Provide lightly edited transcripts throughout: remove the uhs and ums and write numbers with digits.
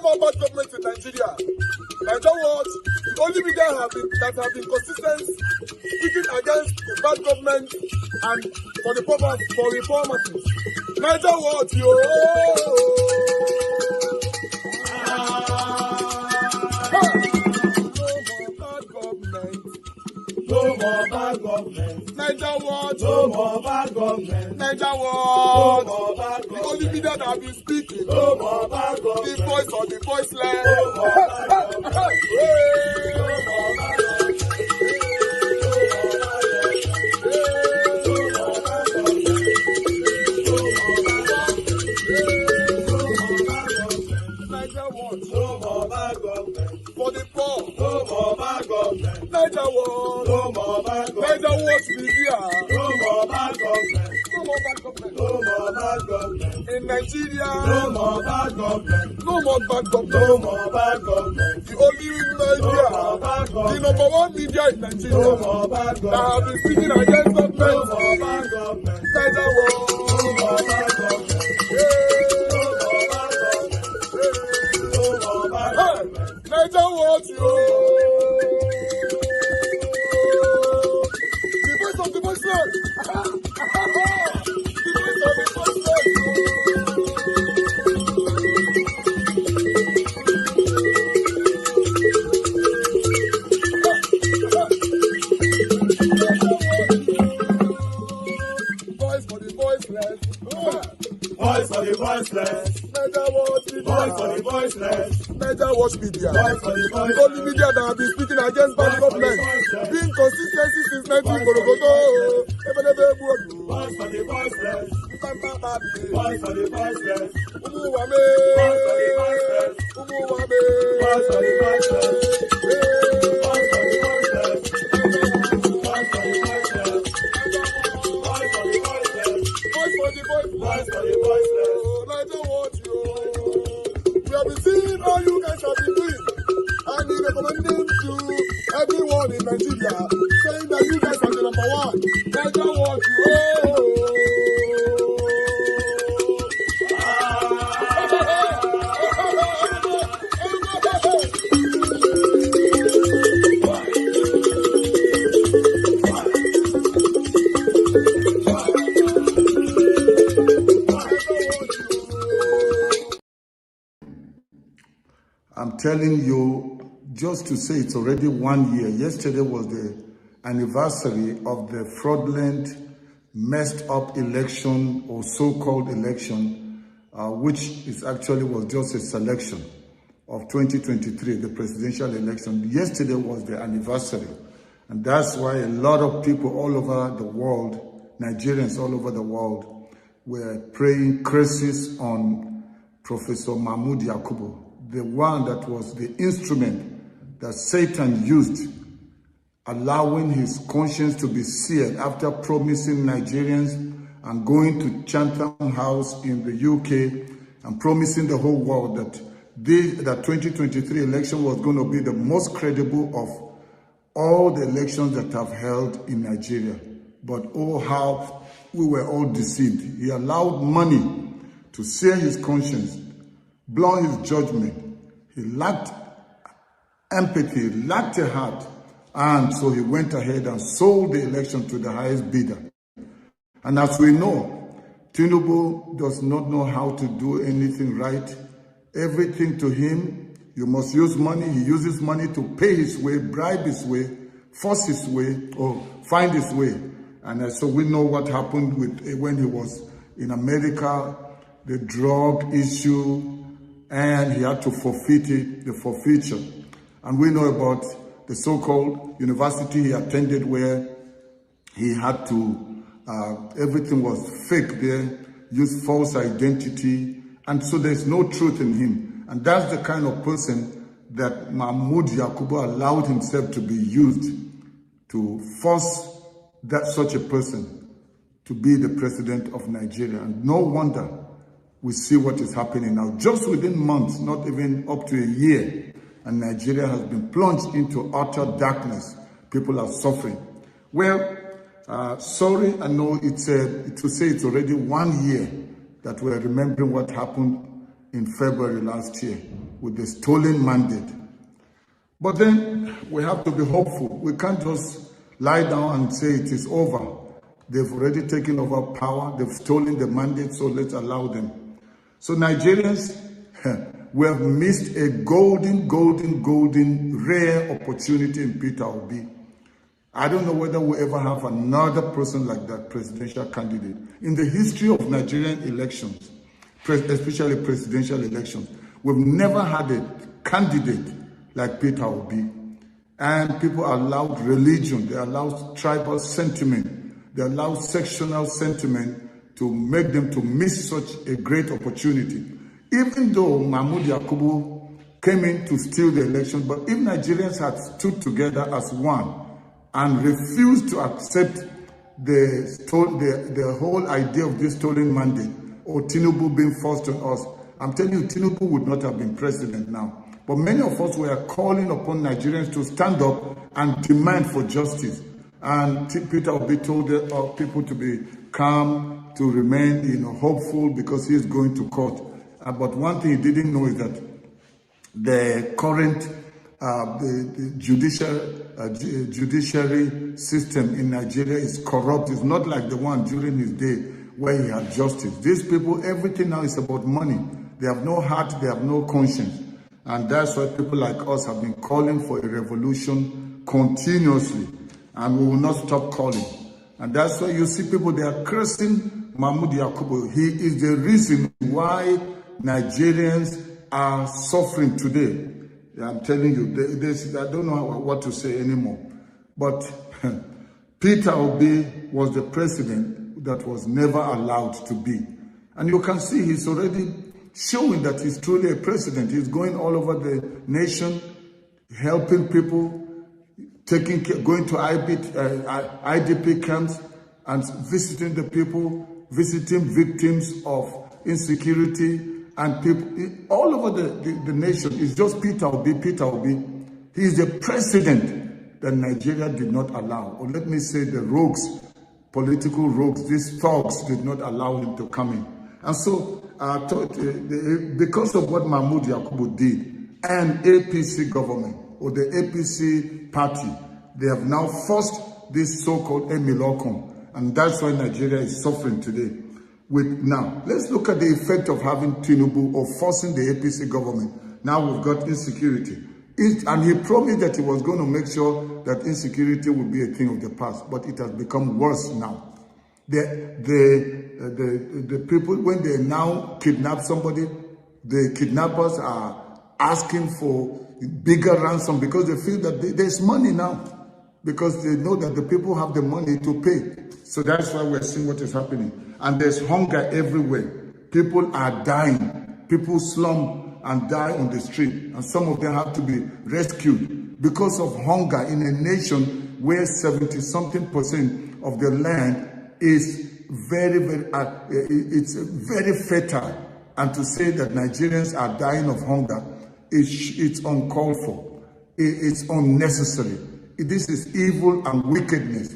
no more bad government in Nigeria. And that was the only media that have been consistent speaking against the bad government and for the purpose for reformers. Niger what yo. No more bad government. Niger what? No more bad government. Niger what? No more bad government. The only media that have been speaking. No more bad government. The voice of the voiceless. No more bad government. No more bad government. For the poor, no more bad government. Niger what? No more bad government. Niger what be here? No more bad government. No more bad government. No more bad government. In Nigeria, no more bad government. No more bad government. No more bad government. The only media, the number one media in Nigeria, no more bad government. That have been speaking against government. No more bad government. Niger what? No more bad government. Niger what you? The voice of the voiceless. The voice of the voiceless. Voice for the voiceless. Voice for the voiceless. Niger what? Voice for the voiceless. Niger watch media. The only media that have been speaking against bad government. Being consistency since 1944. Voice for the voiceless. Voice for the voiceless. Umuwame. Voice for the voiceless. Umuwame. Voice for the voiceless. Voice for the voiceless. Voice for the voiceless. Voice for the voiceless. Voice for the voiceless. Voice for the voiceless. Niger watch you. We have been seeing all you guys have been doing, and we recommending to everyone in Nigeria, saying that you guys are the number one. Niger watch you. I'm telling you, just to say it's already 1 year. Yesterday was the anniversary of the fraudulent, messed up election or so-called election, which is actually was just a selection of 2023, the presidential election. Yesterday was the anniversary. And that's why a lot of people all over the world, Nigerians all over the world, were praying curses on Professor Mahmoud Yakubu, the one that was the instrument that Satan used, allowing his conscience to be seared after promising Nigerians and going to Chatham House in the UK and promising the whole world that the 2023 election was going to be the most credible of all the elections that have held in Nigeria. But oh, how we were all deceived. He allowed money to sear his conscience, blow his judgment. He lacked empathy, lacked a heart, and so he went ahead and sold the election to the highest bidder. And as we know, Tinubu does not know how to do anything right. Everything to him, you must use money. He uses money to pay his way, bribe his way, force his way, or find his way. And so we know what happened with when he was in America, the drug issue, and he had to forfeit it, the forfeiture. And we know about the so-called university he attended where he had to, everything was fake there, use false identity, and so there's no truth in him. And that's the kind of person that Mahmoud Yakubu allowed himself to be used to force such a person to be the president of Nigeria. And no wonder we see what is happening now. Just within months, not even up to a year, and Nigeria has been plunged into utter darkness. People are suffering. Well, sorry, I know to say it's already 1 year that we're remembering what happened in February last year. with the stolen mandate. But then we have to be hopeful. We can't just lie down and say it is over. They've already taken over power. They've stolen the mandate, so let's allow them. So Nigerians, we have missed a golden, rare opportunity in Peter Obi. I don't know whether we ever have another person like that, presidential candidate. In the history of Nigerian elections, especially presidential elections, we've never had a candidate like Peter Obi. And people allowed religion, they allowed tribal sentiment, they allowed sectional sentiment to make them to miss such a great opportunity. Even though Mahmoud Yakubu came in to steal the election, but if Nigerians had stood together as one and refused to accept the whole idea of this stolen mandate, or Tinubu being forced on us, I'm telling you, Tinubu would not have been president now. But many of us were calling upon Nigerians to stand up and demand for justice. And Peter Obi told people to be calm, to remain hopeful, because he is going to court. But one thing he didn't know is that the current the judiciary system in Nigeria is corrupt. It's not like the one during his day where he had justice. These people, everything now is about money. They have no heart, they have no conscience. And that's why people like us have been calling for a revolution continuously. And we will not stop calling. And that's why you see people, they are cursing Mahmoud Yakubu. He is the reason why Nigerians are suffering today. I'm telling you, I don't know what to say anymore. But Peter Obi was the president that was never allowed to be. And you can see he's already showing that he's truly a president. He's going all over the nation, helping people, going to IDP camps and visiting the people, visiting victims of insecurity and people all over the nation. It's just Peter Obi. Peter Obi. He is the president that Nigeria did not allow. Or let me say the rogues, political rogues, these thugs did not allow him to come in. And so, because of what Mahmoud Yakubu did, and APC government, or the APC party, they have now forced this so-called Emilokon. And that's why Nigeria is suffering today. Now, let's look at the effect of having Tinubu or forcing the APC government. Now we've got insecurity. And he promised that he was going to make sure that insecurity would be a thing of the past, but it has become worse now. The people, when they now kidnap somebody, the kidnappers are asking for bigger ransom because they feel that there's money now, because they know that the people have the money to pay. So that's why we're seeing what is happening. And there's hunger everywhere. People are dying. People slum and die on the street. And some of them have to be rescued because of hunger in a nation where 70-something% of the land is it's very fertile. And to say that Nigerians are dying of hunger, it's uncalled for. It's unnecessary. This is evil and wickedness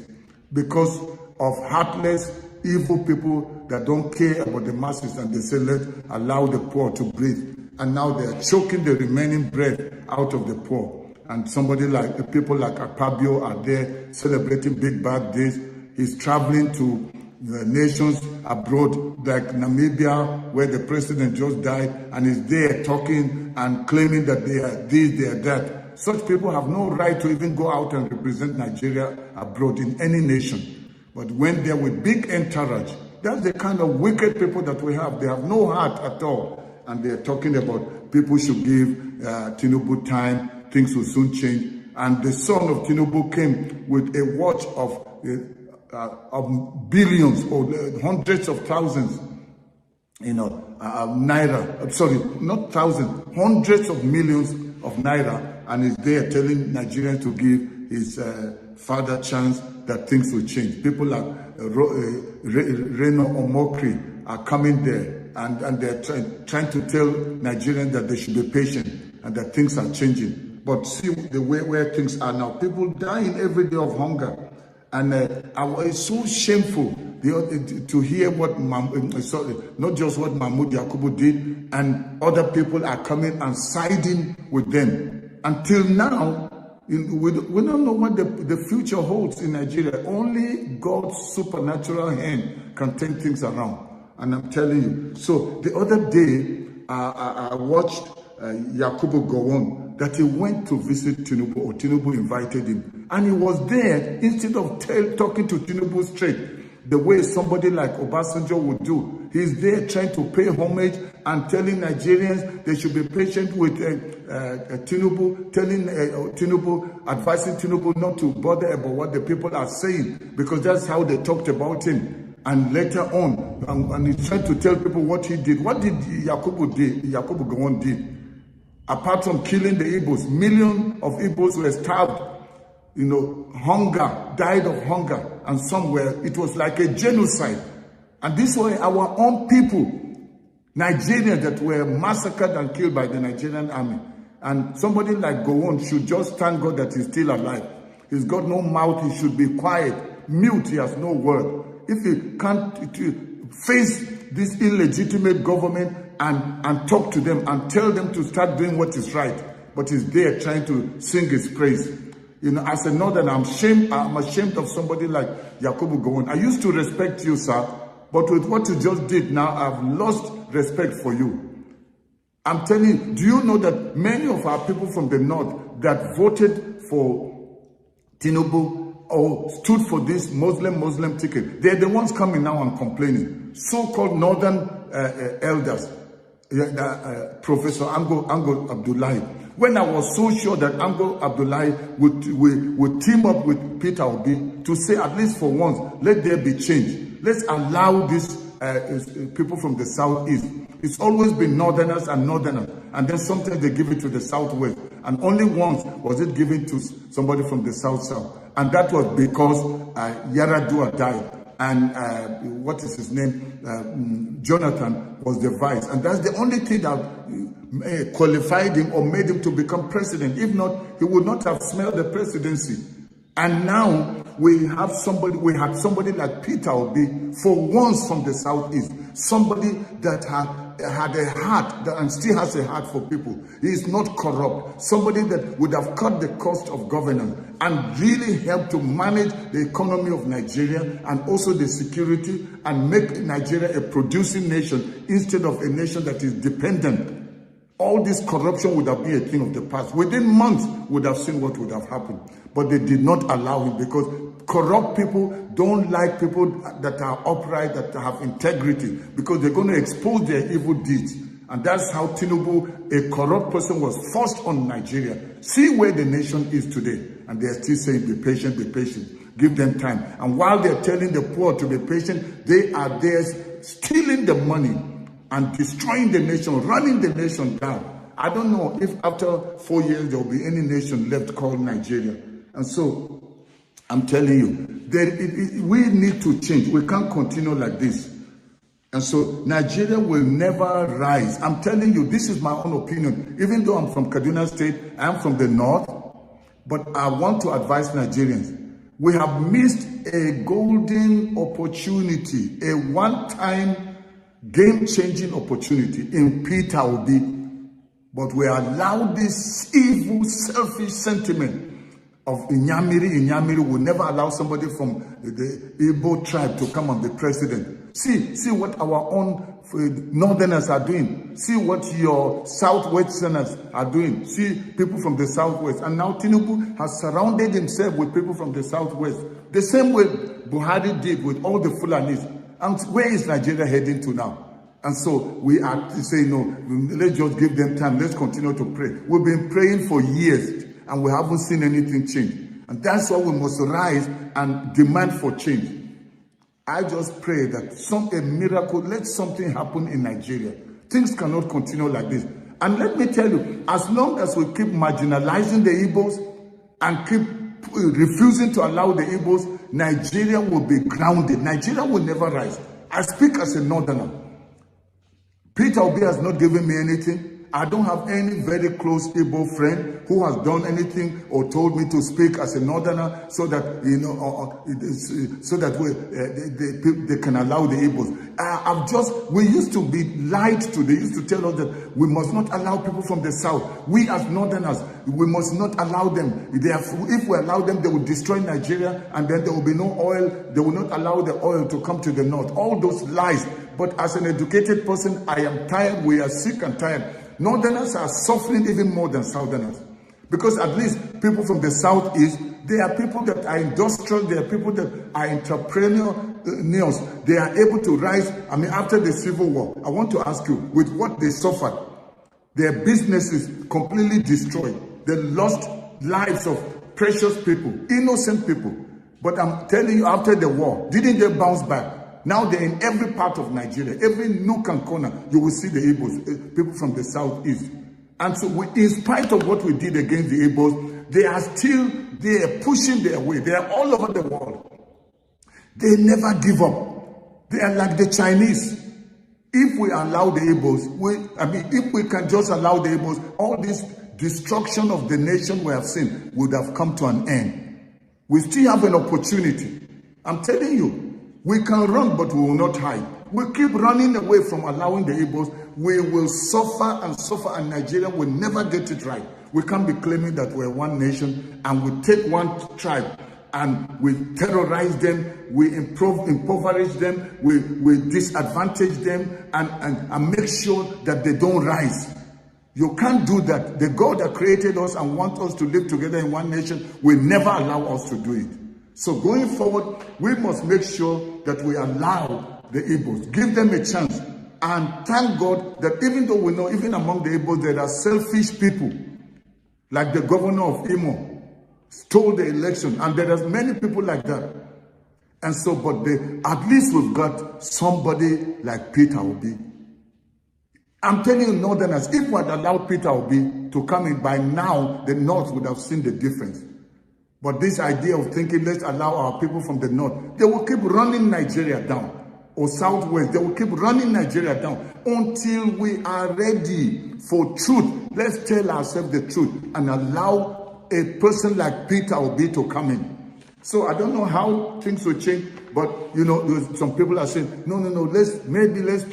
because of heartless, evil people that don't care about the masses, and they say, let's allow the poor to breathe. And now they are choking the remaining bread out of the poor. And people like Akpabio are there celebrating big bad days. He's traveling to nations abroad, like Namibia, where the president just died, and is there talking and claiming that they are this, they are that. Such people have no right to even go out and represent Nigeria abroad in any nation. But when they're with big entourage, that's the kind of wicked people that we have. They have no heart at all. And they're talking about people should give Tinubu time, things will soon change. And the son of Tinubu came with a watch of billions or hundreds of thousands, naira. Sorry, not thousands, hundreds of millions of naira. And is there telling Nigerians to give his father chance that things will change. People like Reno Omokri are coming there and they're trying to tell Nigerians that they should be patient and that things are changing. But see the way where things are now. People dying every day of hunger. And it's so shameful. to hear what, not just what Mahmoud Yakubu did, and other people are coming and siding with them. Until now, we don't know what the future holds in Nigeria. Only God's supernatural hand can turn things around. And I'm telling you. So the other day, I watched Yakubu Govt that he went to visit Tinubu, or Tinubu invited him. And he was there, instead of talking to Tinubu straight, the way somebody like Obasanjo would do. He's there trying to pay homage and telling Nigerians they should be patient with Tinubu, telling Tinubu, advising Tinubu not to bother about what the people are saying, because that's how they talked about him. And later on, and he tried to tell people what he did. What did Yakubu Govt did? Apart from killing the Igbos, millions of Igbos were starved, hunger, died of hunger, and somewhere it was like a genocide. And these were our own people, Nigerians, that were massacred and killed by the Nigerian army. And somebody like Govt should just thank God that he's still alive. He's got no mouth, he should be quiet, mute, he has no word. If he can't face this illegitimate government and talk to them and tell them to start doing what is right, but he's there trying to sing his praise. As a Northern, I'm ashamed of somebody like Yakubu Govt. I used to respect you, sir, but with what you just did now, I've lost respect for you. I'm telling you, do you know that many of our people from the North that voted for Tinubu or stood for this Muslim ticket, they're the ones coming now and complaining. So-called Northern elders, Professor Ango Abdullahi. When I was so sure that Ango Abdullahi would team up with Peter Obi to say, at least for once, let there be change. Let's allow these people from the Southeast. It's always been Northerners, and then sometimes they give it to the Southwest. And only once was it given to somebody from the South. And that was because Yaradua died. And what is his name? Jonathan was the vice. And that's the only thing that qualified him or made him to become president. If not, he would not have smelled the presidency. And now we had somebody like Peter Obi, for once from the Southeast, somebody that had a heart and still has a heart for people. He is not corrupt. Somebody that would have cut the cost of governance and really help to manage the economy of Nigeria and also the security, and make Nigeria a producing nation instead of a nation that is dependent. All this corruption would have been a thing of the past. Within months, would have seen what would have happened. But they did not allow him, because corrupt people don't like people that are upright, that have integrity, because they're going to expose their evil deeds. And that's how Tinubu, a corrupt person, was forced on Nigeria. See where the nation is today. And they're still saying, be patient, give them time. And while they're telling the poor to be patient, they are there stealing the money and destroying the nation, running the nation down. I don't know if after 4 years there will be any nation left called Nigeria. And so I'm telling you, we need to change. We can't continue like this. And so Nigeria will never rise. I'm telling you, this is my own opinion. Even though I'm from Kaduna State, I'm from the North, but I want to advise Nigerians. We have missed a golden opportunity, a one-time game-changing opportunity in Peter Obi. But we allow this evil, selfish sentiment of Inyamiri will never allow somebody from the Igbo tribe to come and be president. See what our own Northerners are doing. See what your Southwesterners are doing. See people from the Southwest. And now Tinubu has surrounded himself with people from the Southwest. The same way Buhari did with all the Fulanis. And where is Nigeria heading to now? And so we are saying, no, let's just give them time. Let's continue to pray. We've been praying for years, and we haven't seen anything change. And that's why we must rise and demand for change. I just pray that a miracle, let something happen in Nigeria. Things cannot continue like this. And let me tell you, as long as we keep marginalizing the Igbos and keep refusing to allow the Igbos, Nigeria will be grounded. Nigeria will never rise. I speak as a Northerner. Peter Obi has not given me anything. I don't have any very close Igbo friend who has done anything or told me to speak as a northerner so that, you know, so that they can allow the Igbos. We used to be lied to. They used to tell us that we must not allow people from the south. We as northerners, we must not allow them. If we allow them, they will destroy Nigeria, and then there will be no oil. They will not allow the oil to come to the north. All those lies. But as an educated person, I am tired. We are sick and tired. Northerners are suffering even more than Southerners. Because at least people from the Southeast, they are people that are industrial, they are people that are entrepreneurs. They are able to rise. I mean, after the Civil War, I want to ask you, with what they suffered, their businesses completely destroyed. They lost lives of precious people, innocent people. But I'm telling you, after the war, didn't they bounce back? Now they're in every part of Nigeria, every nook and corner, you will see the Igbos, people from the southeast. And so in spite of what we did against the Igbos, they are pushing their way. They are all over the world. They never give up. They are like the Chinese. If we allow the Igbos, if we can just allow the Igbos, all this destruction of the nation we have seen would have come to an end. We still have an opportunity. I'm telling you, we can run, but we will not hide. We keep running away from allowing the Igbos. We will suffer, and Nigeria will never get it right. We can't be claiming that we're one nation, and we take one tribe, and we terrorize them, we impoverish them, we disadvantage them, and make sure that they don't rise. You can't do that. The God that created us and wants us to live together in one nation will never allow us to do it. So going forward, we must make sure that we allow the Igbos, give them a chance, and thank God that even though we know, even among the Igbos, there are selfish people, like the governor of Imo, stole the election, and there are many people like that. And so, but at least we've got somebody like Peter Obi. I'm telling you, Northerners, if we had allowed Peter Obi to come in, by now, the North would have seen the difference. But this idea of thinking, let's allow our people from the north, they will keep running Nigeria down, or southwest, they will keep running Nigeria down until we are ready for truth. Let's tell ourselves the truth and allow a person like Peter Obi to come in. So I don't know how things will change, but you know, some people are saying, no, let's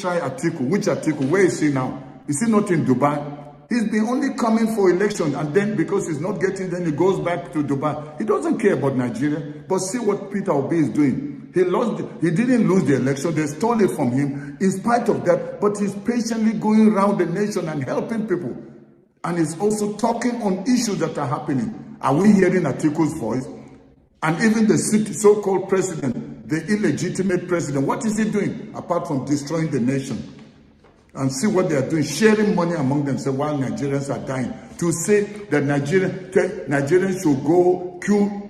try Atiku. Which Atiku? Where is he now? Is he not in Dubai? He's been only coming for election, and then because he's not getting, then he goes back to Dubai. He doesn't care about Nigeria. But see what Peter Obi is doing. He didn't lose the election. They stole it from him. In spite of that, but he's patiently going around the nation and helping people. And he's also talking on issues that are happening. Are we hearing Atiku's voice? And even the so-called president, the illegitimate president, what is he doing apart from destroying the nation? And see what they are doing, sharing money among themselves while Nigerians are dying. To say that Nigerians should go queue,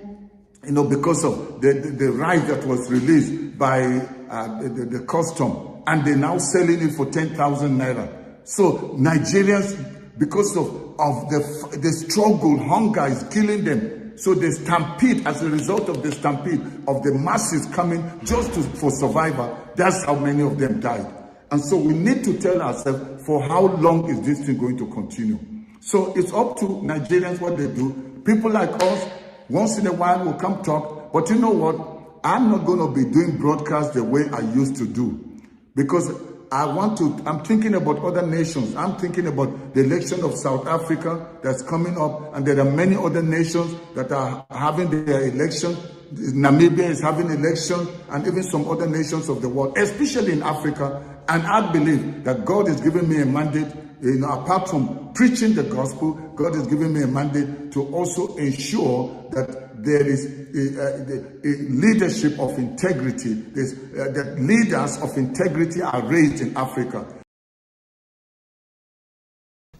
you know, because of the rice that was released by the custom, and they're now selling it for 10,000 naira. So Nigerians, because of the struggle, hunger is killing them. So the stampede, as a result of the stampede of the masses coming just for survival, that's how many of them died. And so we need to tell ourselves, for how long is this thing going to continue? So it's up to Nigerians what they do. People like us, once in a while, will come talk. But you know what? I'm not going to be doing broadcasts the way I used to do. Because I'm thinking about other nations. I'm thinking about the election of South Africa that's coming up. And there are many other nations that are having their election. Namibia is having election, and even some other nations of the world, especially in Africa. And I believe that God is giving me a mandate, you know, apart from preaching the gospel, God is giving me a mandate to also ensure that there is a leadership of integrity, that leaders of integrity are raised in Africa.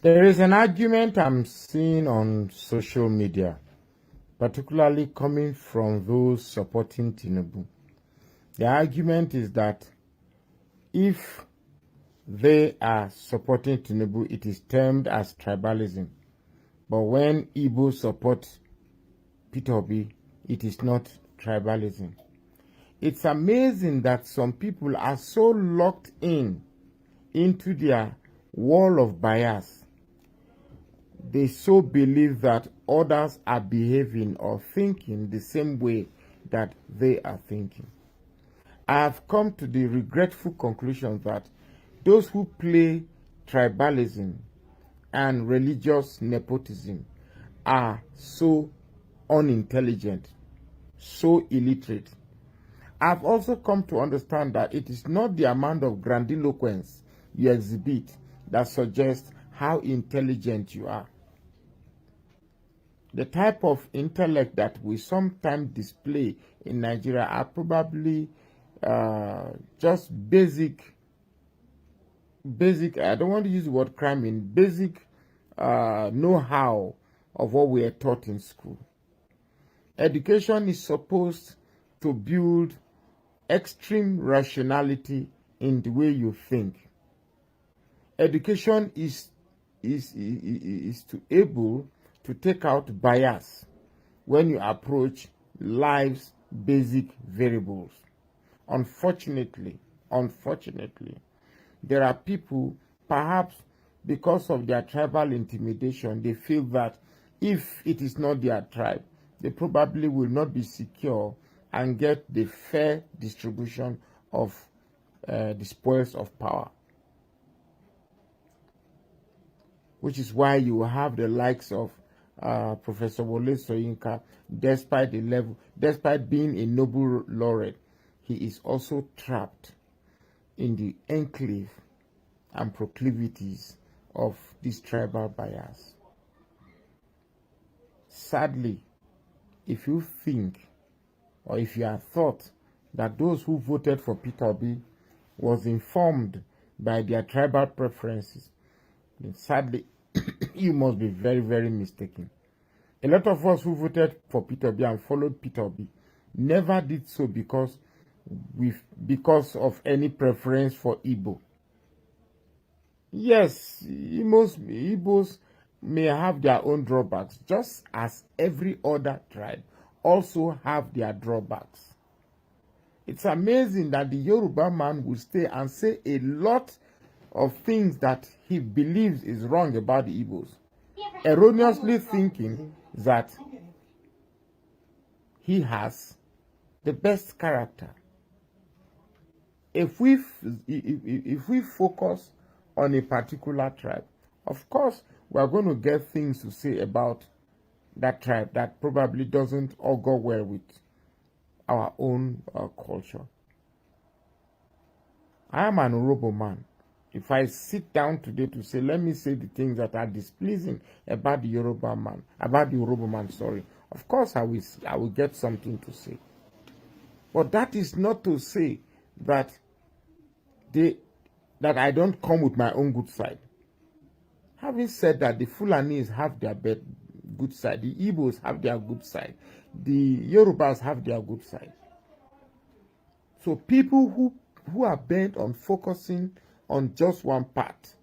There is an argument I'm seeing on social media, particularly coming from those supporting Tinubu. The argument is that if they are supporting Tinubu, it is termed as tribalism. But when Igbo support Peter Obi, it is not tribalism. It's amazing that some people are so locked into their wall of bias they so believe that others are behaving or thinking the same way that they are thinking. I have come to the regretful conclusion that those who play tribalism and religious nepotism are so unintelligent, so illiterate. I've also come to understand that it is not the amount of grandiloquence you exhibit that suggests how intelligent you are. The type of intellect that we sometimes display in Nigeria are probably just basic, I don't want to use the word crime, in basic know-how of what we are taught in school. Education is supposed to build extreme rationality in the way you think. Education is to able to take out bias when you approach life's basic variables. Unfortunately, there are people, perhaps because of their tribal intimidation, they feel that if it is not their tribe, they probably will not be secure and get the fair distribution of the spoils of power. Which is why you have the likes of Professor Wole Soyinka, despite being a Nobel laureate, he is also trapped in the enclave and proclivities of this tribal bias. Sadly, if you think or if you have thought that those who voted for Peter Obi was informed by their tribal preferences, then sadly, you must be very, very mistaken. A lot of us who voted for Peter Obi and followed Peter Obi never did so because of any preference for Igbo. Yes, Igbos may have their own drawbacks, just as every other tribe also have their drawbacks. It's amazing that the Yoruba man will stay and say a lot of things that he believes is wrong about the Igbos, erroneously thinking that he has the best character. If we focus on a particular tribe, of course, we are going to get things to say about that tribe that probably doesn't all go well with our own culture. I am an Orobo man. If I sit down today to say, let me say the things that are displeasing about the Yoruba man, of course I will get something to say. But that is not to say that I don't come with my own good side. Having said that, the Fulanis have their good side, the Igbos have their good side, the Yorubas have their good side. So people who are bent on focusing on just one part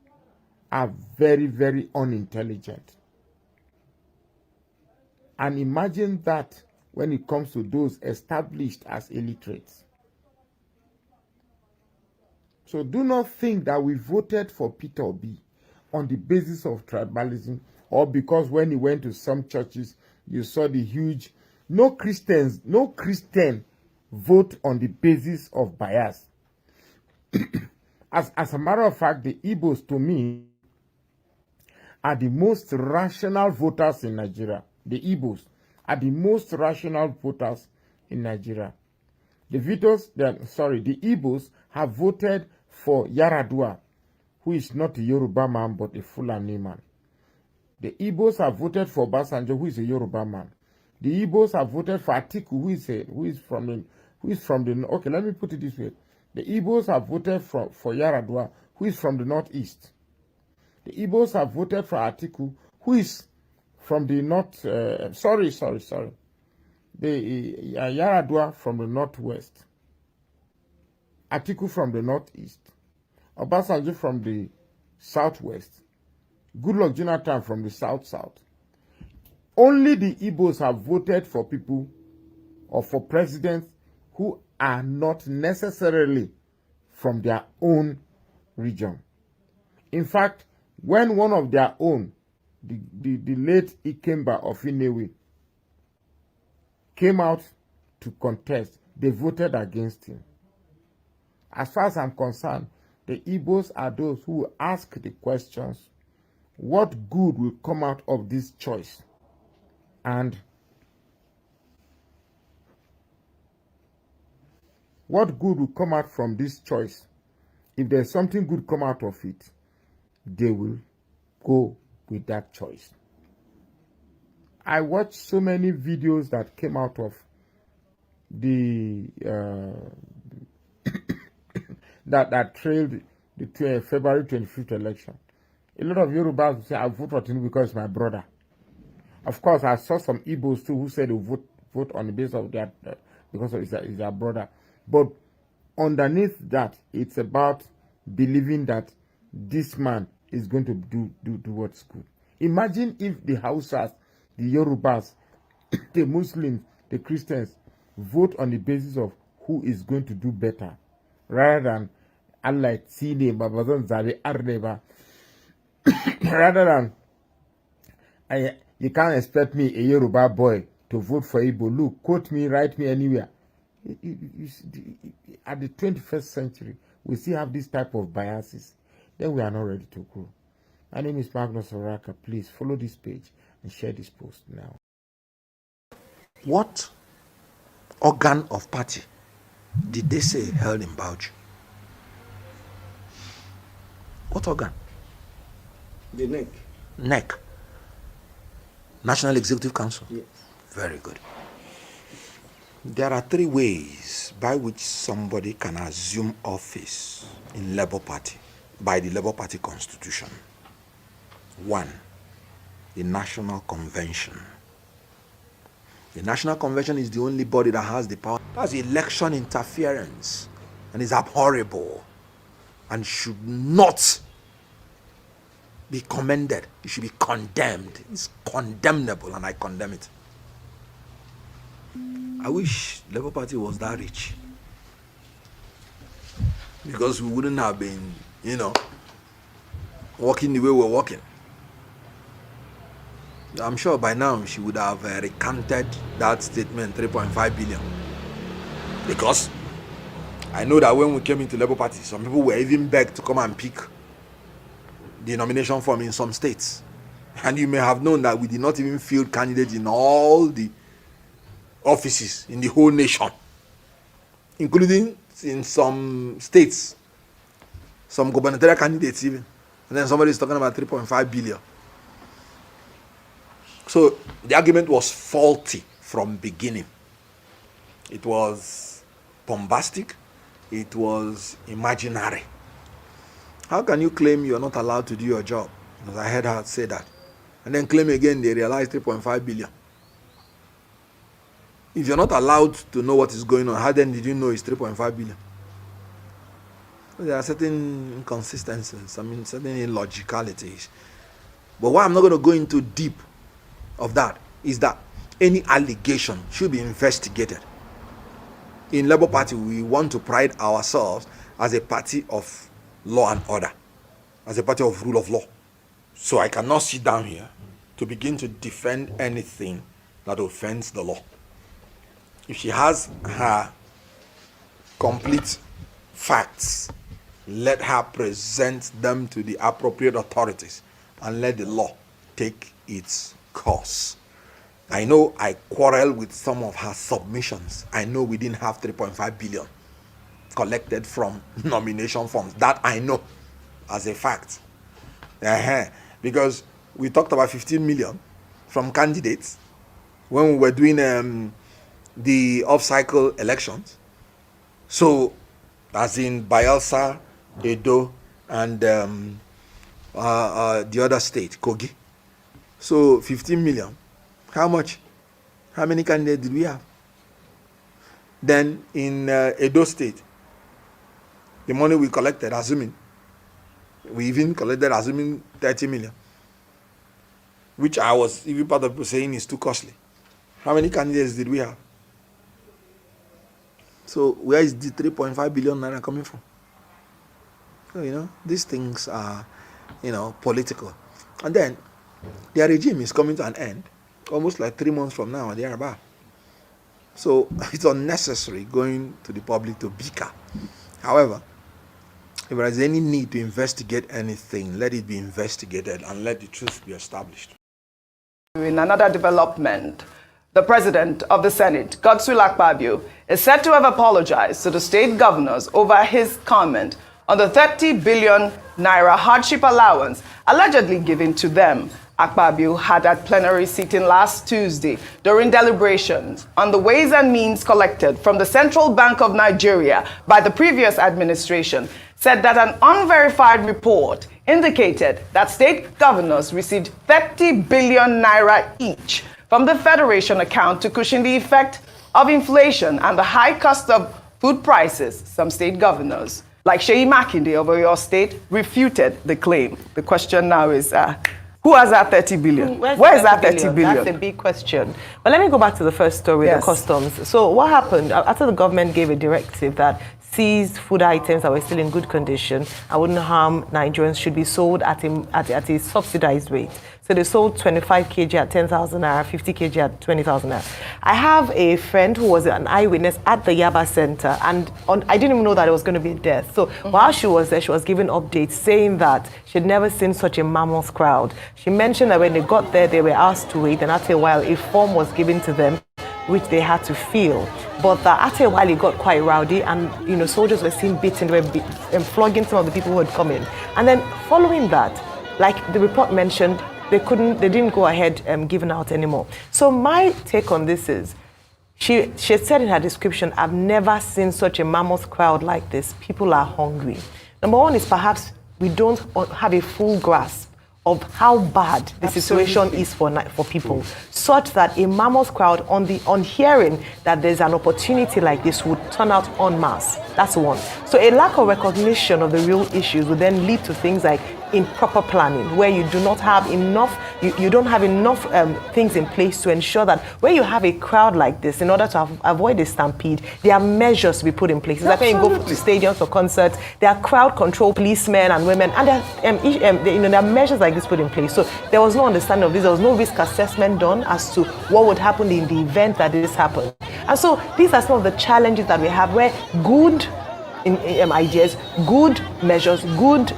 are very, very unintelligent. And imagine that when it comes to those established as illiterates. So do not think that we voted for Peter Obi on the basis of tribalism, or because when he went to some churches, you saw the huge, no Christian vote on the basis of bias. As a matter of fact, the Igbos, to me, are the most rational voters in Nigeria. The Igbos are the most rational voters in Nigeria. The Igbos have voted for Yaradua, who is not a Yoruba man but a Fulani man. The Igbos have voted for Obasanjo, who is a Yoruba man. The Igbos have voted for Atiku, who is from the okay, let me put it this way. The Igbos have voted for Yaradua, who is from the northeast. The Igbos have voted for Atiku, who is from the north. The Yaradua from the northwest. Atiku from the northeast. Obasanjo from the southwest. Goodluck Jonathan from the south. Only the Igbos have voted for people or for presidents who are not necessarily from their own region. In fact, when one of their own the late Ikemba of Inewe came out to contest. They voted against him. As far as I'm concerned, the Igbos are those who ask the questions, what good will come out of this choice? And what good will come out from this choice? If there's something good come out of it, they will go with that choice. I watched so many videos that came out of the that trailed the February 25th election. A lot of Yorubas will say, I vote for Tinubu because it's my brother. Of course, I saw some Igbos too who said they vote on the basis of their because it's their brother. But underneath that, it's about believing that this man is going to do what's good. Imagine if the Hausas, the Yorubas, the Muslims, the Christians vote on the basis of who is going to do better, rather than Allah Tine Babazon Zari Arneba. Rather than you can't expect me, a Yoruba boy, to vote for Igbo. Look, quote me, write me anywhere. At the 21st century, we still have this type of biases. Then we are not ready to grow. My name is Magnus Oraka. Please follow this page and share this post now. What organ of party did they say held in Bauchi? What organ? The neck. Neck. National Executive Council? Yes. Very good. There are three ways by which somebody can assume office in Labour Party by the Labour Party Constitution. One, the National Convention. The National Convention is the only body that has the power. That's election interference and is abhorrible and should not be commended. It should be condemned. It's condemnable and I condemn it. I wish Labour Party was that rich, because we wouldn't have been, walking the way we're walking. I'm sure by now she would have recanted that statement, 3.5 billion. Because I know that when we came into Labour Party, some people were even begged to come and pick the nomination form in some states. And you may have known that we did not even field candidates in all the offices in the whole nation, including in some states, some gubernatorial candidates even. And then somebody is talking about 3.5 billion. So the argument was faulty from beginning. It was bombastic. It was imaginary. How can you claim you're not allowed to do your job? Because I heard her say that. And then claim again they realized 3.5 billion. If you're not allowed to know what is going on, how then did you know it's 3.5 billion? There are certain inconsistencies, certain illogicalities. But why I'm not going to go into deep of that is that any allegation should be investigated. In Labour Party, we want to pride ourselves as a party of law and order, as a party of rule of law. So I cannot sit down here to begin to defend anything that offends the law. If she has her complete facts, let her present them to the appropriate authorities and let the law take its course. I know I quarrel with some of her submissions. I know we didn't have 3.5 billion collected from nomination forms. That I know as a fact. Because we talked about 15 million from candidates when we were doing the off-cycle elections. So, as in Bayelsa, Edo, and the other state, Kogi. So, 15 million. How much? How many candidates did we have? Then, in Edo state, the money we collected, we even collected, 30 million. Which I was even part of people saying is too costly. How many candidates did we have? So where is the 3.5 billion naira coming from? So, these things are, political. And then Their regime is coming to an end almost like 3 months from now or thereabout. So it's unnecessary going to the public to bicker. However, if there is any need to investigate anything, let it be investigated and let the truth be established. In another development, the president of the Senate, Godswill Akpabio, is said to have apologized to the state governors over his comment on the 30 billion naira hardship allowance allegedly given to them. Akpabio had at plenary sitting last Tuesday during deliberations on the ways and means collected from the Central Bank of Nigeria by the previous administration, said that an unverified report indicated that state governors received 30 billion naira each from the Federation account to cushion the effect of inflation and the high cost of food prices. Some state governors, like Seyi Makinde of Oyo State, refuted the claim. The question now is, who has that 30 billion? Where is that 30 billion? That's a big question. But let me go back to the first story, Yes. the customs. So what happened after the government gave a directive that seized food items that were still in good condition and wouldn't harm Nigerians should be sold at a subsidized rate. So they sold 25 kg at 10,000 naira, 50 kg at 20,000 naira. I have a friend who was an eyewitness at the Yaba Center, and I didn't even know that it was going to be a death. So while she was there, she was giving updates saying that she'd never seen such a mammoth crowd. She mentioned that when they got there, they were asked to wait, and after a while, a form was given to them, which they had to fill. But after a while, it got quite rowdy, and soldiers were seen beating, they were flogging some of the people who had come in. And then following that, like the report mentioned, they didn't go ahead giving out anymore. So my take on this is, she said in her description, I've never seen such a mammoth crowd like this. People are hungry. Number one is perhaps we don't have a full grasp of how bad the situation is for people, such that a mammoth crowd on hearing that there's an opportunity like this would turn out en masse. That's one. So a lack of recognition of the real issues would then lead to things like improper planning, where you do not have enough, you don't have enough things in place to ensure that when you have a crowd like this, in order to avoid a stampede, there are measures to be put in place. It's like when you go to stadiums or concerts, there are crowd control policemen and women, and there are measures like this put in place. So there was no understanding of this. There was no risk assessment done as to what would happen in the event that this happened. And so these are some of the challenges that we have, where good ideas, good measures, good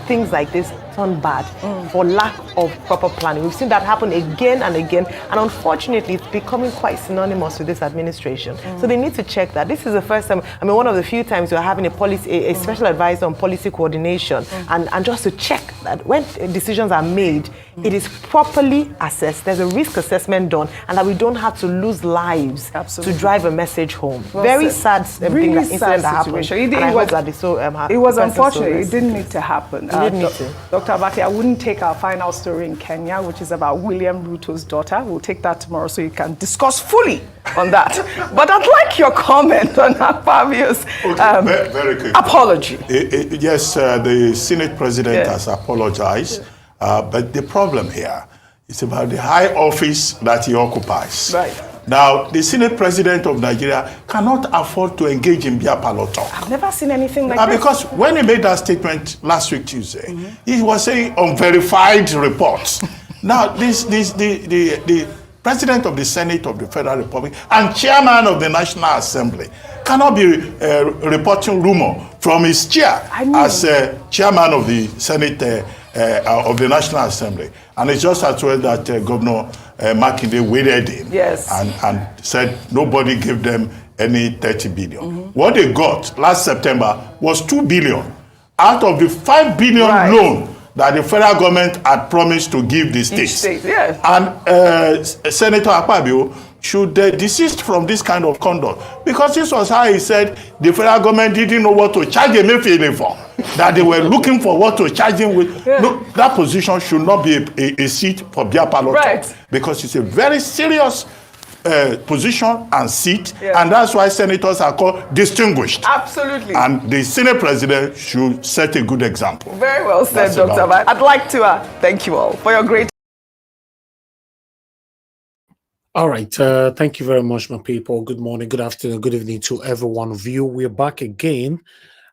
things like this turn bad for lack of proper planning. We've seen that happen again and again, and unfortunately it's becoming quite synonymous with this administration. So they need to check that. This is the first time, one of the few times we're having a special advisor on policy coordination, and just to check that when decisions are made, it is properly assessed, there's a risk assessment done, and that we don't have to lose lives to drive a message home. Well Very said. sad Really incident that happened. It was unfortunate. It didn't need to happen. It didn't need to. Dr. Abati, I wouldn't take our final story in Kenya, which is about William Ruto's daughter. We'll take that tomorrow so you can discuss fully on that. But I'd like your comment on Akpabio's very quick apology. Yes, the Senate President has apologized, but the problem here is about the high office that he occupies. Right. Now, the Senate President of Nigeria cannot afford to engage in beer parlor talk. I've never seen anything like this. Because when he made that statement last week Tuesday, he was saying unverified reports. Now, the President of the Senate of the Federal Republic and Chairman of the National Assembly cannot be reporting rumor from his chair as Chairman of the Senate of the National Assembly. And it's just as well that Governor Makinde waded in and said nobody gave them any 30 billion. What they got last September was 2 billion out of the 5 billion loan that the federal government had promised to give the states. And Senator Akpabio should desist from this kind of conduct, because this was how he said the federal government didn't know what to charge Emefiele for, that they were looking for what to charge him with. Look, that position should not be a seat for beer parlor talk, because it's a very serious position and seat, and that's why senators are called distinguished. Absolutely. And the Senate President should set a good example. Very well said, Dr. Abati. I'd like to thank you all for your great. All right. Thank you very much, my people. Good morning, good afternoon, good evening to every one of you. We're back again.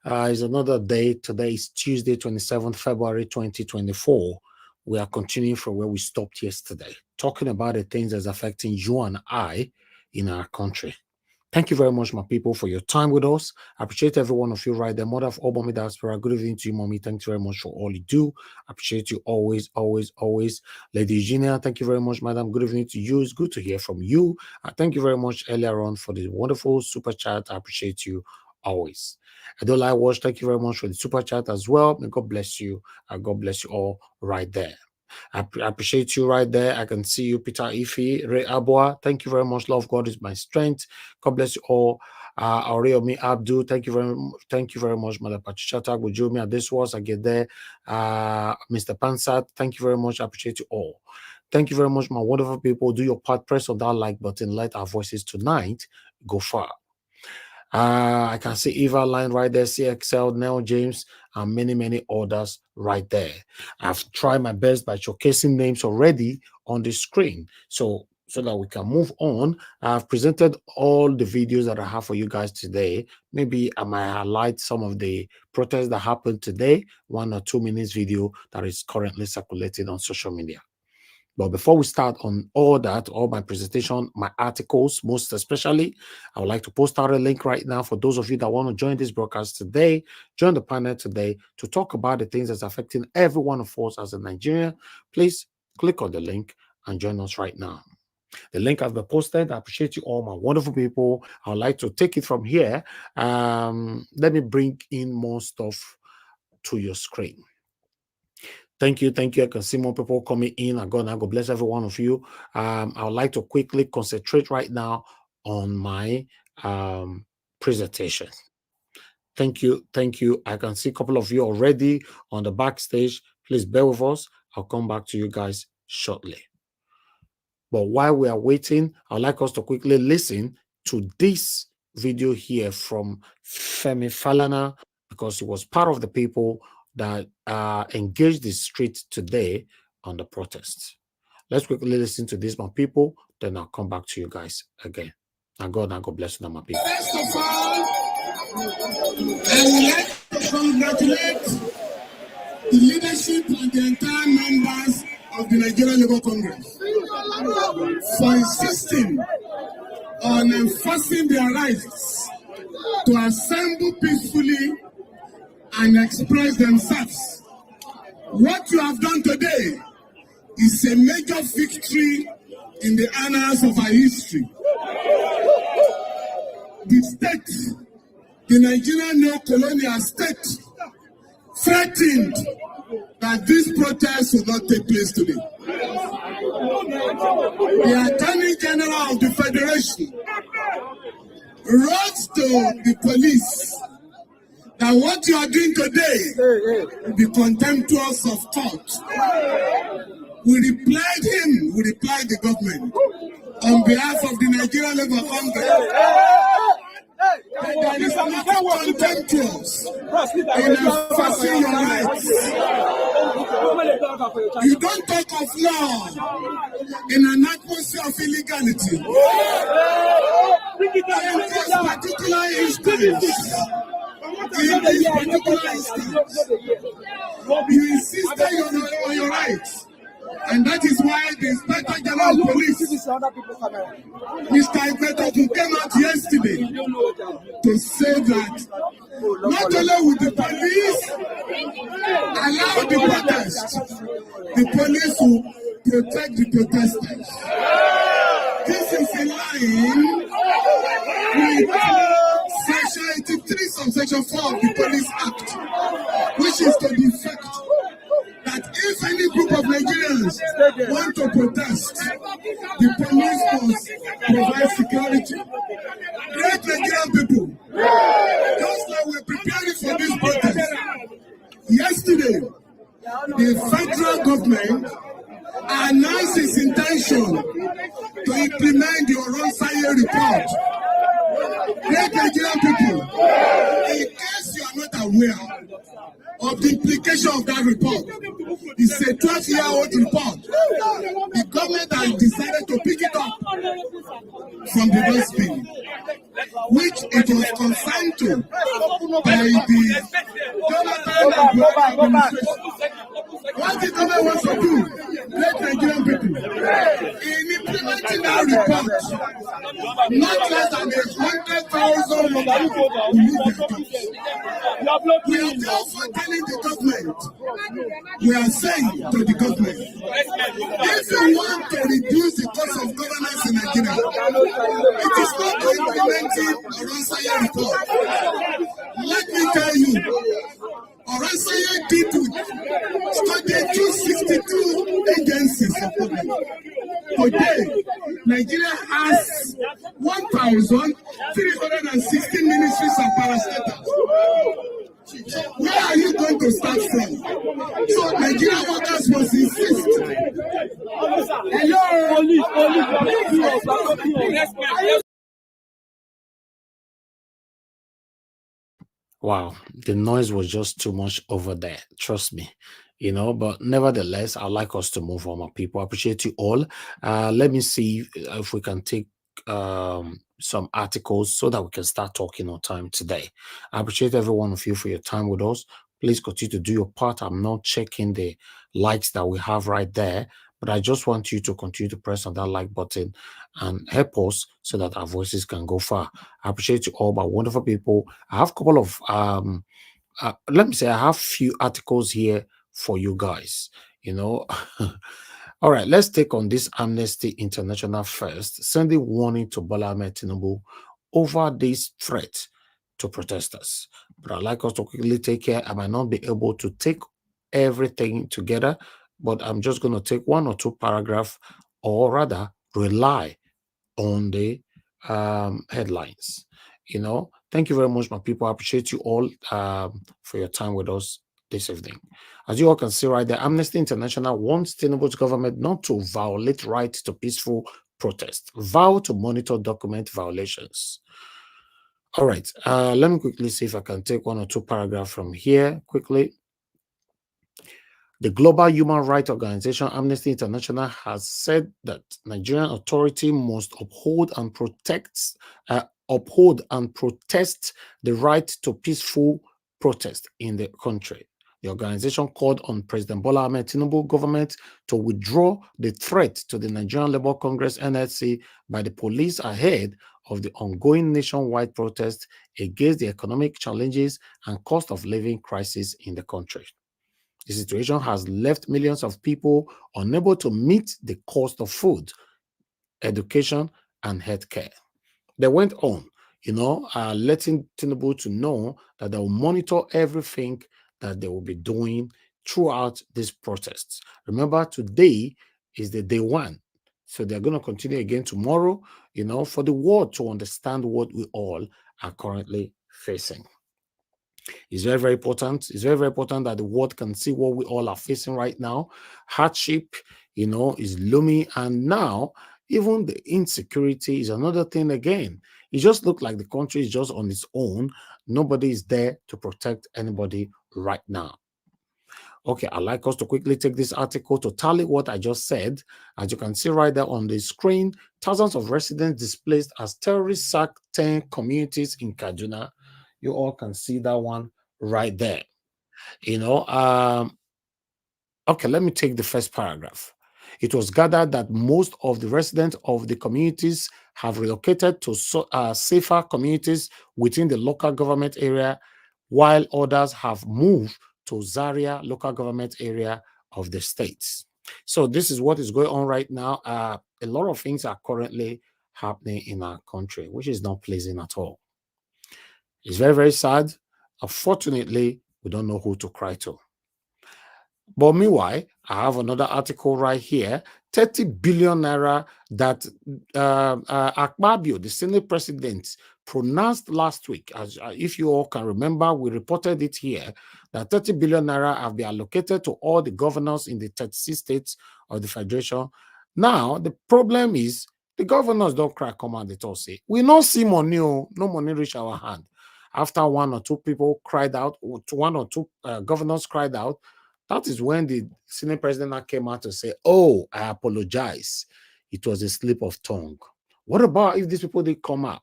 It's another day. Today is Tuesday, 27th February 2024. we are continuing from where we stopped yesterday, talking about the things that's affecting you and I in our country. Thank you very much, my people, for your time with us. I appreciate every one of you right there. Mother of all Mommy Diaspora, good evening to you, Mommy. Thank you very much for all you do. I appreciate you always, always, always. Lady Eugenia, thank you very much, Madam. Good evening to you. It's good to hear from you. Thank you very much earlier on for the wonderful super chat. I appreciate you always. Adola Watch, thank you very much for the super chat as well. May God bless you. God bless you all right there. I appreciate you right there. I can see you, Peter Ife, Ray Abua. Thank you very much. Love God is my strength. God bless you all. Aureomi Abdul, thank you very much, Mother Patricia Tagujumi. This was I get there. Mr. Pansat, thank you very much. I appreciate you all. Thank you very much, my wonderful people. Do your part, press on that like button. Let our voices tonight go far. I can see Eva Line right there, CXL, Nell James, and many, many others right there. I've tried my best by showcasing names already on the screen. So that we can move on, I've presented all the videos that I have for you guys today. Maybe I might highlight some of the protests that happened today, 1 or 2 minutes video that is currently circulating on social media. But before we start on all that, all my presentation, my articles, most especially, I would like to post out a link right now for those of you that want to join this broadcast today, join the panel today to talk about the things that's affecting every one of us as a Nigerian. Please click on the link and join us right now. The link has been posted. I appreciate you all, my wonderful people. I would like to take it from here. Let me bring in more stuff to your screen. Thank you. I can see more people coming in. God bless every one of you. I would like to quickly concentrate right now on my presentation. Thank you. I can see a couple of you already on the backstage. Please bear with us. I'll come back to you guys shortly. But while we are waiting, I'd like us to quickly listen to this video here from Femi Falana, because he was part of the people that engaged the street today on the protests. Let's quickly listen to this, my people, then I'll come back to you guys again. And God bless you, my people. First of all, I would like to congratulate the leadership and the entire members of the Nigerian Labour Congress for insisting on enforcing their rights to assemble peacefully and express themselves. What you have done today is a major victory in the annals of our history. The state, the Nigerian neo-colonial state, threatened that this protest will not take place today. The Attorney General of the Federation wrote to the police that what you are doing today will be contemptuous of court. We replied the government on behalf of the Nigerian Labour Congress. There is nothing contemptuous in enforcing your rights. You don't talk of law in an atmosphere of illegality. In this particular instance, you insisted on your rights. And that is why the Inspector General of Police, Mr. Ibeto, came out yesterday to say that not only will the police allow the protest, the police will protect the protesters. This is in line with Section 83, subsection 4 of the Police Act, which is to the effect that if any group of Nigerians want to protest, the police must provide security. Great Nigerian people, just like we're preparing for this protest, yesterday, the federal government announced its intention to implement the Oronsaye report. Great Nigerian people, in case you are not aware of the implication of that report, it's a 12-year-old report. The government has decided to pick it up from the dustbin, which it was consigned to by the Jonathan and Buhari administration. What the government wants to do, let Nigerian people, in implementing that report, not less than 100,000 We are therefore telling the government, we are saying to the government, if you want to reduce the cost of governance in Nigeria, it is not by implementing a Ransaya report. Let me tell you, Ransaya did studied 262 agencies of government. Today, Nigeria has 1,316 ministries and parastatals. Where are you going to start from? So Nigerian workers must insist. Hello. Wow, the noise was just too much over there. Trust me. But nevertheless, I'd like us to move on, my people. I appreciate you all. Let me see if we can take some articles so that we can start talking on time today. I appreciate every one of you for your time with us. Please continue to do your part. I'm not checking the likes that we have right there, but I just want you to continue to press on that like button and help us so that our voices can go far. I appreciate you all, my wonderful people. I have a couple of let me say I have few articles here for you guys. All right, let's take on this Amnesty International first, sending warning to Bola Ahmed Tinubu over this threat to protesters. But I'd like us to quickly take care. I might not be able to take everything together, but I'm just going to take one or two paragraphs, or rather rely on the headlines. Thank you very much, my people. I appreciate you all for your time with us this evening. As you all can see right there, Amnesty International wants Tinubu's government not to violate rights to peaceful protest, vow to monitor document violations. All right, let me quickly see if I can take one or two paragraphs from here quickly. The global human rights organization Amnesty International has said that Nigerian authority must uphold and protest the right to peaceful protest in the country. The organization called on President Bola Ahmed Tinubu government to withdraw the threat to the Nigerian Labour Congress (NLC) by the police ahead of the ongoing nationwide protest against the economic challenges and cost of living crisis in the country. The situation has left millions of people unable to meet the cost of food, education, and healthcare. They went on, letting Tinubu to know that they will monitor everything that they will be doing throughout these protests. Remember, today is the day one. So they're going to continue again tomorrow, for the world to understand what we all are currently facing. It's very, very important. It's very, very important that the world can see what we all are facing right now. Hardship, is looming. And now, even the insecurity is another thing again. It just looks like the country is just on its own. Nobody is there to protect anybody right now. Okay, I'd like us to quickly take this article to tally what I just said. As you can see right there on the screen, thousands of residents displaced as terrorists sacked 10 communities in Kaduna. You all can see that one right there. Okay, let me take the first paragraph. It was gathered that most of the residents of the communities have relocated to safer communities within the local government area, while others have moved to Zaria local government area of the states. So this is what is going on right now. A lot of things are currently happening in our country, which is not pleasing at all. It's very, very sad. Unfortunately, we don't know who to cry to. But meanwhile, I have another article right here, 30 billion naira that Akpabio, the Senate president, pronounced last week. As if you all can remember, we reported it here, that 30 billion naira have been allocated to all the governors in the 36 states of the Federation. Now, the problem is, the governors don't cry, come and they all say, we don't see money, no money reach our hand. After one or two people cried out, one or two governors cried out, that is when the Senate president came out to say, oh, I apologize. It was a slip of tongue. What about if these people did come out?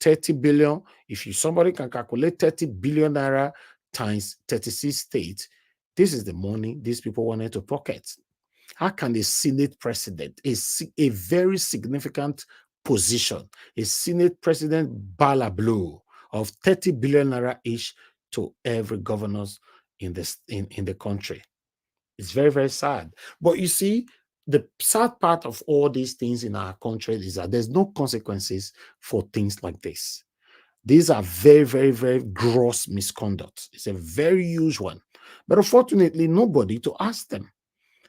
30 billion, if somebody can calculate 30 billion naira times 36 states, This is the money these people wanted to pocket. How can a Senate president, a very significant position, a Senate president balablu of 30 billion naira each to every governors in the country? It's very, very sad. But you see, the sad part of all these things in our country is that there's no consequences for things like this. These are very, very, very gross misconduct. It's a very huge one. But unfortunately, nobody to ask them.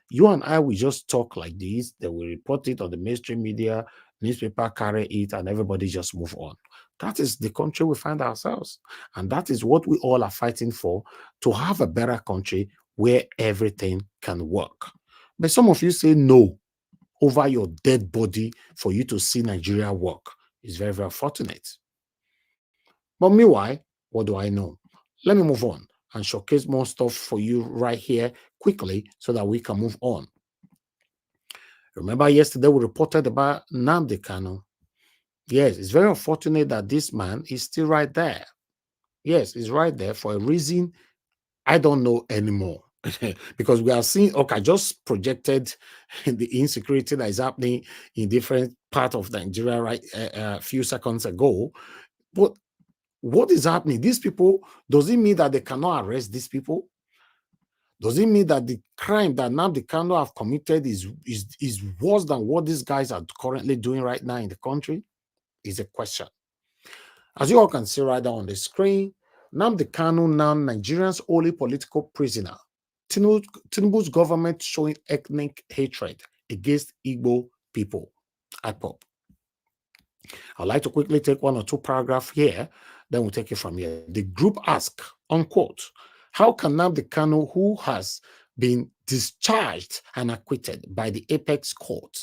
You and I will just talk like this. They will report it on the mainstream media, newspaper carry it, and everybody just move on. That is the country we find ourselves. And that is what we all are fighting for, to have a better country where everything can work. But some of you say no over your dead body for you to see Nigeria work. It's very, very fortunate. But meanwhile, what do I know? Let me move on and showcase more stuff for you right here quickly so that we can move on. Remember yesterday we reported about Nnamdi Kanu. Yes, it's very unfortunate that this man is still right there. Yes, he's right there for a reason I don't know anymore. Because we are seeing, okay, I just projected the insecurity that is happening in different parts of Nigeria right a few seconds ago. But what is happening? These people, does it mean that they cannot arrest these people? Does it mean that the crime that Nnamdi Kanu have committed is worse than what these guys are currently doing right now in the country? Is a question. As you all can see right there on the screen, Nnamdi Kanu, now Nigeria's only political prisoner. Tinubu's government showing ethnic hatred against Igbo people. IPOB. I'd like to quickly take one or two paragraphs here, then we'll take it from here. The group asked, unquote, how can Nnamdi Kanu, who has been discharged and acquitted by the apex court,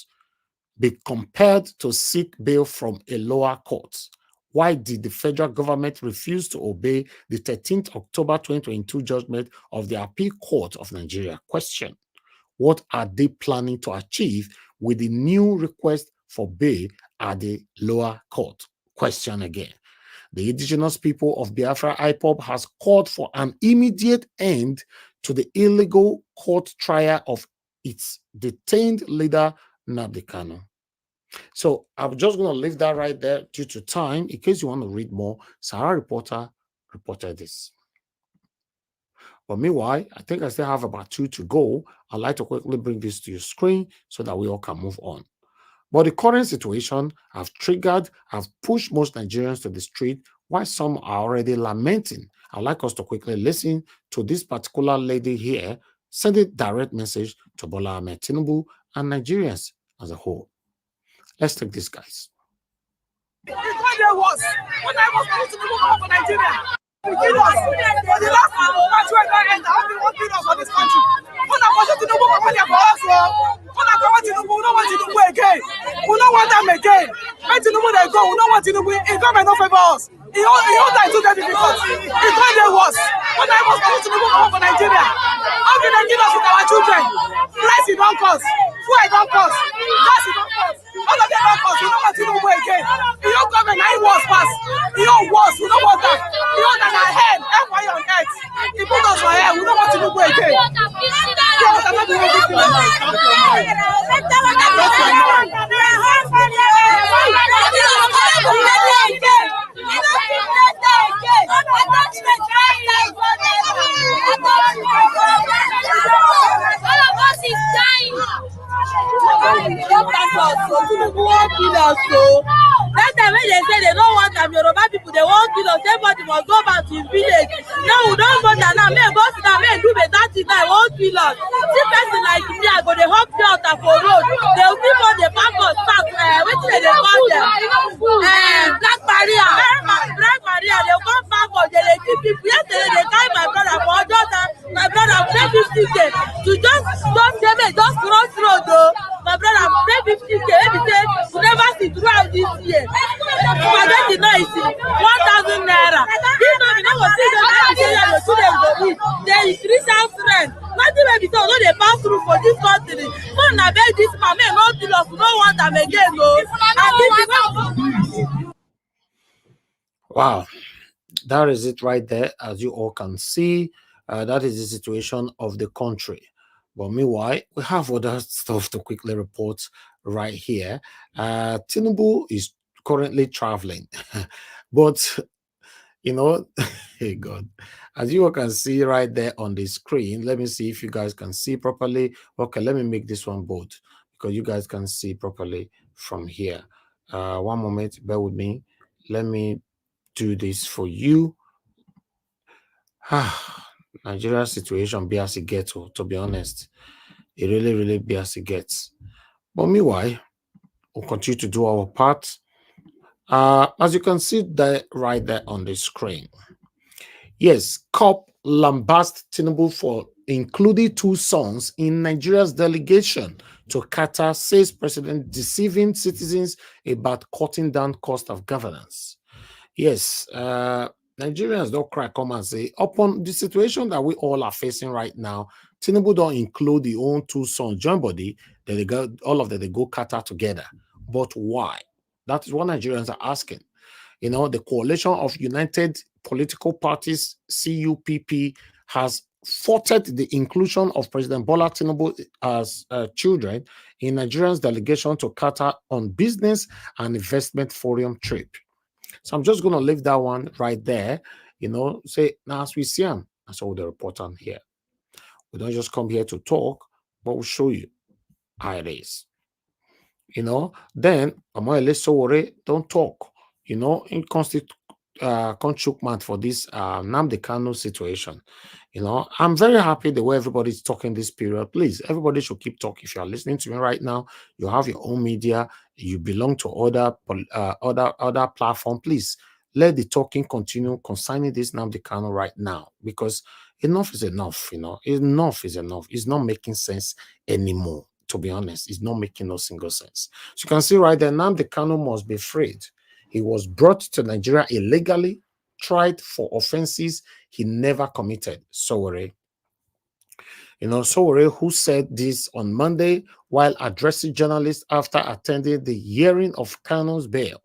be compelled to seek bail from a lower court? Why did the federal government refuse to obey the 13th October 2022 judgment of the Appeal Court of Nigeria? Question. What are they planning to achieve with the new request for bail at the lower court? Question again. The indigenous people of Biafra IPOB has called for an immediate end to the illegal court trial of its detained leader, Nnamdi Kanu. So I'm just going to leave that right there due to time. In case you want to read more, Sarah Reporter reported this. But meanwhile, I think I still have about 2 to go. I'd like to quickly bring this to your screen so that we all can move on. But the current situation have pushed most Nigerians to the street, while some are already lamenting. I'd like us to quickly listen to this particular lady here, sending direct message to Bola Ahmed Tinubu and Nigerians as a whole. Let's take this, guys. When I was going to move for Nigeria, for the last match where I end, I want to for this country. When I wanted to move for Tinubu, we don't want Tinubu again. We don't want them again. When Tinubu they go, we don't want Tinubu. He government don't favor us. He all that too difficult. He can't get worse. When I was going to move for Nigeria, how can they give us with our children? Price it don't cost. Fuel it don't cost. Gas it don't cost. All of them don't cost. We don't want Tinubu again. He all government, he was fast. He all worse. We don't want that. He all that our head, FY on earth. He put us for air. We don't want Tinubu again. That time when they say they don't want them Yoruba people, they won't kill us. Everybody must go back to his village. Now we don't vote and now may go to that may do better thing that won't kill us. See person like me, I go they hop out for road. They will people they pack us back. Which they call them? Black Maria. Black Maria. They come back or they give people. Yesterday they carry my brother for just my brother pay 50K to just cross road though. My brother pay 50K. Every day we never see throughout this year. Forget the noise. 1,000 naira. This time we never see them every day. The students go eat. They increase house rent. Nothing may be done. No, they pass through for this country. Man, I beg this man, man, no kill us. We don't want them again, no. Wow, that is it right there. As you all can see, That is the situation of the country. But meanwhile, we have other stuff to quickly report right here. Tinubu is currently traveling, but you know, hey God, as you all can see right there on the screen, let me see if you guys can see properly. Okay, let me make this one bold because you guys can see properly from here. One moment, bear with me. Let me do this for you. Nigeria's situation be as it gets, to be honest. It really be as it gets. But meanwhile, we'll continue to do our part. As you can see there, right there on the screen. Yes, COP lambast Tinubu for including 2 sons in Nigeria's delegation to Qatar, says president deceiving citizens about cutting down cost of governance. Yes, Nigerians don't cry, come and say, upon the situation that we all are facing right now, Tinubu don't include the own 2 sons, join body, that they go, all of them, they go Qatar together. But why? That is what Nigerians are asking. You know, the coalition of United Political Parties, CUPP, has thwarted the inclusion of President Bola Tinubu as children in Nigeria's delegation to Qatar on business and investment forum trip. So I'm just going to leave that one right there. You know, say, now as we see them, that's all the report on here. We don't just come here to talk, but we'll show you how it is. You know, then Amoyele Sowore don't talk. You know, in constitution for this Nnamdi Kanu situation. You know, I'm very happy the way everybody's talking this period. Please, everybody should keep talking. If you are listening to me right now, you have your own media, you belong to other platform. Please let the talking continue concerning this Nnamdi Kanu right now, because enough is enough. You know, enough is enough. It's not making sense anymore. To be honest, it's not making no single sense. So you can see right there, Nnamdi Kanu must be freed. He was brought to Nigeria illegally, tried for offenses he never committed. Sowore. You know, Sowore, who said this on Monday while addressing journalists after attending the hearing of Kanu's bail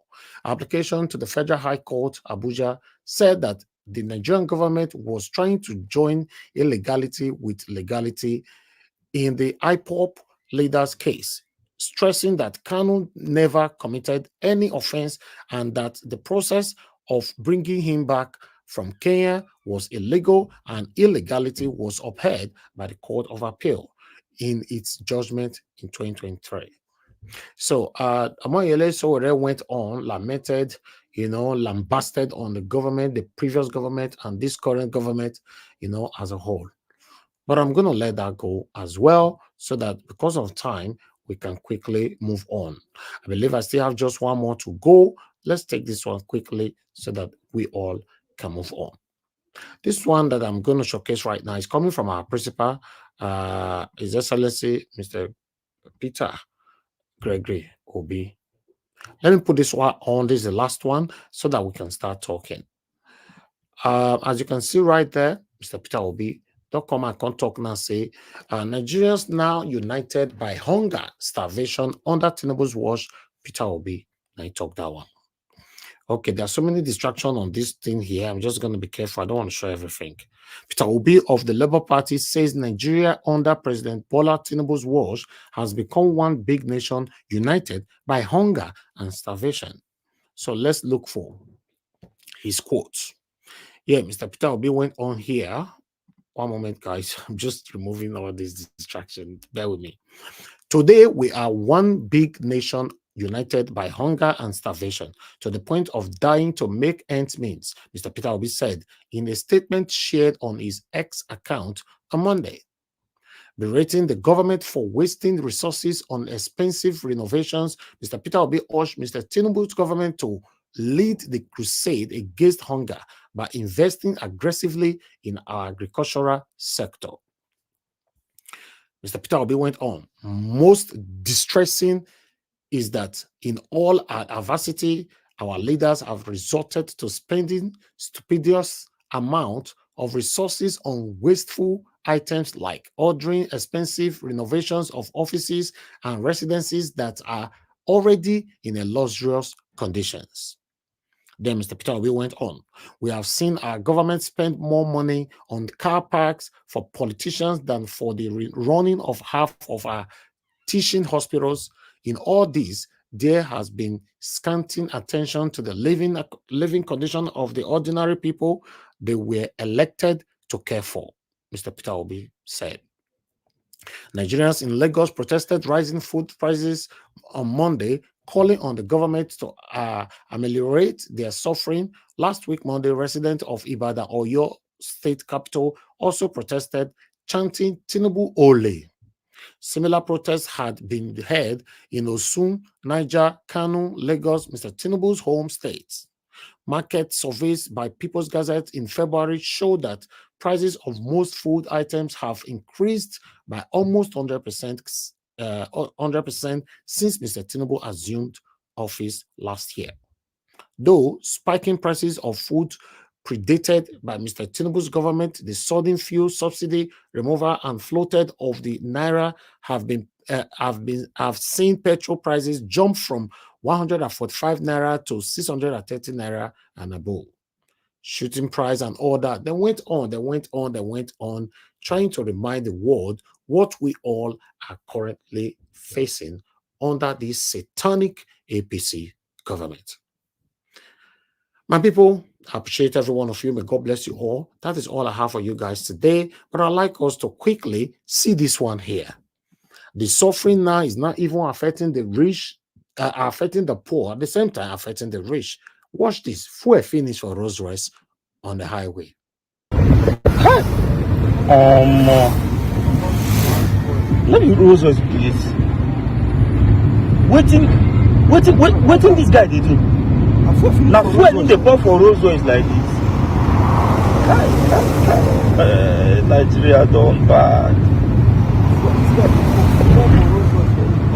application to the Federal High Court, Abuja, said that the Nigerian government was trying to join illegality with legality in the IPOP leader's case, stressing that Kanu never committed any offense and that the process of bringing him back from Kenya was illegal and illegality was upheld by the Court of Appeal in its judgment in 2023. So Amoyele Sowore went on, lamented, you know, lambasted on the government, the previous government, and this current government, you know, as a whole. But I'm going to let that go as well, so that because of time, we can quickly move on. I believe I still have just one more to go. Let's take this one quickly so that we all can move on. This one that I'm going to showcase right now is coming from our principal, His Excellency, Mr. Peter Gregory Obi. Let me put this one on. This is the last one so that we can start talking. As you can see right there, Mr. Peter Obi, don't come and come talk now, say, Nigerians now united by hunger, starvation under Tinubu's watch. Peter Obi, now talk that one. Okay, there are so many distractions on this thing here. I'm just going to be careful. I don't want to show everything. Peter Obi of the Labour Party says Nigeria under President Bola Tinubu's watch has become one big nation united by hunger and starvation. So let's look for his quotes. Yeah, Mr. Peter Obi went on here. One moment, guys. I'm just removing all these distractions. Bear with me. Today, we are one big nation united by hunger and starvation to the point of dying to make ends meet, Mr. Peter Obi said in a statement shared on his X account on Monday. Berating the government for wasting resources on expensive renovations, Mr. Peter Obi urged Mr. Tinubu's government to lead the crusade against hunger by investing aggressively in our agricultural sector. Mr. Peter Obi went on, most distressing is that in all our adversity, our leaders have resorted to spending stupendous amount of resources on wasteful items like ordering expensive renovations of offices and residences that are already in a luxurious conditions. Then Mr. Peter Obi went on. We have seen our government spend more money on car parks for politicians than for the running of half of our teaching hospitals. In all this, there has been scanting attention to the living condition of the ordinary people they were elected to care for, Mr. Peter Obi said. Nigerians in Lagos protested rising food prices on Monday, calling on the government to ameliorate their suffering. Last week, Monday, residents of Ibadan, Oyo state capital, also protested, chanting Tinubu Ole. Similar protests had been heard in Osun, Niger, Kanu, Lagos, Mr. Tinubu's home states. Market surveys by People's Gazette in February showed that prices of most food items have increased by almost 100%, 100% since Mr. Tinubu assumed office last year. Though spiking prices of food predated by Mr. Tinubu's government, the sudden fuel subsidy removal and floated of the naira have seen petrol prices jump from 145 naira to 630 naira and above. Shooting price and all that. They went on, trying to remind the world what we all are currently facing under this satanic APC government. My people, I appreciate every one of you. May God bless you all. That is all I have for you guys today. But I'd like us to quickly see this one here. The suffering now is not even affecting the rich, affecting the poor, at the same time affecting the rich. Watch this. Fuel finish for Rolls Royce on the highway. Let me Rolls Royce, please. Waiting this guy they do. Now fuel in the pump for Rolls Royce like this. Nigeria done bad.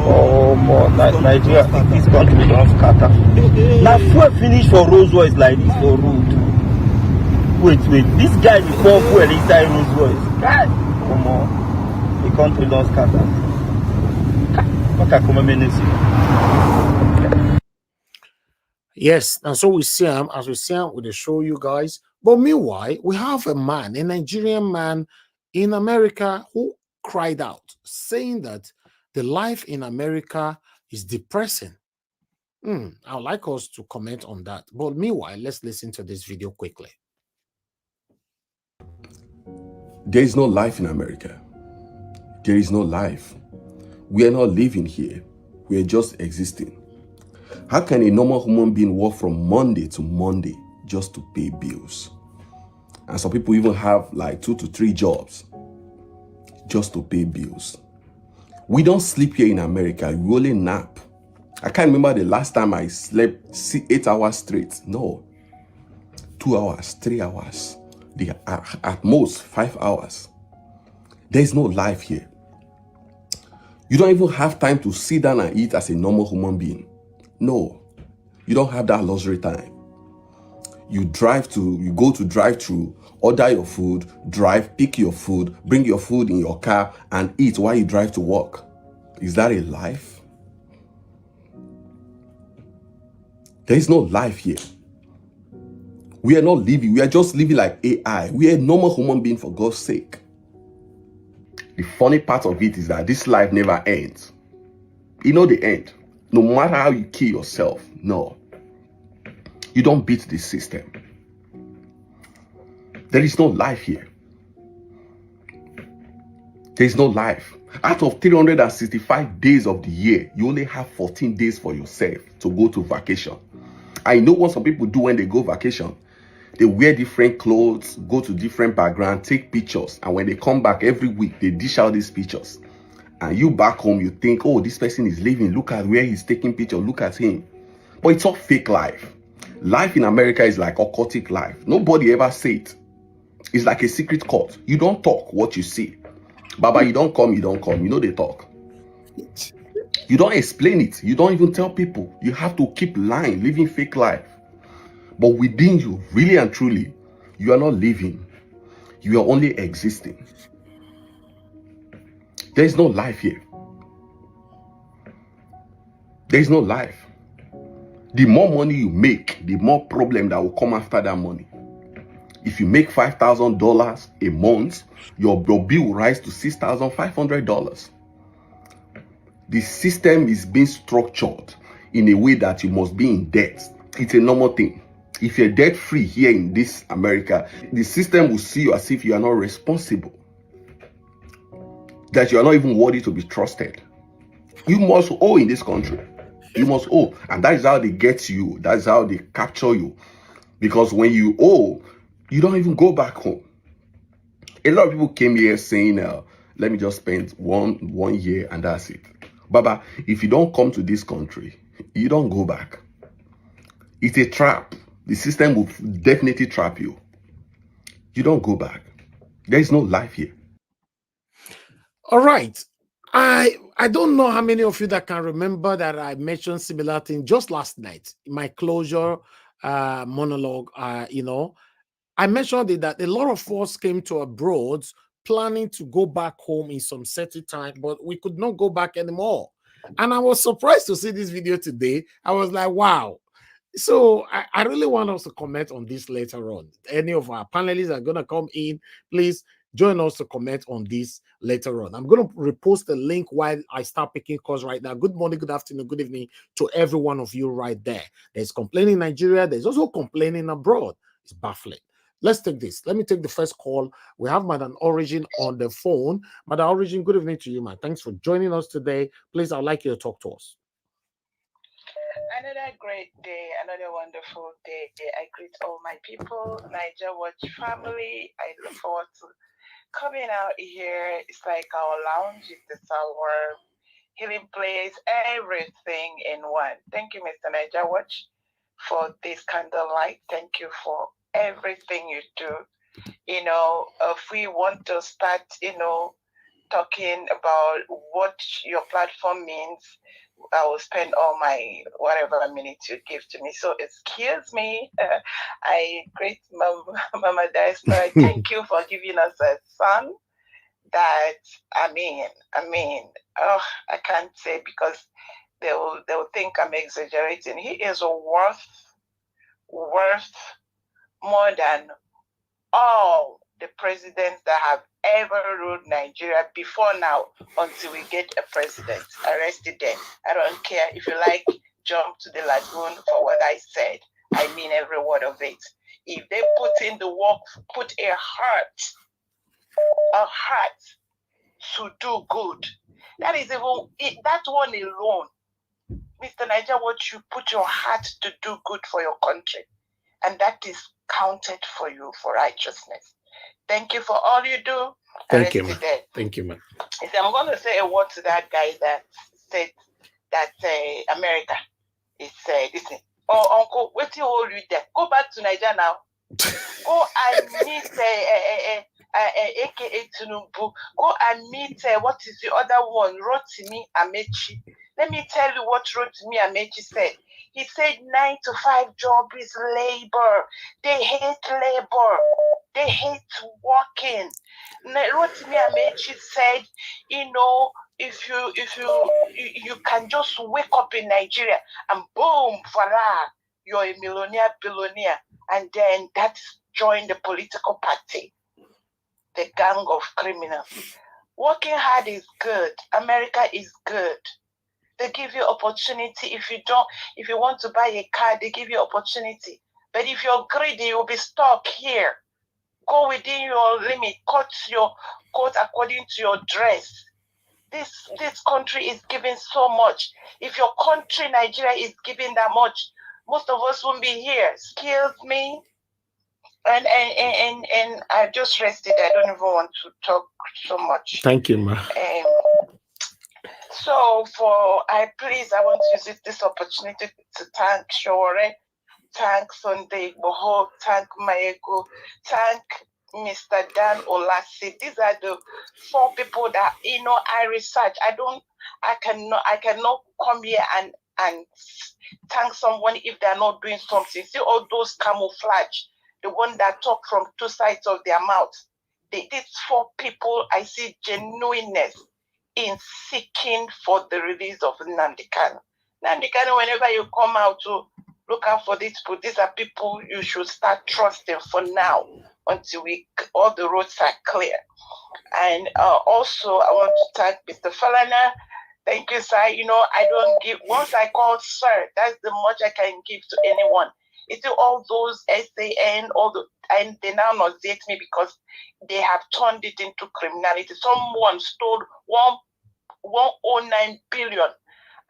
Oh more Nigeria, this country don't scatter. Now fuel finish for Rolls Royce like this for road. Wait, this guy dey pour fuel inside Rolls Royce. Come on, the country don't scatter. What can come menace? Yes, and so we see him, as we see him, we show you guys. But meanwhile, we have a man, a Nigerian man in America who cried out, saying that the life in America is depressing. I would like us to comment on that. But meanwhile, let's listen to this video quickly. There is no life in America. There is no life. We are not living here. We are just existing. How can a normal human being work from Monday to Monday just to pay bills? And some people even have like 2 to 3 jobs just to pay bills. We don't sleep here in America. We only nap. I can't remember the last time I slept 8 hours straight. No. 2 hours, 3 hours. At most 5 hours. There's no life here. You don't even have time to sit down and eat as a normal human being. No, you don't have that luxury time. You go to drive-thru, order your food, drive, pick your food, bring your food in your car and eat while you drive to work. Is that a life? There is no life here. We are not living. We are just living like AI. We are normal human beings for God's sake. The funny part of it is that this life never ends. You know the end. No matter how you kill yourself, no. You don't beat the system. There is no life here. There is no life. Out of 365 days of the year, you only have 14 days for yourself to go to vacation. I know what some people do when they go vacation. They wear different clothes, go to different backgrounds, take pictures. And when they come back every week, they dish out these pictures. And you back home, you think, oh, this person is living. Look at where he's taking pictures. Look at him. But it's all fake life. Life in America is like occultic life. Nobody ever say it. It's like a secret court. You don't talk what you see. Baba, you don't come, you don't come. You know they talk. You don't explain it. You don't even tell people. You have to keep lying, living fake life. But within you, really and truly, you are not living. You are only existing. There is no life here. There is no life. The more money you make, the more problem that will come after that money. If you make $5,000 a month, your bill will rise to $6,500. The system is being structured in a way that you must be in debt. It's a normal thing. If you're debt free here in this America, the system will see you as if you are not responsible, that you are not even worthy to be trusted. You must owe in this country. You must owe. And that is how they get you. That is how they capture you. Because when you owe, you don't even go back home. A lot of people came here saying, let me just spend one year and that's it. Baba, if you don't come to this country, you don't go back. It's a trap. The system will definitely trap you. You don't go back. There is no life here. All right. I don't know how many of you that can remember that I mentioned similar thing just last night in my closure monologue. I mentioned it that a lot of us came to abroad planning to go back home in some certain time, but we could not go back anymore. And I was surprised to see this video today. I was like, wow. So I really want us to comment on this later on. Any of our panelists are going to come in, please join us to comment on this later on. I'm going to repost the link while I start picking calls right now. Good morning, good afternoon, good evening to every one of you right there. There's complaining in Nigeria. There's also complaining abroad. It's baffling. Let's take this. Let me take the first call. We have Madam Origin on the phone. Madam Origin, good evening to you, man. Thanks for joining us today. Please, I'd like you to talk to us. Another great day, another wonderful day. I greet all my people, Niger Watch family. I look forward to coming out here. It's like our lounge, it's our healing place, everything in one. Thank you, Mr. Niger Watch, for this candlelight. Thank you for everything you do. If we want to start, talking about what your platform means, I will spend all my whatever minutes you give to me. So excuse me. I greet Mama Diaspora. Thank you for giving us a son that I can't say because they'll think I'm exaggerating. He is worth more than all the presidents that have ever ruled Nigeria before now until we get a president. Arrested them. I don't care if you like jump to the lagoon for what I said. I mean every word of it. If they put in the work, put a heart to do good. That is that one alone. Mr. Niger, what you put your heart to do good for your country. And that is counted for you for righteousness. Thank you for all you do. Thank you, man. Thank you, man. I'm going to say a word to that guy that said that America is listen. Oh, Uncle, wait till hold you there. Go back to Nigeria now. Go and meet AKA Tinubu. Go and meet what is the other one? Rotimi Amechi. Let me tell you what Rotimi Amechi said. He said 9 to 5 job is labor. They hate labor. They hate working. Rotimi Amechi said, if you can just wake up in Nigeria and boom, voila, you're a millionaire, billionaire, and then that's join the political party, the gang of criminals. Working hard is good. America is good. They give you opportunity. If you want to buy a car, they give you opportunity. But if you're greedy, you'll be stuck here. Go within your limit. Cut your coat according to your dress. This country is giving so much. If your country, Nigeria, is giving that much, most of us won't be here. Excuse me. And I just rested. I don't even want to talk so much. Thank you, ma. So I want to use this opportunity to thank Shore, thank Sunday Boho, thank Maego, thank Mr. Dan Olasi. These are the 4 people that I research. I cannot come here and thank someone if they're not doing something. See all those camouflage, the one that talk from 2 sides of their mouth. These 4 people, I see genuineness in seeking for the release of Nnamdi Kanu. Nnamdi Kanu, whenever you come out to look out for these people, these are people you should start trusting for now until all the roads are clear. And also, I want to thank Mr. Falana. Thank you, sir. You know, I don't give, once I call sir, that's the much I can give to anyone. It's all those SAN, and they now nauseate me because they have turned it into criminality. Someone stole 109 billion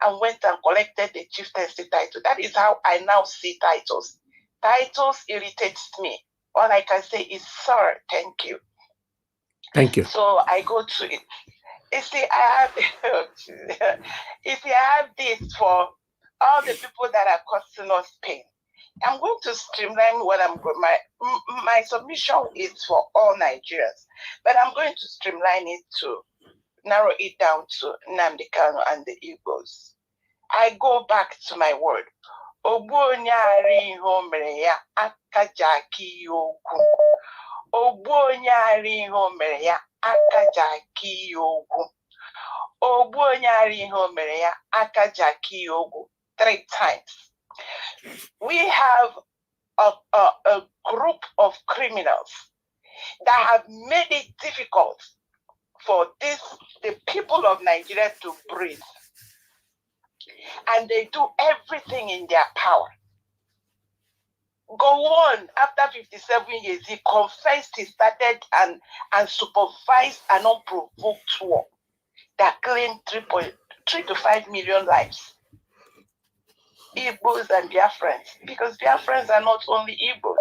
and went and collected the chieftaincy title. That is how I now see titles. Titles irritates me. All I can say is, sir, thank you. Thank you. So I go to it. You see, I have this for all the people that are causing us pain. I'm going to streamline what I'm going. My submission is for all Nigerians, but I'm going to streamline it to narrow it down to Nnamdi Kanu and the Igbos. I go back to my word. Ogbonyari homereya akajaki yogu. Ogbonyari homereya akajaki yogu. Ogbonyari homereya akajaki yogu. 3 times. We have a group of criminals that have made it difficult for the people of Nigeria to breathe. And they do everything in their power. Go on, after 57 years, he confessed he started and supervised an unprovoked war that claimed 3 to 5 million lives. Igbos and Biafrans, because Biafrans are not only Igbos.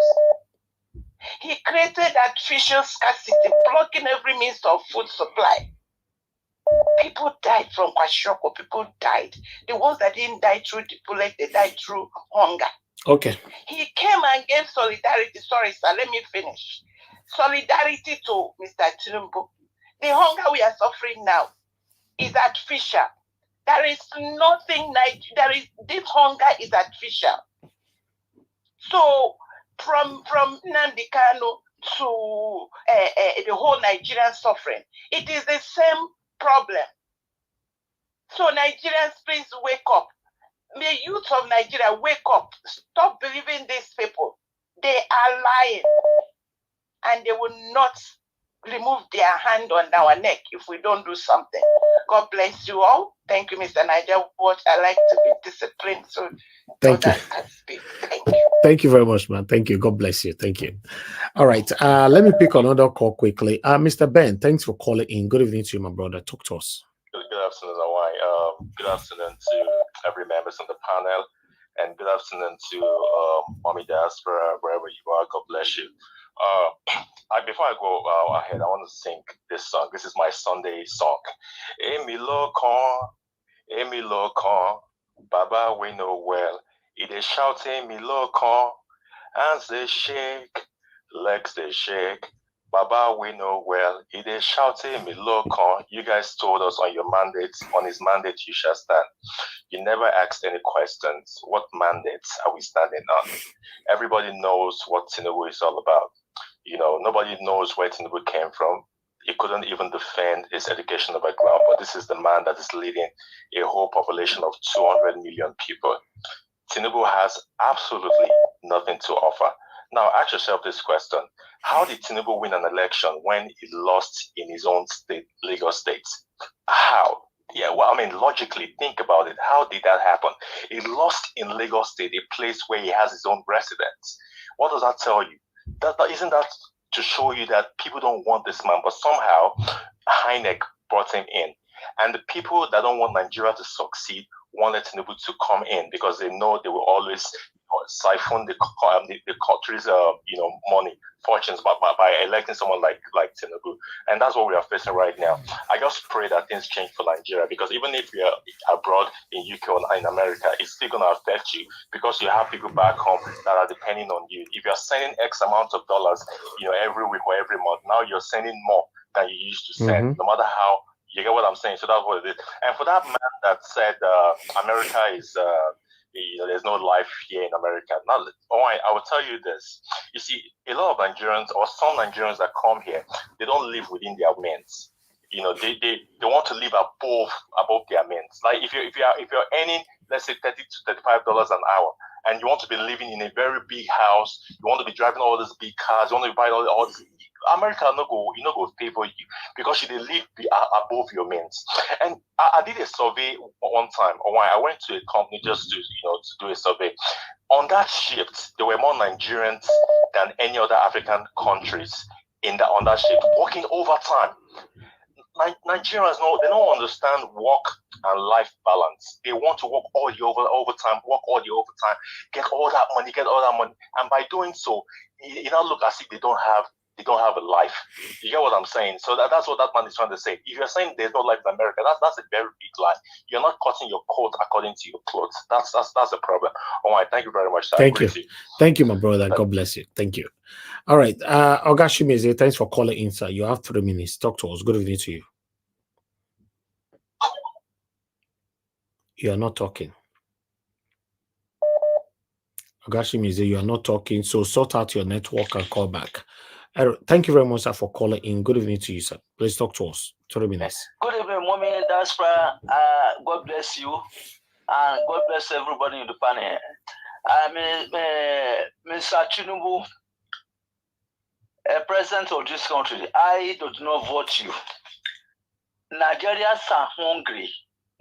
He created artificial scarcity, blocking every means of food supply. People died from kwashiorkor. People died. The ones that didn't die through the bullet, they died through hunger. Okay. He came and gave solidarity. Sorry, sir, let me finish. Solidarity to Mr. Tinubu. The hunger we are suffering now is artificial. There is nothing like this hunger is artificial. So from Nnamdi Kanu to the whole Nigerian suffering, it is the same problem. So Nigerians, please wake up. The youth of Nigeria, wake up. Stop believing these people. They are lying. And they will not remove their hand on our neck if we don't do something. God bless you all. Thank you, Mr. Niger Watch. I like to be disciplined, so thank you. I can speak. Thank you. Thank you very much, man. Thank you. God bless you. Thank you. All right. Let me pick another call quickly. Mr. Ben, thanks for calling in. Good evening to you, my brother. Talk to us. Good afternoon, Hawaii. Good afternoon to every members on the panel, and good afternoon to Mommy Diaspora, wherever you are. God bless you. Before I go ahead, I want to sing this song. This is my Sunday song. Emilo con, Baba we know well. It is shouting Emilo con, hands they shake, legs they shake. Baba we know well. It is shouting Emilo con. You guys told us on your mandate, on his mandate you shall stand. You never asked any questions. What mandates are we standing on? Everybody knows what Tinubu is all about. You know, nobody knows where Tinubu came from. He couldn't even defend his educational background, but this is the man that is leading a whole population of 200 million people. Tinubu has absolutely nothing to offer. Now, ask yourself this question. How did Tinubu win an election when he lost in his own state, Lagos State? How? Yeah, well, I mean, logically, think about it. How did that happen? He lost in Lagos State, a place where he has his own residence. What does that tell you? Isn't that to show you that people don't want this man, but somehow Heineck brought him in. And the people that don't want Nigeria to succeed wanted Tinubu to come in because they know they will always siphon the country's money, fortunes by electing someone like Tinubu. And that's what we are facing right now. I just pray that things change for Nigeria, because even if we are abroad in UK or in America, it's still going to affect you, because you have people back home that are depending on you. If you're sending X amount of dollars, every week or every month, now you're sending more than you used to send, no matter how. You get what I'm saying? So that's what it is. And for that man that said America is, there's no life here in America. Now, I will tell you this. You see, a lot of Nigerians, or some Nigerians that come here, they don't live within their means. They want to live above their means. Like if you're earning let's say $30 to $35 an hour, and you want to be living in a very big house, you want to be driving all these big cars, you want to buy all this, America no go favor you because you live above your means. And I did a survey one time. I went to a company just to do a survey. On that shift, there were more Nigerians than any other African countries on that shift working overtime. Nigerians they don't understand work and life balance. They want to work all the overtime, get all that money, and by doing so, it don't look as if they don't have a life. You get what I'm saying? So that's what that man is trying to say. If you're saying there's no life in America, that's a very big lie. You're not cutting your coat according to your clothes. That's the problem. All right, thank you very much, sir. Thank you, my brother. God bless you. Thank you. All right, Ogashimize, thanks for calling in, sir. You have 3 minutes. Talk to us. Good evening to you. You are not talking. Ogashimize, you are not talking. So sort out your network and call back. Thank you very much, sir, for calling in. Good evening to you, sir. Please talk to us. 3 minutes. Good evening, Mommy Diaspora. God bless you, and God bless everybody in the panel. Mr. Tinubu, president of this country, I do not vote you. Nigerians are hungry.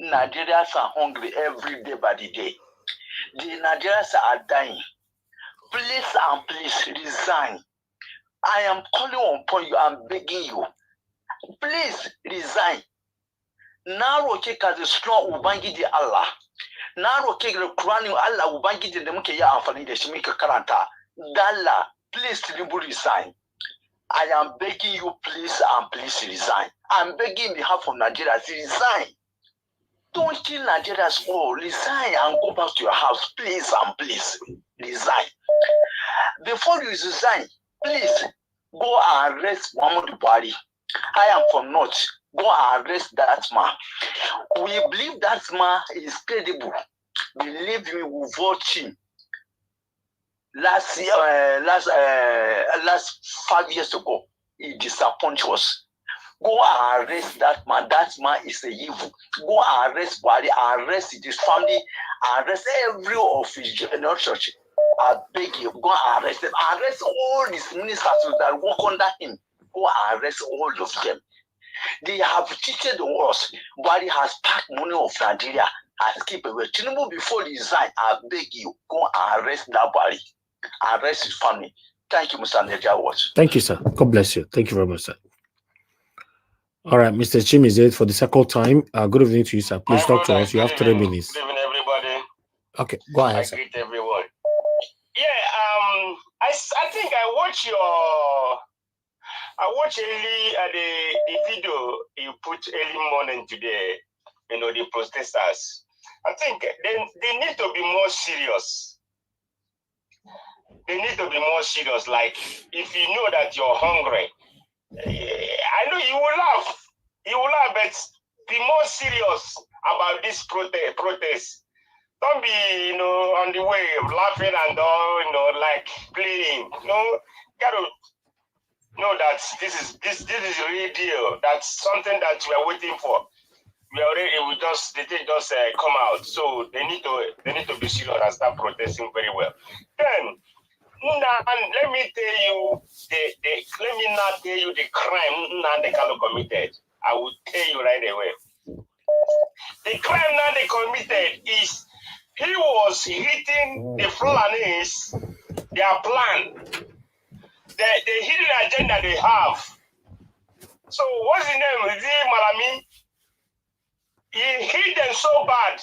Nigerians are hungry every day by the day. The Nigerians are dying. Please and please resign. I am calling upon you. I'm begging you. Please resign. Now, okay, because the strong ubangi di Allah. Now, okay, the Quran Allah ubangi di demuke ya afani de shimika karanta. Dalla, please resign. I am begging you, please and please resign. I'm begging on behalf of Nigeria, resign. Don't kill Nigerians all. Resign and go back to your house, please and please resign. Before you resign, please go and arrest Muhammadu Buhari. I am from North. Go and arrest that man. We believe that man is credible. Believe me, we will vote him. Last 5 years ago, he disappointed us. Go and arrest that man. That man is a evil. Go and arrest Buhari, arrest his family, arrest every of his church. I beg you, go and arrest them. Arrest all these ministers that work under him. Go and arrest all of them. They have cheated us. Buhari has packed money of Nigeria and keep away. Tinubu, before he resign, I beg you, go and arrest that Buhari. Arrest his family. Thank you, Mr. Neja Watch. Thank you, sir. God bless you. Thank you very much, sir. All right, Mr. Chimize, for the second time, good evening to you, sir. Please talk to us. You have 3 minutes. Good evening, everybody. Okay, go ahead, sir. I greet everyone. Yeah, I think I watched early the video you put early morning today. The protesters. I think they need to be more serious. They need to be more serious. Like, if you know that you're hungry, I know you will laugh, but be more serious about this protest. Don't be, on the way of laughing and all, like playing. Gotta know that this is a real deal. That's something that we are waiting for. They did just come out. So they need to be serious and start protesting very well. Then, let me tell you let me not tell you the crime Nnamdi Kanu committed. I will tell you right away. The crime Nnamdi committed is he was hitting the Fulanis, their plan, the hidden agenda they have. So what's his name? Is it Malami? He hit them so bad.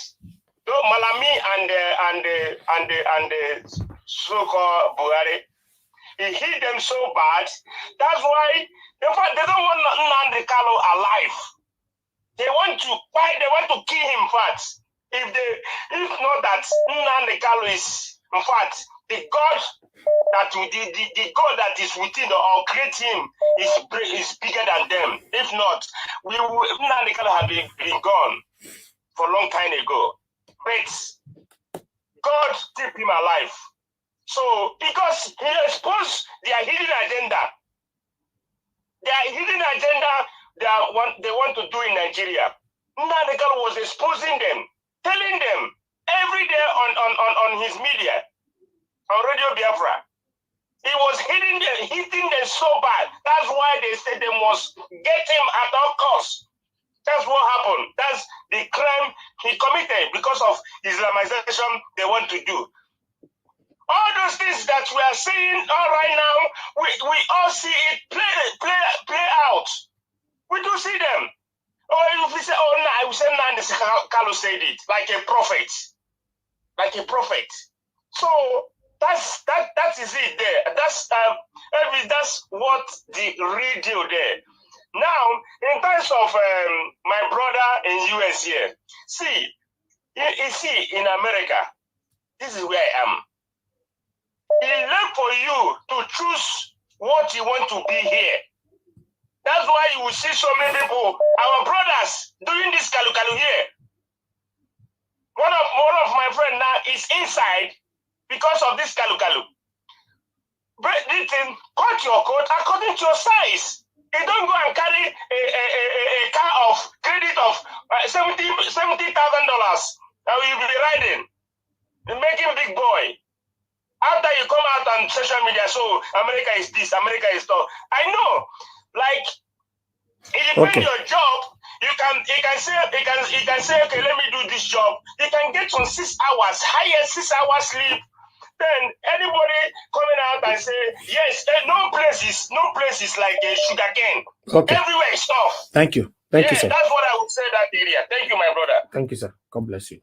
Though Malami and the so-called Buhari, he hit them so bad. That's why, in fact, they don't want Nnamdi Kanu alive. They want to kill him first. If not that Nnamdi Kanu is, in fact, the God that is within or create him is bigger than them. If not, Nnamdi Kanu had been gone for a long time ago. But God kept him alive. So, because he exposed their hidden agenda. Their hidden agenda they want to do in Nigeria. Nnamdi Kanu was exposing them, telling them every day on his media, on Radio Biafra. He was hitting them so bad. That's why they said they must get him at all costs. That's what happened. That's the crime he committed because of Islamization they want to do. All those things that we are seeing all right now, we all see it play out. We do see them. Or if we say, oh no, we say Nnamdi Kanu said it like a prophet. Like a prophet. So that is it there. That's what the real deal there. Now, in terms of my brother in US here, see, you see, in America, this is where I am. It's left for you to choose what you want to be here. That's why you will see so many people, our brothers, doing this kalu here. One of my friends now is inside because of this kalu. Cut your coat according to your size. You don't go and carry a car of credit of $70,000. You'll be riding, making big boy. After you come out on social media, so America is this, America is that. I know, like, it depends on your job. You can say, okay, let me do this job. You can get on 6 hours, higher 6 hours sleep. Then anybody coming out and say, yes, no place is like a sugar cane. Okay. Everywhere is tough. Thank you. Thank you, sir. That's what I would say that area. Thank you, my brother. Thank you, sir. God bless you.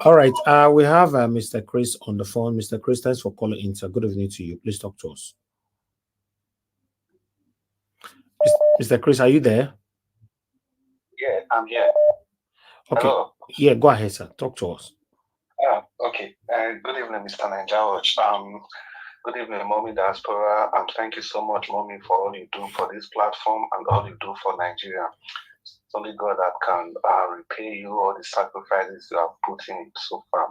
All right. We have Mr. Chris on the phone. Mr. Chris, thanks for calling in, sir. Good evening to you. Please talk to us. Mr. Chris, are you there? Yeah, I'm here. Okay. Hello. Yeah, go ahead, sir. Talk to us. Okay. Good evening, Mr. Ninja. Good evening, Mommy Diaspora, and thank you so much, Mommy, for all you do for this platform and all you do for Nigeria. It's only God that can repay you all the sacrifices you have put in so far.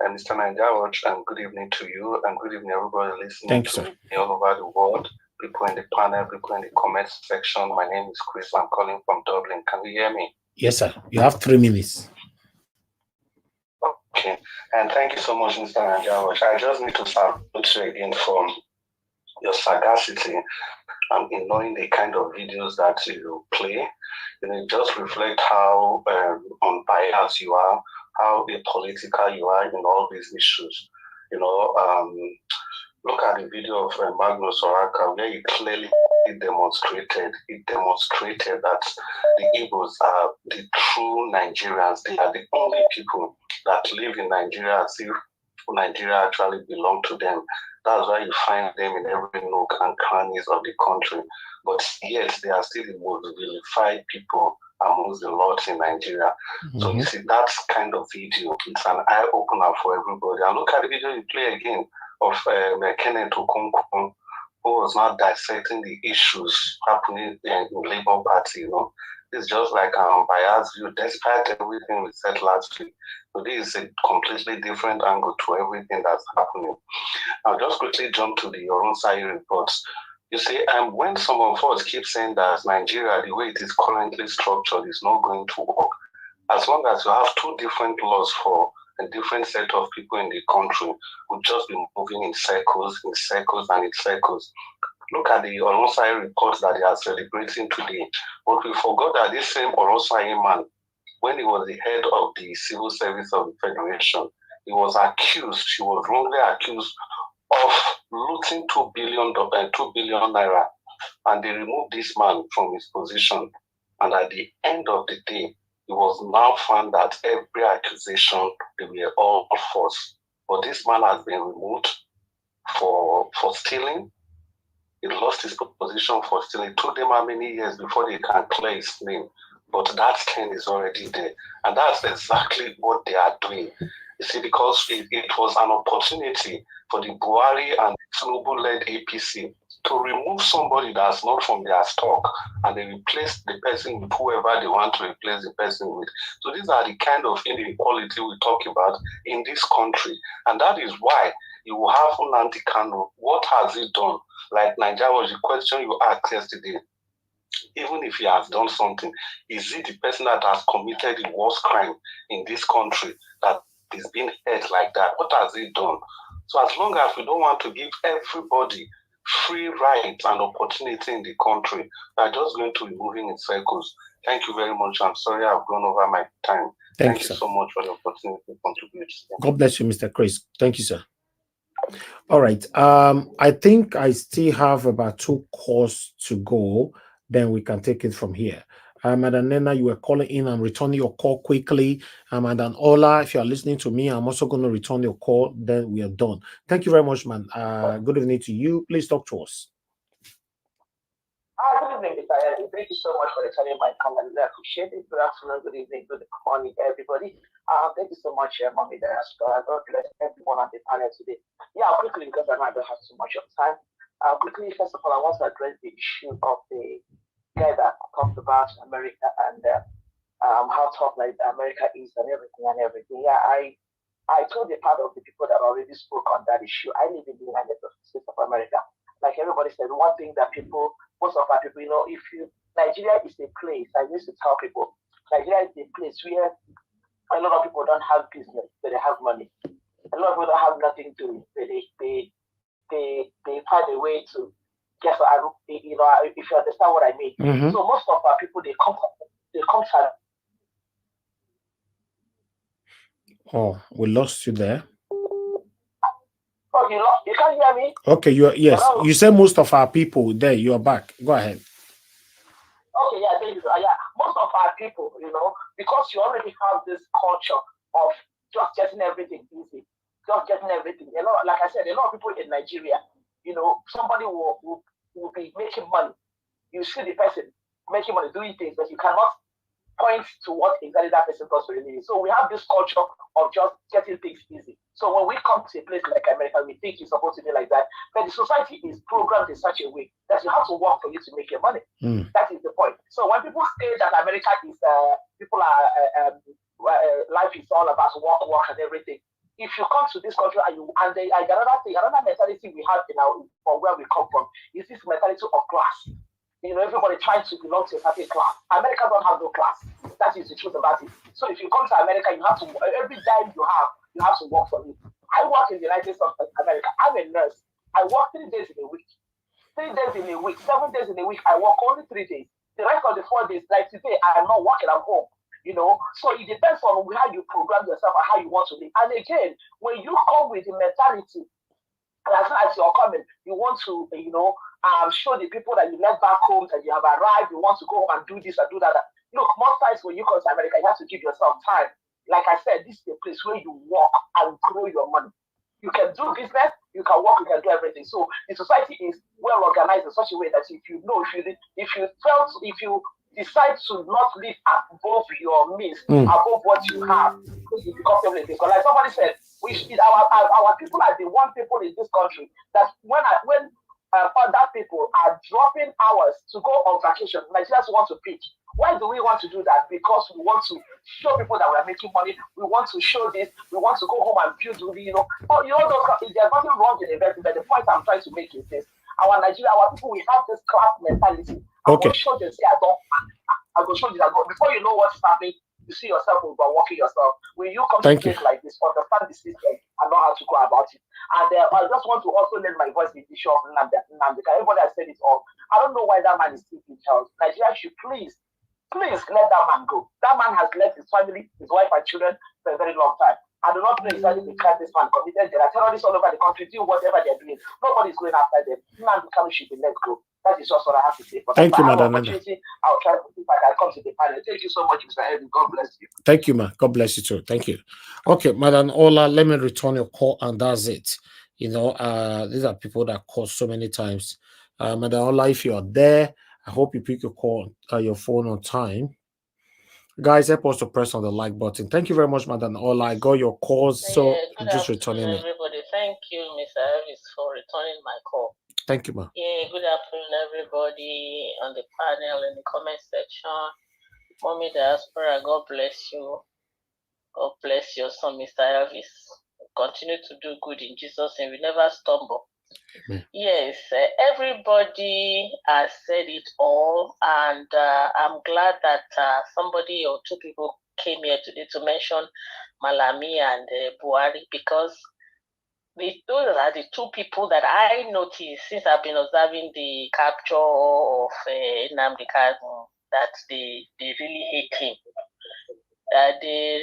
And Mr. Ninja, good evening to you, and good evening, everybody listening to me all over the world. People in the panel, people in the comment section. My name is Chris. I'm calling from Dublin. Can you hear me? Yes, sir. You have 3 minutes. Okay. And thank you so much, Mr. Ninja. I just need to salute you again for your sagacity in knowing the kind of videos that you play. It just reflect how unbiased you are, how apolitical you are in all these issues. Look at the video of Magnus Oraka, where he clearly demonstrated that the Igbos are the true Nigerians. They are the only people that live in Nigeria as if Nigeria actually belongs to them. That's why you find them in every nook and crannies of the country. But yet, they are still the most vilified people amongst the lots in Nigeria. So you see, that kind of video, it's an eye-opener for everybody. And look at the video you play again of Kenneth Okonkwo, who was now dissecting the issues happening in the Labour Party, It's just like an unbiased view, despite everything we said last week. So this is a completely different angle to everything that's happening. I'll just quickly jump to the Oronsai reports. You see, when some of us keep saying that Nigeria, the way it is currently structured, is not going to work, as long as you have 2 different laws for a different set of people in the country, will just be moving in circles, and in circles. Look at the Oronsai reports that they are celebrating today. But we forgot that this same Oronsai man, when he was the head of the civil service of the Federation, he was wrongly accused of looting 2 billion naira. And they removed this man from his position. And at the end of the day, it was now found that every accusation, they were all false. But this man has been removed for stealing. He lost his position for stealing. It took them how many years before they can clear his name. But that stain is already there. And that's exactly what they are doing. You see, because it was an opportunity for the Buhari and Tinubu-led APC to remove somebody that's not from their stock, and they replace the person with whoever they want to replace the person with. So these are the kind of inequality we talk about in this country. And that is why you have Nnamdi Kanu. What has he done? Like Nigeria was the question you asked yesterday. Even if he has done something, is he the person that has committed the worst crime in this country that is being hurt like that? What has it done? So as long as we don't want to give everybody free rights and opportunity in the country, we are just going to be moving in circles. Thank you very much. I'm sorry I've gone over my time. Thank you so much for the opportunity to contribute. God bless you, Mr. Chris. Thank you, sir. All right. I think I still have about 2 calls to go. Then we can take it from here. Madam Nena, you were calling in. I'm returning your call quickly. Madam Ola, if you are listening to me, I'm also going to return your call. Then we are done. Thank you very much, man. Good evening to you. Please talk to us. Good evening, Mr. Eddie. Thank you so much for returning my call. I really appreciate it. Good afternoon, good evening, good morning, everybody. Thank you so much, Mommy Diaspora. God bless everyone on the panel today. Yeah, quickly, because I don't have too much of time. Quickly, first of all, I want to address the issue of the guy that talked about America and how tough like America is and everything. Yeah, I told a part of the people that already spoke on that issue. I live in the United States of America. Like everybody said, one thing that most of our people, Nigeria is a place. I used to tell people, Nigeria is a place where a lot of people don't have business, but they have money. A lot of people don't have nothing to do, but they find a way to get. If you understand what I mean. Mm-hmm. So most of our people they come to. Oh, we lost you there. Oh, you can't hear me? Okay, yes. Hello? You said most of our people there. You're back. Go ahead. Okay, yeah, thank you. Yeah, most of our people, because you already have this culture of just getting everything easy, just getting everything. Like I said, a lot of people in Nigeria, somebody will be making money. You see the person making money, doing things, but you cannot point to what exactly that person does really. So we have this culture of just getting things easy. So when we come to a place like America, we think it's supposed to be like that. But the society is programmed in such a way that you have to work for you to make your money. Mm. That is the point. So when people say that America is, life is all about work and everything. If you come to this country another mentality we have from where we come from is this mentality of class. Everybody tries to belong to a certain class. America don't have no class. That is the truth about it. So if you come to America, you have to, every dime you have to work for it. I work in the United States of America. I'm a nurse. I work 3 days in a week. 3 days in a week, 7 days in a week. I work only 3 days. The rest of the 4 days, like today, I am not working at home. So it depends on how you program yourself and how you want to live. And again, when you come with the mentality, as you're coming, you want to, show the people that you left back home, that you have arrived, you want to go home and do this and do that. Look, most times when you come to America, you have to give yourself time. Like I said, this is a place where you work and grow your money. You can do business, you can work, you can do everything. So the society is well organized in such a way that if you decide to not live above your means, above what you have, you become family. Because like somebody said, our people are the one people in this country that when other people are dropping hours to go on vacation, Nigerians want to pick. Why do we want to do that? Because we want to show people that we are making money. We want to show this. We want to go home and build, there's nothing wrong in investing. But the point I'm trying to make is this: our people, we have this class mentality. I'm going to show them, say, I'm going to show you that. Before you know what's happening, you see yourself overworking yourself. When you come to a place like this, understand the system and know how to go about it. And I just want to also lend my voice in the issue of Nnamdi. Everybody has said it all. I don't know why that man is still in charge. Nigeria should please let that man go. That man has left his family, his wife and children for a very long time. I do not know exactly the crime this man committed. There are terrorists all over the country doing whatever they're doing. Nobody is going after them. Nnamdi Kanu should be let go. That is just what I have to say. But thank you, Madam. I'll try to see if I can come to the panel. Thank you so much, Mr. Edwin. God bless you. Thank you, ma. God bless you too. Thank you. Okay, Madam Ola, let me return your call, and that's it. These are people that call so many times. Madam Ola, if you are there, I hope you pick your phone on time. Guys, help us to press on the like button. Thank you very much, Madam Ola. I got your calls, so I'm just returning it. Everybody, thank you, Mr. Elvis, for returning my call. Thank you, ma. Yeah, good afternoon, everybody on the panel, in the comment section. Mommy Diaspora, God bless you. God bless your son, Mr. Elvis. Continue to do good in Jesus' name. We never stumble. Amen. Yes, everybody has said it all, and I'm glad that somebody or two people came here today to mention Malami and Buhari, because those are the two people that I noticed since I've been observing the capture of Nnamdi Kanu, that they really hate him. They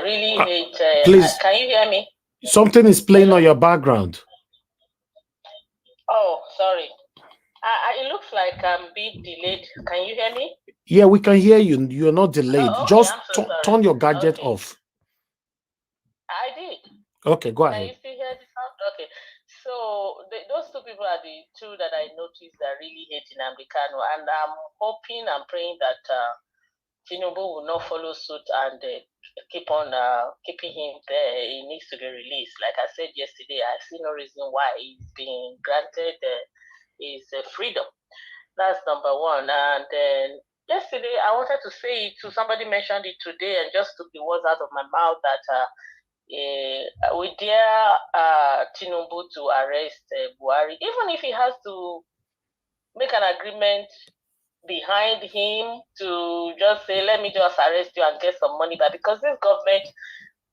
really hate. Please. Can you hear me? Something is playing on your background. Oh, sorry. It looks like I'm being delayed. Can you hear me? Yeah, we can hear you. You're not delayed. Oh, okay, Just so turn your gadget off. I did. Okay, go Can ahead. you still hear the sound? Okay. So those two people are the two that I noticed that really hate Nnamdi Kanu, and I'm hoping and praying that Tinubu will not follow suit and keep on keeping him there. He needs to be released. Like I said yesterday, I see no reason why he's being granted his freedom. That's number one. And then yesterday, I wanted to say it to somebody mentioned it today and just took the words out of my mouth that we dare Tinubu to arrest Buhari, even if he has to make an agreement behind him to just say, let me just arrest you and get some money back, because this government,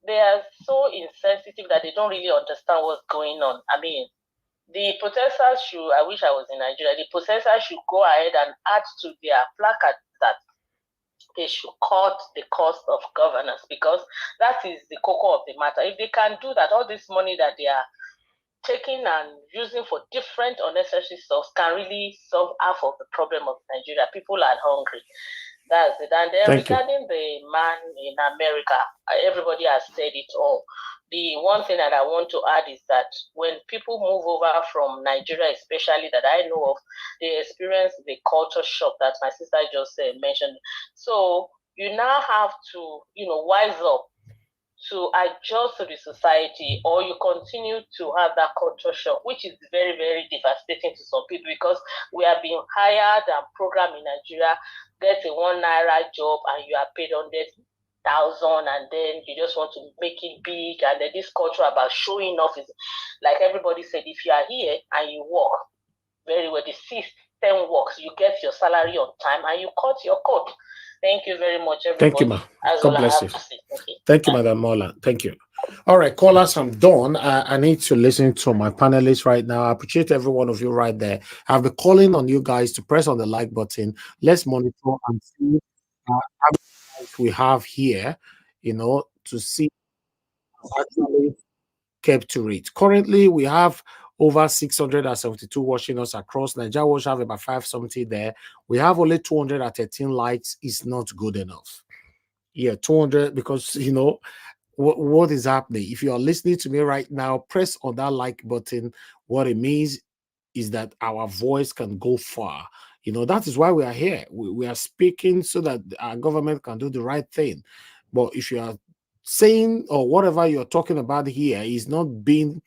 they are so insensitive that they don't really understand what's going on. I mean, the protesters should, I wish I was in Nigeria, the protesters should go ahead and add to their placard that they should cut the cost of governance, because that is the core of the matter. If they can do that, all this money that they are taking and using for different unnecessary stuff can really solve half of the problem of Nigeria. People are hungry. That's it. And then regarding the man in America, everybody has said it all. The one thing that I want to add is that when people move over from Nigeria, especially that I know of, they experience the culture shock that my sister just mentioned. So you now have to, wise up to adjust to the society, or you continue to have that culture shock, which is very, very devastating to some people, because we are being hired and programmed in Nigeria, get a $1 job and you are paid 100,000, and then you just want to make it big. And then this culture about showing off is like everybody said, if you are here and you work very well, the system works, you get your salary on time and you cut your coat. Thank you very much, everybody. Thank you, ma. God bless you. Thank you, Madam Mola. Thank you. All right, callers, I'm done. I need to listen to my panelists right now. I appreciate every one of you right there. I'll be calling on you guys to press on the like button. Let's monitor and see how many we have here, to see actually kept to it. Currently, we have over 672 watching us across Nigeria. We have about 570 there. We have only 213 likes. It's not good enough. Yeah, 200, because what is happening. If you are listening to me right now, press on that like button. What it means is that our voice can go far. That is why we are here. We are speaking so that our government can do the right thing. But if you are saying or whatever you're talking about here is not being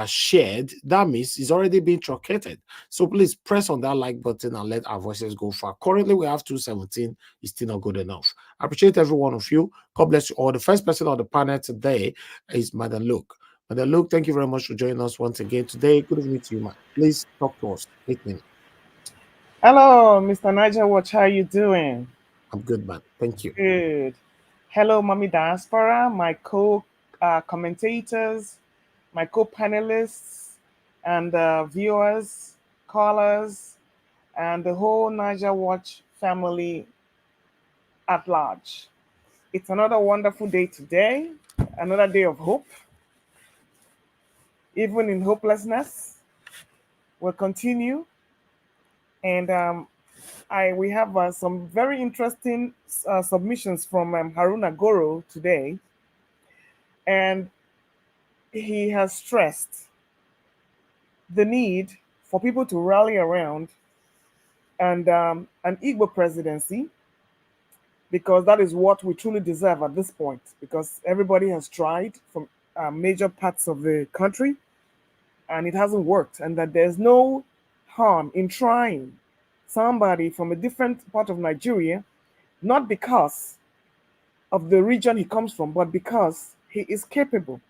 shared, that means it's already been truncated. So please press on that like button and let our voices go far. Currently, we have 217. It's still not good enough. I appreciate every one of you. God bless you all. The first person on the panel today is Madam Luke. Madam Luke, thank you very much for joining us once again today. Good evening to you, man. Please talk to us. 8 minutes. Hello, Mr. Niger Watch. How you doing? I'm good, man. Thank you. Good. Hello, Mommy Diaspora, my co-commentators, my co-panelists, and viewers, callers, and the whole Niger Watch family at large. It's another wonderful day today, another day of hope. Even in hopelessness, we'll continue. And we have some very interesting submissions from Haruna Goro today. And he has stressed the need for people to rally around and an Igbo presidency, because that is what we truly deserve at this point, because everybody has tried from major parts of the country and it hasn't worked, and that there's no harm in trying somebody from a different part of Nigeria, not because of the region he comes from, but because he is capable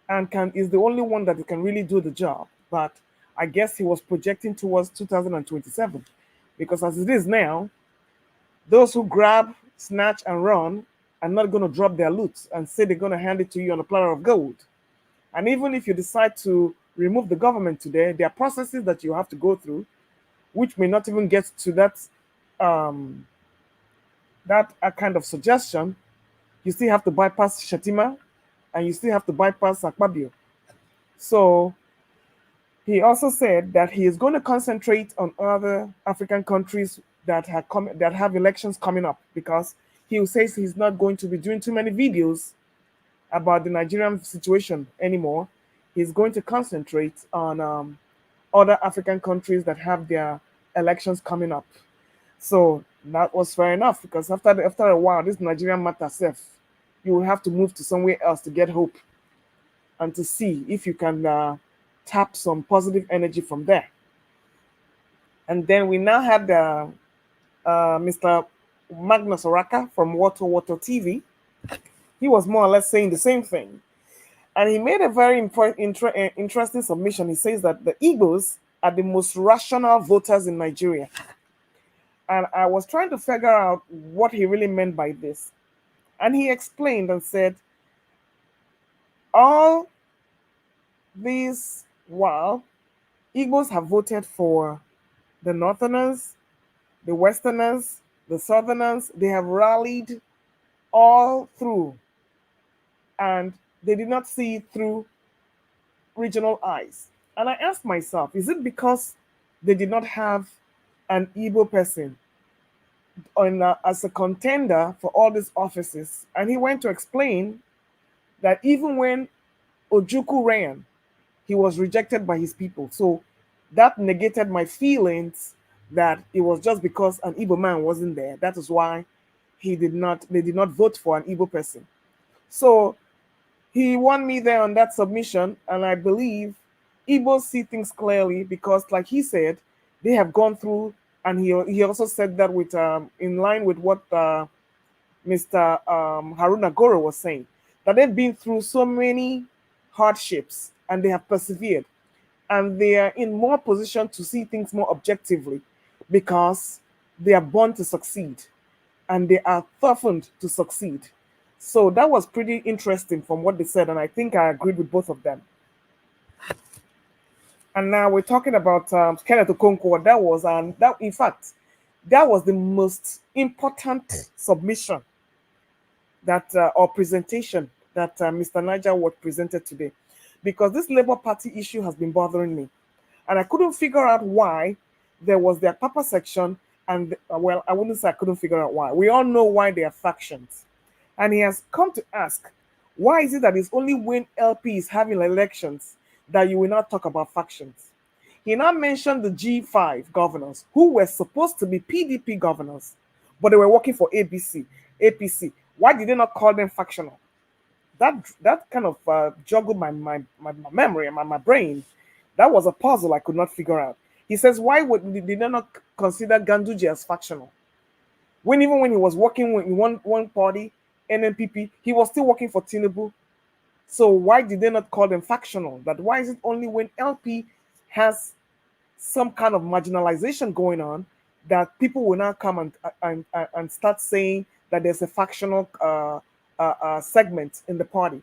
and is the only one that can really do the job. But I guess he was projecting towards 2027, because as it is now, those who grab, snatch, and run are not going to drop their loot and say they're going to hand it to you on a platter of gold. And even if you decide to remove the government today, there are processes that you have to go through, which may not even get to that kind of suggestion. You still have to bypass Shatima, and you still have to bypass Akpabio. So he also said that he is going to concentrate on other African countries that have elections coming up, because he says he's not going to be doing too many videos about the Nigerian situation anymore. He's going to concentrate on other African countries that have their elections coming up. So that was fair enough, because after a while, this Nigerian matter self, you will have to move to somewhere else to get hope and to see if you can tap some positive energy from there. And then we now had Mr. Magnus Oraka from Water TV. He was more or less saying the same thing. And he made a very interesting submission. He says that the Igbos are the most rational voters in Nigeria. And I was trying to figure out what he really meant by this. And he explained and said, all these while, Igbos have voted for the Northerners, the Westerners, the Southerners. They have rallied all through, and they did not see it through regional eyes. And I asked myself, is it because they did not have an Igbo person as a contender for all these offices? And he went to explain that even when Ojukwu ran, he was rejected by his people. So that negated my feelings that it was just because an Igbo man wasn't there. That is why they did not vote for an Igbo person. So he won me there on that submission, and I believe Igbos see things clearly, because, like he said, they have gone through, and he also said that with in line with what Mr. Haruna Goro was saying, that they've been through so many hardships and they have persevered, and they are in more position to see things more objectively, because they are born to succeed and they are toughened to succeed. So that was pretty interesting from what they said, and I think I agreed with both of them. And now we're talking about Kenneth Okonkwo. In fact, that was the most important submission or presentation that Mr. Niger was presented today, because this Labour Party issue has been bothering me, and I couldn't figure out why there was their Papa section, and well, I wouldn't say I couldn't figure out why. We all know why they are factions. And he has come to ask, why is it that it's only when LP is having elections that you will not talk about factions? He now mentioned the G5 governors who were supposed to be PDP governors, but they were working for APC. Why did they not call them factional? That kind of juggled my memory and my brain. That was a puzzle I could not figure out. He says, why did they not consider Ganduje as factional? Even when he was working in one party, NNPP, he was still working for Tinubu. So why did they not call them factional? Why is it only when LP has some kind of marginalization going on that people will now come and start saying that there's a factional segment in the party?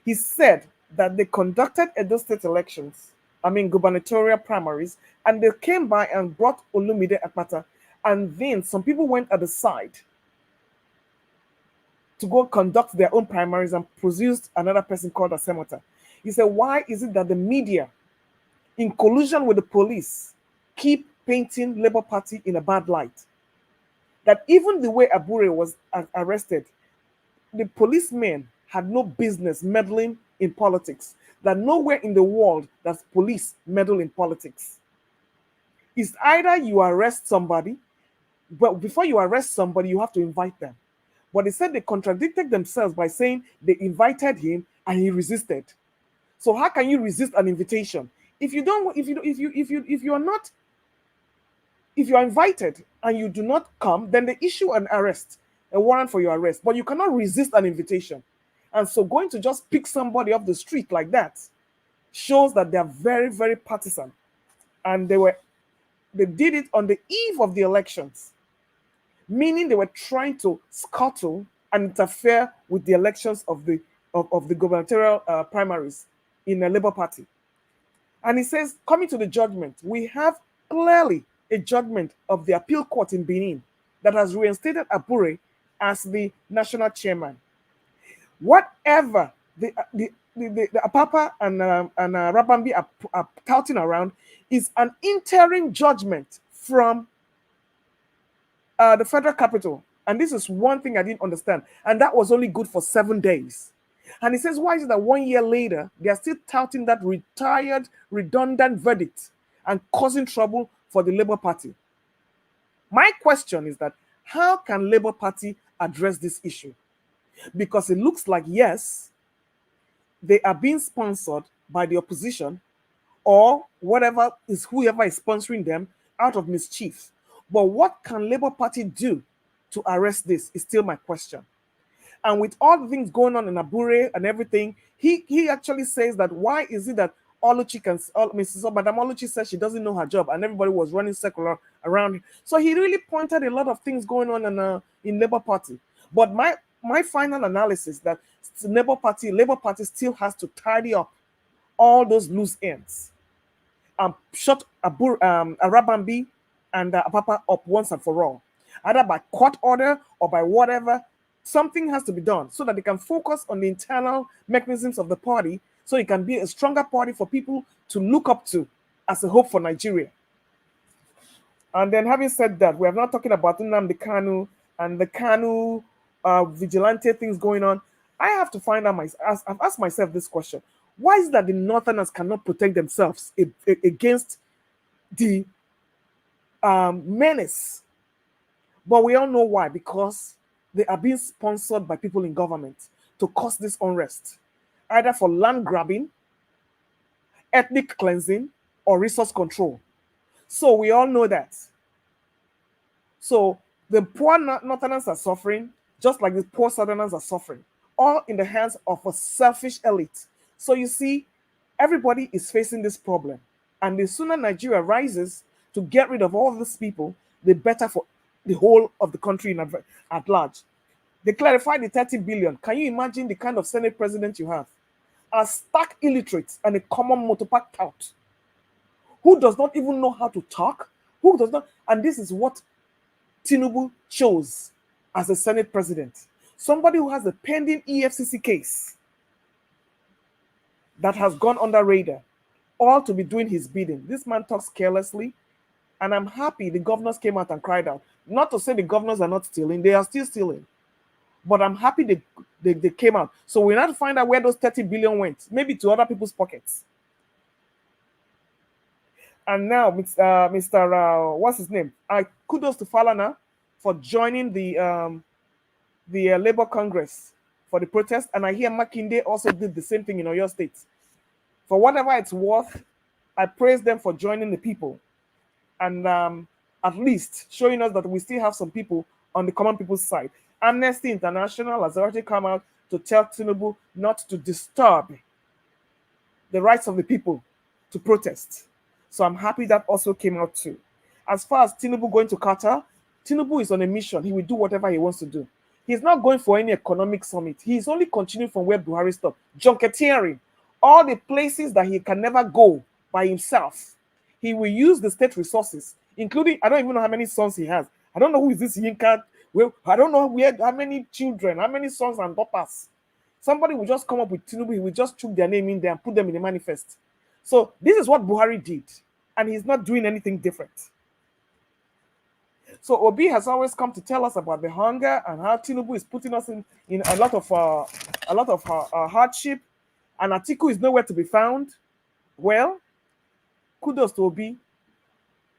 He said that they conducted Edo State elections, gubernatorial primaries, and they came by and brought Olumide Akpata, and then some people went at the side to go conduct their own primaries and produced another person called Asemota. He said, why is it that the media, in collusion with the police, keep painting Labour Party in a bad light? That even the way Abure was arrested, the policemen had no business meddling in politics. That nowhere in the world does police meddle in politics. It's either you arrest somebody, but before you arrest somebody, you have to invite them. But they said they contradicted themselves by saying they invited him and he resisted. So how can you resist an invitation? If you are invited and you do not come, then they issue an arrest, a warrant for your arrest. But you cannot resist an invitation. And so going to just pick somebody off the street like that shows that they are very, very partisan. And they did it on the eve of the elections, meaning they were trying to scuttle and interfere with the elections of the gubernatorial primaries in the Labour Party. And he says, coming to the judgment, we have clearly a judgment of the appeal court in Benin that has reinstated Abure as the national chairman. Whatever the Apapa and Rabambi are touting around is an interim judgment from the federal capital. And this is one thing I didn't understand. And that was only good for 7 days. And he says, why is it that 1 year later, they are still touting that retired, redundant verdict and causing trouble for the Labour Party? My question is that, how can Labour Party address this issue? Because it looks like, yes, they are being sponsored by the opposition or whoever is sponsoring them out of mischief. But what can Labour Party do to arrest this is still my question. And with all the things going on in Abure and everything, he actually says that why is it that Madam Oluchi says she doesn't know her job and everybody was running circular around. So he really pointed a lot of things going on in Labour Party. But my final analysis that Labour Party still has to tidy up all those loose ends and shut Arabambi and Apapa up once and for all, either by court order or by whatever. Something has to be done so that they can focus on the internal mechanisms of the party, so it can be a stronger party for people to look up to as a hope for Nigeria. And then, having said that, we are not talking about Nnamdi Kanu and the Kanu vigilante things going on. I have to find out I've asked myself this question: why is it that the Northerners cannot protect themselves against the menace? But we all know why, because they are being sponsored by people in government to cause this unrest, either for land grabbing, ethnic cleansing, or resource control. So we all know that. So the poor Northerners are suffering, just like the poor Southerners are suffering, all in the hands of a selfish elite. So you see, everybody is facing this problem. And the sooner Nigeria rises to get rid of all these people, the better for the whole of the country at large. They clarified the 30 billion. Can you imagine the kind of Senate president you have? A stark illiterate and a common motopack tout who does not even know how to talk, who does not, and this is what Tinubu chose as a Senate president. Somebody who has a pending EFCC case that has gone under radar, all to be doing his bidding. This man talks carelessly, and I'm happy the governors came out and cried out. Not to say the governors are not stealing, they are still stealing. But I'm happy they came out. So we have to find out where those 30 billion went, maybe to other people's pockets. And now, Mr. What's his name? Kudos to Falana for joining the Labour Congress for the protest. And I hear Makinde also did the same thing in Oyo State. For whatever it's worth, I praise them for joining the people. And at least showing us that we still have some people on the common people's side. Amnesty International has already come out to tell Tinubu not to disturb the rights of the people to protest. So I'm happy that also came out too. As far as Tinubu going to Qatar, Tinubu is on a mission. He will do whatever he wants to do. He's not going for any economic summit. He's only continuing from where Buhari stopped. Junketeering, all the places that he can never go by himself. He will use the state resources, including, I don't even know how many sons he has. I don't know who is this Yinka. Well, I don't know how many children, how many sons and daughters. Somebody will just come up with Tinubu, he will just chuck their name in there and put them in the manifest. So this is what Buhari did, and he's not doing anything different. So Obi has always come to tell us about the hunger and how Tinubu is putting us in a lot of hardship, and Atiku is nowhere to be found. Well, kudos to Obi.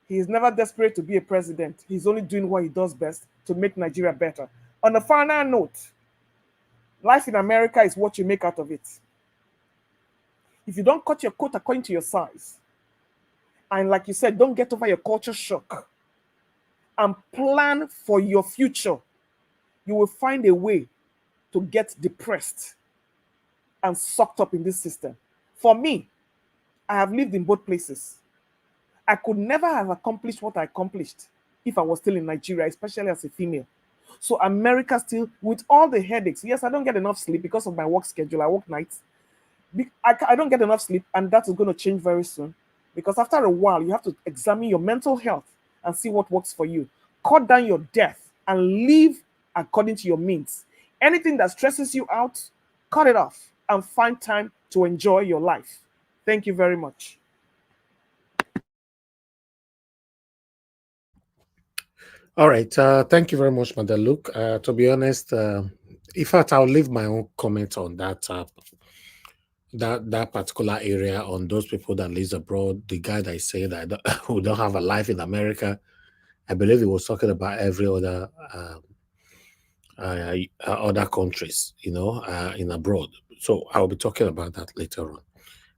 He is never desperate to be a president. He's only doing what he does best to make Nigeria better. On a final note, life in America is what you make out of it. If you don't cut your coat according to your size, and like you said, don't get over your culture shock, and plan for your future, you will find a way to get depressed and sucked up in this system. For me, I have lived in both places. I could never have accomplished what I accomplished if I was still in Nigeria, especially as a female. So America still, with all the headaches, yes, I don't get enough sleep because of my work schedule. I work nights. I don't get enough sleep, and that is going to change very soon. Because after a while, you have to examine your mental health and see what works for you. Cut down your death and live according to your means. Anything that stresses you out, cut it off and find time to enjoy your life. Thank you very much. All right. Thank you very much, Madam Luke. To be honest, in fact, I'll leave my own comment on that that particular area on those people that live abroad. The guy that said that who don't have a life in America, I believe he was talking about every other other countries, in abroad. So I'll be talking about that later on.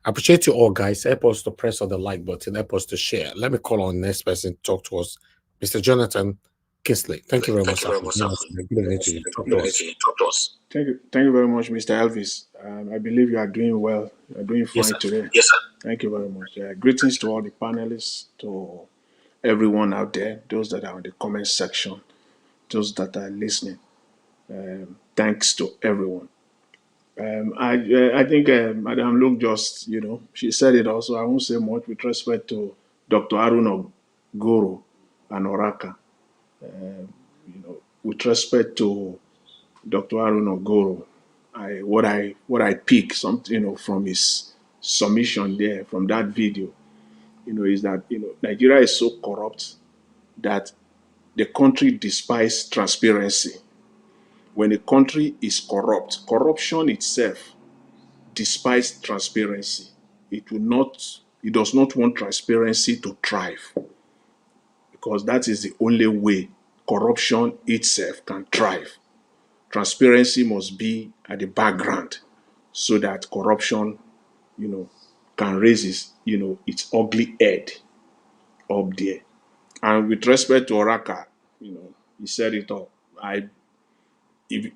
I appreciate you all, guys. Help us to press on the like button. Help us to share. Let me call on the next person to talk to us, Mr. Jonathan Kingsley. Thank you very much, sir. Good evening to you. Talk to us. Thank you very much, Mr. Elvis. I believe you are doing well. You are doing fine today. Yes, sir. Thank you very much. Greetings to all the panelists, to everyone out there, those that are in the comment section, those that are listening. Thanks to everyone. I think Madam Luke just, she said it also. I won't say much with respect to Dr. Aruna Goro and Oraka. With respect to Dr. Aruna Goro, what I pick something, from his submission there, from that video, is that, Nigeria is so corrupt that the country despises transparency. When a country is corrupt, corruption itself despises transparency. It does not want transparency to thrive, because that is the only way corruption itself can thrive. Transparency must be at the background so that corruption, can raise its ugly head up there. And with respect to Oraka, he said it all. If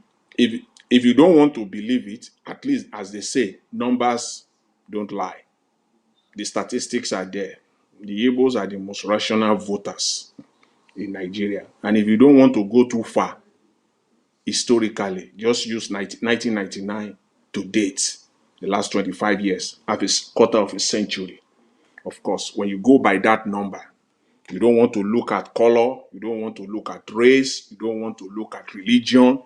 you don't want to believe it, at least as they say, numbers don't lie. The statistics are there. The Igbos are the most rational voters in Nigeria. And if you don't want to go too far, historically, just use 1999 to date, the last 25 years, half a quarter of a century. Of course, when you go by that number, you don't want to look at color, you don't want to look at race, you don't want to look at religion.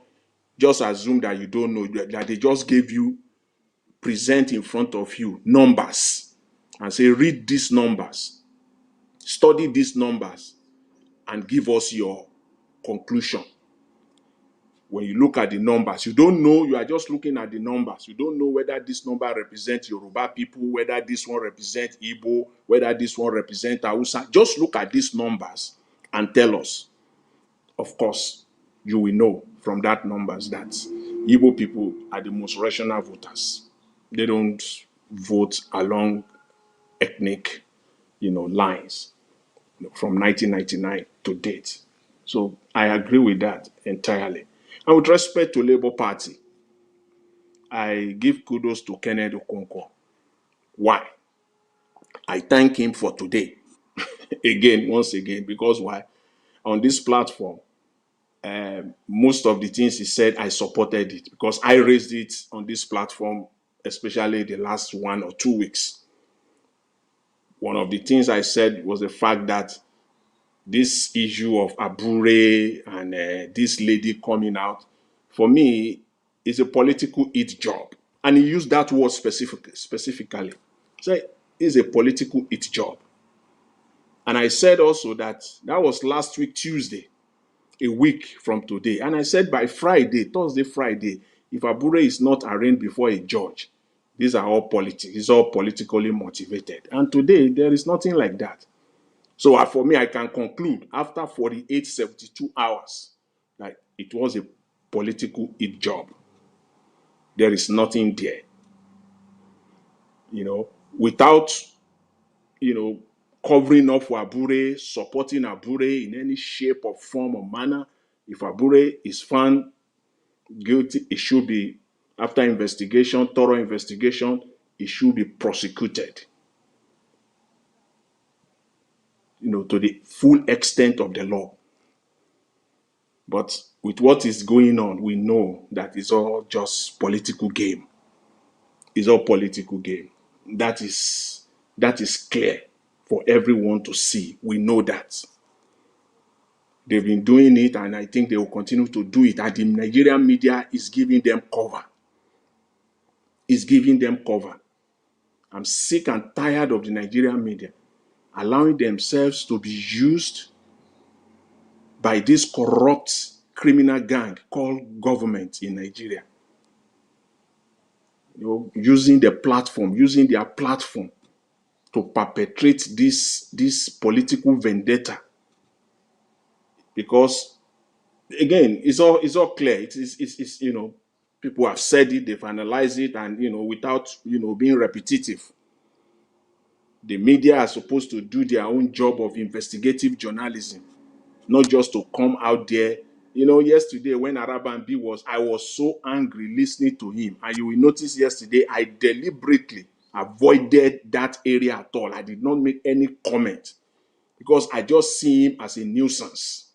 Just assume that you don't know, that they just gave you, present in front of you, numbers, and say, read these numbers, study these numbers, and give us your conclusion. When you look at the numbers, you don't know, you are just looking at the numbers. You don't know whether this number represents Yoruba people, whether this one represents Igbo, whether this one represents Hausa. Just look at these numbers and tell us. Of course, you will know from that numbers that Igbo people are the most rational voters. They don't vote along ethnic, lines from 1999 to date. So I agree with that entirely. And with respect to Labour Party, I give kudos to Kennedy Okonkwo. Why? I thank him for today. Once again, because why? On this platform, most of the things he said, I supported it because I raised it on this platform, especially the last 1 or 2 weeks. One of the things I said was the fact that this issue of Abure and this lady coming out, for me, is a political hit job. And he used that word specifically. So it's a political hit job. And I said also that was last week, Tuesday, a week from today. And I said by Friday, Thursday, Friday, if Abure is not arraigned before a judge, these are all politics. It's all politically motivated. And today, there is nothing like that. So for me, I can conclude after 48, 72 hours that it was a political hit job. There is nothing there. Without, covering up for Abure, supporting Abure in any shape or form or manner. If Abure is found guilty, it should be, after investigation, thorough investigation, it should be prosecuted. to the full extent of the law. But with what is going on, we know that it's all just political game. It's all political game. That is clear for everyone to see. We know that. They've been doing it, and I think they will continue to do it. And the Nigerian media is giving them cover. Is giving them cover. I'm sick and tired of the Nigerian media allowing themselves to be used by this corrupt criminal gang called government in Nigeria. Using their platform to perpetrate this political vendetta. Because again, it's all clear. It's people have said it, they've analyzed it, and without being repetitive. The media are supposed to do their own job of investigative journalism, not just to come out there. Yesterday when Araban was, I was so angry listening to him. And you will notice yesterday, I deliberately avoided that area at all. I did not make any comment because I just see him as a nuisance.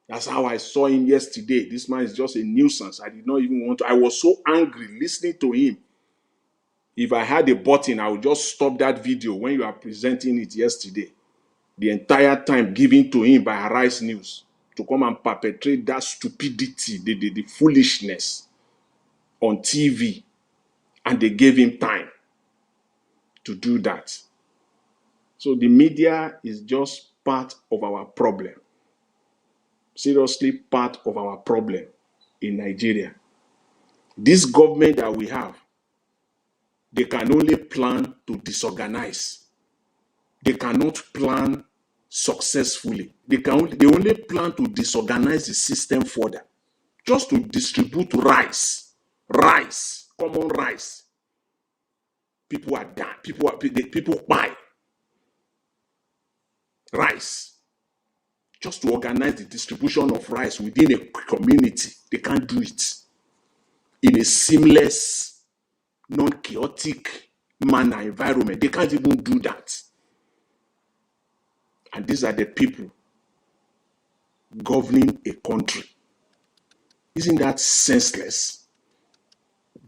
That's how I saw him yesterday. This man is just a nuisance. I did not even want to. I was so angry listening to him. If I had a button, I would just stop that video when you are presenting it yesterday. The entire time given to him by Arise News to come and perpetrate that stupidity, the foolishness on TV. And they gave him time to do that. So the media is just part of our problem. Seriously, part of our problem in Nigeria. This government that we have, they can only plan to disorganize. They cannot plan successfully. They only plan to disorganize the system further. Just to distribute rice, common rice. People are dying. People buy rice. Just to organize the distribution of rice within a community. They can't do it in a seamless, non-chaotic manner, environment. They can't even do that. And these are the people governing a country. Isn't that senseless?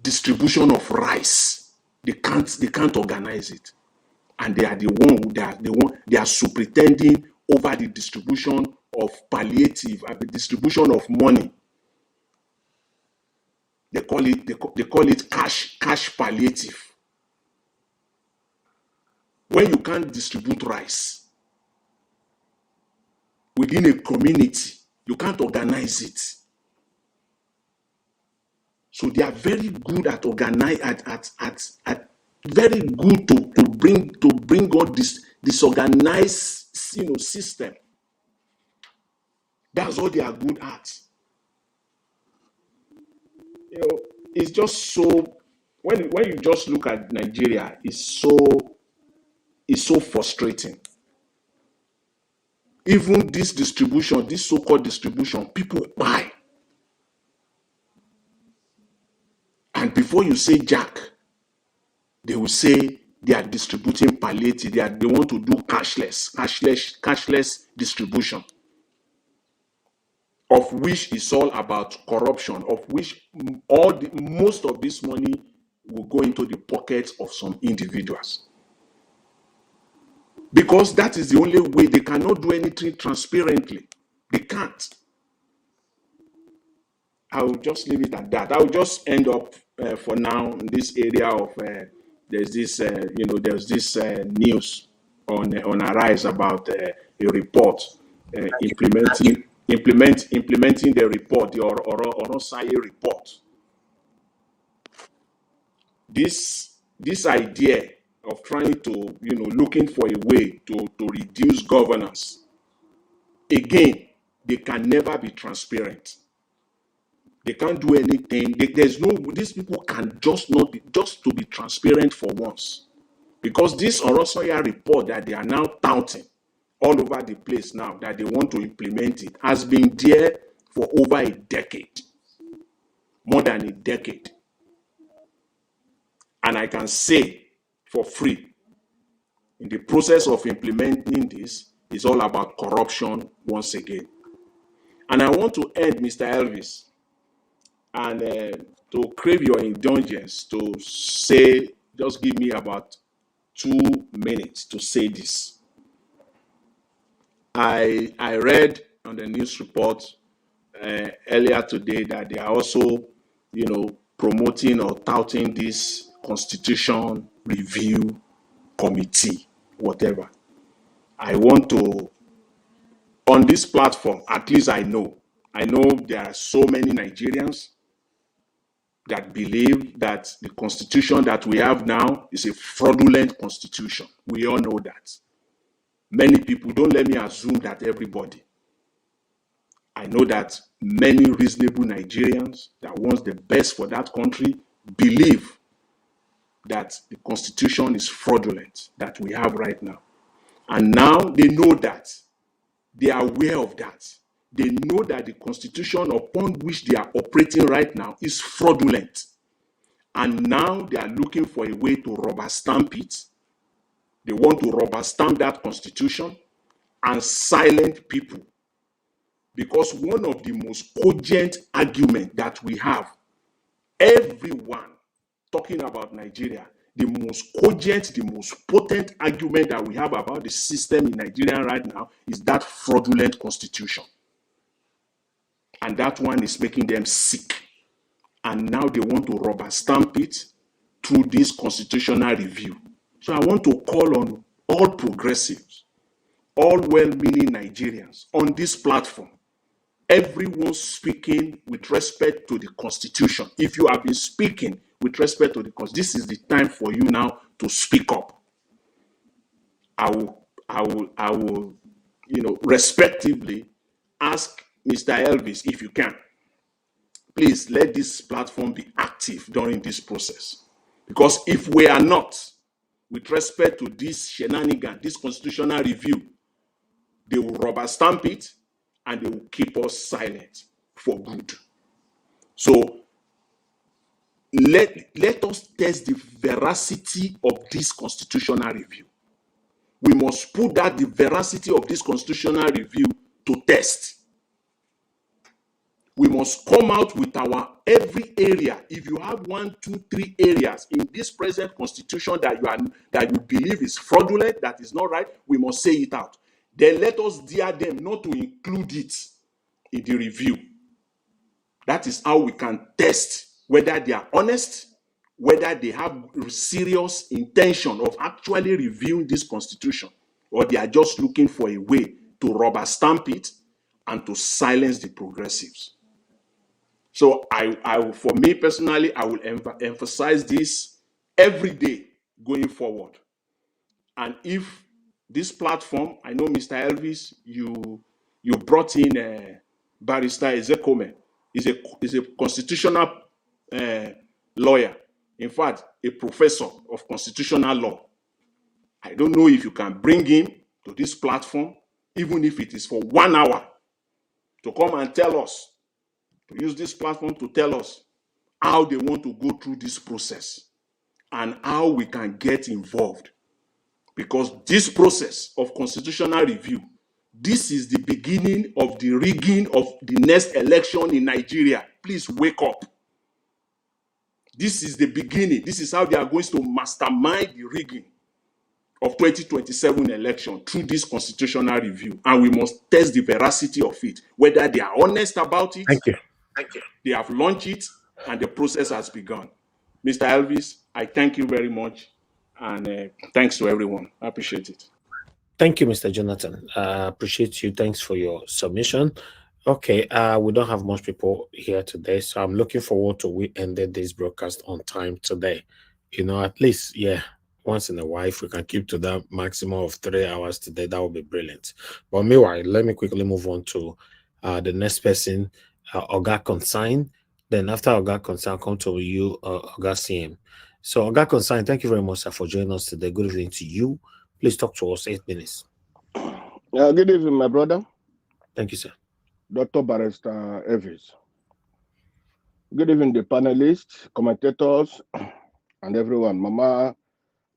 Distribution of rice. They can't organize it. And they are they are superintending over the distribution of palliative, the distribution of money. They call it cash palliative. When you can't distribute rice within a community, you can't organize it. So they are very good at very good to bring all this disorganized system. That's all they are good at. It's just so when you just look at Nigeria, it's so frustrating. Even this distribution, this so-called distribution, people buy. And before you say jack, they will say they are distributing palliative. They want to do cashless distribution, of which is all about corruption, of which most of this money will go into the pockets of some individuals. Because that is the only way. They cannot do anything transparently. They can't. I will just leave it at that. I will just end up for now in this area of there's this news on Arise about a report implementing the report, the Orosai report. This idea of trying to looking for a way to reduce governance, again, they can never be transparent. They can't do anything. These people can just to be transparent for once. Because this Orosoya report that they are now touting all over the place now, that they want to implement it, has been there for over a decade. More than a decade. And I can say for free in the process of implementing this, is all about corruption once again. And I want to end, Mr. Elvis, and to crave your indulgence to say, just give me about 2 minutes to say this. I read on the news report earlier today that they are also, promoting or touting this Constitution Review Committee, whatever. I want to, on this platform, at least I know there are so many Nigerians that believe that the constitution that we have now is a fraudulent constitution. We all know that. Many people, don't let me assume that everybody. I know that many reasonable Nigerians that want the best for that country believe that the constitution is fraudulent that we have right now. And now they know that. They are aware of that. They know that the constitution upon which they are operating right now is fraudulent. And now they are looking for a way to rubber stamp it. They want to rubber stamp that constitution and silent people. Because one of the most cogent arguments that we have, everyone talking about Nigeria, the most cogent, the most potent argument that we have about the system in Nigeria right now is that fraudulent constitution. And that one is making them sick. And now they want to rubber stamp it through this constitutional review. So I want to call on all progressives, all well-meaning Nigerians on this platform, everyone speaking with respect to the constitution. If you have been speaking with respect to the constitution, this is the time for you now to speak up. I will, respectively ask Mr. Elvis, if you can, please let this platform be active during this process. Because if we are not, with respect to this shenanigan, this constitutional review, they will rubber stamp it and they will keep us silent for good. So let us test the veracity of this constitutional review. We must put that the veracity of this constitutional review to test. We must come out with our every area. If you have 1, 2, 3 areas in this present constitution that you believe is fraudulent, that is not right, we must say it out. Then let us dare them not to include it in the review. That is how we can test whether they are honest, whether they have serious intention of actually reviewing this constitution, or they are just looking for a way to rubber stamp it and to silence the progressives. So for me personally, I will emphasize this every day going forward. And if this platform, I know Mr. Elvis, you brought in Barrister Ezekome, is a constitutional lawyer. In fact, a professor of constitutional law. I don't know if you can bring him to this platform, even if it is for 1 hour, to come and tell us, to use this platform to tell us how they want to go through this process and how we can get involved. Because this process of constitutional review, this is the beginning of the rigging of the next election in Nigeria. Please wake up. This is the beginning. This is how they are going to mastermind the rigging of 2027 election through this constitutional review. And we must test the veracity of it, whether they are honest about it. Thank you. They have launched it and the process has begun. Mr. Elvis, I thank you very much. And thanks to everyone. I appreciate it. Thank you, Mr. Jonathan. I appreciate you. Thanks for your submission. Okay, we don't have much people here today, so I'm looking forward to we ended this broadcast on time today. At least, once in a while, if we can keep to that maximum of 3 hours today, that would be brilliant. But meanwhile, let me quickly move on to the next person, Oga Consign. Then after Oga Consign, I'll come to you, Oga CM. So Oga Consign, thank you very much, sir, for joining us today. Good evening to you. Please talk to us 8 minutes. Good evening, my brother. Thank you, sir. Dr. Barrister Elvis. Good evening, the panelists, commentators, and everyone. Mama,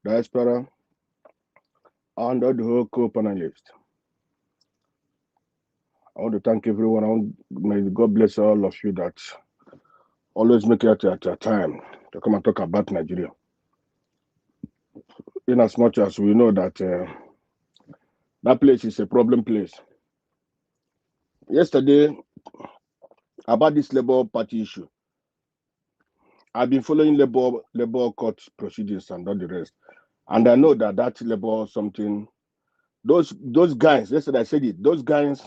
Diaspora. and all the whole co-panelists. I want to thank everyone. May God bless all of you that always make it at a time to come and talk about Nigeria. In as much as we know that that place is a problem place. Yesterday, about this Labour Party issue, I've been following Labour court proceedings and all the rest, and I know that Labour something. Those guys, yesterday I said it. Those guys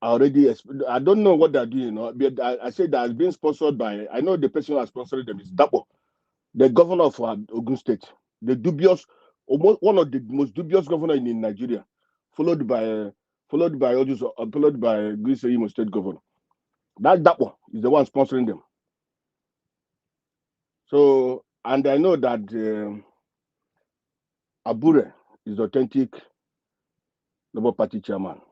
are already. I don't know what they're doing. You know, but I said that has been sponsored by. I know the person who has sponsored them is Dapo, the governor of Ogun State, the dubious, one of the most dubious governor in Nigeria, followed by Greece Imo State governor. That one is the one sponsoring them. So, and I know that Abure is the authentic Labour Party chairman.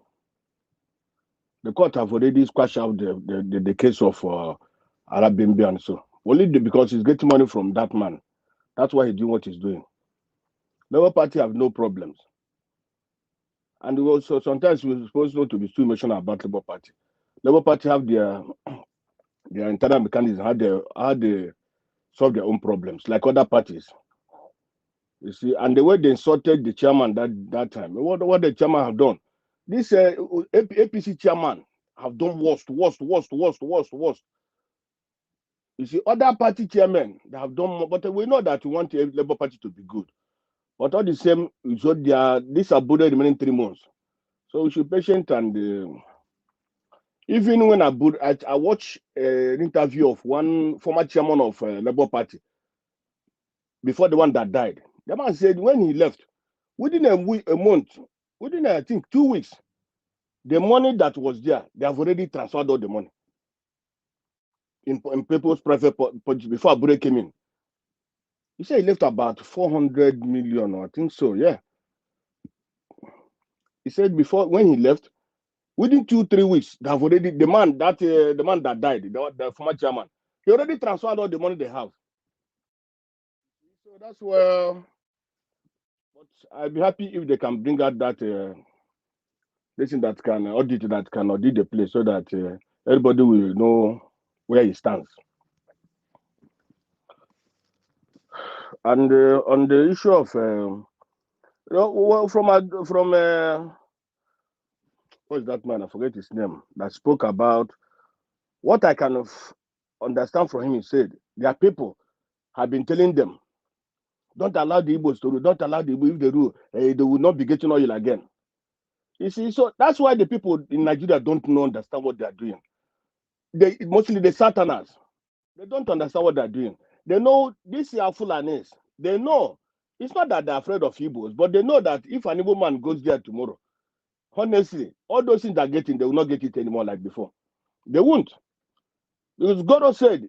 The court have already squashed out the case of Arabimbi and so. Only because he's getting money from that man. That's why he's doing what he's doing. Labour Party have no problems. And also sometimes we're supposed not to be too emotional about Labour Party. Labour Party have their internal mechanism, how they solve their own problems, like other parties. You see, and the way they insulted the chairman that time, what the chairman have done, this APC chairman have done worst. You see, other party chairmen they have done more, but we know that we want the Labour Party to be good. But all the same, so these are Buddha remaining 3 months. So we should be patient and even when I watched an interview of one former chairman of Labour Party before the one that died. The man said when he left, within a month, within I think 2 weeks, the money that was there, they have already transferred all the money in people's private budget before Abure came in. He said he left about 400 million, or I think so, yeah. He said before when he left, within 2-3 weeks, they have already the man that died, the former chairman, he already transferred all the money they have. So that's where. But I'd be happy if they can bring out that person that can audit the place so that everybody will know where he stands. And on the issue of from what's that man? I forget his name. That spoke about what I kind of understand from him. He said their people have been telling them, don't allow the Igbos to rule. Don't allow the Igbos if they rule, they will not be getting oil again. You see, so that's why the people in Nigeria don't understand what they are doing. They mostly the Southerners. They don't understand what they're doing. They know these are Fulanis. They know it's not that they're afraid of Igbos, but they know that if an Igbo man goes there tomorrow, honestly, all those things they're getting, they will not get it anymore like before. They won't. Because God said,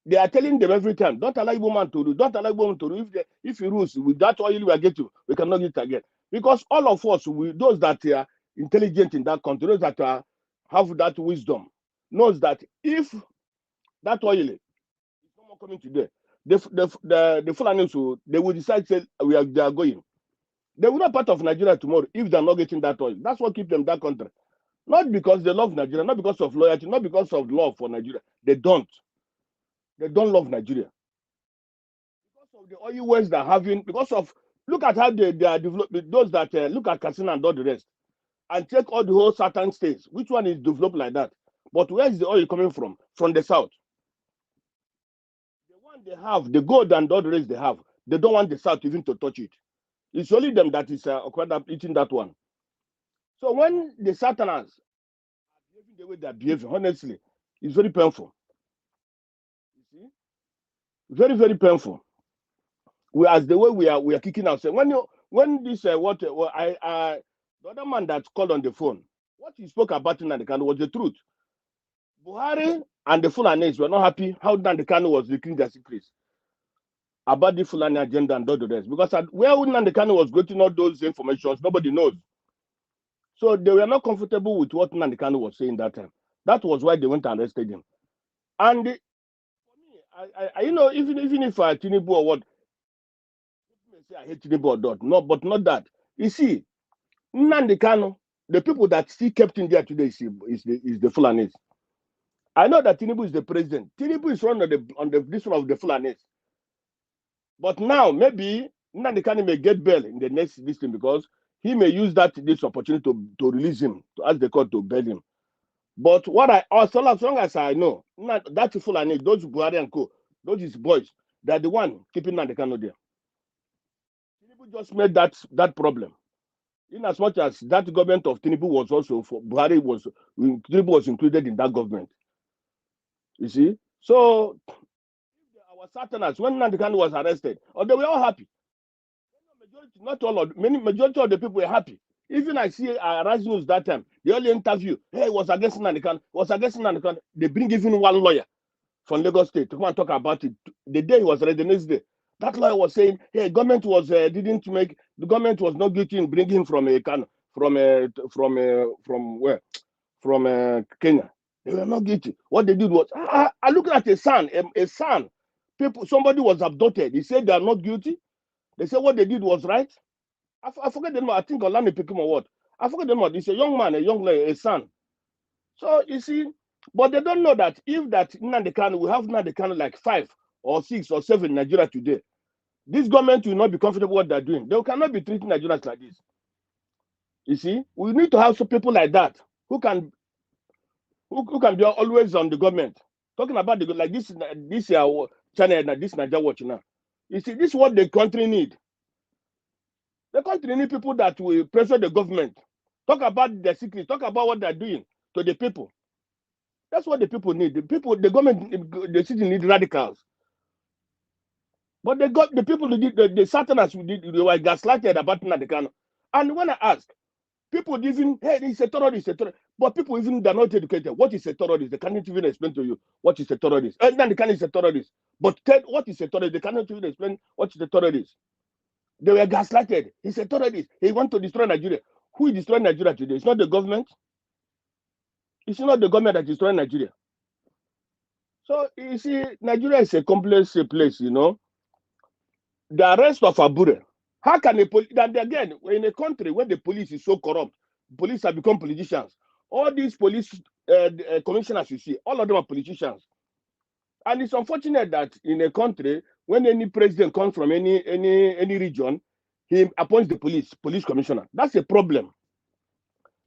they are telling them every time, don't allow Igbo man to rule, don't allow Igbo man to rule. If he rules, with that oil we are getting, we cannot get it again. Because all of us, those that are intelligent in that country, those that have that wisdom, knows that if that oil is no more coming today, the Fulanis they will decide say they are going. They will not part of Nigeria tomorrow if they are not getting that oil. That's what keeps them that country. Not because they love Nigeria, not because of loyalty, not because of love for Nigeria. They don't. They don't love Nigeria. Because of the oil wells they're having, because of look at how they are developing, those that look at Katsina and all the rest, and take all the whole southern states. Which one is developed like that? But where is the oil coming from? From the south. The one they have, the gold and all the rest they have, they don't want the south even to touch it. It's only them that is eating that one. So when the Southerners are behaving the way they're behaving, honestly, it's very painful. You see? Very, very painful. As the way we are kicking ourselves. When this the other man that called on the phone, what he spoke about Nnamdi Kanu was the truth. Buhari and the Fulanis were not happy how Nnamdi Kanu was leaking their secrets about the Fulani agenda and all the rest. Because where Nnamdi Kanu was getting all those informations, nobody knows. So they were not comfortable with what Nnamdi Kanu was saying that time. That was why they went and arrested him. And for me, even if Tinubu or what, say I hate Tinubu or not. No, but not that. You see, Nnamdi Kanu, the people that still kept in there today is the Fulanis. I know that Tinubu is the president. Tinubu is running on this one of the Fulanis. But now maybe Nnamdi Kanu may get bail in the next listing because he may use this opportunity to release him, to ask the court to bail him. But as long as I know, that Fulani, those Buhari and co, those his boys, they're the one keeping Nnamdi Kanu there. Tinubu just made that problem. In as much as that government of Tinubu was also for Buhari Tinubu was included in that government. You see? So our Satanás, when Nnamdi Kanu was arrested, they were all happy. Majority of the people were happy. Even I see Rise News that time, the only interview, hey, it was against Nnamdi Kanu, They bring even one lawyer from Lagos State to come and talk about it. The day he was arrested, the next day, that lawyer was saying, hey, government was the government was not guilty in bringing him from where? From Kenya. They were not guilty. What they did was, I looked at a son. Somebody was abducted. He said they are not guilty. They said what they did was right. I forget the name. I think Olani pick him or what. I forget the name. It's a young man, a son. So you see, but they don't know that if that Nnamdi Kanu, we have Nnamdi Kanu like 5 or 6 or 7 in Nigeria today, this government will not be comfortable what they're doing. They cannot be treating Nigerians like this. You see, we need to have some people like that who can be always on the government. Talking about like this channel, this Nigeria watch now. You see, this is what the country need. The country need people that will pressure the government. Talk about the secret. Talk about what they're doing to the people. That's what the people need. The government, the city need radicals. But they got the people who did the Satanás who did, they were gaslighted about Nnamdi Kanu. And when I ask, people even, hey, he's a terrorist, but people even they're not educated. What is a terrorist? They cannot even explain to you what is a terrorist. Nnamdi Kanu is a terrorist. But what is a terrorist? They cannot even explain what is a terrorist. They were gaslighted. He's a terrorist. He wants to destroy Nigeria. Who is destroying Nigeria today? It's not the government. It's not the government that is destroying Nigeria. So you see, Nigeria is a complex place, you know. The arrest of Abure. How can again, in a country where the police is so corrupt, police have become politicians. All these police commissioners you see, all of them are politicians. And it's unfortunate that in a country, when any president comes from any region, he appoints the police commissioner. That's a problem.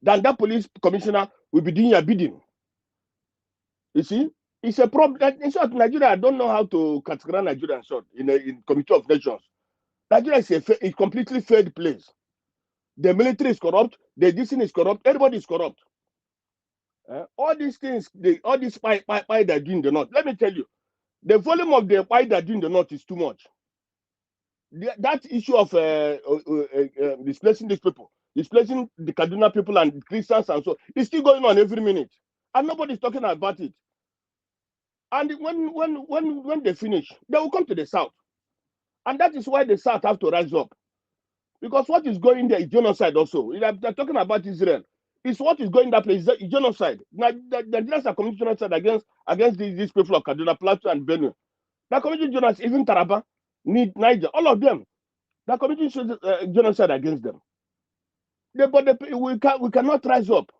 Then that police commissioner will be doing a bidding. You see, it's a problem. In short, Nigeria, I don't know how to categorize Nigeria in short in Committee of Nations. Nigeria is a completely failed place. The military is corrupt. The dissent is corrupt. Everybody is corrupt. All these things, all these spy they're doing the north. Let me tell you, the volume of the spy they're doing the north is too much. That issue of displacing these people, displacing the Kaduna people and Christians and so, it's still going on every minute, and nobody's talking about it. And when they finish, they will come to the south, and that is why the south have to rise up, because what is going there is genocide. Also, they're talking about Israel. It's what is going that place is genocide. Now, the Nigerians are committing genocide against these people of Kaduna, Plateau, and Benue. They're committing genocide, even Taraba, Niger, all of them. They're committing genocide against them. We cannot rise up.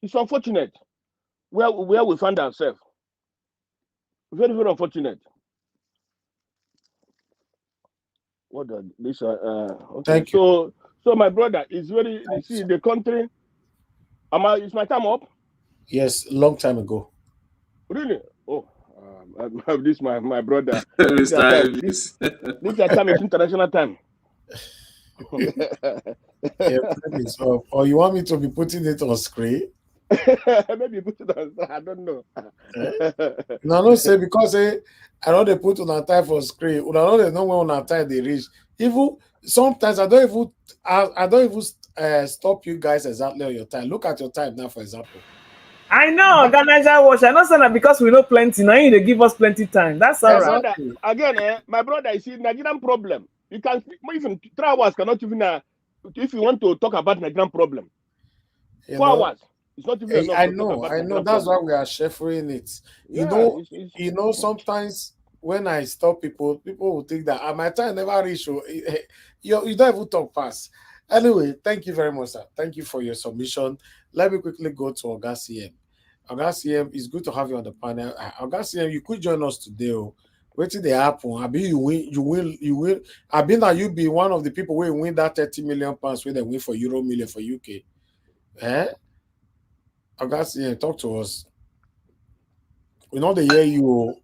It's unfortunate where we find ourselves. Very, very unfortunate. Okay. Thank you. So my brother is very. You see, the country. Is my time up? Yes, long time ago. Really? Oh, this my brother. This time is international time. Yeah, please. Or you want me to be putting it on screen? Maybe put it on. I don't know. No, say because I know they put on a time for screen. I know they know when on a time they reach. Even sometimes I don't even stop you guys exactly on your time. Look at your time now, for example. I know, organizer watch. I know that because we know plenty. Now you they give us plenty time. That's all right. Brother, again, my brother, you see, Nigerian problem. You can even 3 hours cannot even. If you want to talk about Nigerian problem, 4 hours. It's not even enough. I know. That's why we are shuffling it. You know. Sometimes when I stop people, people will think that my time never reach. You don't even talk fast. Anyway, thank you very much, sir. Thank you for your submission. Let me quickly go to Oga CM. Oga CM, it's good to have you on the panel. Oga CM, you could join us today. Wait till they happen. I be you win. I be now you be one of the people who win that 30 million pounds where they win for Euro million for UK. Eh? Oga CM, talk to us. We know they hear you.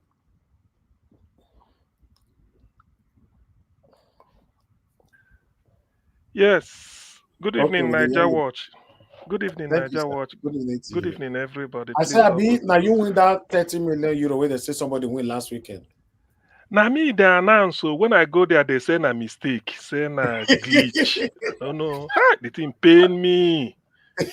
Yes. Good Okay, evening, we dey hear Niger you. Watch. Good evening, Thank you, Niger sir. Watch. Good evening to Good you. evening, everybody. I Please, said, oh, Abi, good. now you win that 30 million euro where they say somebody win last weekend. Now me they announce so when I go there they say na mistake, say na glitch. I don't know. Ah, the thing pain me.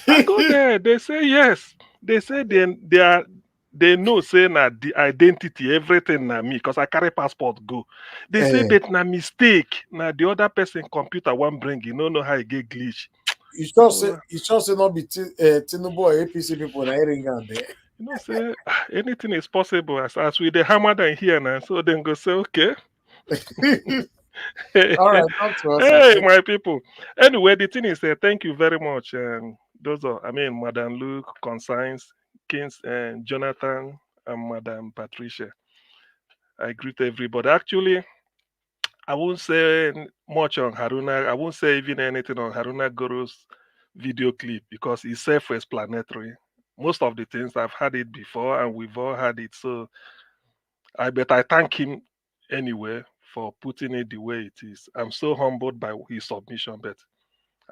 I go there, they say yes. They say they know say na the identity, everything na me, because I carry passport go. They say that na mistake. Na the other person computer one bring, you don't know how I get glitch. You sure say not be Tinubu or APC people na hearing out there. You know, say anything is possible as we the hammer than here now. So then go say, okay. All right, talk to us. Hey, my people. Anyway, the thing is, thank you very much. Those are, Madam Luke, Conscience, Kings, and Jonathan, and Madam Patricia. I greet everybody. Actually, I won't say much on Haruna. I won't say even anything on Haruna Goro's video clip because it's self-explanatory. Most of the things I've had it before, and we've all had it. So I thank him anyway for putting it the way it is. I'm so humbled by his submission, but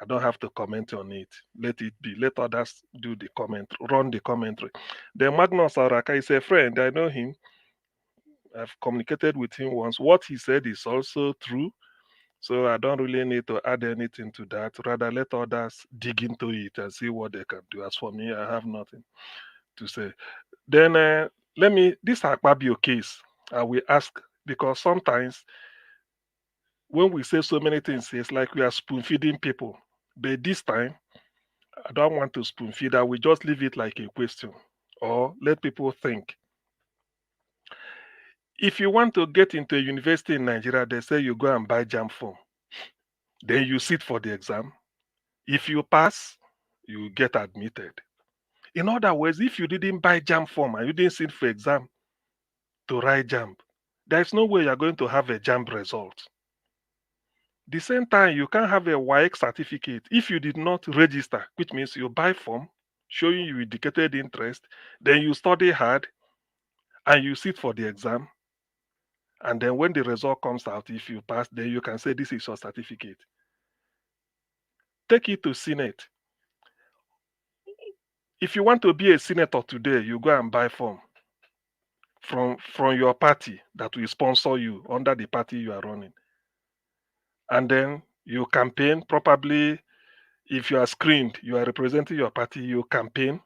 I don't have to comment on it. Let it be. Let others do the comment, run the commentary. Then Magnus Araka is a friend. I know him. I've communicated with him once. What he said is also true. So I don't really need to add anything to that. Rather, let others dig into it and see what they can do. As for me, I have nothing to say. Then this Akpabio case, I will ask, because sometimes when we say so many things, it's like we are spoon feeding people. But this time, I don't want to spoon feed. I will just leave it like a question or let people think. If you want to get into a university in Nigeria, they say you go and buy JAM form. Then you sit for the exam. If you pass, you get admitted. In other words, if you didn't buy JAM form and you didn't sit for exam to write JAM, there's no way you're going to have a JAM result. The same time, you can have a WAEC certificate if you did not register, which means you buy form showing you indicated interest, then you study hard and you sit for the exam. And then when the result comes out, if you pass, then you can say this is your certificate. Take it to Senate. If you want to be a senator today, you go and buy form from your party that will sponsor you under the party you are running. And then you campaign. Probably if you are screened, you are representing your party, you campaign.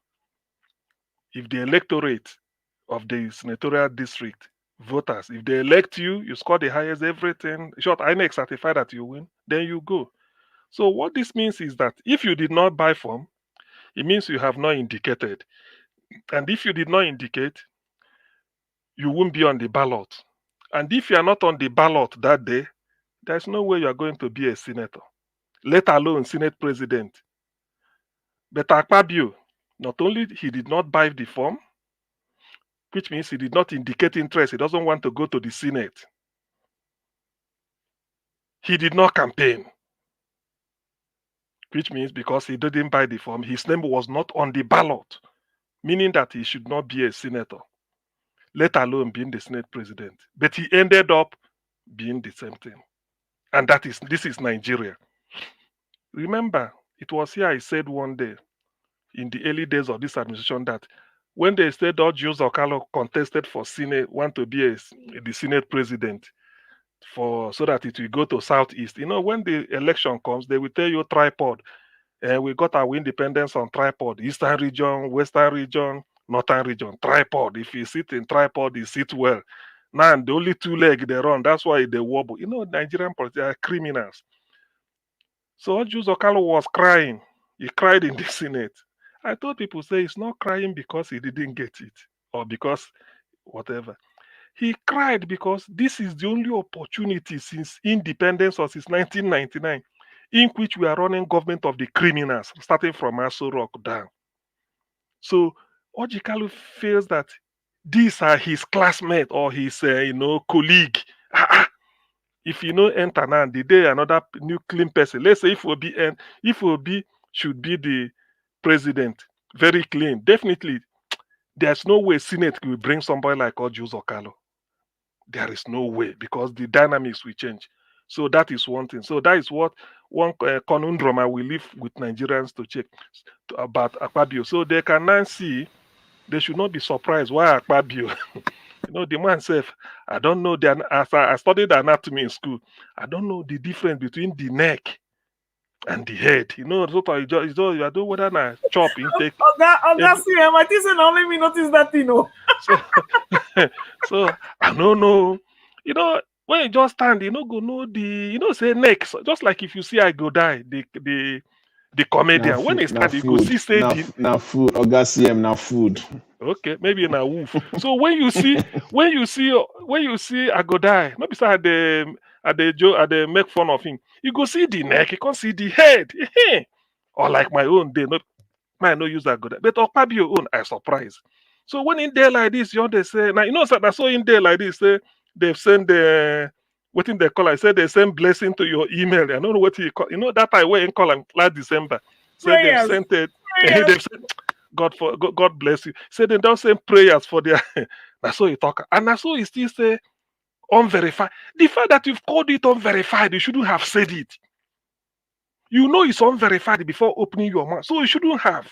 If the electorate of the senatorial district voters, if they elect you, you score the highest everything, short INEC certify that you win, then you go. So what this means is that if you did not buy form, it means you have not indicated. And if you did not indicate, you won't be on the ballot. And if you are not on the ballot that day, there's no way you are going to be a senator, let alone Senate president. But Akpabio, not only he did not buy the form, which means he did not indicate interest. He doesn't want to go to the Senate. He did not campaign, which means because he didn't buy the form, his name was not on the ballot, meaning that he should not be a senator, let alone being the Senate president. But he ended up being the same thing. And this is Nigeria. Remember, it was here I said one day in the early days of this administration that when they said Ojus Okalo contested for Senate, want to be the Senate president, so that it will go to Southeast. When the election comes, they will tell you tripod. We got our independence on tripod. Eastern region, Western region, Northern region, tripod. If you sit in tripod, you sit well. Now, the only two legs they run, that's why they wobble. Nigerian politicians are criminals. So Ojus Okalo was crying. He cried in the Senate. I told people, say, he's not crying because he didn't get it or because whatever. He cried because this is the only opportunity since independence or since 1999 in which we are running government of the criminals, starting from Aso Rock down. So Ojikalu feels that these are his classmate or his colleague. If you know enter now, the day another new clean person, let's say if Obi should be the president, very clean, definitely there's no way Senate will bring somebody like Ojus Okalo. There is no way because the dynamics will change. So that is one thing. So that is what one conundrum I will leave with Nigerians to check about Akpabio. So they can now see, they should not be surprised why Akpabio. The man said, I don't know. As I studied anatomy in school, I don't know the difference between the neck and the head. So I don't know whether I chop intake. Oga, see, I think say only me notice that thing. So I don't know. When you just stand, go know say neck. So just like if you see I go die, the comedian. When he stand, you go see say na food. Oga CM na food. Okay, maybe in a wolf. So when you see I go die, not beside the make fun of him. You go see the neck, you can't see the head. Or like my own, might no use that go die. But Okpabio own, I surprise. So when in there like this, they say now so that's so in there like this, they've sent the what in they call I said they send blessing to your email. I don't know what you call that I went in call him last December. Said they've sent it. They've sent God bless you. Say they don't send prayers for their. That's how you talk, and that's how you still say unverified. The fact that you've called it unverified, you shouldn't have said it. You know it's unverified before opening your mouth, so you shouldn't have.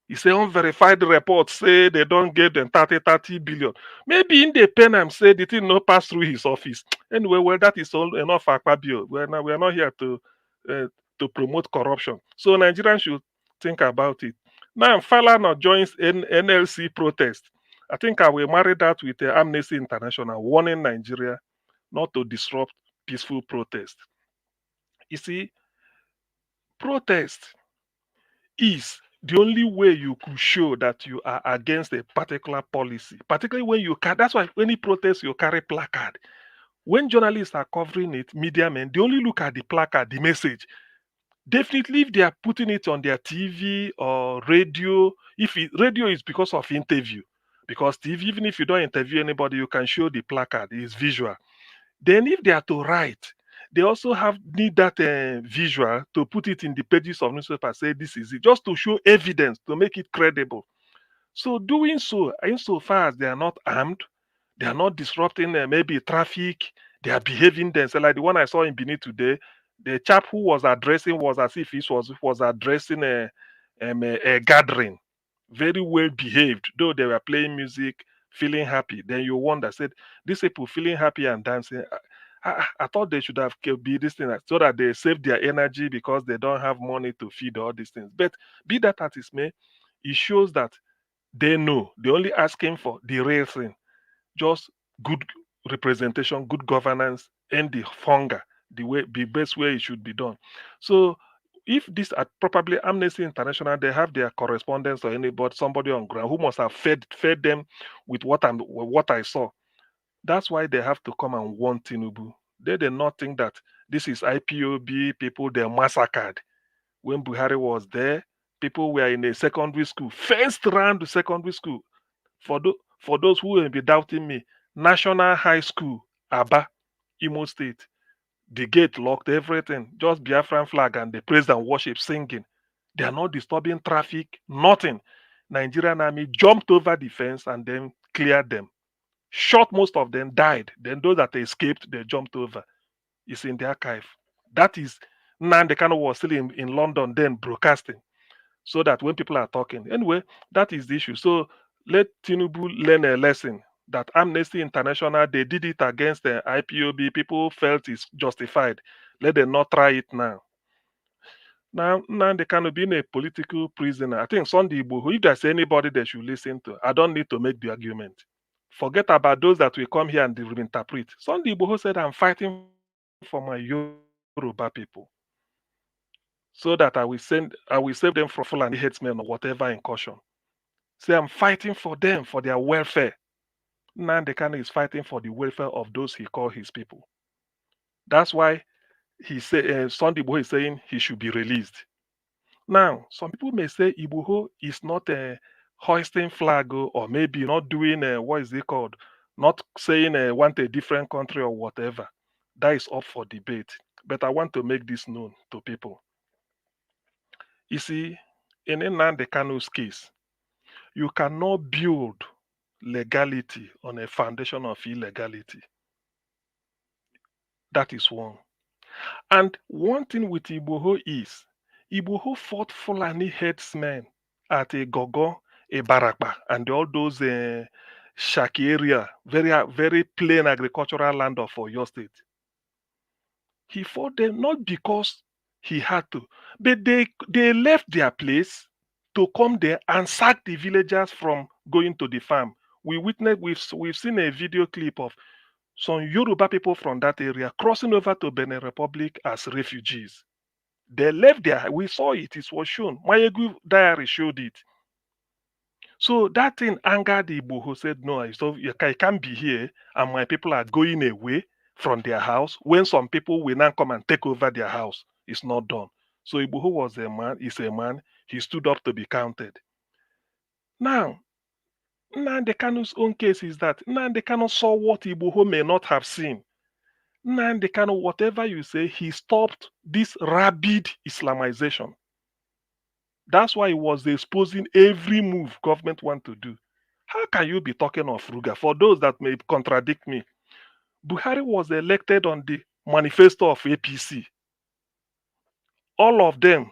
You say unverified reports say they don't get them 30 billion. Maybe in the pen I'm say the thing not pass through his office. Anyway, well that is all enough Akpabio. We are not here to promote corruption. So Nigerians should think about it. Now Falana joins NLC protest. I think I will marry that with Amnesty International warning Nigeria not to disrupt peaceful protest. You see, protest is the only way you could show that you are against a particular policy, particularly when you can. That's why any protest you carry placard. When journalists are covering it, media men, they only look at the placard, the message. Definitely, if they are putting it on their TV or radio, radio is because of interview, because TV, even if you don't interview anybody, you can show the placard, it's visual. Then if they are to write, they also need that visual to put it in the pages of newspaper, say this is it, just to show evidence, to make it credible. So doing so, insofar as they are not armed, they are not disrupting maybe traffic, they are behaving themselves. Like the one I saw in Benin today, the chap who was addressing was as if he was addressing a gathering. Very well behaved, though they were playing music, feeling happy. Then you wonder, said, these people feeling happy and dancing. I thought they should have be this thing so that they save their energy because they don't have money to feed all these things. But be that as it may, it shows that they know. They're only asking for the real thing, just good representation, good governance, and the hunger, the best way it should be done. So if this are probably Amnesty International, they have their correspondence or anybody, somebody on ground who must have fed them with what I saw. That's why they have to come and warn Tinubu. They did not think that this is IPOB people they massacred. When Buhari was there, people were in a secondary school, first round secondary school. For those who will be doubting me, National High School, Aba, Imo State. The gate locked, everything, just Biafran flag and the praise and worship singing. They are not disturbing traffic, nothing. Nigerian army jumped over the fence and then cleared them. Shot most of them, died. Then those that escaped, they jumped over. It's in the archive. That is Nnamdi Kanu was still in London then broadcasting. So that when people are talking. Anyway, that is the issue. So let Tinubu learn a lesson that Amnesty International, they did it against the IPOB. People felt it's justified. Let them not try it now. Now they kind of being a political prisoner. I think Sunday Igboho, if there's anybody they should listen to, I don't need to make the argument. Forget about those that will come here and interpret. Sunday Igboho said, I'm fighting for my Yoruba people, so that I will save them from Fulani headsmen or whatever incursion. Say I'm fighting for them, for their welfare. Nnamdi Kanu is fighting for the welfare of those he call his people. That's why he say Sunday Igboho is saying he should be released. Now, some people may say Igboho is not hoisting flag or maybe not doing what is it called, not saying want a different country or whatever. That is up for debate. But I want to make this known to people. You see, in Nnamdi Kanu's case, you cannot build legality on a foundation of illegality. That is one. And one thing with Igboho is, Igboho fought Fulani headsmen at a Gogo, a Barakba, and all those Shaki area, very plain agricultural land of Oyo State. He fought them not because he had to, but they left their place to come there and sack the villagers from going to the farm. We've seen a video clip of some Yoruba people from that area crossing over to Benin Republic as refugees. They left there. We saw it. It was shown. Mayegu diary showed it. So that thing angered the Igbo who said, no, so I can't be here and my people are going away from their house when some people will now come and take over their house. It's not done. So Igbo was a man, is a man. He stood up to be counted. Now, Nnamdi Kanu's own case is that Nnamdi Kanu saw what Igbo may not have seen. Nnamdi Kanu, whatever you say, he stopped this rabid Islamization. That's why he was exposing every move government want to do. How can you be talking of Ruga? For those that may contradict me, Buhari was elected on the manifesto of APC. All of them,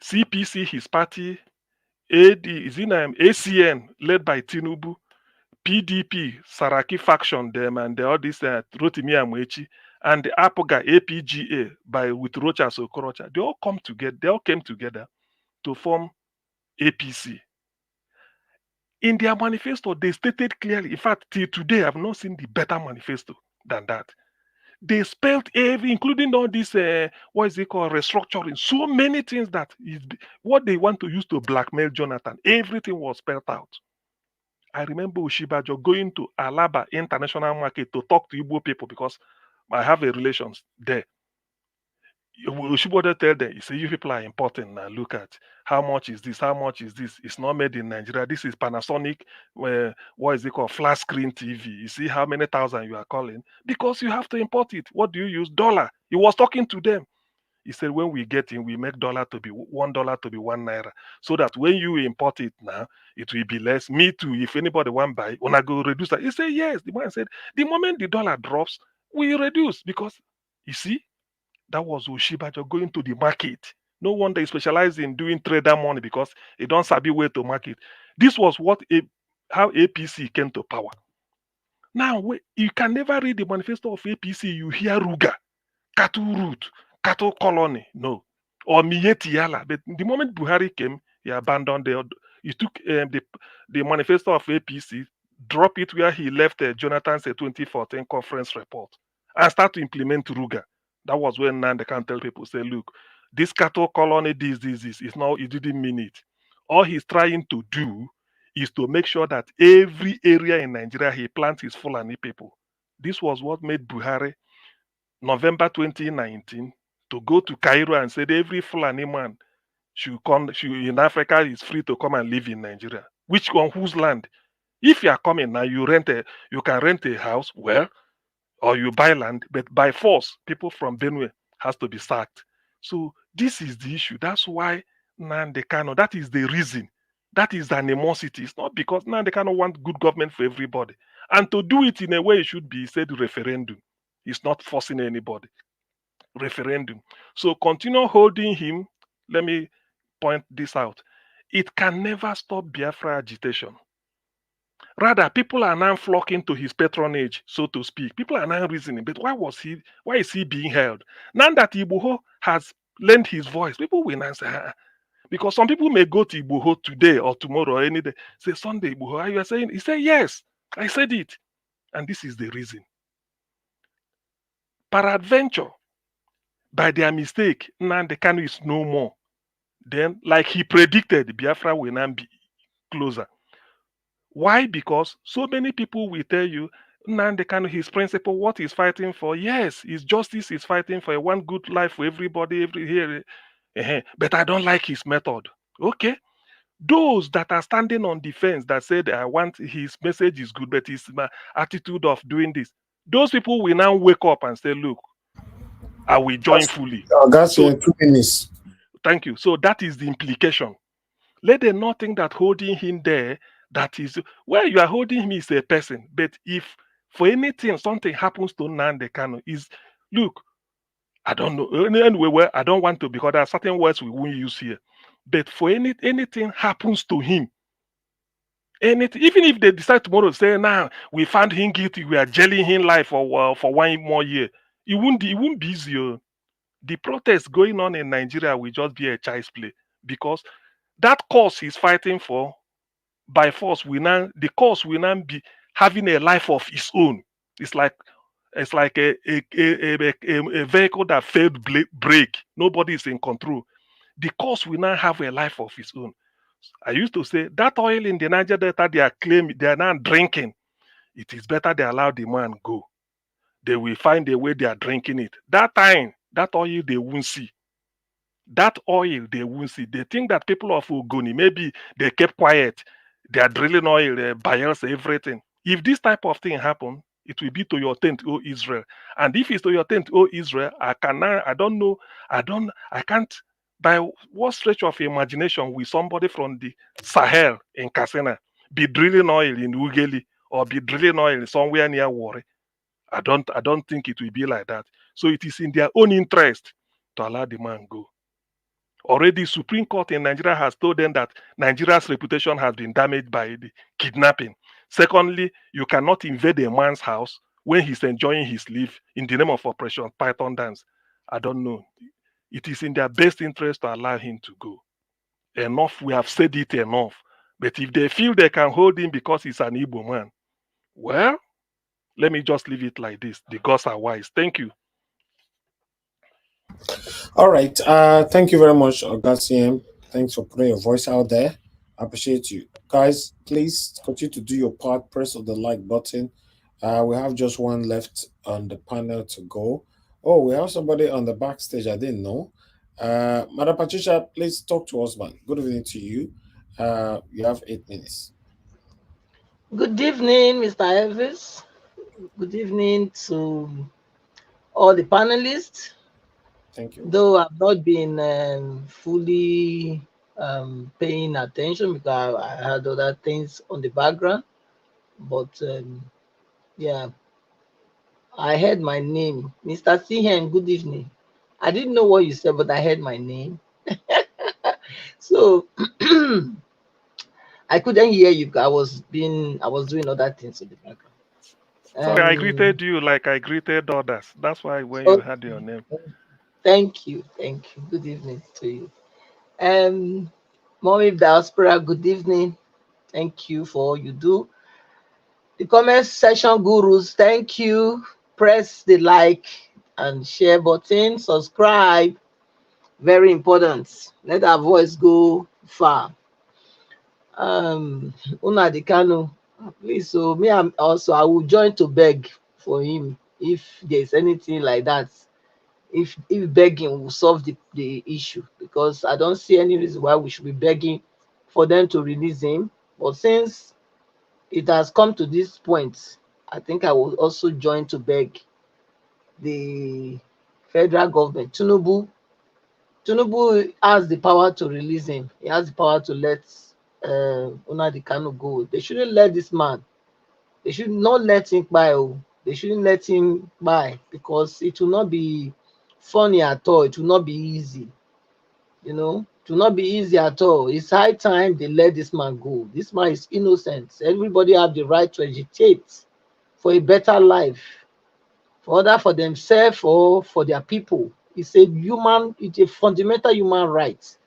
CPC, his party, ACN, led by Tinubu, PDP, Saraki faction, them, and all this Rotimi Amwechi, and the APOGA, APGA, with Rochas Okorocha, they all come together. They all came together to form APC. In their manifesto, they stated clearly, in fact, till today, I've not seen the better manifesto than that. They spelled every, including all this, what is it called, restructuring, so many things that is what they want to use to blackmail Jonathan. Everything was spelled out. I remember Oshibajo going to Alaba International Market to talk to Igbo people because I have a relations there. Oshibajo tell them, he say, you people are important now. Look at how much is this? How much is this? It's not made in Nigeria. This is Panasonic, what is it called? Flat screen TV. You see how many thousand you are calling? Because you have to import it. What do you use? Dollar. He was talking to them. He said, when we get in, we make dollar to be $1 to be $1. So that when you import it now, it will be less. Me too, if anybody want buy, when I go reduce that. He said, yes. The man said, the moment the dollar drops, we reduce. Because, you see, that was Oshibajo going to the market. No wonder he specialized in doing trader money because he don't sabi where to market. This was how APC came to power. Now, you can never read the manifesto of APC. You hear Ruga, cattle route, cattle colony, no, or Mieti Yala. But the moment Buhari came, he abandoned he took the manifesto of APC, drop it where he left Jonathan's 2014 conference report, and start to implement Ruga. That was when Nnamdi Kanu tell people, say, look, this cattle colony, this, it's now, he didn't mean it. All he's trying to do is to make sure that every area in Nigeria he plants his Fulani people. This was what made Buhari, November 2019, to go to Cairo and said every Fulani man in Africa is free to come and live in Nigeria. Which on whose land? If you are coming now, you can rent a house, well, or you buy land, but by force, people from Benue has to be sacked. So this is the issue. That's why Nnamdi Kanu, that is the reason. That is the animosity. It's not because Nnamdi Kanu wants good government for everybody. And to do it in a way it should be, said referendum. It's not forcing anybody. Referendum. So continue holding him. Let me point this out. It can never stop Biafra agitation. Rather, people are now flocking to his patronage, so to speak. People are now reasoning, but why is he being held? Now that Igboho has lent his voice, people will now say, because some people may go to Igboho today or tomorrow or any day, say, Sunday, Igboho, are you saying? He said, yes, I said it. And this is the reason. Peradventure, by their mistake, Nnamdi Kanu is no more. Then, like he predicted, Biafra will now be closer. Why? Because so many people will tell you, Nnamdi Kanu, his principle, what he's fighting for, yes, his justice is fighting for a one good life for everybody, every here. But I don't like his method. Okay. Those that are standing on defense that said, I want his message is good, but his attitude of doing this, those people will now wake up and say, look, I will join fully. That's So 2 minutes. thank you. So that is the implication. Let them not think that holding him there, that is where you are holding him is a person. But if for anything something happens to Nnamdi Kanu, is look, I don't know. Anyway, well, I don't want to, because there are certain words we won't use here. But for anything happens to him, anything, even if they decide tomorrow to say, now we found him guilty, we are jailing him life for 1 more year, it won't be easier. The protest going on in Nigeria will just be a child's play, because that cause he's fighting for by force the cause will now be having a life of its own. It's like a vehicle that failed brake. Nobody is in control. The cause will now have a life of its own. I used to say that oil in the Niger Delta they are claiming, they are now drinking. It is better they allow the man go. They will find a way they are drinking it. That time, that oil they won't see. That oil they won't see. They think that people of Ogoni, maybe they kept quiet. They are drilling oil, bios, everything. If this type of thing happen, it will be to your tent, O Israel. And if it's to your tent, O Israel, I don't know, I can't, by what stretch of imagination will somebody from the Sahel in Kasina be drilling oil in Ugeli or be drilling oil somewhere near Warri? I don't think it will be like that. So it is in their own interest to allow the man go. Already, Supreme Court in Nigeria has told them that Nigeria's reputation has been damaged by the kidnapping. Secondly, you cannot invade a man's house when he's enjoying his leave in the name of Operation Python Dance. I don't know. It is in their best interest to allow him to go. Enough, we have said it enough. But if they feel they can hold him because he's an Igbo man, well, let me just leave it like this. The gods are wise. Thank you. All right. Thank you very much, Ogaciem. Thanks for putting your voice out there. I appreciate you. Guys, please continue to do your part. Press on the like button. We have just one left on the panel to go. Oh, we have somebody on the backstage. I didn't know. Madam Patricia, please talk to us, man. Good evening to you. You have 8 minutes. Good evening, Mr. Elvis. Good evening to all the panelists. Thank you. Though I've not been fully paying attention because I had other things on the background. But yeah, I heard my name. Mr. Sihen, good evening. I didn't know what you said, but I heard my name. So I couldn't hear you. I was doing other things in the background. Sorry, I greeted you like I greeted others. That's why when you had your name. Thank you. Good evening to you. Mommy Diaspora, good evening. Thank you for all you do. The comment section gurus, thank you. Press the like and share button. Subscribe. Very important. Let our voice go far. Nnamdi Kanu, please. So me, I will join to beg for him if there's anything like that. If begging will solve the issue, because I don't see any reason why we should be begging for them to release him. But since it has come to this point, I think I will also join to beg the federal government. Tinubu has the power to release him. He has the power to let Nnamdi Kanu go. They shouldn't let this man. They should not let him buy. They shouldn't let him buy, because it will not be funny at all. It will not be easy. It will not be easy at all. It's high time they let this man go. This man is innocent. Everybody have the right to agitate for a better life, for themselves or for their people. It's a fundamental human right.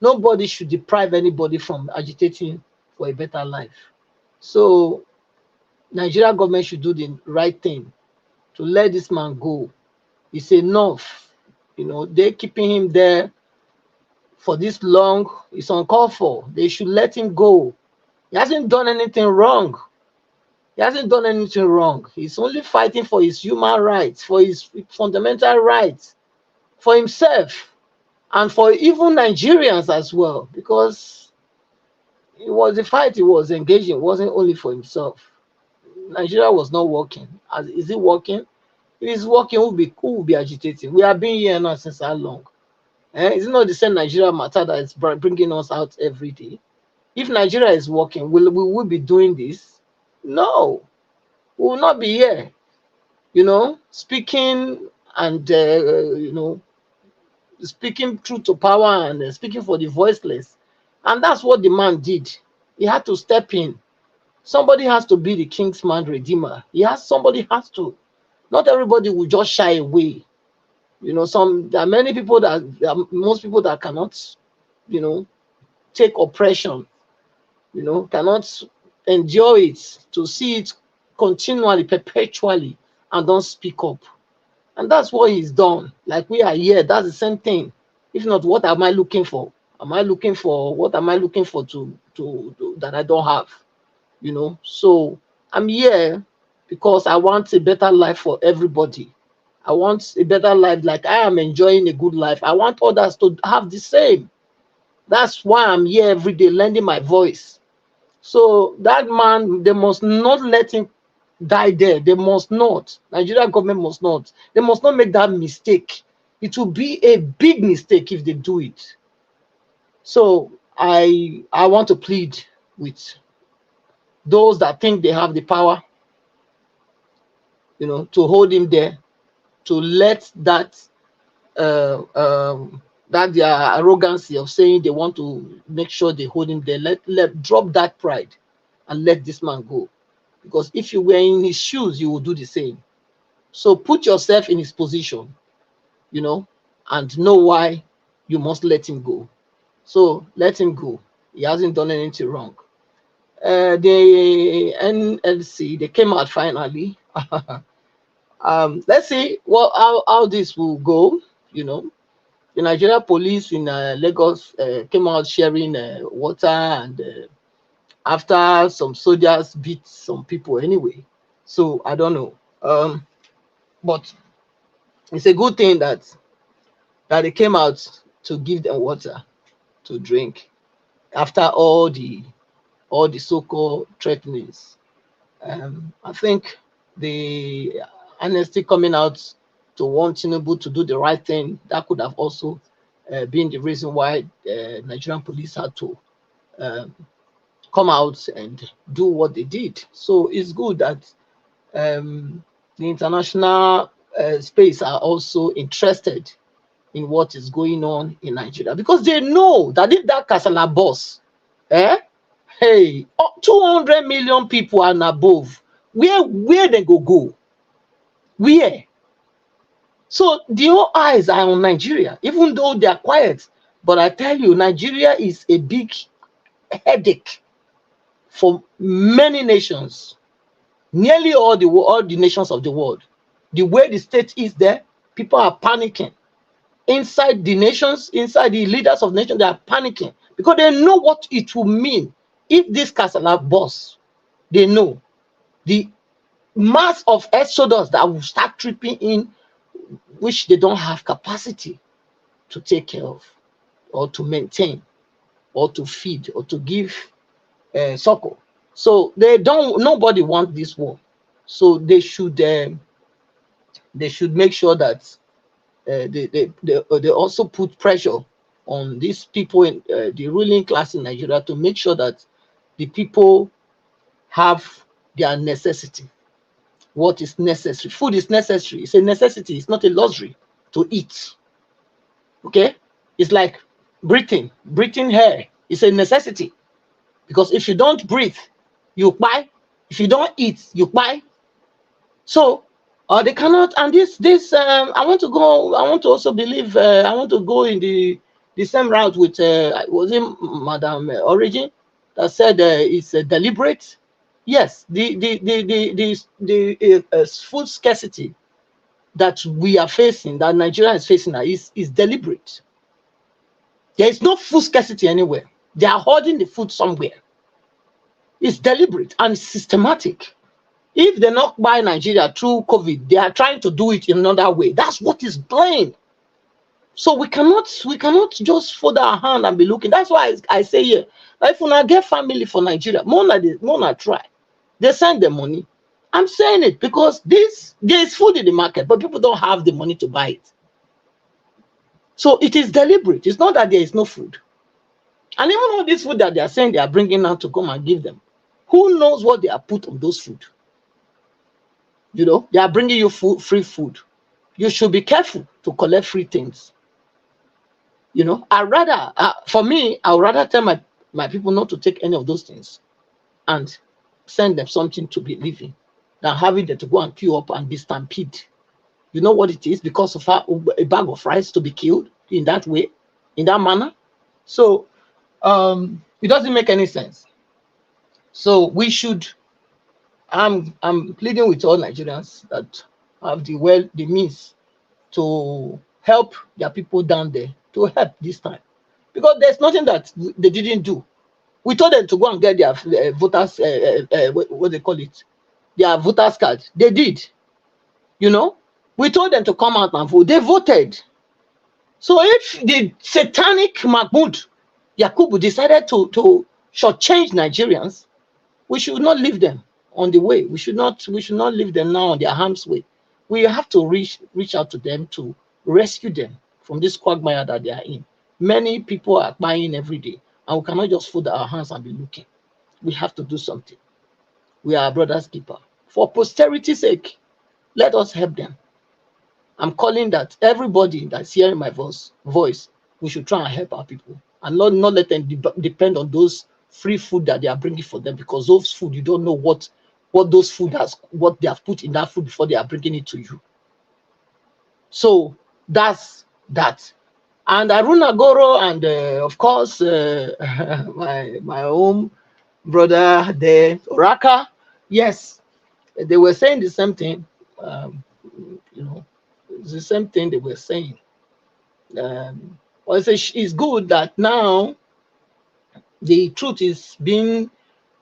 Nobody should deprive anybody from agitating for a better life. So Nigeria government should do the right thing to let this man go. It's enough. They're keeping him there for this long. It's uncalled for. They should let him go. He hasn't done anything wrong. He hasn't done anything wrong. He's only fighting for his human rights, for his fundamental rights, for himself, and for even Nigerians as well, because it was the fight he was engaging. It wasn't only for himself. Nigeria was not working. Is it working? If it's working, who will be agitating? We have been here now since how long? Is it not the same Nigeria matter that is bringing us out every day? If Nigeria is working, will we be doing this? No, we will not be here. Speaking and speaking truth to power and speaking for the voiceless, and that's what the man did. He had to step in. Somebody has to be the kingsman redeemer. Somebody has to. Not everybody will just shy away. There are many people most people that cannot, take oppression, cannot endure it, to see it continually, perpetually, and don't speak up. And that's what he's done. Like we are here, that's the same thing. If not, what am I looking for? What am I looking for to that I don't have? So I'm here because I want a better life for everybody. I want a better life. Like I am enjoying a good life, I want others to have the same. That's why I'm here every day lending my voice. So that man, they must not let him die there. They must not. Nigeria government must not. They must not make that mistake. It will be a big mistake if they do it. So I want to plead with those that think they have the power, to hold him there, to let that that their arrogancy of saying they want to make sure they hold him there, let drop that pride and let this man go. Because if you were in his shoes, you will do the same. So put yourself in his position, and know why you must let him go. So let him go. He hasn't done anything wrong. The NLC, they came out finally. Let's see how this will go. The Nigeria police in Lagos came out sharing water, and after some soldiers beat some people anyway. So I don't know. But it's a good thing that they came out to give them water to drink after all the so-called threatenings. I think the Amnesty coming out to want Tinubu to do the right thing, that could have also been the reason why Nigerian police had to come out and do what they did. So it's good that the international space are also interested in what is going on in Nigeria, because they know that if that Kasala boss, hey, 200 million people and above, where they go? Where? So the whole eyes are on Nigeria, even though they are quiet. But I tell you, Nigeria is a big headache for many nations, nearly all the nations of the world. The way the state is there, people are panicking. Inside the nations, inside the leaders of nations, they are panicking because they know what it will mean if this Kasala boss. They know the mass of exodus that will start tripping in, which they don't have capacity to take care of, or to maintain, or to feed, or to give succor. So nobody wants this war. So they should make sure that they also put pressure on these people in the ruling class in Nigeria to make sure that the people have their necessity. What is necessary? Food is necessary. It's a necessity. It's not a luxury to eat. Okay? It's like breathing. Breathing air is a necessity. Because if you don't breathe, you buy. If you don't eat, you buy. So they cannot. And this I want to go. I want to also believe. I want to go in the same route with was it Madam Origin that said it's deliberate. Yes, the food scarcity that we are facing, that Nigeria is facing, is deliberate. There is no food scarcity anywhere. They are hoarding the food somewhere. It's deliberate and systematic. If they not buy Nigeria through COVID, they are trying to do it in another way. That's what is plain. So we cannot just fold our hand and be looking. That's why I say here, if we not get family for Nigeria, more try. They send the money. I'm saying it because there is food in the market, but people don't have the money to buy it. So it is deliberate. It's not that there is no food. And even all this food that they are saying they are bringing out to come and give them, who knows what they are put on those food? You know, they are bringing you free food. You should be careful to collect free things. You know, for me, I would rather tell my people not to take any of those things and send them something to be living than having them to go and queue up and be stampede. You know what it is? Because of a bag of rice to be killed in that way, in that manner. So it doesn't make any sense. So we should, I'm pleading with all Nigerians that have the means to help their people down there, to help this time. Because there's nothing that they didn't do. We told them to go and get their voters, what they call it, their voters card. They did. You know, we told them to come out and vote. They voted. So if the satanic Mahmoud Yakubu decided to shortchange Nigerians, we should not leave them on the way. We should not leave them now on their harm's way. We have to reach out to them to rescue them from this quagmire that they are in. Many people are buying every day, and we cannot just fold our hands and be looking. We have to do something. We are brother's keeper. For posterity's sake, let us help them. I'm calling that everybody that's hearing my voice, we should try and help our people and not let them depend on those free food that they are bringing for them, because those food, you don't know what those food has, what they have put in that food before they are bringing it to you. So that's that. And Haruna Goro and of course my own brother there, Oraka, yes, they were saying the same thing. You know, it's the same thing they were saying. Well, it's good that now the truth is being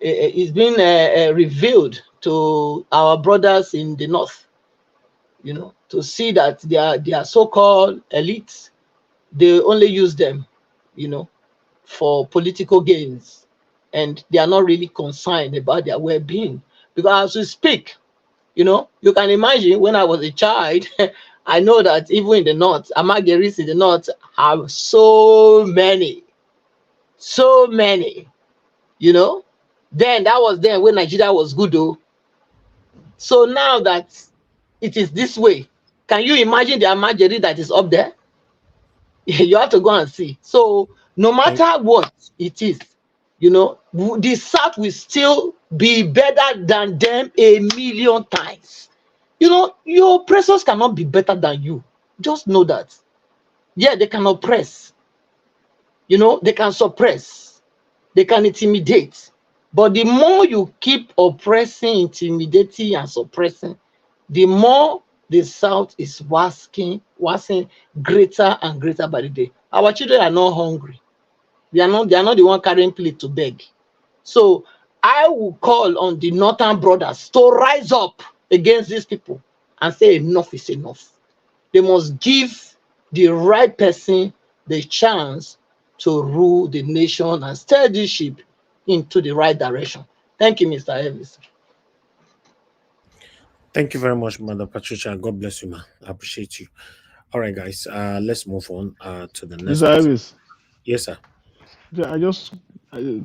revealed to our brothers in the north. You know, to see that they are so-called elites, they only use them, you know, for political gains, and they are not really concerned about their well-being. Because as we speak, you know, you can imagine when I was a child, I know that even in the north, Amageris in the north have so many, you know. Then that was then when Nigeria was good though. So now that it is this way, can you imagine the Amageri that is up there? You have to go and see. So no matter what it is, you know, the South will still be better than them 1,000,000 times. You know, your oppressors cannot be better than you. Just know that. Yeah, they can oppress. You know, they can suppress. They can intimidate. But the more you keep oppressing, intimidating, and suppressing, the more the South is waxing greater and greater by the day. Our children are not hungry. They are not the one carrying plate to beg. So I will call on the northern brothers to rise up against these people and say enough is enough. They must give the right person the chance to rule the nation and steer this ship into the right direction. Thank you, Mr. Elvis. Thank you very much, Mother Patricia. God bless you, ma. I appreciate you. All right, guys. Let's move on to the next. Mr. Elvis. Yes, sir.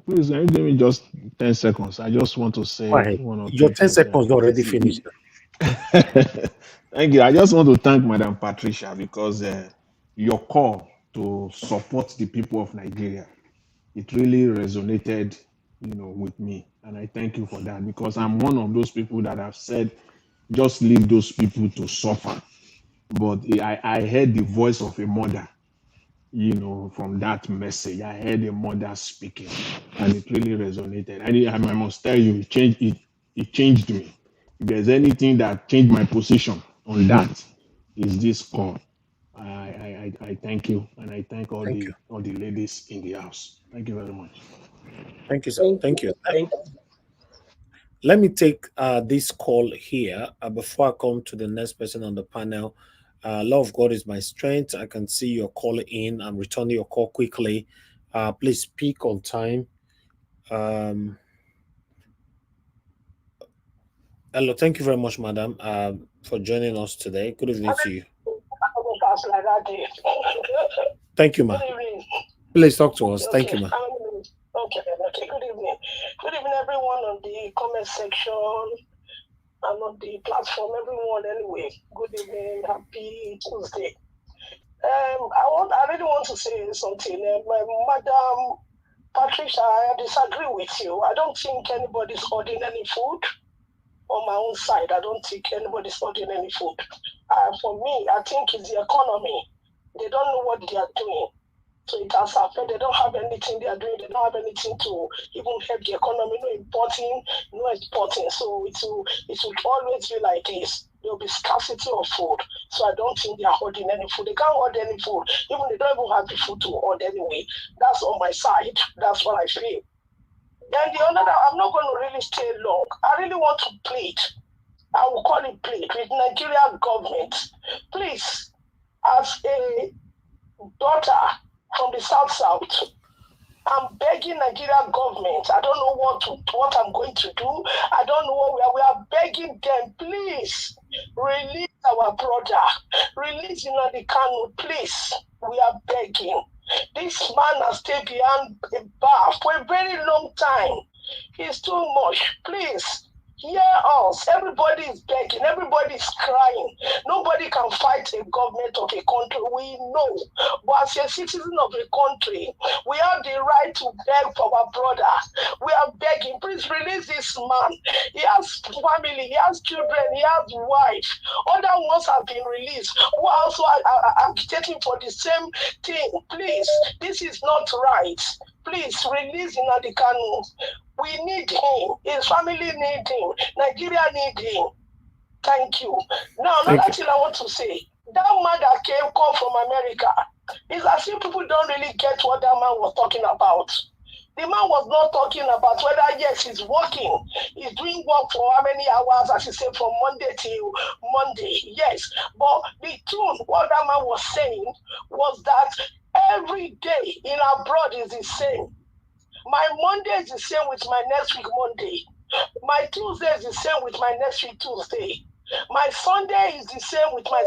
Please, can you give me just 10 seconds? I just want to say one or two. Your 10 seconds already finished. Thank you. I just want to thank Madam Patricia because your call to support the people of Nigeria, it really resonated, you know, with me, and I thank you for that, because I'm one of those people that have said, just leave those people to suffer. But I heard the voice of a mother, you know, from that message. I heard a mother speaking, and it really resonated. I must tell you, it changed me. If there's anything that changed my position on that, is this call. I thank you, and I thank all the ladies in the house. Thank you very much. Thank you, sir. Thank you. Thank you. Let me take this call here before I come to the next person on the panel. Love of God is my strength. I can see your call in. I'm returning your call quickly. Please speak on time. Hello, thank you very much, madam, for joining us today. Good evening to you. Thank you, ma. Good evening. Please talk to us. Okay, Thank you, ma. Okay, good evening. Good evening, everyone on the comment section and on the platform, everyone anyway. Good evening, happy Tuesday. I really want to say something. Madam Patricia, I disagree with you. I don't think anybody's holding any food. On my own side, I don't think anybody's holding any food. For me, I think it's the economy. They don't know what they are doing. So it has happened. They don't have anything they are doing. They don't have anything to even help the economy. No importing, no exporting. So it will always be like this. There will be scarcity of food. So I don't think they are holding any food. They can't hold any food. Even they don't even have the food to hold anyway. That's on my side. That's what I feel. Then the other, I'm not going to really stay long. I really want to plead. I will call it plead with Nigerian government. Please, as a daughter from the South, I'm begging Nigerian government. I don't know what I'm going to do. I don't know what we are begging them. Please release our brother. Release Nnamdi Kanu, please. We are begging. This man has stayed behind a bar for a very long time. He's too much. Please. Hear us. Everybody is begging. Everybody is crying. Nobody can fight a government of a country. We know. But as a citizen of a country, we have the right to beg for our brother. We are begging. Please release this man. He has family. He has children. He has wife. Other ones have been released who also are agitating for the same thing. Please. This is not right. Please release Nnamdi Kanu. We need him. His family need him. Nigeria need him. Thank you. Now, another thing I want to say. That man that come from America, it's as if people don't really get what that man was talking about. The man was not talking about whether, yes, he's working. He's doing work for how many hours, as he said, from Monday till Monday. Yes. But the tune, what that man was saying was that every day in abroad is the same. My Monday is the same with my next week Monday. My Tuesday is the same with my next week Tuesday. My Sunday is the same with my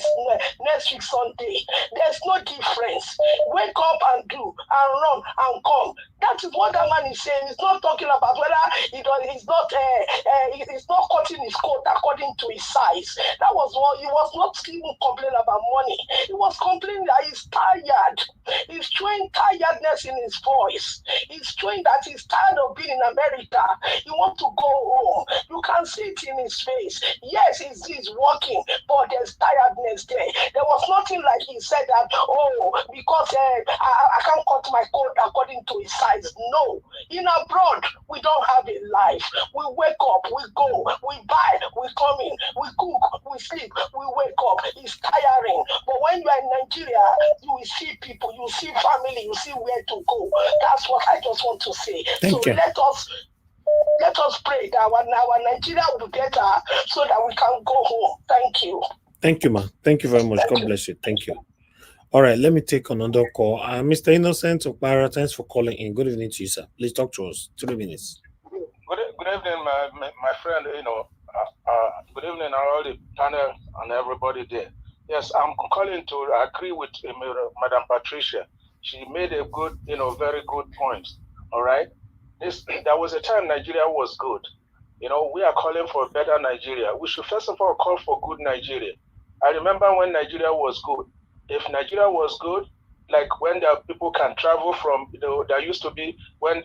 next week Sunday. There's no difference. Wake up and do, and run and come. That is what that man is saying. He's not talking about whether he's not cutting his coat according to his size. That was what he was not even complaining about money. He was complaining that he's tired. He's showing tiredness in his voice. He's showing that he's tired of being in America. He wants to go home. You can see it in his face. Yes, he's working, but there's tiredness there. There was nothing like he said that, because I can't cut my coat according to his size. No. In abroad, we don't have a life. We wake up, we go, we buy, we come in, we cook, we sleep, we wake up. It's tiring. But when you are in Nigeria, you will see people, you see family, you see where to go. That's what I just want to say. Thank you. Let us pray that our Nigeria will be better so that we can go home. Thank you. Thank you, ma. Thank you very much. God bless you. Thank you. All right, let me take another call. Mr. Innocent of Barra, thanks for calling in. Good evening to you, sir. Please talk to us. 3 minutes. Good evening, my friend. Good evening, all the panel and everybody there. Yes, I'm calling to agree with Madam Patricia. She made a good, very good point. All right. There was a time Nigeria was good. We are calling for a better Nigeria. We should first of all call for good Nigeria. I remember when Nigeria was good. If Nigeria was good, like when the people can travel from, there used to be when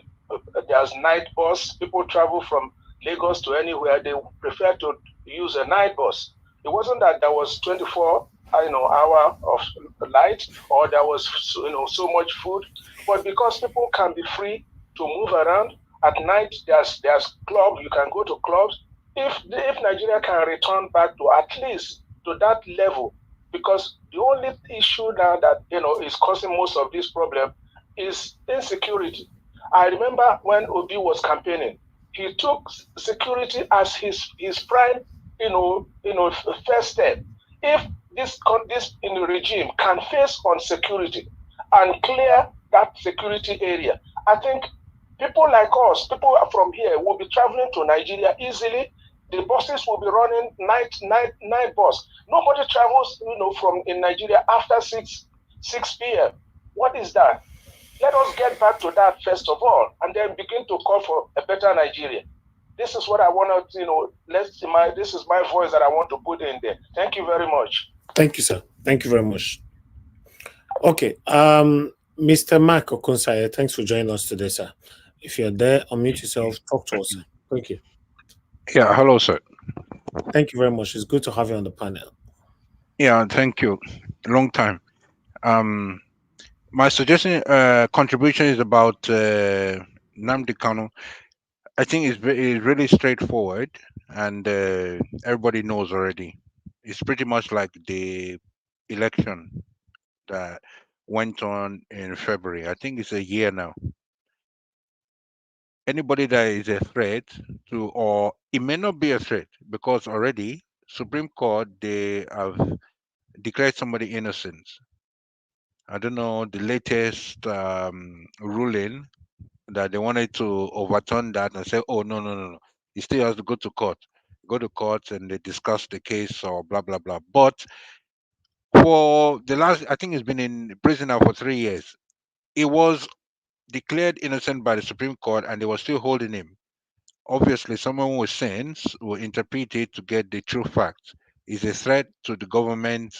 there's night bus, people travel from Lagos to anywhere, they prefer to use a night bus. It wasn't that there was 24 hour of light or there was so much food, but because people can be free to move around at night, there's clubs, you can go to clubs. If Nigeria can return back to at least to that level, because the only issue now that is causing most of this problem is insecurity. I remember when Obi was campaigning, he took security as his prime, first step. If this regime can face on security and clear that security area, I think people like us, people from here, will be traveling to Nigeria easily. The buses will be running night bus. Nobody travels, from in Nigeria after 6 p.m. What is that? Let us get back to that first of all, and then begin to call for a better Nigeria. This is what I want to, this is my voice that I want to put in there. Thank you very much. Thank you, sir. Thank you very much. Okay, Mr. Mark Okunsaye, thanks for joining us today, sir. If you're there, unmute yourself, talk to us. Thank you. Yeah, hello, sir. Thank you very much. It's good to have you on the panel. Yeah, thank you. Long time. My suggestion, contribution is about Nnamdi Kanu. I think it's really straightforward, and everybody knows already. It's pretty much like the election that went on in February. I think it's a year now. Anybody that is a threat to, or it may not be a threat, because already Supreme Court, they have declared somebody innocent. I don't know the latest ruling that they wanted to overturn that and say, oh, no. He still has to go to court. Go to court and they discuss the case or blah, blah, blah. But for the last, I think he's been in prison now for 3 years. He was declared innocent by the Supreme Court and they were still holding him. Obviously, someone with sense will interpret it to get the true facts. It's a threat to the government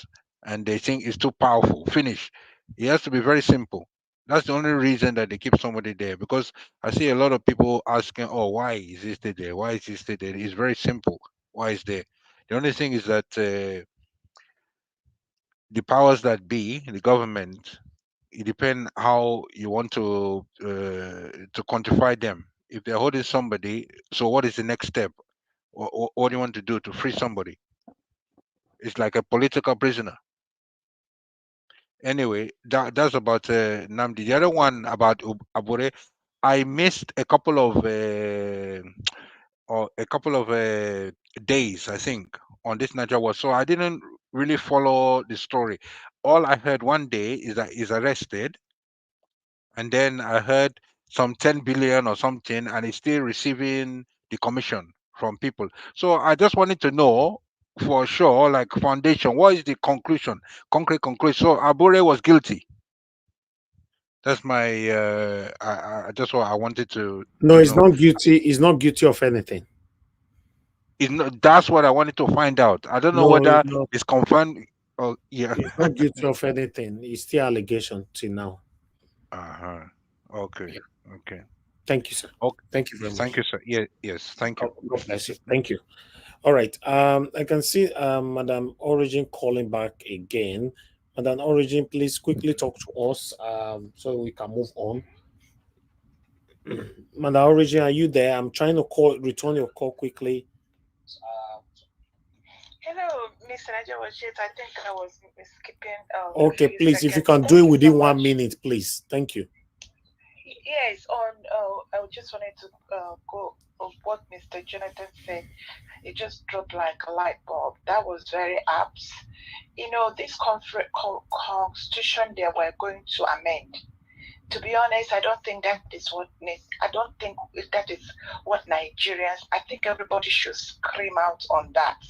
and they think it's too powerful. Finish. It has to be very simple. That's the only reason that they keep somebody there, because I see a lot of people asking, oh, why is this still there? Why is this still there? It's very simple. Why is there? The only thing is that the powers that be, the government, it depends how you want to quantify them. If they're holding somebody, so what is the next step? What do you want to do to free somebody? It's like a political prisoner. Anyway, that's about Nnamdi. The other one about Abure, I missed a couple of days, I think, on this Niger war. So I didn't really follow the story. All I heard one day is that he's arrested, and then I heard some 10 billion or something, and he's still receiving the commission from people. So I just wanted to know for sure, like foundation, what is the conclusion, concrete conclusion? So Abure was guilty. That's my that's what I wanted to. No, he's not guilty. He's not guilty of anything. That's what I wanted to find out. I don't know whether it's confirmed. Oh, yeah. He's not guilty of anything. It's still allegation till now. Okay. Okay. Thank you, sir. Okay. Thank you very much. Thank you, sir. Yeah. Yes. Thank you. God bless you. Thank you. All right. I can see Madam Origin calling back again. Madam Origin, please quickly talk to us so we can move on. Madam Origin, are you there? I'm trying to return your call quickly. Hello, Mr. Najawajit. I think I was skipping. Okay, please, if you can do it within 1 minute, please. Thank you. Yes, I just wanted to go on what Mr. Jonathan said. It just dropped like a light bulb. That was very apt. This constitution they were going to amend. To be honest, I don't think that is what Nigerians. I think everybody should scream out on that,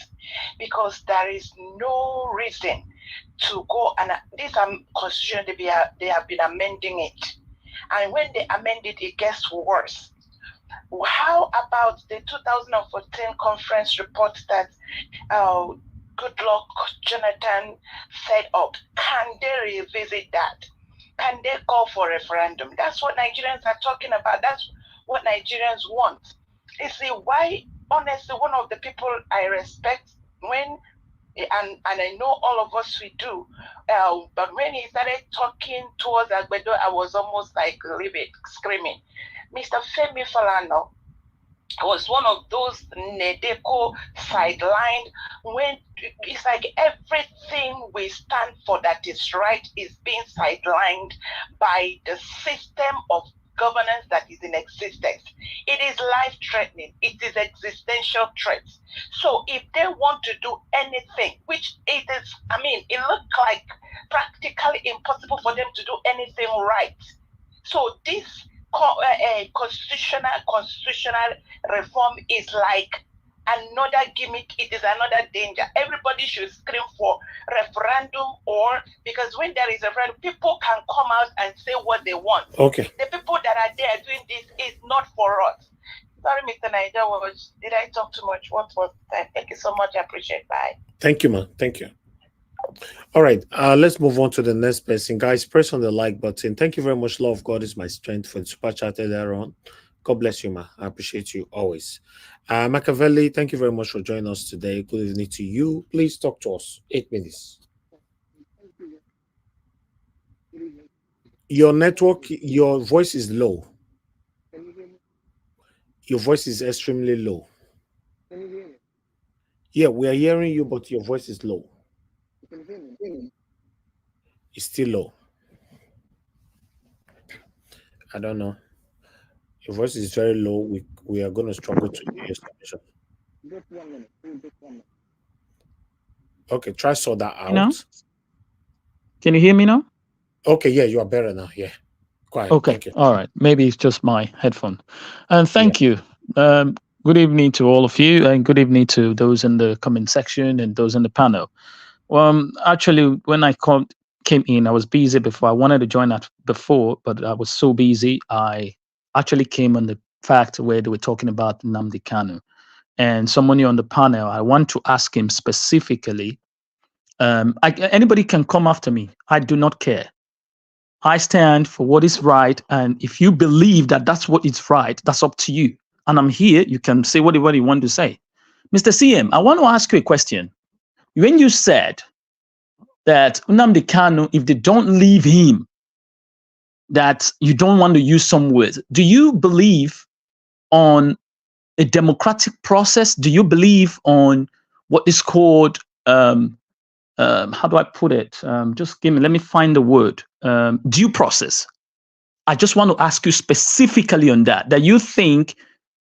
because there is no reason to go and this constitution they have been amending it, and when they amend it, it gets worse. How about the 2014 conference report that Goodluck Jonathan set up? Can they revisit that? Can they call for referendum? That's what Nigerians are talking about. That's what Nigerians want. You see, why, honestly, one of the people I respect and I know all of us we do, but when he started talking towards Agbedo, I was almost like screaming. Mr. Femi Falana was one of those Nedeko sidelined, when it's like everything we stand for that is right is being sidelined by the system of governance that is in existence. It is life-threatening. It is existential threat. So if they want to do anything, which it is, I mean, it looks like practically impossible for them to do anything right. So this constitutional reform is like another gimmick. It is another danger. Everybody should scream for referendum, or because when there is a referendum, people can come out and say what they want. Okay. The people that are there doing this is not for us. Sorry, Mr. Niger, did I talk too much? What was that? Thank you so much. I appreciate it. Bye. Thank you, man. Thank you. All right, let's move on to the next person. Guys, press on the like button. Thank you very much. Love of God is my strength for the super chat there on. God bless you, ma. I appreciate you always. Machiavelli, thank you very much for joining us today. Good evening to you. Please talk to us. 8 minutes. Your network, your voice is low. Your voice is extremely low. Yeah, we are hearing you, but your voice is low. It's still low. I don't know. Your voice is very low. We are going to struggle to hear your submission. Okay, try sort that out. Now? Can you hear me now? Okay, yeah, you are better now. Yeah. Quiet. Okay. Thank you. All right. Maybe it's just my headphone. And thank you. Good evening to all of you, and good evening to those in the comment section and those in the panel. Actually, when I came in, I was busy before. I wanted to join that before, but I was so busy. I actually came on the fact where they were talking about Nnamdi Kanu. And someone on the panel, I want to ask him specifically. Anybody can come after me. I do not care. I stand for what is right. And if you believe that that's what is right, that's up to you. And I'm here. You can say whatever you want to say. Mr. CM, I want to ask you a question. When you said that Nnamdi Kanu, if they don't leave him, that you don't want to use some words, do you believe on a democratic process? Do you believe on what is called, how do I put it? Let me find the word, due process. I just want to ask you specifically on that you think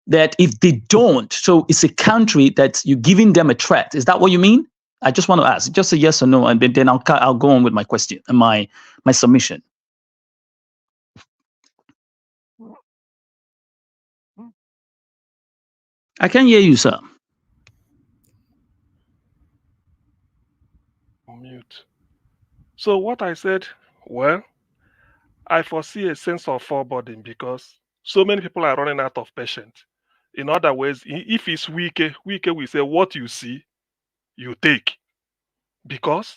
that if they don't, so it's a country that you're giving them a threat. Is that what you mean? I just want to ask, just a yes or no, and then I'll go on with my question and my submission. I can hear you, sir. Mute. So what I said, well, I foresee a sense of foreboding because so many people are running out of patience. In other words, if it's weak, we say what you see, you take. Because,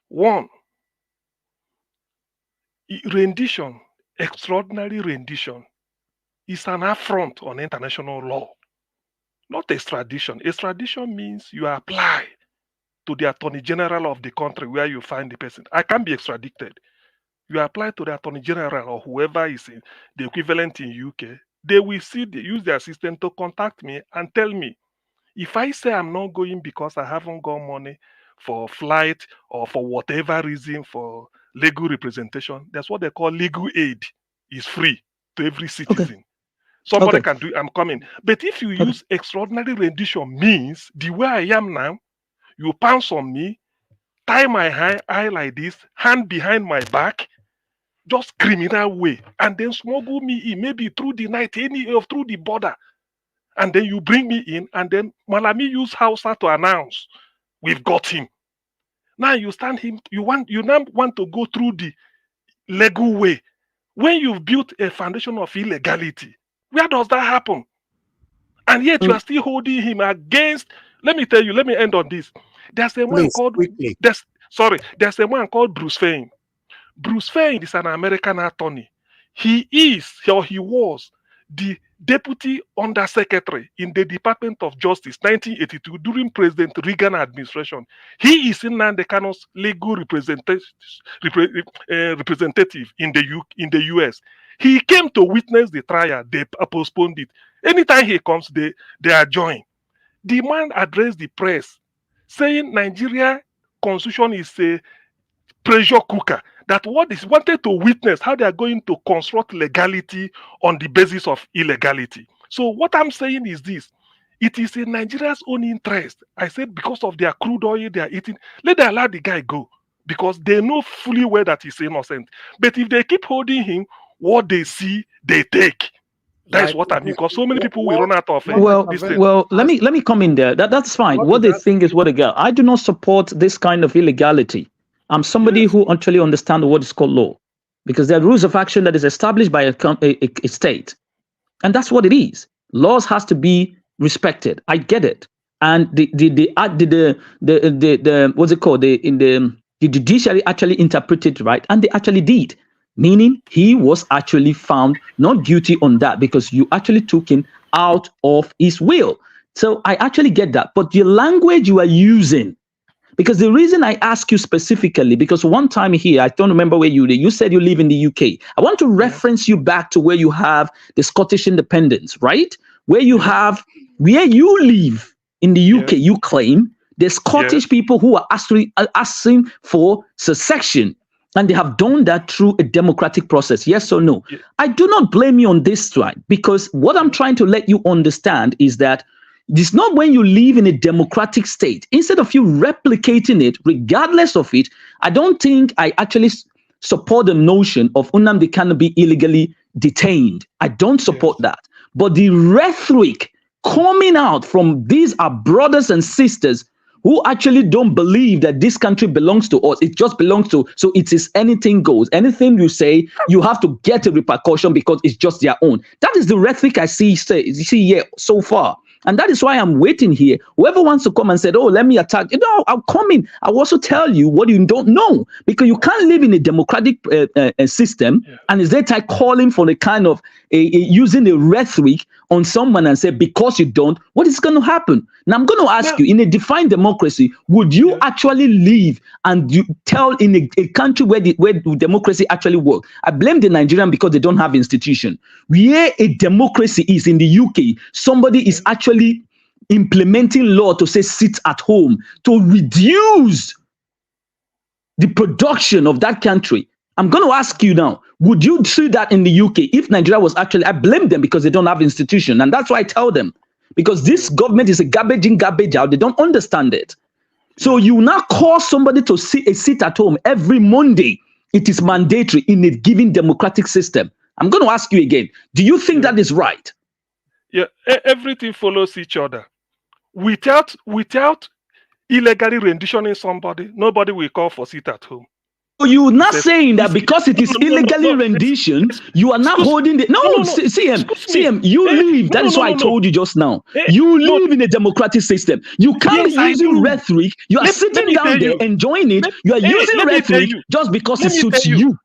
one, rendition, extraordinary rendition, is an affront on international law, not extradition. Extradition means you apply to the Attorney General of the country where you find the person. I can't be extradited. You apply to the Attorney General or whoever is in the equivalent in UK. They will use their assistant to contact me and tell me. If I say I'm not going because I haven't got money for flight or for whatever reason for legal representation, that's what they call legal aid. Is free to every citizen. Okay. Somebody can do, I'm coming. But if you use extraordinary rendition means the way I am now, you pounce on me, tie my eye like this, hand behind my back, just criminal way, and then smuggle me in, maybe through the night, through the border. And then you bring me in, and then Malami use Hausa to announce, we've got him. Now you stand him, you now want to go through the legal way. When you've built a foundation of illegality, where does that happen? And yet you are still holding him against, let me tell you, let me end on this. There's a man called, there's a man called Bruce Fein. Bruce Fein is an American attorney. He was the Deputy Undersecretary in the Department of Justice, 1982, during President Reagan administration. He is Nnamdi Kanu's legal representative in the US. He came to witness the trial. They postponed it. Anytime he comes, they adjourn. The man addressed the press, saying Nigeria constitution is a pressure cooker, that what is wanted to witness how they are going to construct legality on the basis of illegality. So what I'm saying is this. It is in Nigeria's own interest. I said because of their crude oil they are eating, let them allow the guy go. Because they know fully well that he's innocent. But if they keep holding him, what they see, they take. That is what I mean. Because so many people will run out of this thing. Well, let me come in there. That's fine. What they think is what they get. I do not support this kind of illegality. I'm somebody who actually understands what is called law, because there are rules of action that is established by a state, and that's what it is. Laws has to be respected. I get it, and the what's it called? The judiciary actually interpreted right, and they actually did. Meaning he was actually found not guilty on that because you actually took him out of his will. So I actually get that. But the language you are using, because the reason I ask you specifically, because one time here, I don't remember where you said you live in the UK. I want to reference you back to where you have the Scottish independence, right? Where you have, where you live in the UK, you claim the Scottish people who are actually asking for secession. And they have done that through a democratic process. Yes or no? Yeah. I do not blame you on this side, because what I'm trying to let you understand is that it's not when you live in a democratic state, instead of you replicating it, regardless of it, I don't think I actually support the notion of Nnamdi Kanu be illegally detained. I don't support that. But the rhetoric coming out from these are brothers and sisters who actually don't believe that this country belongs to us. It just belongs to, so it is anything goes. Anything you say, you have to get a repercussion because it's just their own. That is the rhetoric I see here so far. And that is why I'm waiting here. Whoever wants to come and say, oh, let me attack, I'll come in. I'll also tell you what you don't know, because you can't live in a democratic system and is that like calling for the kind of using a rhetoric on someone and say, because you don't, what is going to happen? Now, I'm going to ask you, in a defined democracy, would you actually live and you tell in a country where democracy actually works? I blame the Nigerian because they don't have institution. Where a democracy is in the UK, somebody is actually implementing law to say sit at home, to reduce the production of that country. I'm going to ask you now, would you see that in the UK if Nigeria was actually, I blame them because they don't have institution. And that's why I tell them, because this government is a garbage in, garbage out. They don't understand it. So you now call somebody to sit at home every Monday. It is mandatory in a given democratic system. I'm going to ask you again, do you think that is right? Yeah, everything follows each other. Without illegally renditioning somebody, nobody will call for sit at home. So you're not saying that because it is illegally renditioned, you are not holding the... CM, you live, that is why I told you just now. You live in a democratic system. You can't be using rhetoric. You are sitting down there enjoying it. You are using rhetoric just because it suits you.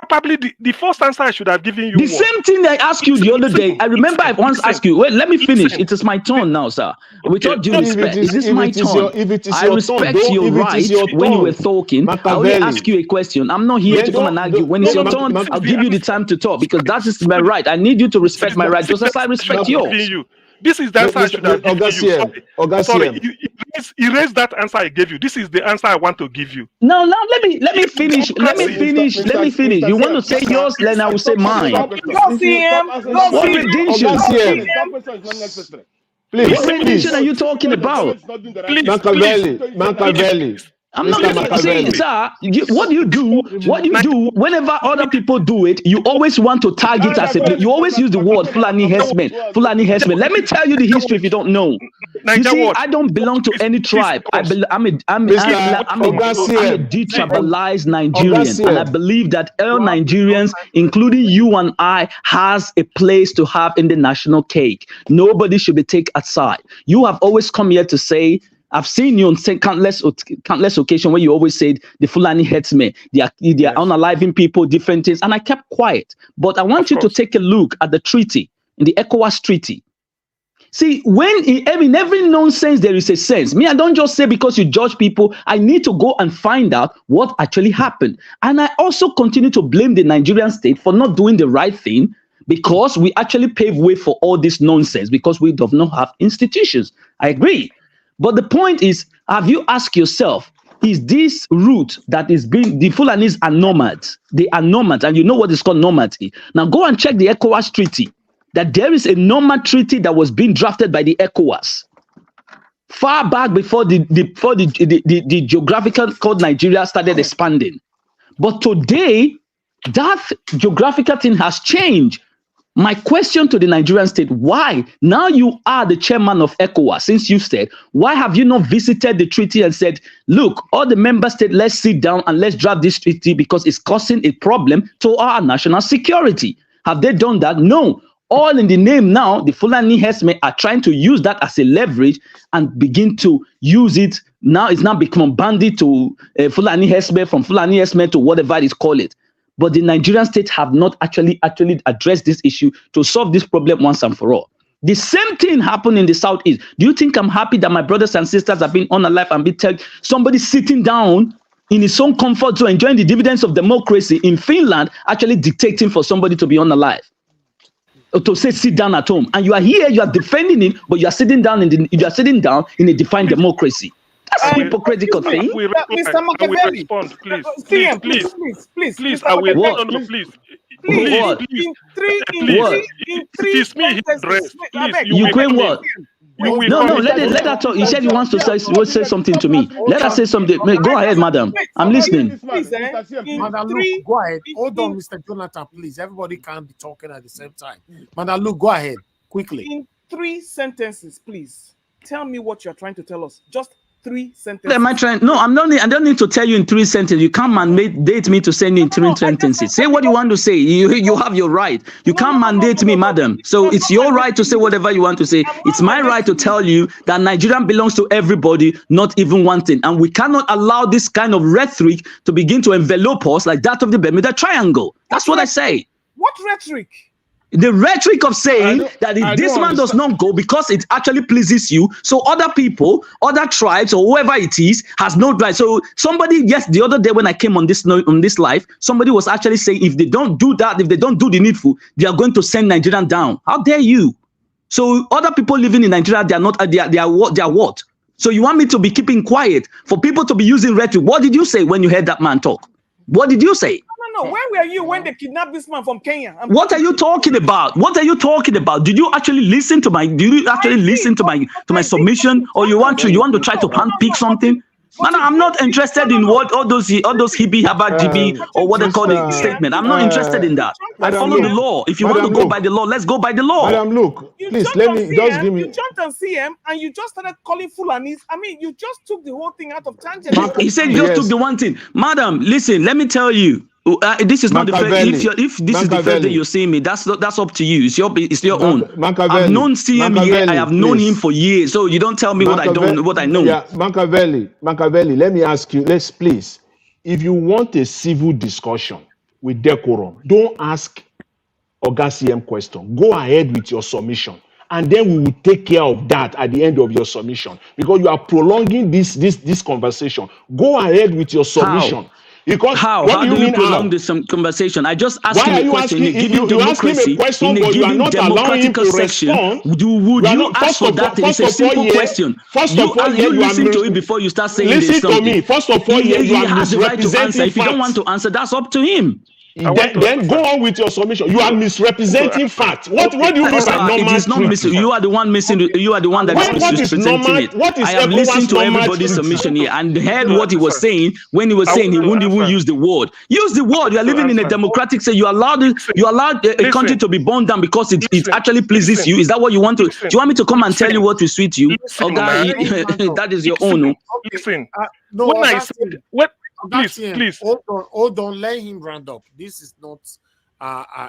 Probably the first answer I should have given you. The same thing I asked you the other day. I remember I once asked you. Wait, let me finish. It is my turn now, sir. With all due respect, it is my turn. I respect your right when you were talking. I only ask you a question. I'm not here to come and argue. When it's your turn, I'll give you the time to talk because that is my right. I need you to respect my right just as I respect yours. This is the answer I should have given you. Sorry, erase that answer I gave you. This is the answer I want to give you. No, let me finish. Let me finish. You want to say yours, then I will say mine. Go CM. What redemption? Please, what redemption are you talking about? Machiavelli. I'm not saying, sir, what you do whenever other people do it, you always want to target as you always use the word Fulani herdsmen. Let me tell you the history if you don't know. You see, I don't belong to any tribe. I'm a detribalized Nigerian, and I believe that all Nigerians, including you and I, has a place to have in the national cake. Nobody should be taken aside. You have always come here to say, I've seen you on countless occasions where you always said the Fulani herdsmen, they are unaliving people, different things, and I kept quiet. But I want you to take a look at the treaty, in the ECOWAS treaty. See, in every nonsense there is a sense. Me, I don't just say because you judge people. I need to go and find out what actually happened. And I also continue to blame the Nigerian state for not doing the right thing, because we actually pave way for all this nonsense because we do not have institutions. I agree. But the point is, have you asked yourself, is this route that is being, the Fulanis are nomads. They are nomads, and you know what is called nomadry. Now go and check the ECOWAS treaty, that there is a nomad treaty that was being drafted by the ECOWAS far back before the geographical code Nigeria started expanding. But today, that geographical thing has changed. My question to the Nigerian state, why? Now you are the chairman of ECOWAS, since you said, why have you not visited the treaty and said, look, all the member states, let's sit down and let's draft this treaty because it's causing a problem to our national security? Have they done that? No. All in the name now, the Fulani herdsmen are trying to use that as a leverage and begin to use it. Now it's now become bandit to Fulani herdsmen, from Fulani herdsmen to whatever it is called it. But the Nigerian state have not actually addressed this issue to solve this problem once and for all. The same thing happened in the Southeast. Do you think I'm happy that my brothers and sisters have been unalive and be somebody sitting down in his own comfort zone, enjoying the dividends of democracy in Finland, actually dictating for somebody to be unalive? Or to say sit down at home, and you are here, you are defending it, but you are sitting down in a defined democracy. That's a hypocritical thing. Mr. Machiavelli, please. I will respond. No, please. In three sentences. You claim what? No, let her talk. He said he wants to say something to me. Let her say something. Go ahead, madam. I'm listening. Madam Luke, go ahead. Hold on, Mr. Jonathan, please. Everybody can't be talking at the same time. Madam Luke, go ahead, quickly. In 3 sentences, please. Tell me what you're trying to tell us. Just 3 sentences. Am I trying? No, I don't need to tell you in 3 sentences. You can't mandate me to send you in 3 sentences. Say what you want to say. You have your right. You can't mandate me, madam. So it's your right to say whatever you want to say. It's my right to tell you that Nigeria belongs to everybody, not even one thing. And we cannot allow this kind of rhetoric to begin to envelop us like that of the Bermuda Triangle. That's what I say. What rhetoric? The rhetoric of saying that if this man does not go because it actually pleases you, so other people, other tribes, or whoever it is, has no right. So somebody, yes, the other day when I came on this live, somebody was actually saying if they don't do that, if they don't do the needful, they are going to send Nigerian down. How dare you? So other people living in Nigeria, they are not. They are what? So you want me to be keeping quiet for people to be using rhetoric? What did you say when you heard that man talk? What did you say? No. Where were you when they kidnapped this man from Kenya? What are you talking about? What are you talking about? Did you actually listen to my? Did you actually listen to my submission, or you want to try to handpick something? Man, I'm not interested in what all those hippie habba GB or what they call the statement. I'm not interested in that. I follow the law. If you want to go by the law, let's go by the law. Madam, look, please let me just give me. You jumped on CM and you just started calling Fulanis. I mean, you just took the whole thing out of tangent. He said you just took the one thing. Madam, listen, let me tell you. This is not the first. If this is the first day you're seeing me, that's up to you. It's your own. I've known CM here. I have known him for years. So you don't tell me what I know. Yeah, Machiavelli. Let me ask you. Let's please. If you want a civil discussion with decorum, don't ask Oga CM question. Go ahead with your submission, and then we will take care of that at the end of your submission, because you are prolonging this conversation. Go ahead with your submission. How? Because how do you prolong this conversation? I just asked him a question. In a given democracy, in a given democratical section, would you ask for that? It's a simple question. You listen to it before you start saying this. Listen to me. First of all, he has the right to answer. If you don't want to answer, that's up to him. Then go on with your submission. You are misrepresenting facts. What do you mean by normal? It is not you are the one missing. You are the one that is misrepresenting it. I have listened to everybody's submission here and heard what he was saying when he was saying he wouldn't even use the word. Use the word. You are living in a democratic state. You allowed a country to be burned down because it actually pleases you. Is that what you want to? Do you want me to come and tell you what will suit you? That is your own. Listen. When I said what. Please. Hold on. Let him round up. This is not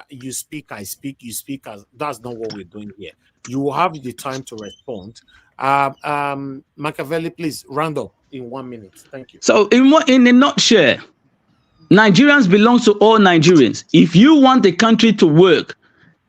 you speak, I speak, you speak. That's not what we're doing here. You will have the time to respond. Machiavelli, please round up in 1 minute. Thank you. So in a nutshell, Nigerians belong to all Nigerians. If you want the country to work,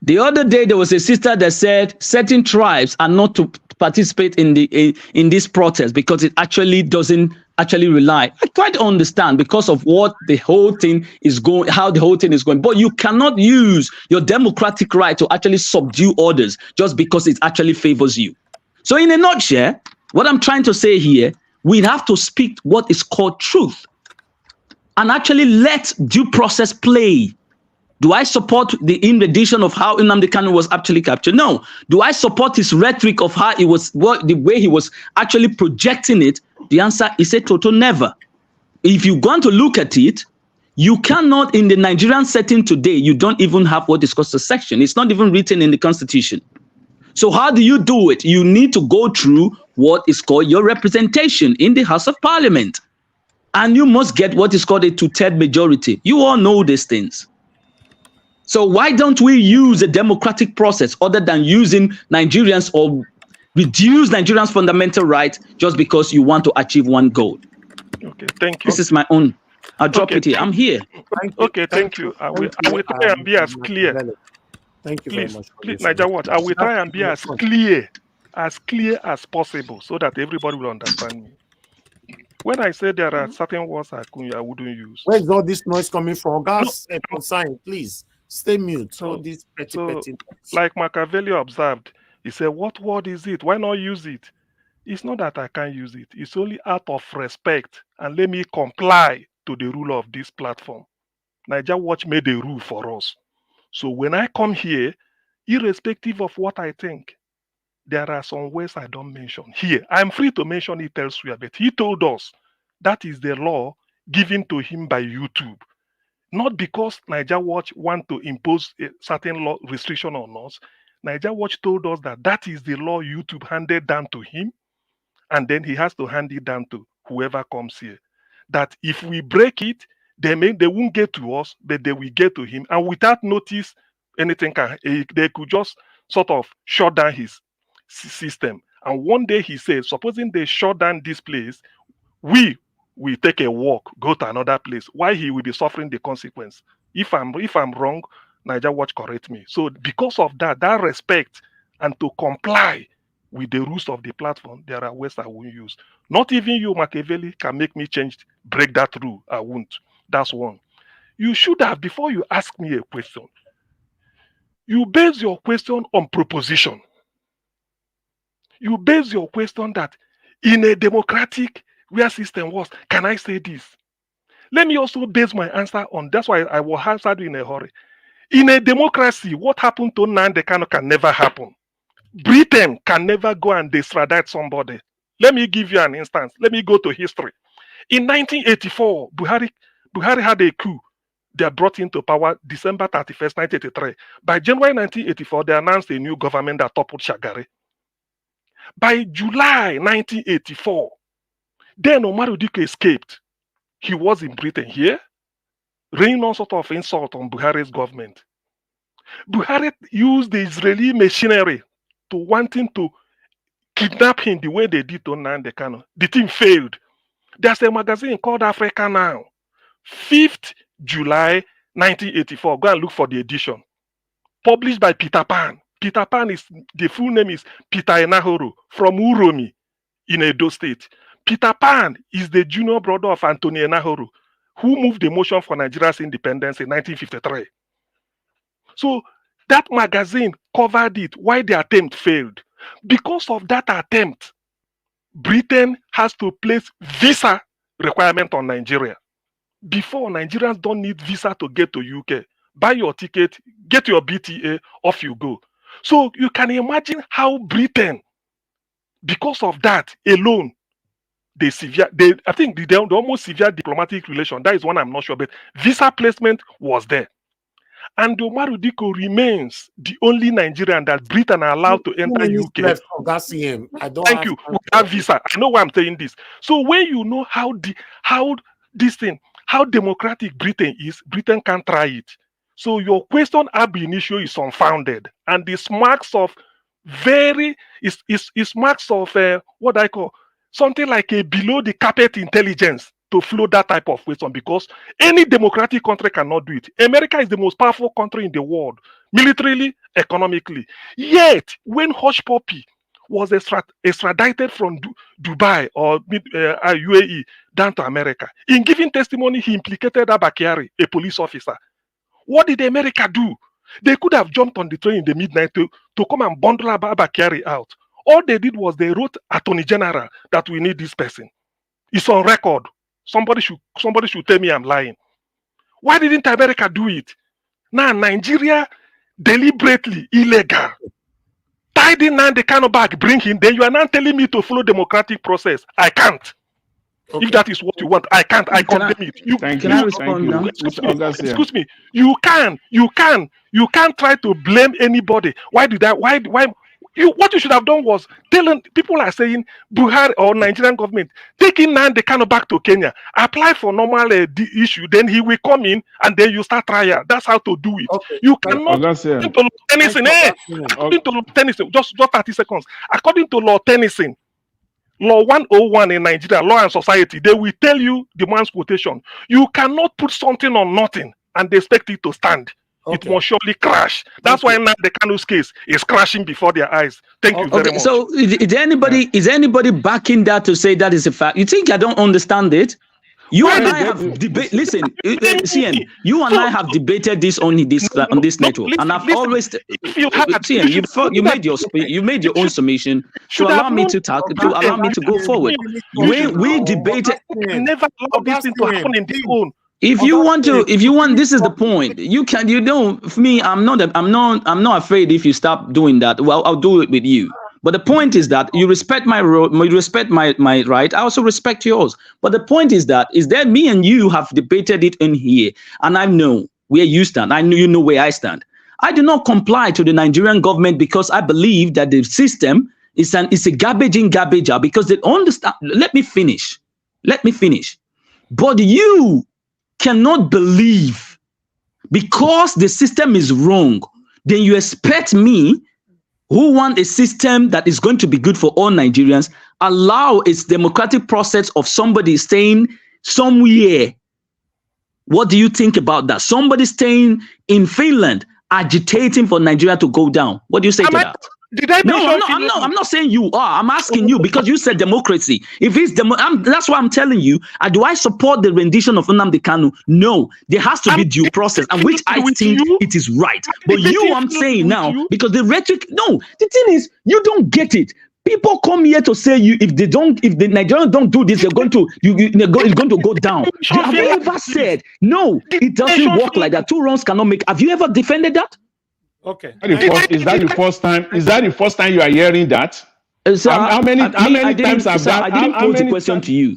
the other day there was a sister that said certain tribes are not to participate in this protest because it actually doesn't rely. I quite understand because of what the whole thing is going, how the whole thing is going. But you cannot use your democratic right to actually subdue others just because it actually favors you. So in a nutshell, what I'm trying to say here, we have to speak what is called truth and actually let due process play. Do I support the inedition of how Nnamdi Kanu was actually captured? No. Do I support his rhetoric of how it was, the way he was actually projecting it? The answer is a total never. If you're going to look at it, you cannot, in the Nigerian setting today, you don't even have what is called secession. It's not even written in the constitution. So how do you do it? You need to go through what is called your representation in the House of Parliament. And you must get what is called a two-thirds majority. You all know these things. So why don't we use a democratic process other than using Nigerians or reduce Nigerians' fundamental rights just because you want to achieve one goal? Okay, thank you. This is my own. I'll drop it here. I'm here. Thank you. I will try and be as clear. Thank you Please, very much. please, Niger Watch. I will try and be as clear as possible so that everybody will understand me. When I say there are certain words I wouldn't use. Where's all this noise coming from? Guys, consign, please stay mute. So, this like Machiavelli observed, he said, "What word is it? Why not use it?" It's not that I can't use it. It's only out of respect and let me comply to the rule of this platform. Niger Watch made a rule for us. So when I come here, irrespective of what I think, there are some words I don't mention here. I'm free to mention it elsewhere, but he told us that is the law given to him by YouTube. Not because Niger Watch want to impose a certain law restriction on us. Niger Watch told us that that is the law YouTube handed down to him, and then he has to hand it down to whoever comes here. That if we break it, they won't get to us, but they will get to him. And without notice, anything they could just sort of shut down his system. And one day he said, supposing they shut down this place, we will take a walk, go to another place. Why he will be suffering the consequence? If I'm wrong, Niger Watch correct me. So because of that respect and to comply with the rules of the platform, there are ways I won't use. Not even you, Machiavelli, can make me break that rule. I won't. That's one. You should have, before you ask me a question, you base your question on proposition. You base your question that in a democratic where system was, can I say this? Let me also base my answer on, that's why I will answer in a hurry. In a democracy, what happened to Nnamdi Kanu can never happen. Britain can never go and extradite somebody. Let me give you an instance. Let me go to history. In 1984, Buhari had a coup. They brought into power December 31st, 1983. By January 1984, they announced a new government that toppled Shagari. By July 1984, then Umaru Diko escaped. He was in Britain here, raining all sort of insult on Buhari's government. Buhari used the Israeli machinery to wanting to kidnap him the way they did to Nnamdi Kanu. The thing failed. There's a magazine called Africa Now. 5th July 1984. Go and look for the edition. Published by Peter Pan. Peter Pan is, the full name is Peter Enahoro from Uromi in Edo State. Peter Pan is the junior brother of Anthony Enahoro, who moved the motion for Nigeria's independence in 1953. So that magazine covered it, why the attempt failed. Because of that attempt, Britain has to place visa requirement on Nigeria. Before, Nigerians don't need visa to get to UK. Buy your ticket, get your BTA, off you go. So you can imagine how Britain, because of that alone, I think the almost severe diplomatic relation, that is one I'm not sure, but visa placement was there. And Umaru Diko remains the only Nigerian that Britain are allowed to enter UK. Thank you. Without visa. I know why I'm saying this. So when you know how democratic Britain is, Britain can try it. So your question ab initio is unfounded, and this marks of marks of what I call something like a below the carpet intelligence to flow that type of question, because any democratic country cannot do it. America is the most powerful country in the world, militarily, economically. Yet, when Hush Puppy was extradited from Dubai or UAE down to America, in giving testimony, he implicated Abakari, a police officer. What did America do? They could have jumped on the train in the midnight to come and bundle Abakari out. All they did was they wrote Attorney General that we need this person. It's on record. Somebody should tell me I'm lying. Why didn't America do it? Now Nigeria deliberately illegal. Tied in Nnamdi Kanu back, bring him. Then you are now telling me to follow democratic process. I can't. Okay. If that is what you want, I can't. I condemn it. Can I respond now? Excuse me. You can't try to blame anybody. Why? What you should have done was telling people are saying Buhari or Nigerian government taking Nnamdi Kanu back to Kenya, apply for normal issue, then he will come in and then you start trial. That's how to do it. Okay. You cannot according to Law Tennyson, just 30 seconds. According to Law Tennyson, Law 101 in Nigeria, Law and Society, they will tell you the man's quotation. You cannot put something on nothing and expect it to stand. Okay. It must surely crash. That's why now the Kanu's case is crashing before their eyes. Thank you very much. So is anybody backing that to say that is a fact? You think I don't understand it? You and I have debated. Listen, CN, you and I have debated this on this network, and I've always CN, you made your own submission to allow me to talk, to allow me to go forward. We debated. Never allow this thing to happen in their own. If you want, this is the point. For me, I'm not afraid if you stop doing that. Well, I'll do it with you. But the point is that you respect my role, you respect my right. I also respect yours. But the point is that me and you have debated it in here, and I know where you stand. I know you know where I stand. I do not comply to the Nigerian government because I believe that the system is a garbage in, garbage out, because they understand. Let me finish. But you cannot believe because the system is wrong, then you expect me, who want a system that is going to be good for all Nigerians, allow its democratic process of somebody staying somewhere. What do you think about that? Somebody staying in Finland agitating for Nigeria to go down. What do you say to that? I'm not saying you are. I'm asking you because you said democracy. If it's that's why I'm telling you. Do I support the rendition of Nnamdi Kanu? No, there has to be due process, and which I think it is right. But I'm saying now because the rhetoric. No, the thing is you don't get it. People come here to say if the Nigerians don't do this, it's going to go down. Have you ever said no? It doesn't work like that. Two wrongs cannot make. Have you ever defended that? Okay. Is that the first time? Is that the first time you are hearing that? How many times have that? I didn't pose the question to you.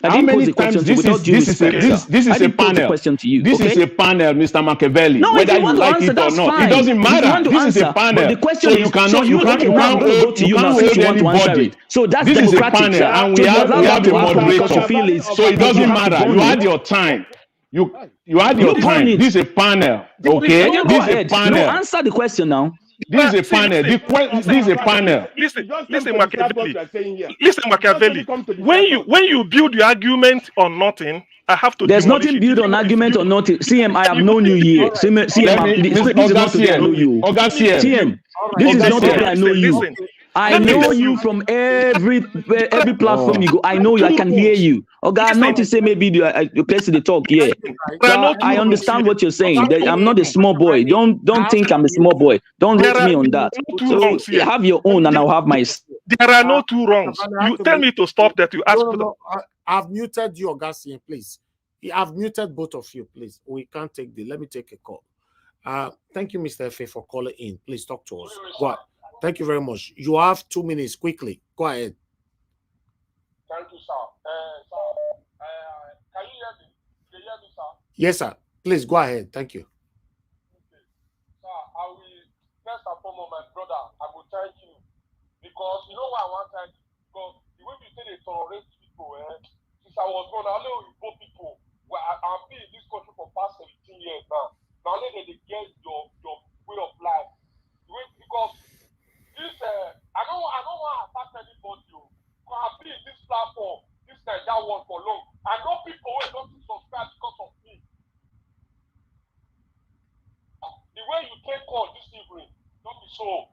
I didn't pose the question to you without due respect. This is a panel. This is a panel, Mr. Machiavelli. No, whether you like it or not, it doesn't matter. This is a panel. The question is, you can't hold anybody. So that's democratic, and we have a moderator. So it doesn't matter. You had your time. You had your time. This is a panel, okay? This is a panel. No, answer the question now. This is a panel. This is a panel. Listen, Machiavelli. When you build your argument on nothing, I have to. There's nothing built on argument or nothing. CM, I have known you here. CM, this is not today I know you. CM, this is not today I know you. I know you from every platform you go. I know you. I can hear you. Okay, I'm not to say maybe you place the talk here. So I understand what you're saying. I'm not a small boy. Don't think I'm a small boy. Don't rate me on that. So you have your own, and I'll have my. There are no two wrongs. You tell me to stop that. You ask. No. I've muted you, Augustine, please. I've muted both of you, please. We can't take the. Let me take a call. Thank you, Mr. F.A., for calling in. Please talk to us. Go ahead. Thank you very much. You have 2 minutes quickly. Go ahead. Thank you, sir. Can you hear me? Can you hear me, sir? Yes, sir. Please go ahead. Thank you. Okay. Sir, I will first and foremost, my brother, I will thank you. Because you know why I want to thank you? Because the way you say they tolerate people, since I was born, I know you both people. Well, I've been in this country for past 17 years now. Now let them get your way of life. Because this, I don't want to attack anybody. I've been in this platform, this Nigeria one for long. I know people who don't subscribe because of me. The way you take on this evening, don't be so.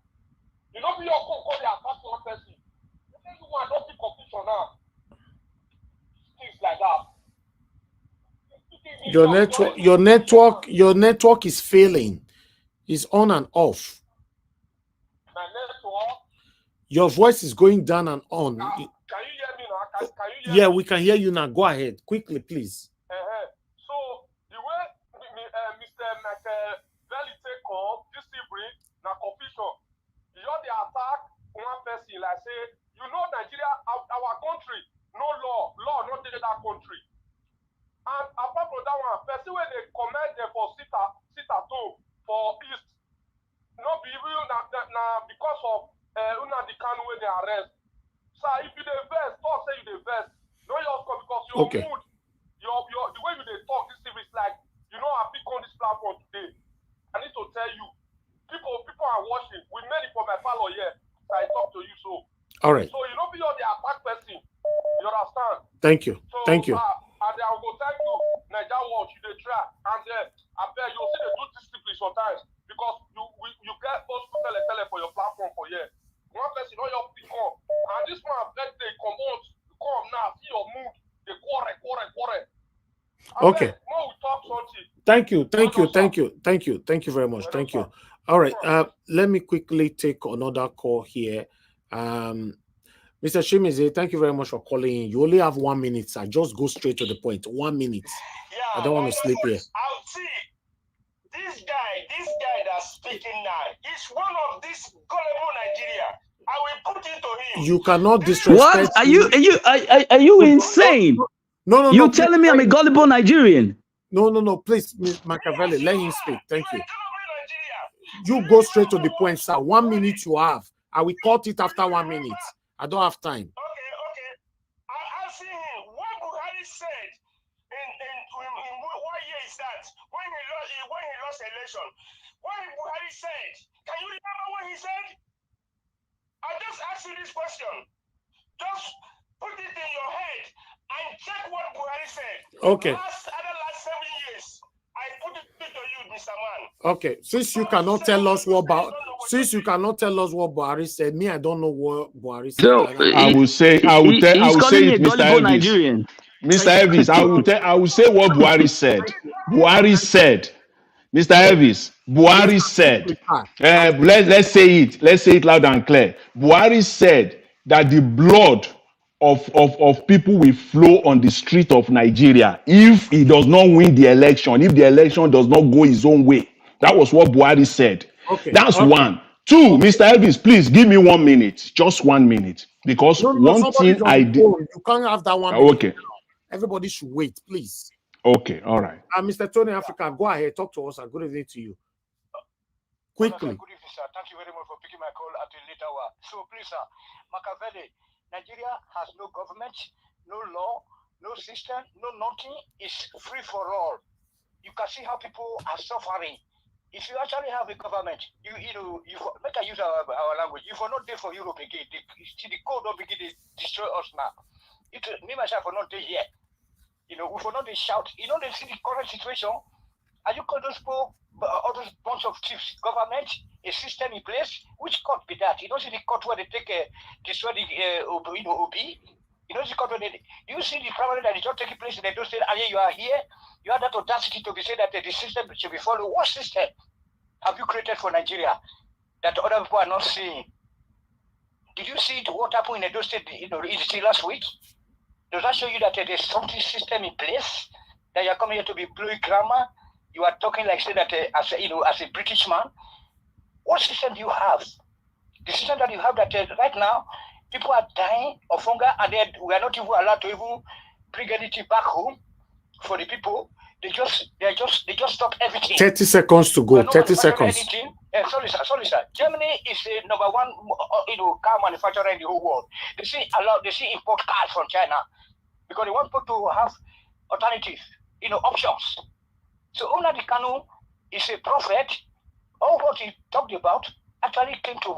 You know, be your call the attack one person. You want not be confusion now. Things like that. Your network is failing. It's on and off. My network. Your voice is going down and on. Can you hear me now? Can you hear Yeah, me? we can hear you now. Go ahead. Quickly, please. So the way Mr. Violate come this evening, na confusion. You know the attack one person like say, you know Nigeria, our country, no law not in that country. And apart from that one, person when they comment them for sit at home for East, not be even because of Nnamdi Kanu when they arrest. So if you the vest, talk say you the vest. No your because your mood, your the way you they talk this thing is like, you know, I pick on this platform today. I need to tell you, people are watching. We made it for my follow here. So I talk to you so. All right. So you know be on the attack person. You understand? Thank you. So, Thank you. And I will thank you, Nigeria watch, you they try. And then I bet you'll see they do discipline sometimes because you get those people tell for your platform for here. One person on your pick up. And this man birthday come now, see your mood, they quarrel. Okay. More we talk something. Thank you very much. Thank you. All right. Let me quickly take another call here. Mr. Shimizi, thank you very much for calling in. You only have 1 minute, sir. Just go straight to the point. 1 minute. Yeah, I don't want to sleep here. I'll see. This guy that's speaking now is one of these gullible Nigeria. I will put it to him. You cannot disrespect. What? Are you insane? No. You telling me I'm a gullible Nigerian? No. Please, Ms. Machiavelli, let him speak. Thank you. You go straight to the point, sir. 1 minute you have. I will cut it after 1 minute. I don't have time. Okay. I'll see him. What Buhari said in what year is that? When he lost election. What Buhari said? Can you remember what he said? I just asked you this question. Just put it in your head and check what Buhari said. Okay. Last 7 years, I put it to you, Mr. Man. Okay. Since you cannot tell us what Buhari said, me, I don't know what Buhari said. So, I will say it, Mr. Elvis. Nigerian. Mr. Elvis, I will say what Buhari said. Buhari said, Mr. Elvis, Buhari said, let's say it loud and clear. Buhari said that the blood of people will flow on the street of Nigeria if he does not win the election, if the election does not go his own way. That was what Buhari said. Okay. That's one. Two, Mr. Elvis, please give me 1 minute, just 1 minute, because one thing I did. You can't have that 1 minute. Okay. Everybody should wait, please. Okay, all right. Mr. Tony Africa, go ahead, talk to us, and good evening to you. Quickly. Good evening, sir. Thank you very much for picking my call at a later hour. So, please, sir, Machiavelli, Nigeria has no government, no law, no system, no nothing. It's free for all. You can see how people are suffering. If you actually have a government, you make I use our language. You will not there for Europe again. The code don't begin to destroy us now. Me myself will not there here. We will not shout. They see the current situation. Are you call those people, all those bunch of chiefs, government, a system in place? Which court be that? You don't see the court where they take destroy the OB. You don't see court where you see the problem that is not taking place in the state, and you are here. You have that audacity to be saying that the system should be followed. What system have you created for Nigeria that other people are not seeing? Did you see what happened in Edo State last week? Does that show you that there's something system in place? That you are coming here to be blowing grammar? You are talking like say that as a British man. What system do you have? The system that you have that right now people are dying of hunger and we are not even allowed to even bring anything back home for the people. They just stop everything. 30 seconds to go. 30 seconds. Sorry, sir. Germany is the number one, car manufacturer in the whole world. They see import cars from China because they want people to have alternative, options. So Nnamdi Kanu is a prophet. All what he talked about actually came to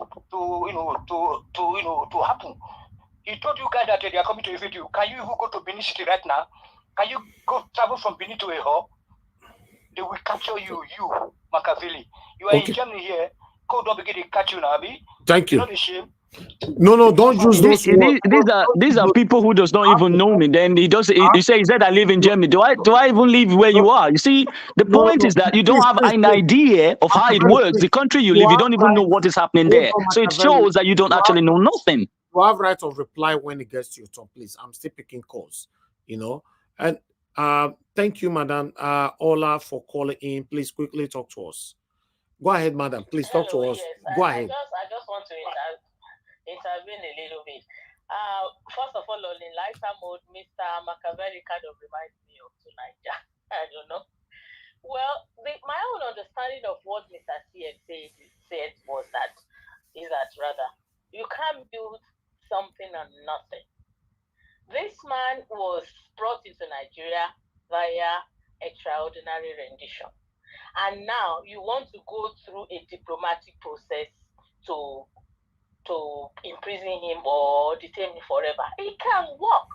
happen. He told you guys that they are coming to evade you. Can you even go to Benin City right now? Can you go travel from Benin to Eho? They will capture you, Machiavelli. You are in Germany here. Code don't begin to catch you now, Abi. Thank you. Not a shame. No, don't use those words. These are people who does not even know me. Then he said I live in Germany. Do I even live where you are? You see, the point is that you don't have an idea of how it works. The country you live, you don't even know what is happening there. So it shows that you don't actually know nothing. You have right of reply when it gets to your turn, please. I'm still picking calls, you know. And thank you, Madam Ola, for calling in. Please quickly talk to us. Go ahead, Madam. Please talk to us. Yes, Go ahead. I just want to intervene a little bit. First of all, in lighter mode, Mr. Machiavelli kind of reminds me of Niger. I don't know. Well, my own understanding of what Mr. CF said was that you can't build something on nothing. This man was brought into Nigeria via extraordinary rendition. And now you want to go through a diplomatic process to imprison him or detain him forever. It can't work.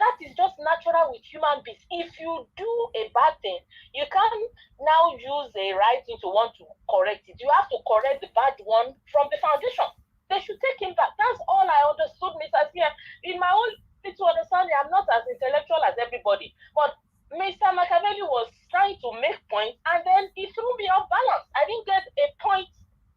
That is just natural with human beings. If you do a bad thing, you can now use a right thing to want to correct it. You have to correct the bad one from the foundation. They should take him back. That's all I understood, Mr. CF. In my own little understanding, I'm not as intellectual as everybody. But Mr. Machiavelli was trying to make points, and then he threw me off balance. I didn't get a point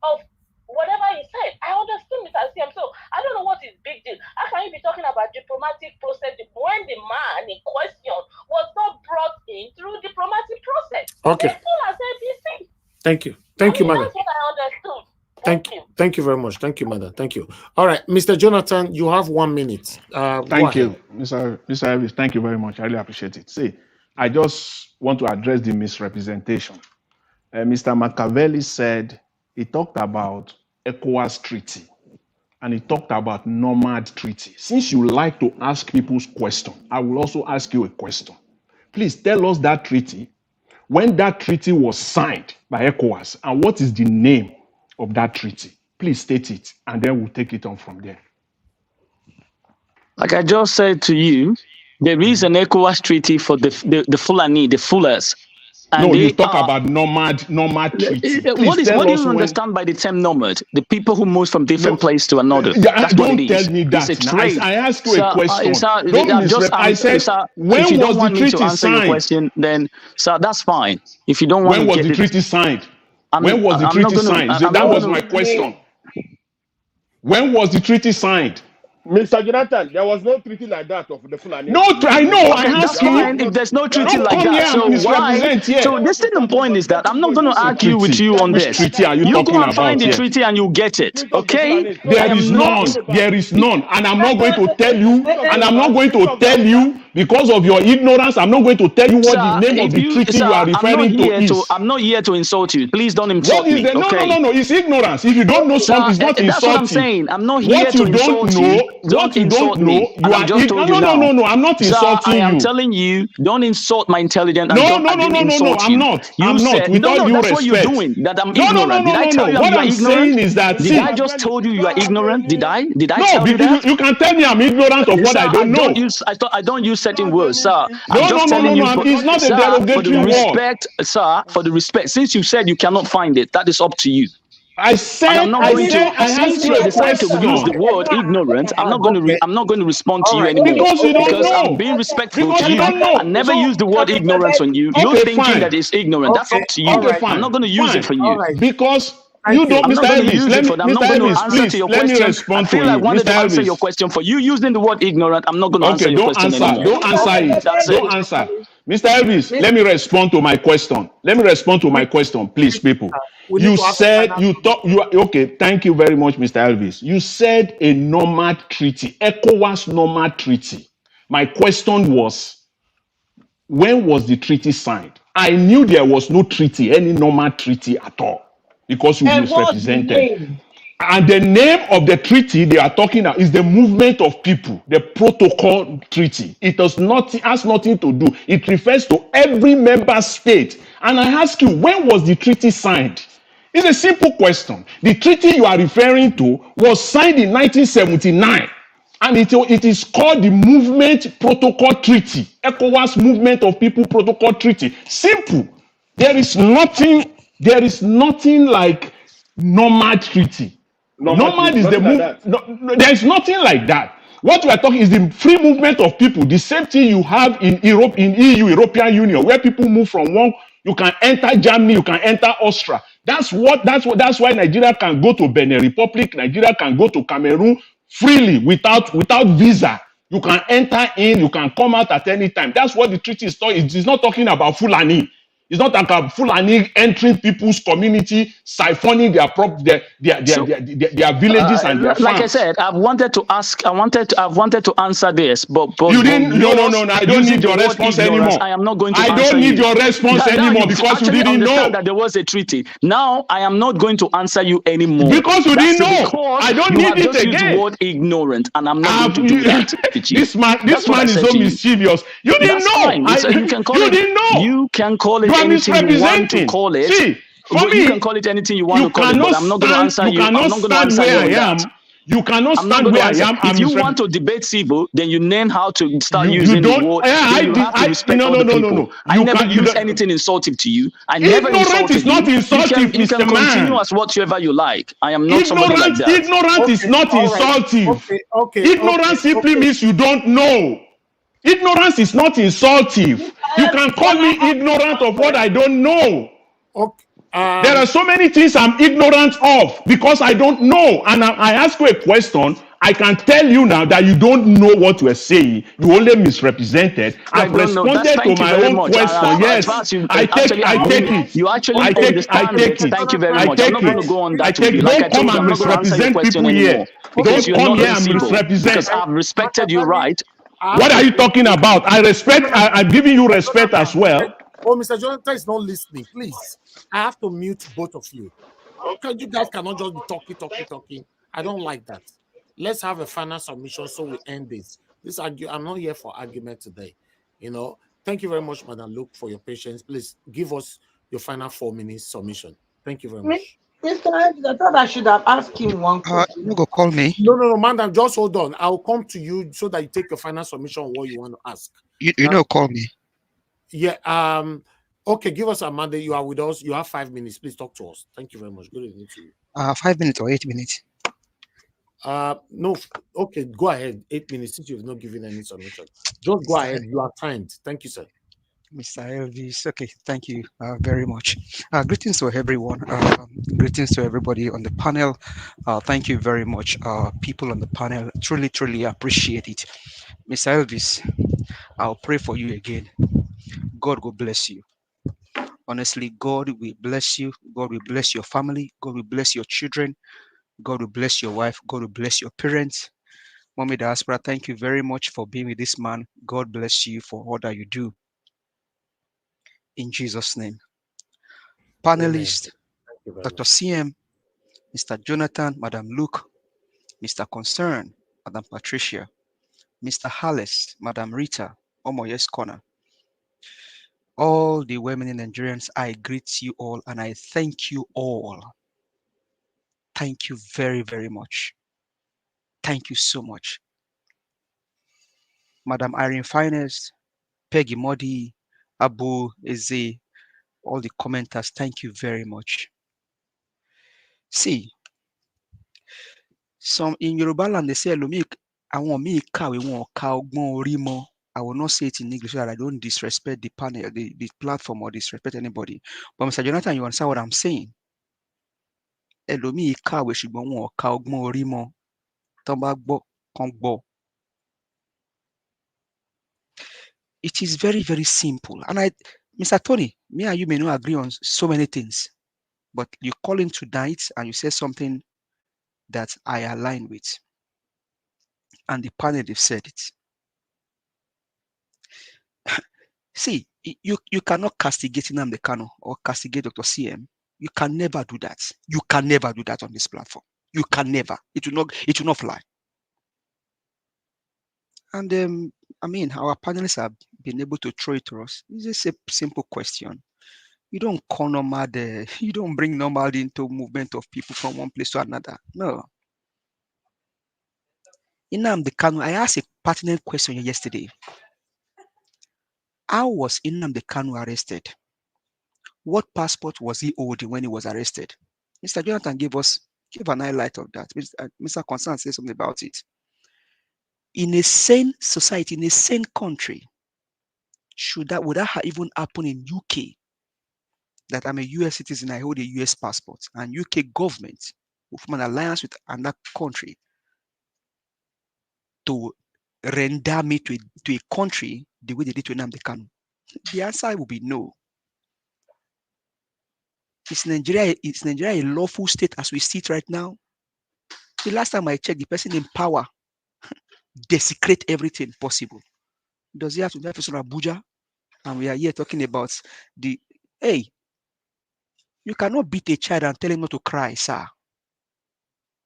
of whatever he said. I understood Mr. CM, so I don't know what is big deal. How can you be talking about diplomatic process when the man in question was not brought in through diplomatic process? Okay. As ABC. Thank you. Thank you, Madam. That's what I understood. Thank you. Thank you very much. Thank you, Madam. Thank you. All right, Mr. Jonathan, you have 1 minute. Thank you, Mr. Elvis. Thank you very much. I really appreciate it. See, I just want to address the misrepresentation. Mr. Machiavelli said he talked about ECOWAS treaty and he talked about nomad treaty. Since you like to ask people's question, I will also ask you a question. Please tell us that treaty, when that treaty was signed by ECOWAS, and what is the name of that treaty. Please state it, and then we'll take it on from there. Like I just said to you, there is an ECOWAS treaty for the Fulani, the Fullers. And no, you talk about nomad treaty. What do you understand by the term nomad? The people who move from different place to another. That's don't what it is. Tell me that. It's a trade. I asked you a question. I said, when if you don't was want the me to treaty answer your signed? question, then sir, that's fine. If you don't want when was the treaty signed? When was the treaty signed? That was my question. When was the treaty signed? Mr. Jonathan, there was no treaty like that of the Fulani. No, I know. Okay, that's fine. If there's no treaty like that, so why? So this thing, the point is that I'm not going to argue with you on this. Treaty are you go and find the treaty and you get it. Okay? There is none. There is none, and I'm not going to tell you. And I'm not going to tell you because of your ignorance. I'm not going to tell you what the name of the treaty you are referring to is. I'm not here to insult you. Please don't insult me. No. It's ignorance. If you don't know something, it's not insulting. That's what I'm saying. I'm not here to insult you. What you don't know, you are no. I'm not insulting you. I am telling you, don't insult my intelligence. No. I'm not. I'm not. With all due respect. That's what you're doing. That I'm ignorant. Did I tell you what you are I'm ignorant? Saying is that, did I just told you are ignorant? Did I? Did I tell you that? You can tell me I'm ignorant of what I don't know. I don't use certain words, sir. No. It's not a derogatory word. Respect, sir. For the respect, since you said you cannot find it, that is up to you. I said, since you decide to use the word ignorant, I'm not going to respond to you anymore because I'm being respectful to you. I never use the word ignorance on you. You're thinking that it's ignorant. That's up to you. I'm not going to use it for you because you don't, Mr. Elvis. I'm not going to answer to your question. I feel I wanted to answer your question for you using the word ignorant. I'm not going to answer your question anymore. Don't answer it. Don't answer. Mr. Elvis, let me respond to my question. Please, people. You said okay. Thank you very much, Mr. Elvis. You said a nomad treaty, ECOWAS nomad treaty. My question was, when was the treaty signed? I knew there was no treaty, any nomad treaty at all, because you misrepresented. And the name of the treaty they are talking about is the movement of people, the protocol treaty. It has nothing to do. It refers to every member state. And I ask you, when was the treaty signed? It's a simple question. The treaty you are referring to was signed in 1979. And it is called the Movement Protocol Treaty. ECOWAS Movement of People Protocol Treaty. Simple. There is nothing like nomad treaty. Nomad is the move. There is nothing like that. What we are talking is the free movement of people. The same thing you have in Europe, in EU, European Union, where people move from one. You can enter Germany, you can enter Austria. That's why Nigeria can go to Benin Republic. Nigeria can go to Cameroon freely without visa. You can enter in, you can come out at any time. That's what the treaty is talking. It's not talking about Fulani. It's not about Fulani entering people's community, siphoning their villages and their Like I farms. said, I've wanted to answer this, but You didn't. No. I don't using need the your word response ignorance, anymore. I am not going to I answer don't need you. your response Now anymore you because you actually didn't understand know. that there was a treaty. Now I am not going to answer you anymore. Because you That's didn't know. because I don't you need have it just used the again. word ignorant, and I'm not going to do that with you. This man That's what I is said so to you. mischievous. You didn't That's know. fine. You can call You it. didn't know. You can call You it are anything you want to misrepresenting. call it. See, for You can me, call it anything you want you to call it, but cannot I'm not going to stand. answer You you. I'm cannot not going to stand answer where you I on that. am. You cannot I'm not stand going to where I answer. am. If you want to debate civil, then you learn how to start you using the don't. word. Yeah, Then you have to respect other people. No. I You never can. You use don't. anything insultive to you. I never Ignorant insulted is not you. insultive, You can Mr. continue Man. as whatsoever you like. I am not somebody like that. Ignorant is Okay, not all right. insultive. Okay. Ignorance simply means you don't know. Ignorance is not insultive. You can call Can I me ask a ignorant of what question? I don't know. Okay. There are so many things I'm ignorant of because I don't know. And I ask you a question. I can tell you now that you don't know what you're saying. You only misrepresented. I I've don't know. responded to Thank you my very own much. question. As far Yes, as you I actually agree, take it. you actually I understand it. take it. Thank you very I much. I'm not take going to it. go on I that with you. take. Like I Don't come told you, and I'm not going to answer your misrepresent question people here. anymore because Don't you're come not here being and civil. misrepresent. Because I've respected you, right? What are you talking about? I respect. I'm giving you respect as well. Oh, Mr. Jonathan is not listening. Please, I have to mute both of you. Because you guys cannot just be talking. I don't like that. Let's have a final submission so we end this. I'm not here for argument today. Thank you very much, Madam Luke, for your patience. Please give us your final 4 minutes submission. Thank you very much. Mr. I thought I should have asked him one question. You go call me. No, madam, just hold on. I'll come to you so that you take your final submission on what you want to ask. You know, call me. Yeah. Okay, give us a Monday. You are with us. You have 5 minutes. Please talk to us. Thank you very much. Good evening to you. 5 minutes or 8 minutes? No. Okay, go ahead. 8 minutes since you've not given any submission. Just go ahead. You are timed. Thank you, sir. Mr. Elvis. Okay, thank you very much. Greetings to everyone. Greetings to everybody on the panel. Thank you very much, people on the panel. Truly appreciate it. Mr. Elvis, I'll pray for you again. God will bless you. Honestly, God will bless you. God will bless your family. God will bless your children. God will bless your wife. God will bless your parents. Mommy Diaspora, thank you very much for being with this man. God bless you for all that you do. In Jesus' name. Panelist, Dr. CM, Mr. Jonathan, Madam Luke, Mr. Concern, Madam Patricia, Mr. Halles, Madam Rita, Omoyes Corner. All the women in Nigerians, I greet you all and I thank you all. Thank you very, very much. Thank you so much. Madam Irene Finest, Peggy Modi, Abu Eze, all the commenters, thank you very much. See, some in Yoruba land, they say, I want me kawe won ka ogbon ori mo. I will not say it in English so that I don't disrespect the panel, the platform, or disrespect anybody. But Mr. Jonathan, you understand what I'm saying? Elomi kawe ṣùgbọ́n wọn ka ogbon ori mo. Tán bá gbọ́, kán gbọ́. It is very, very simple. And Mr. Tony, me and you may not agree on so many things, but you call him tonight and you say something that I align with. And the panel, they've said it. See, you cannot castigate Nnamdi Kanu or castigate Dr. CM. You can never do that. You can never do that on this platform. You can never. It will not fly. And I mean, our panelists have been able to throw it to us. It's just a simple question. You don't corner mad, you don't bring normal into movement of people from one place to another. No. Nnamdi Kanu, I asked a pertinent question yesterday. How was Nnamdi Kanu arrested? What passport was he holding when he was arrested? Mr. Jonathan gave an highlight of that. Mr. Concern said something about it. In a sane society, in a sane country, would that even happen in UK? That I'm a US citizen, I hold a US passport, and UK government will form an alliance with another country to render me to a country the way they did to Nnamdi Kanu? The answer will be no. Is Nigeria a lawful state as we see it right now? The last time I checked, the person in power desecrate everything possible. Does he have to be from Abuja? And we are here talking about hey, you cannot beat a child and tell him not to cry, sir.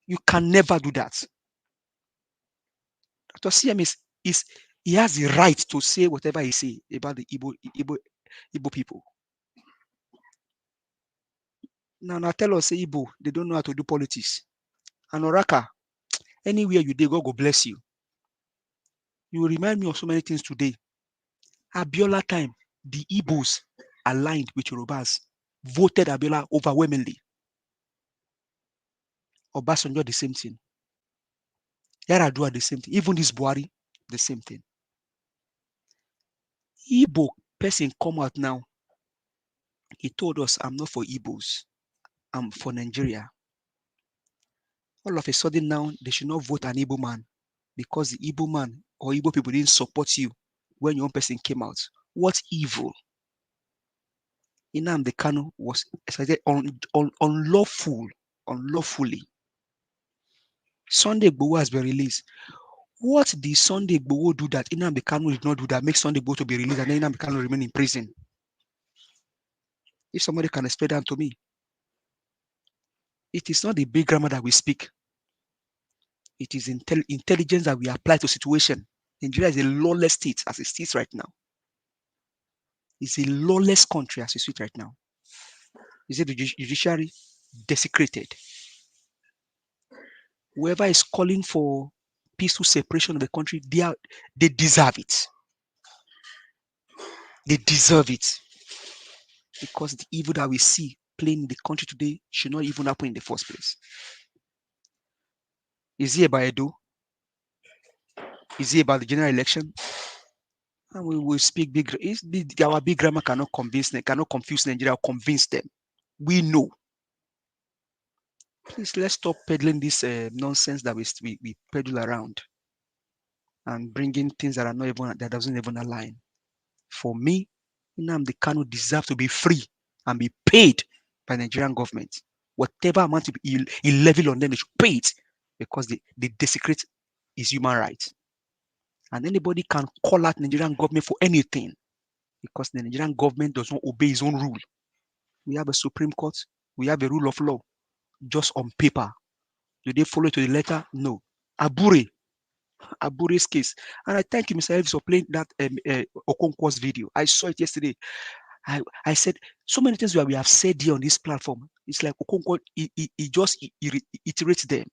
You can never do that. Dr. CM he has the right to say whatever he say about the Igbo people. Now tell us, say Igbo, they don't know how to do politics. And Oraka, anywhere you go, God go bless you. You remind me of so many things today. Abiola time, the Igbos aligned with Yorubas voted Abiola overwhelmingly. Obasanjo, the same thing. Yaradua, the same thing. Even this Buhari, the same thing. Igbo person come out now. He told us, I'm not for Igbos. I'm for Nigeria. All of a sudden now, they should not vote an Igbo man because the Igbo man or Igbo people didn't support you when your own person came out. What evil? Nnamdi Kanu was unlawfully. Sunday Igboho has been released. What did Sunday Igboho do that Nnamdi Kanu did not do that makes Sunday Igboho to be released and then Nnamdi Kanu remain in prison? If somebody can explain that to me. It is not the big grammar that we speak. It is intelligence that we apply to situation. Nigeria is a lawless state as it sits right now. It's a lawless country as it sits right now. Is it the judiciary desecrated? Whoever is calling for peaceful separation of the country, they deserve it. They deserve it. Because the evil that we see playing in the country today should not even happen in the first place. Is it about Edo? Is it about the general election? And we will speak big. Our big grammar cannot convince them, cannot confuse Nigeria or convince them. We know. Please, let's stop peddling this nonsense that we peddle around and bringing things that are not even, that doesn't even align. For me, Nnamdi Kanu deserves to be free and be paid by the Nigerian government. Whatever amount he level on them, they should pay it because they desecrate his human rights. And anybody can call out Nigerian government for anything because the Nigerian government does not obey his own rule. We have a Supreme Court. We have a rule of law just on paper. Do they follow it to the letter? No. Abure's case. And I thank you, Mr. Elvis, for playing that Okonkwo's video. I saw it yesterday. I said so many things that we have said here on this platform. It's like Okonkwo, he just iterates them.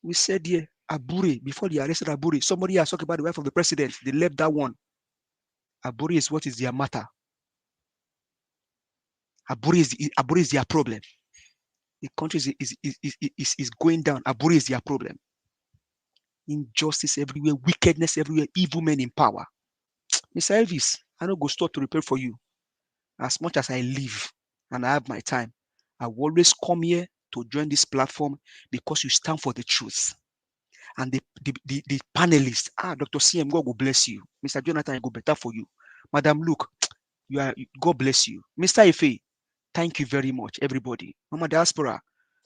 We said here, Abure, before they arrested Abure, somebody has talked about the wife of the president. They left that one. Abure is what is their matter. Abure is their problem. The country is going down. Abure is their problem. Injustice everywhere, wickedness everywhere, evil men in power. Mr. Elvis, I don't go stop to repair for you. As much as I live and I have my time, I will always come here to join this platform because you stand for the truth. And the panelists, Dr. CM, God will bless you. Mr. Jonathan, I go better for you. Madam Luke, God bless you. Mr. Ife, thank you very much, everybody. Mama Diaspora,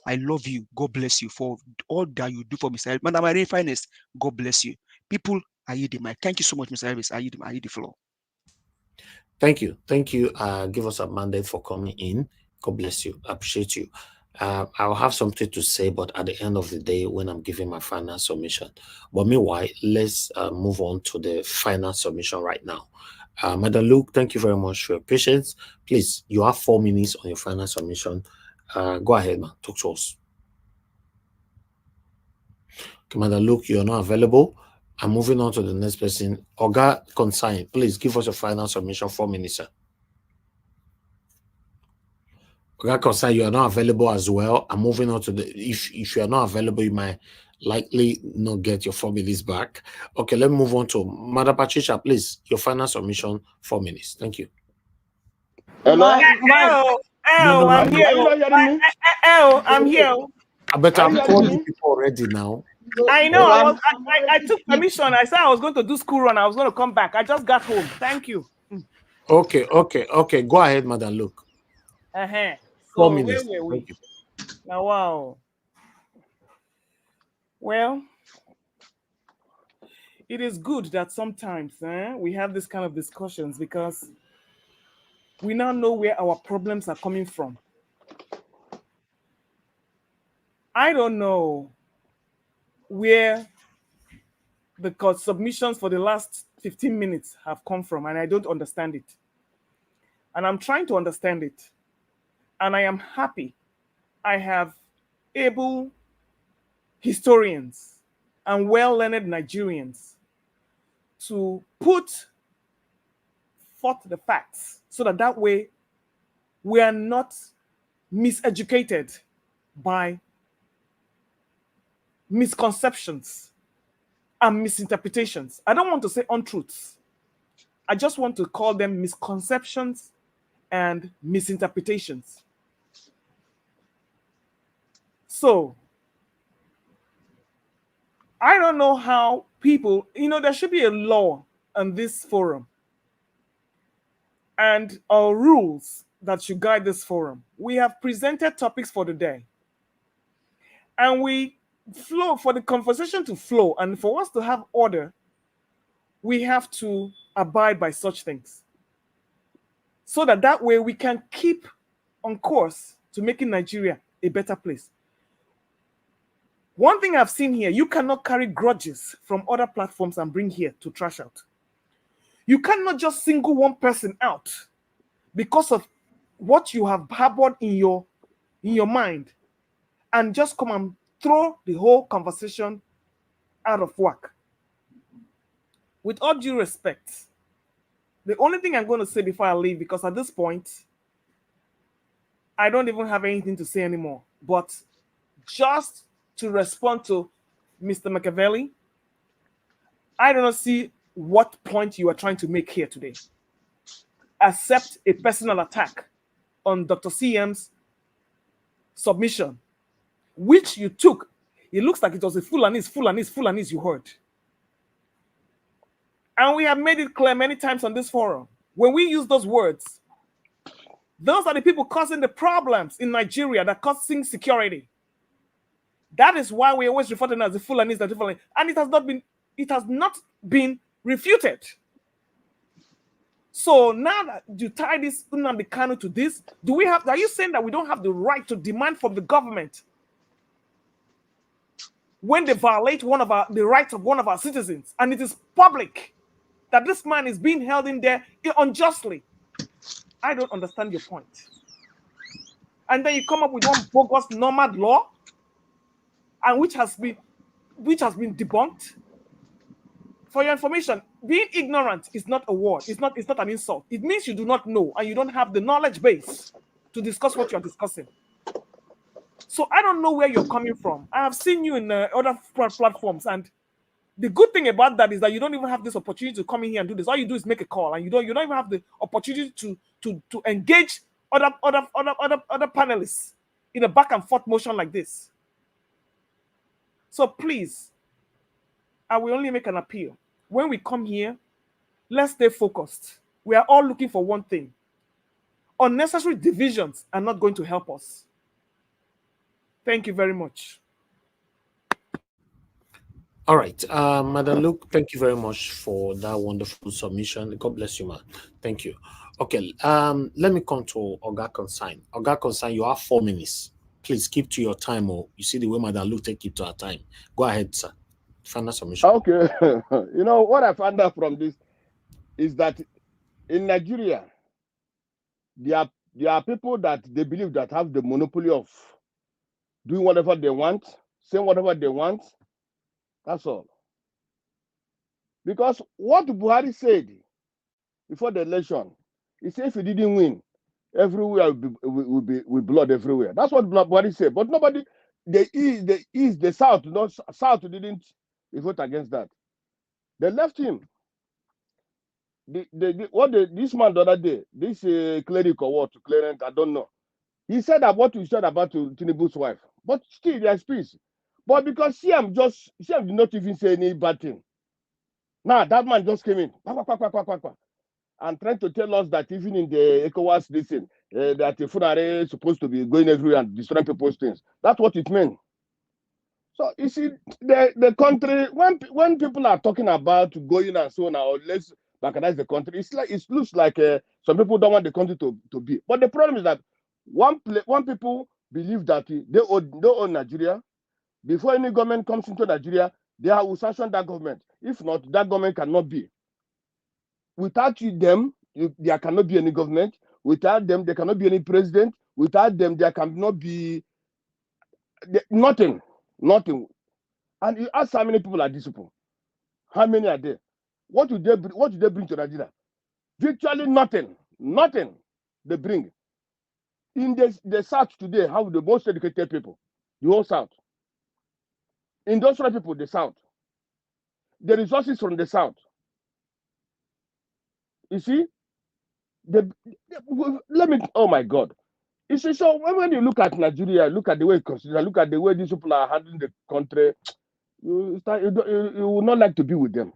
I love you. God bless you for all that you do for Mr. Elvis. Madam Irene Finest, God bless you. People, I yield the mic. Thank you so much, Mr. Elvis. I yield the floor. Thank you. Thank you. Give us a mandate for coming in. God bless you. I appreciate you. I'll have something to say, but at the end of the day, when I'm giving my final submission. But meanwhile, let's move on to the final submission right now. Madam Luke, thank you very much for your patience. Please, you have 4 minutes on your final submission. Go ahead, man. Talk to us. Okay, Madam Luke, you're not available. I'm moving on to the next person. Oga Consign, please give us your final submission. 4 minutes, sir. Oga Consign, you are not available as well. I'm moving on to the. If you are not available, you might likely not get your 4 minutes back. Okay, let me move on to Madam Patricia, please. Your final submission, 4 minutes. Thank you. Hello? I'm here. I'm here. I bet I've called you people already now. I know. I took permission. I said I was going to do school run. I was going to come back. I just got home. Thank you. Okay. Go ahead, Madam Luke. 4 So minutes. Where were we? Now, wow. Well, it is good that sometimes we have this kind of discussions because we now know where our problems are coming from. I don't know where the submissions for the last 15 minutes have come from, and I don't understand it. And I'm trying to understand it. And I am happy I have able historians and well-learned Nigerians to put forth the facts so that way we are not miseducated by misconceptions and misinterpretations. I don't want to say untruths. I just want to call them misconceptions and misinterpretations. So, I don't know how people, there should be a law on this forum and rules that should guide this forum. We have presented topics for the day. And we flow for the conversation to flow and for us to have order, we have to abide by such things. So that way we can keep on course to making Nigeria a better place. One thing I've seen here, you cannot carry grudges from other platforms and bring here to trash out. You cannot just single one person out because of what you have harbored in your mind and just come and throw the whole conversation out of whack. With all due respect, the only thing I'm going to say before I leave, because at this point, I don't even have anything to say anymore, but just to respond to Mr. Machiavelli, I don't see what point you are trying to make here today, except a personal attack on Dr. CM's submission, which you took. It looks like it was a Fulanese you heard. And we have made it clear many times on this forum. When we use those words, those are the people causing the problems in Nigeria that causing security. That is why we always refer to them as the Fulanese, and it has not been refuted. So now that you tie this Nnamdi Kanu to this, are you saying that we don't have the right to demand from the government when they violate the rights of one of our citizens, and it is public that this man is being held in there unjustly? I don't understand your point. And then you come up with one bogus nomad law, and which has been debunked. For your information, being ignorant is not a word. It's not an insult. It means you do not know and you don't have the knowledge base to discuss what you're discussing. So I don't know where you're coming from. I have seen you in other platforms, and the good thing about that is that you don't even have this opportunity to come in here and do this. All you do is make a call, and you don't even have the opportunity to engage other panelists in a back and forth motion like this. So please, I will only make an appeal. When we come here, let's stay focused. We are all looking for one thing. Unnecessary divisions are not going to help us. Thank you very much. All right, Madam Luke, thank you very much for that wonderful submission. God bless you, man. Thank you. Okay, let me come to Oga Consign. Oga Consign, you have 4 minutes. Please keep to your time, or you see the way Madam Luke take it to her time. Go ahead, sir. Final submission. Okay. What I found out from this is that in Nigeria, there are people that they believe that have the monopoly of doing whatever they want, saying whatever they want. That's all. Because what Buhari said before the election, he said if he didn't win, everywhere will be blood everywhere. That's what Buhari said. But nobody, the East, the South, South didn't vote against that. They left him. This man the other day, this cleric or what, cleric, I don't know. He said that what you said about Tinubu's wife. But still, there's peace. But because CM did not even say any bad thing. Now that man just came in and trying to tell us that even in the ECOWAS listen, that the Funare is supposed to be going everywhere and destroying people's things. That's what it meant. So you see, the country, when people are talking about going and so on, or let's balkanize the country, it looks like some people don't want the country to be. But the problem is that one people believe that they own Nigeria. Before any government comes into Nigeria, they will sanction that government. If not, that government cannot be. Without them, there cannot be any government. Without them, there cannot be any president. Without them, there cannot be nothing. Nothing. And you ask how many people are these people? How many are there? What do they bring to Nigeria? Virtually nothing. Nothing they bring. In the South today, how the most educated people, the whole South. Industrial people, the South. The resources from the South. You see? Oh my God. You see, so when you look at Nigeria, look at the way it considers, look at the way these people are handling the country, you will not like to be with them.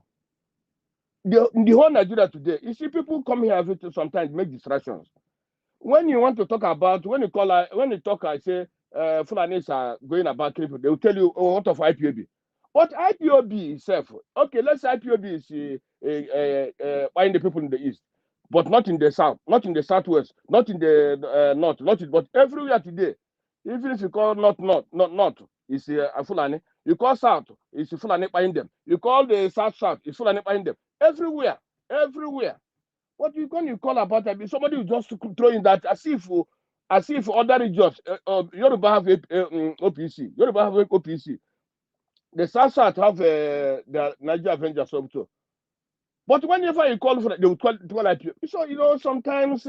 The whole Nigeria today, you see, people come here sometimes make distractions. When you want to talk about, when you talk, I say, Fulanis are going about people, they will tell you, oh, what of IPOB? But IPOB itself, okay, let's say IPOB is buying the people in the East, but not in the South, not in the Southwest, not in the North, but everywhere today. Even if you call North, it's Fulani. You call South, it's Fulani buying them. You call the South, it's Fulani buying them. Everywhere. What you call about that? Somebody will just throw in that as if other regions, Yoruba have OPC. Yoruba have OPC. The South have the Niger Avengers also. But whenever you call for that, they will call IPO. So sometimes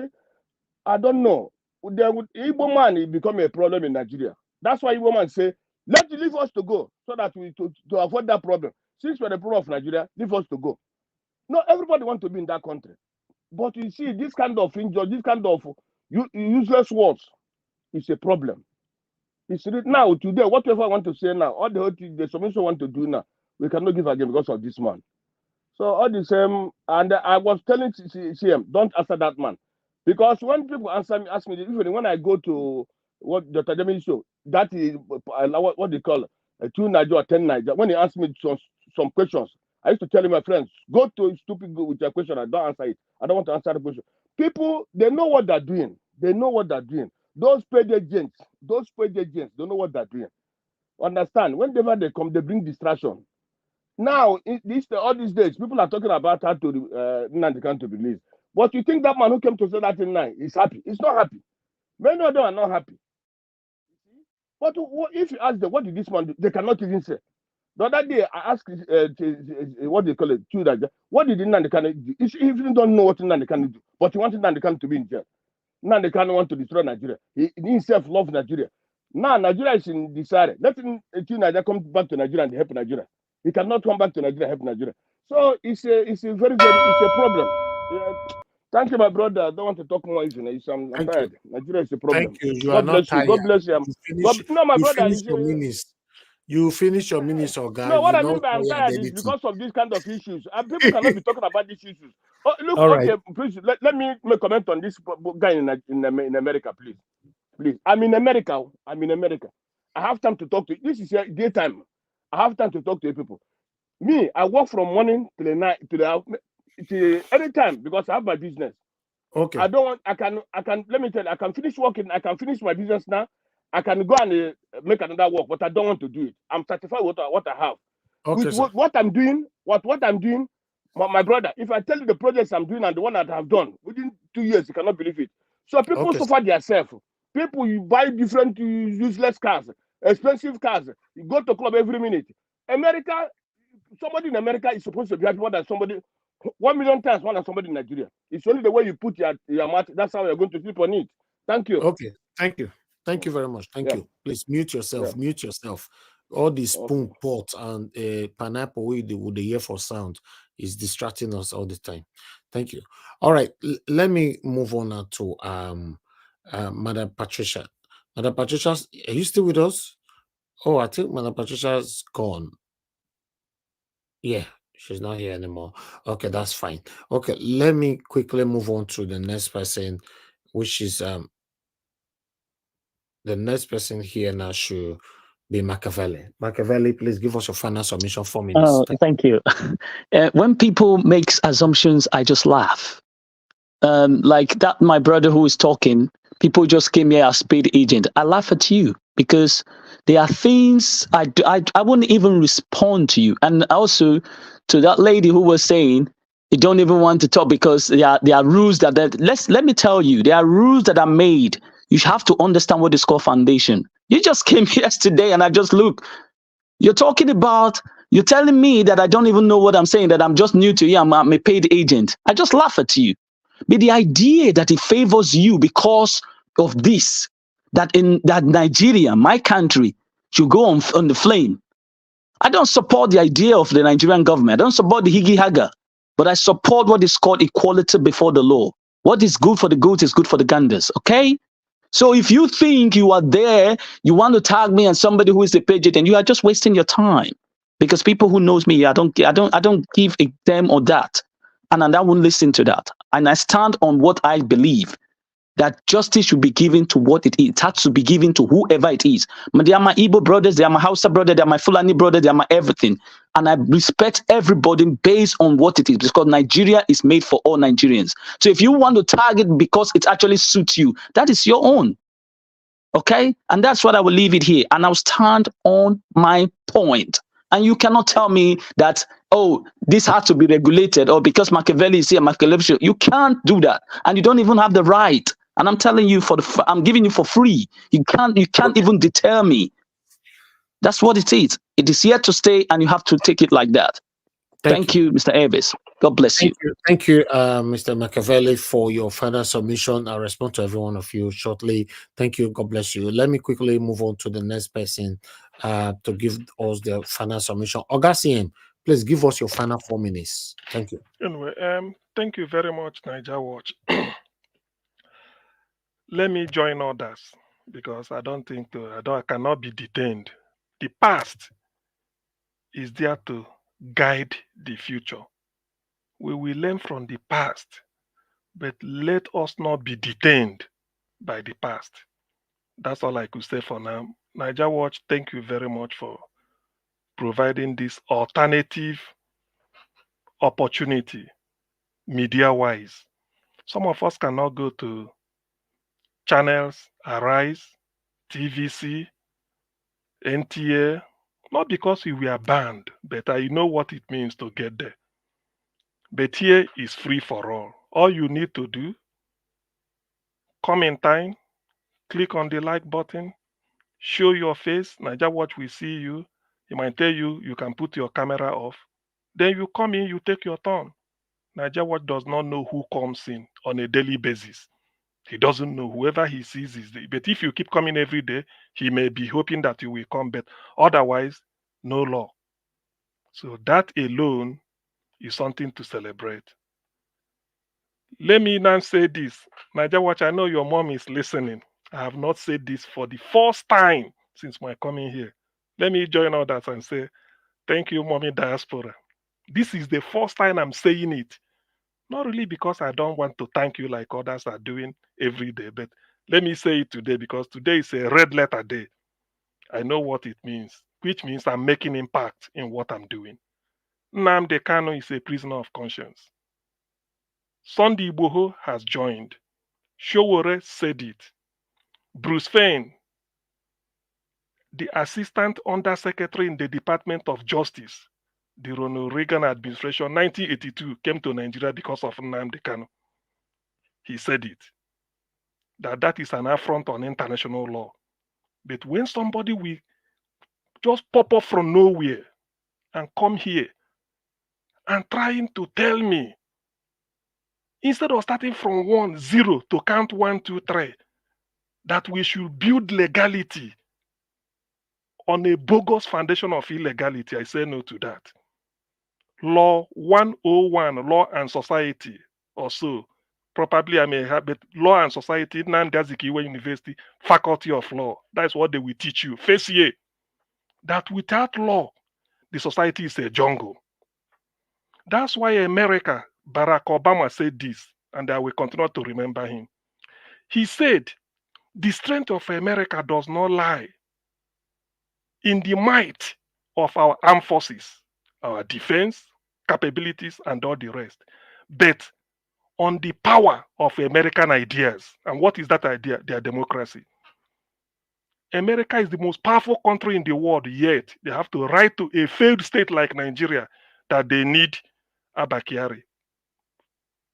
I don't know. Igbo man it become a problem in Nigeria. That's why Igbo man say, let's leave us to go so that we to avoid that problem. Since we're the problem of Nigeria, leave us to go. No, everybody wants to be in that country. But you see, this kind of injury, this kind of useless words is a problem. It's now, today, whatever I want to say now, all the submission want to do now, we cannot give again because of this man. So all the same, and I was telling CM, don't answer that man. Because when people ask me, even when I go to what Dr. Demi show, that is what they call 2 Niger or 10 Niger. When he asked me some questions, I used to tell my friends, go to stupid go with your question. I don't answer it. I don't want to answer the question. People, they know what they're doing. They know what they're doing. Those paid agents, don't know what they're doing. Understand? Whenever they come, they bring distraction. Now, all these days, people are talking about how to Nnamdi Kanu to be released. But you think that man who came to say that in 9 is happy? He's not happy. Many of them are not happy. But if you ask them, what did this man do? They cannot even say. The other day, I asked, what they call it, what did Nnamdi Kanu do? He even don't know what Nnamdi Kanu do, but he wanted Nnamdi Kanu to be in jail. Nnamdi Kanu want to destroy Nigeria. He himself loves Nigeria. Now, Nigeria is in desire. Let Nigeria come back to Nigeria and help Nigeria. He cannot come back to Nigeria and help Nigeria. So it's a it's a problem. Thank you, my brother. I don't want to talk more. I'm tired. Nigeria is a problem. Thank you. You God are not bless you. tired. God bless you. No, my brother. Finish your minutes. You finish your minutes, or guys. No, what I mean by I'm tired is because of this kind of issues. And people cannot be talking about these issues. Oh, look, okay, please, let me make a comment on this guy in America, please. Please. I'm in America. I have time to talk to you. This is daytime. I have time to talk to you people. Me, I work from morning till the night, till any time because I have my business. Okay. I don't want, I can, let me tell you, I can finish working, I can finish my business now. I can go and make another work, but I don't want to do it. I'm satisfied with what I have. Okay, with what I'm doing, what I'm doing, my brother, if I tell you the projects I'm doing and the one that I've done, within 2 years, you cannot believe it. So people suffer themselves. People, you buy different useless cars, expensive cars. You go to club every minute. America, somebody in America is supposed to be happy more than somebody, 1 million times more than somebody in Nigeria. It's only the way you put your mouth, that's how you're going to sleep on it. Thank you. Okay, thank you. Thank you very much. Thank you. Please mute yourself. Mute yourself. All this spoon pot and pineapple with the ear for sound is distracting us all the time. Thank you. All right, let me move on now to Madam Patricia. Madam Patricia, are you still with us? Oh, I think Madam Patricia's gone. Yeah, she's not here anymore. Okay, that's fine. Okay, let me quickly move on to the next person, which is the next person here now should be Machiavelli. Machiavelli, please give us your final submission 4 minutes. Thank you. When people make assumptions, I just laugh. Like that, my brother who is talking, people just came here as paid agent. I laugh at you because there are things I wouldn't even respond to you. And also to that lady who was saying, you don't even want to talk because there are rules let me tell you, there are rules that are made. You have to understand what is called foundation. You just came yesterday and I just look. You're telling me that I don't even know what I'm saying, that I'm just new to you, I'm a paid agent. I just laugh at you. But the idea that it favors you because of this, that Nigeria, my country, should go on the flame. I don't support the idea of the Nigerian government. I don't support the Higi Haga, but I support what is called equality before the law. What is good for the goats is good for the ganders, okay? So if you think you are there, you want to tag me and somebody who is a paid agent, you are just wasting your time. Because people who knows me, I don't give a damn or that. And I won't listen to that. And I stand on what I believe, that justice should be given to what it is. It has to be given to whoever it is. They are my Igbo brothers, they are my Hausa brothers, they are my Fulani brothers, they are my everything. And I respect everybody based on what it is, because Nigeria is made for all Nigerians. So if you want to target because it actually suits you, that is your own. Okay? And that's what I will leave it here. And I'll stand on my point. And you cannot tell me that, oh, this has to be regulated, or because Machiavelli is here, Machiavelli, you can't do that. And you don't even have the right. And I'm telling you I'm giving you for free. You can't even deter me. That's what it is. It is here to stay, and you have to take it like that. Thank you, Mr. Evis. God bless you. Thank you, Mr. Machiavelli, for your final submission. I'll respond to every one of you shortly. Thank you. God bless you. Let me quickly move on to the next person to give us the final submission. Augustine, please give us your final 4 minutes. Thank you. Anyway, thank you very much, Niger Watch. Let me join others because I don't think I cannot be detained. The past is there to guide the future. We will learn from the past, but let us not be detained by the past. That's all I could say for now. Niger Watch, thank you very much for providing this alternative opportunity, media-wise. Some of us cannot go to channels, Arise, TVC, NTA, not because we were banned, but I know what it means to get there. But here is free for all. All you need to do, come in time, click on the like button, show your face. Niger Watch will see you. He might tell you you can put your camera off. Then you come in, you take your turn. Niger Watch does not know who comes in on a daily basis. He doesn't know. Whoever he sees is there. But if you keep coming every day, he may be hoping that you will come, but otherwise, no law. So that alone is something to celebrate. Let me now say this. Niger Watch, I know your mom is listening. I have not said this for the first time since my coming here. Let me join others and say, thank you, Mommy Diaspora. This is the first time I'm saying it. Not really because I don't want to thank you like others are doing every day, but let me say it today because today is a red letter day. I know what it means, which means I'm making impact in what I'm doing. Nnamdi Kanu is a prisoner of conscience. Sunday Igboho has joined. Showore said it. Bruce Fein, the Assistant Undersecretary in the Department of Justice, the Ronald Reagan administration, 1982, came to Nigeria because of Nnamdi Kanu. He said it, that is an affront on international law. But when somebody will just pop up from nowhere and come here and trying to tell me, instead of starting from 1-0 to count 1, 2, 3, that we should build legality on a bogus foundation of illegality, I say no to that. Law 101, Law and Society, or so. Probably I may have, but Law and Society, Nnamdi Azikiwe University, Faculty of Law. That's what they will teach you. Face here. that without law, the society is a jungle. That's why America, Barack Obama said this, and I will continue to remember him. He said, the strength of America does not lie in the might of our armed forces, our defense capabilities, and all the rest, but on the power of American ideas. And what is that idea? Their democracy. America is the most powerful country in the world, yet they have to write to a failed state like Nigeria that they need Abba Kyari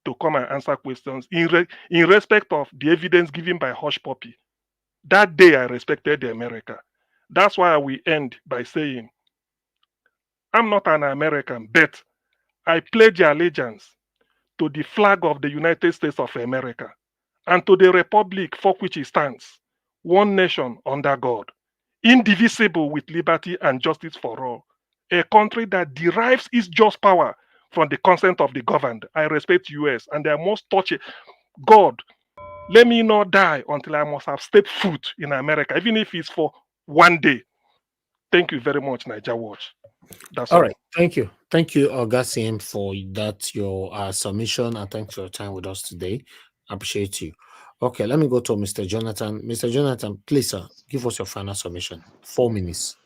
to come and answer questions in respect of the evidence given by Hush Puppy. That day I respected America. That's why we end by saying, I'm not an American, but I pledge allegiance to the flag of the United States of America and to the republic for which it stands, one nation under God, indivisible with liberty and justice for all, a country that derives its just power from the consent of the governed. I respect US and I must touch it. God, let me not die until I must have stepped foot in America, even if it's for one day. Thank you very much, Niger Watch. That's all right. Thank you. Thank you, Augustine, for that, your submission, and thanks for your time with us today. I appreciate you. Okay, let me go to Mr. Jonathan. Mr. Jonathan, please, sir, give us your final submission. 4 minutes.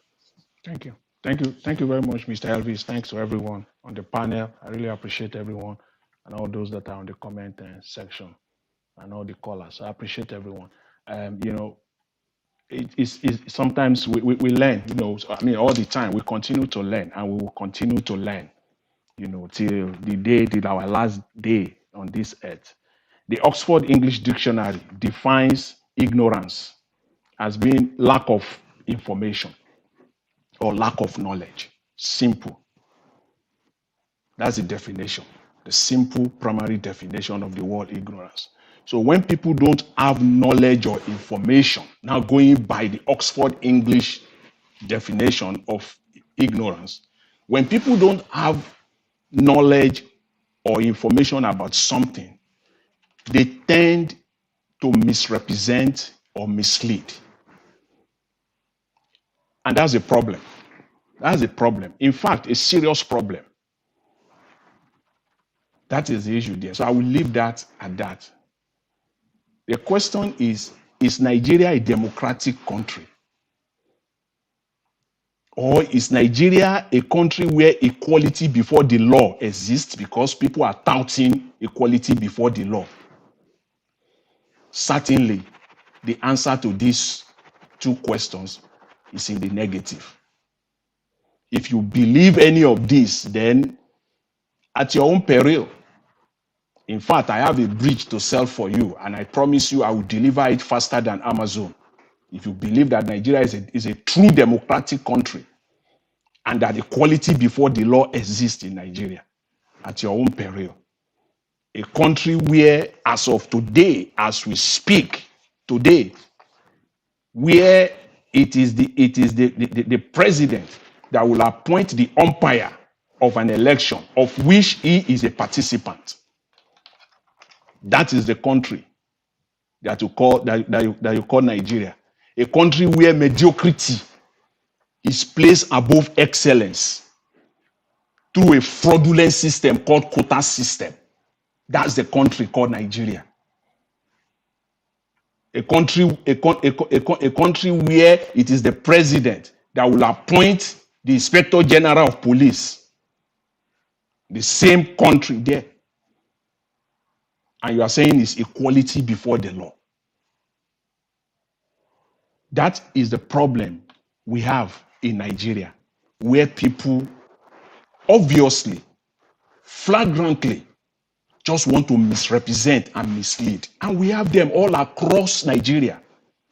Thank you. Thank you. Thank you very much, Mr. Elvis. Thanks to everyone on the panel. I really appreciate everyone and all those that are on the comment section and all the callers. I appreciate everyone. You know, it's sometimes we learn, you know, I mean, all the time we continue to learn and we will continue to learn, you know, till our last day on this earth. The Oxford English Dictionary defines ignorance as being lack of information or lack of knowledge. Simple. That's the definition, the simple primary definition of the word ignorance. So when people don't have knowledge or information, now going by the Oxford English definition of ignorance, when people don't have knowledge or information about something, they tend to misrepresent or mislead. And that's a problem. That's a problem. In fact, a serious problem. That is the issue there. So I will leave that at that. The question is Nigeria a democratic country? Or is Nigeria a country where equality before the law exists because people are touting equality before the law? Certainly, the answer to these two questions is in the negative. If you believe any of this, then at your own peril. In fact, I have a bridge to sell for you, and I promise you I will deliver it faster than Amazon. If you believe that Nigeria is a true democratic country and that equality before the law exists in Nigeria, at your own peril. A country where, as of today, as we speak today, where it is the president that will appoint the umpire of an election of which he is a participant. That is the country that you call Nigeria. A country where mediocrity is placed above excellence through a fraudulent system called quota system. That's the country called Nigeria. A country where it is the president that will appoint the inspector general of police. The same country there. And you are saying it's equality before the law. That is the problem we have in Nigeria, where people obviously, flagrantly, just want to misrepresent and mislead. And we have them all across Nigeria,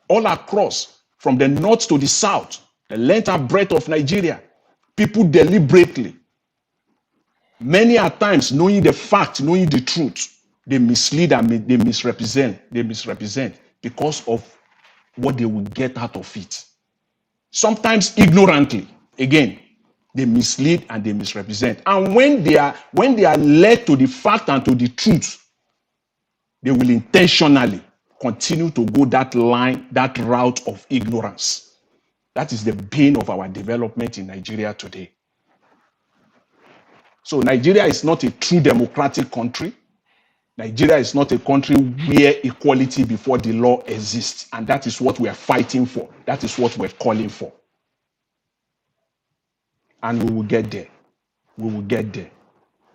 all across, from the north to the south, the length and breadth of Nigeria. People deliberately, many at times, knowing the fact, knowing the truth, they mislead and they misrepresent because of what they will get out of it. Sometimes ignorantly, again, they mislead and they misrepresent. And when they are led to the fact and to the truth, they will intentionally continue to go that line, that route of ignorance. That is the bane of our development in Nigeria today. So Nigeria is not a true democratic country. Nigeria is not a country where equality before the law exists. And that is what we are fighting for. That is what we're calling for. And we will get there. We will get there.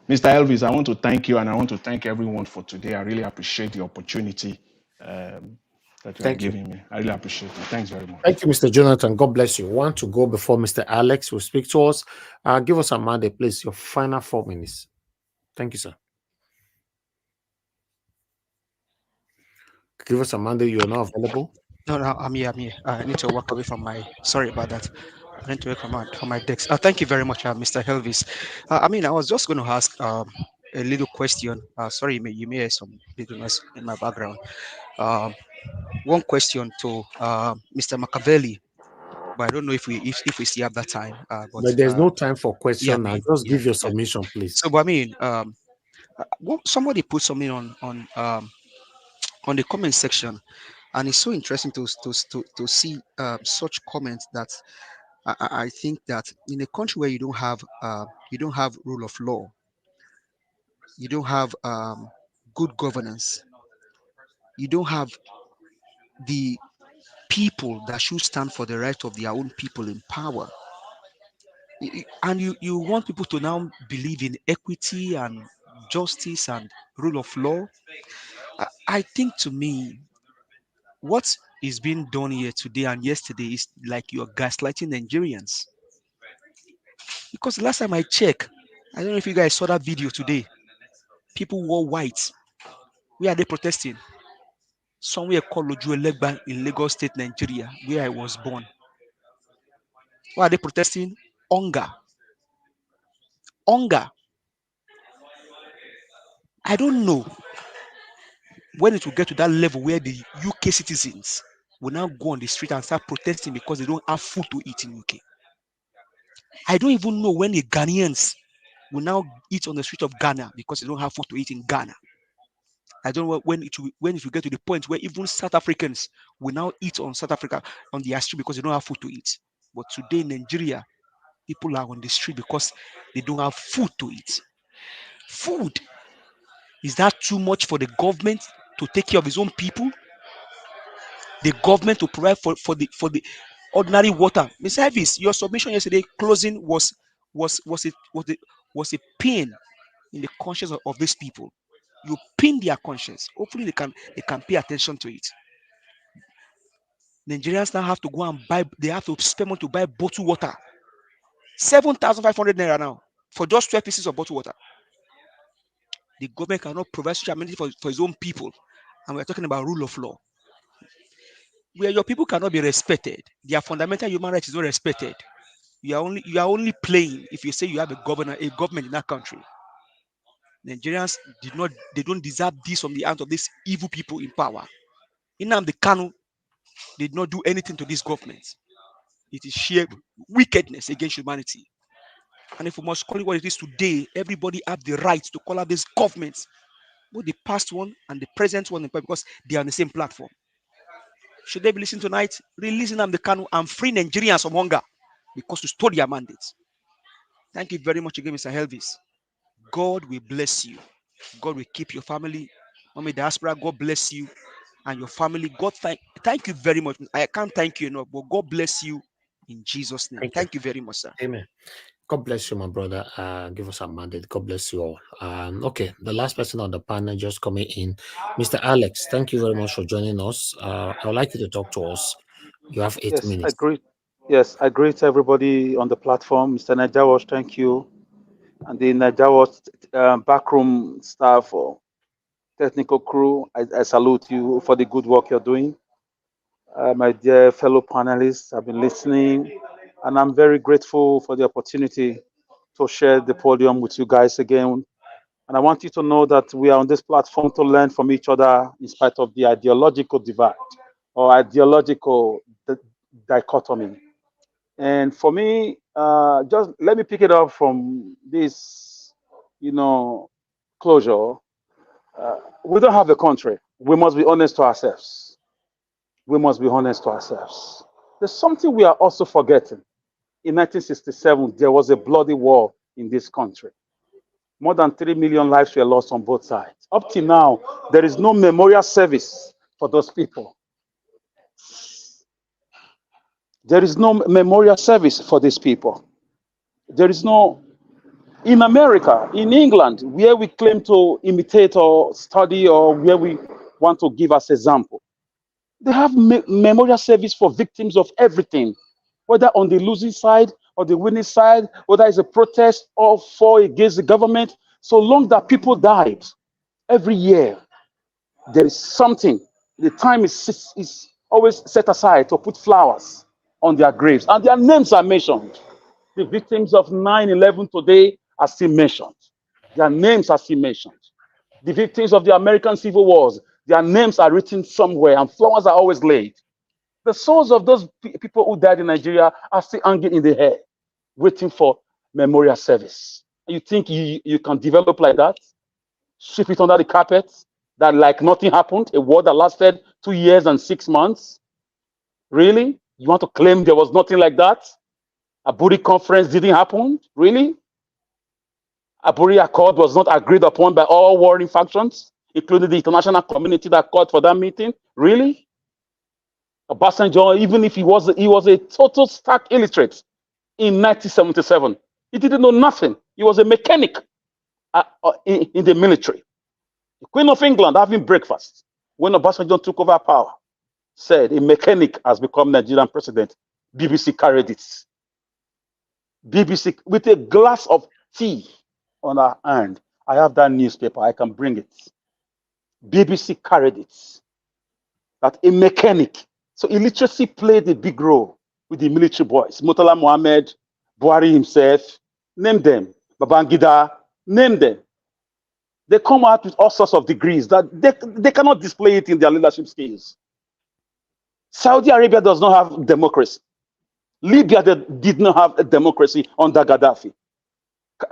Mr. Elvis, I want to thank you and I want to thank everyone for today. I really appreciate the opportunity that you are Thank you. giving me. I really appreciate it. Thanks very much. Thank you, Mr. Jonathan. God bless you. Want to go before Mr. Alex will speak to us? Give us a mandate, please. Your final 4 minutes. Thank you, sir. Give us a mandate. You are not available. No, I'm here. I need to walk away from my. Sorry about that. I need to work from my desk. Thank you very much, Mr. Elvis. I was just going to ask a little question. Sorry, you may hear some little noise in my background. One question to Mr. Machiavelli, but I don't know if we still have that time. But there's no time for question now. Just give your yeah. submission, please. So, somebody put something on the comment section, and it's so interesting to see such comments that I think that in a country where you don't have rule of law, you don't have good governance, you don't have the people that should stand for the right of their own people in power, and you want people to now believe in equity and justice and rule of law. I think, to me, what is being done here today and yesterday is like you're gaslighting Nigerians. Because last time I checked, I don't know if you guys saw that video today. People wore white. Where are they protesting? Somewhere called Ojuelegba in Lagos State, Nigeria, where I was born. Why are they protesting? Hunger. Hunger. I don't know when it will get to that level where the UK citizens will now go on the street and start protesting because they don't have food to eat in UK. I don't even know when the Ghanaians will now eat on the street of Ghana because they don't have food to eat in Ghana. I don't know when it will get to the point where even South Africans will now eat on South Africa on the street because they don't have food to eat. But today in Nigeria, people are on the street because they don't have food to eat. Food. Is that too much for the government to take care of his own people? The government to provide for the ordinary water. Mr. Elvis, your submission yesterday closing was a pain in the conscience of these people. You pin their conscience. Hopefully they can pay attention to it. Nigerians now have to go and buy, they have to spend money to buy bottled water. 7,500 naira now for just 12 pieces of bottled water. The government cannot provide such amenity for his own people. And we're talking about rule of law. Where your people cannot be respected, their fundamental human rights is not respected. You are only playing if you say you have a government in that country. Nigerians don't deserve this from the hands of these evil people in power. Nnamdi Kanu did not do anything to this government. It is sheer wickedness against humanity. And if we must call it what it is today, everybody have the right to call out this government, both the past one and the present one, because they are on the same platform. Should they be listening tonight? Releasing Nnamdi Kanu and free Nigerians from hunger because we stole their mandates. Thank you very much again, Mr. Elvis. God will bless you. God will keep your family. Mommy Diaspora, God bless you and your family. God, thank you very much. I can't thank you enough, but God bless you in Jesus' name. Thank you very much, sir. Amen. God bless you, my brother. Give us a mandate. God bless you all. Okay, the last person on the panel just coming in, Mr. Alex. Thank you very much for joining us. I would like you to talk to us. You have 8 minutes. I greet everybody on the platform. Mr. Najawash, thank you. And the Najawash backroom staff or technical crew, I salute you for the good work you're doing. My dear fellow panelists, I've been listening, and I'm very grateful for the opportunity to share the podium with you guys again. And I want you to know that we are on this platform to learn from each other in spite of the ideological divide or ideological dichotomy. And for me, just let me pick it up from this, closure. We don't have a country. We must be honest to ourselves. We must be honest to ourselves. There's something we are also forgetting. In 1967, there was a bloody war in this country. More than 3 million lives were lost on both sides. Up till now, there is no memorial service for those people. There is no memorial service for these people. There is no, in America, in England, where we claim to imitate or study or where we want to give as example, they have memorial service for victims of everything, whether on the losing side or the winning side, whether it's a protest or for against the government. So long that people died every year, there is something. The time is always set aside to put flowers on their graves, and their names are mentioned. The victims of 9/11 today are still mentioned. Their names are still mentioned. The victims of the American Civil Wars, their names are written somewhere, and flowers are always laid. The souls of those people who died in Nigeria are still hanging in the air, waiting for memorial service. You think you can develop like that? Sweep it under the carpet, that like nothing happened, a war that lasted 2 years and 6 months? Really? You want to claim there was nothing like that? Aburi conference didn't happen? Really? Aburi Accord was not agreed upon by all warring factions, including the international community that called for that meeting? Really? Obasanjo, even if he was a total stark illiterate in 1977, he didn't know nothing. He was a mechanic in the military. The Queen of England, having breakfast when Obasanjo took over power, said a mechanic has become Nigerian president. BBC carried it. BBC with a glass of tea on her hand. I have that newspaper. I can bring it. BBC carried it. That a mechanic. So illiteracy played a big role with the military boys. Murtala Mohammed, Buhari himself, name them. Babangida, name them. They come out with all sorts of degrees that they cannot display it in their leadership skills. Saudi Arabia does not have democracy. Libya did not have a democracy under Gaddafi.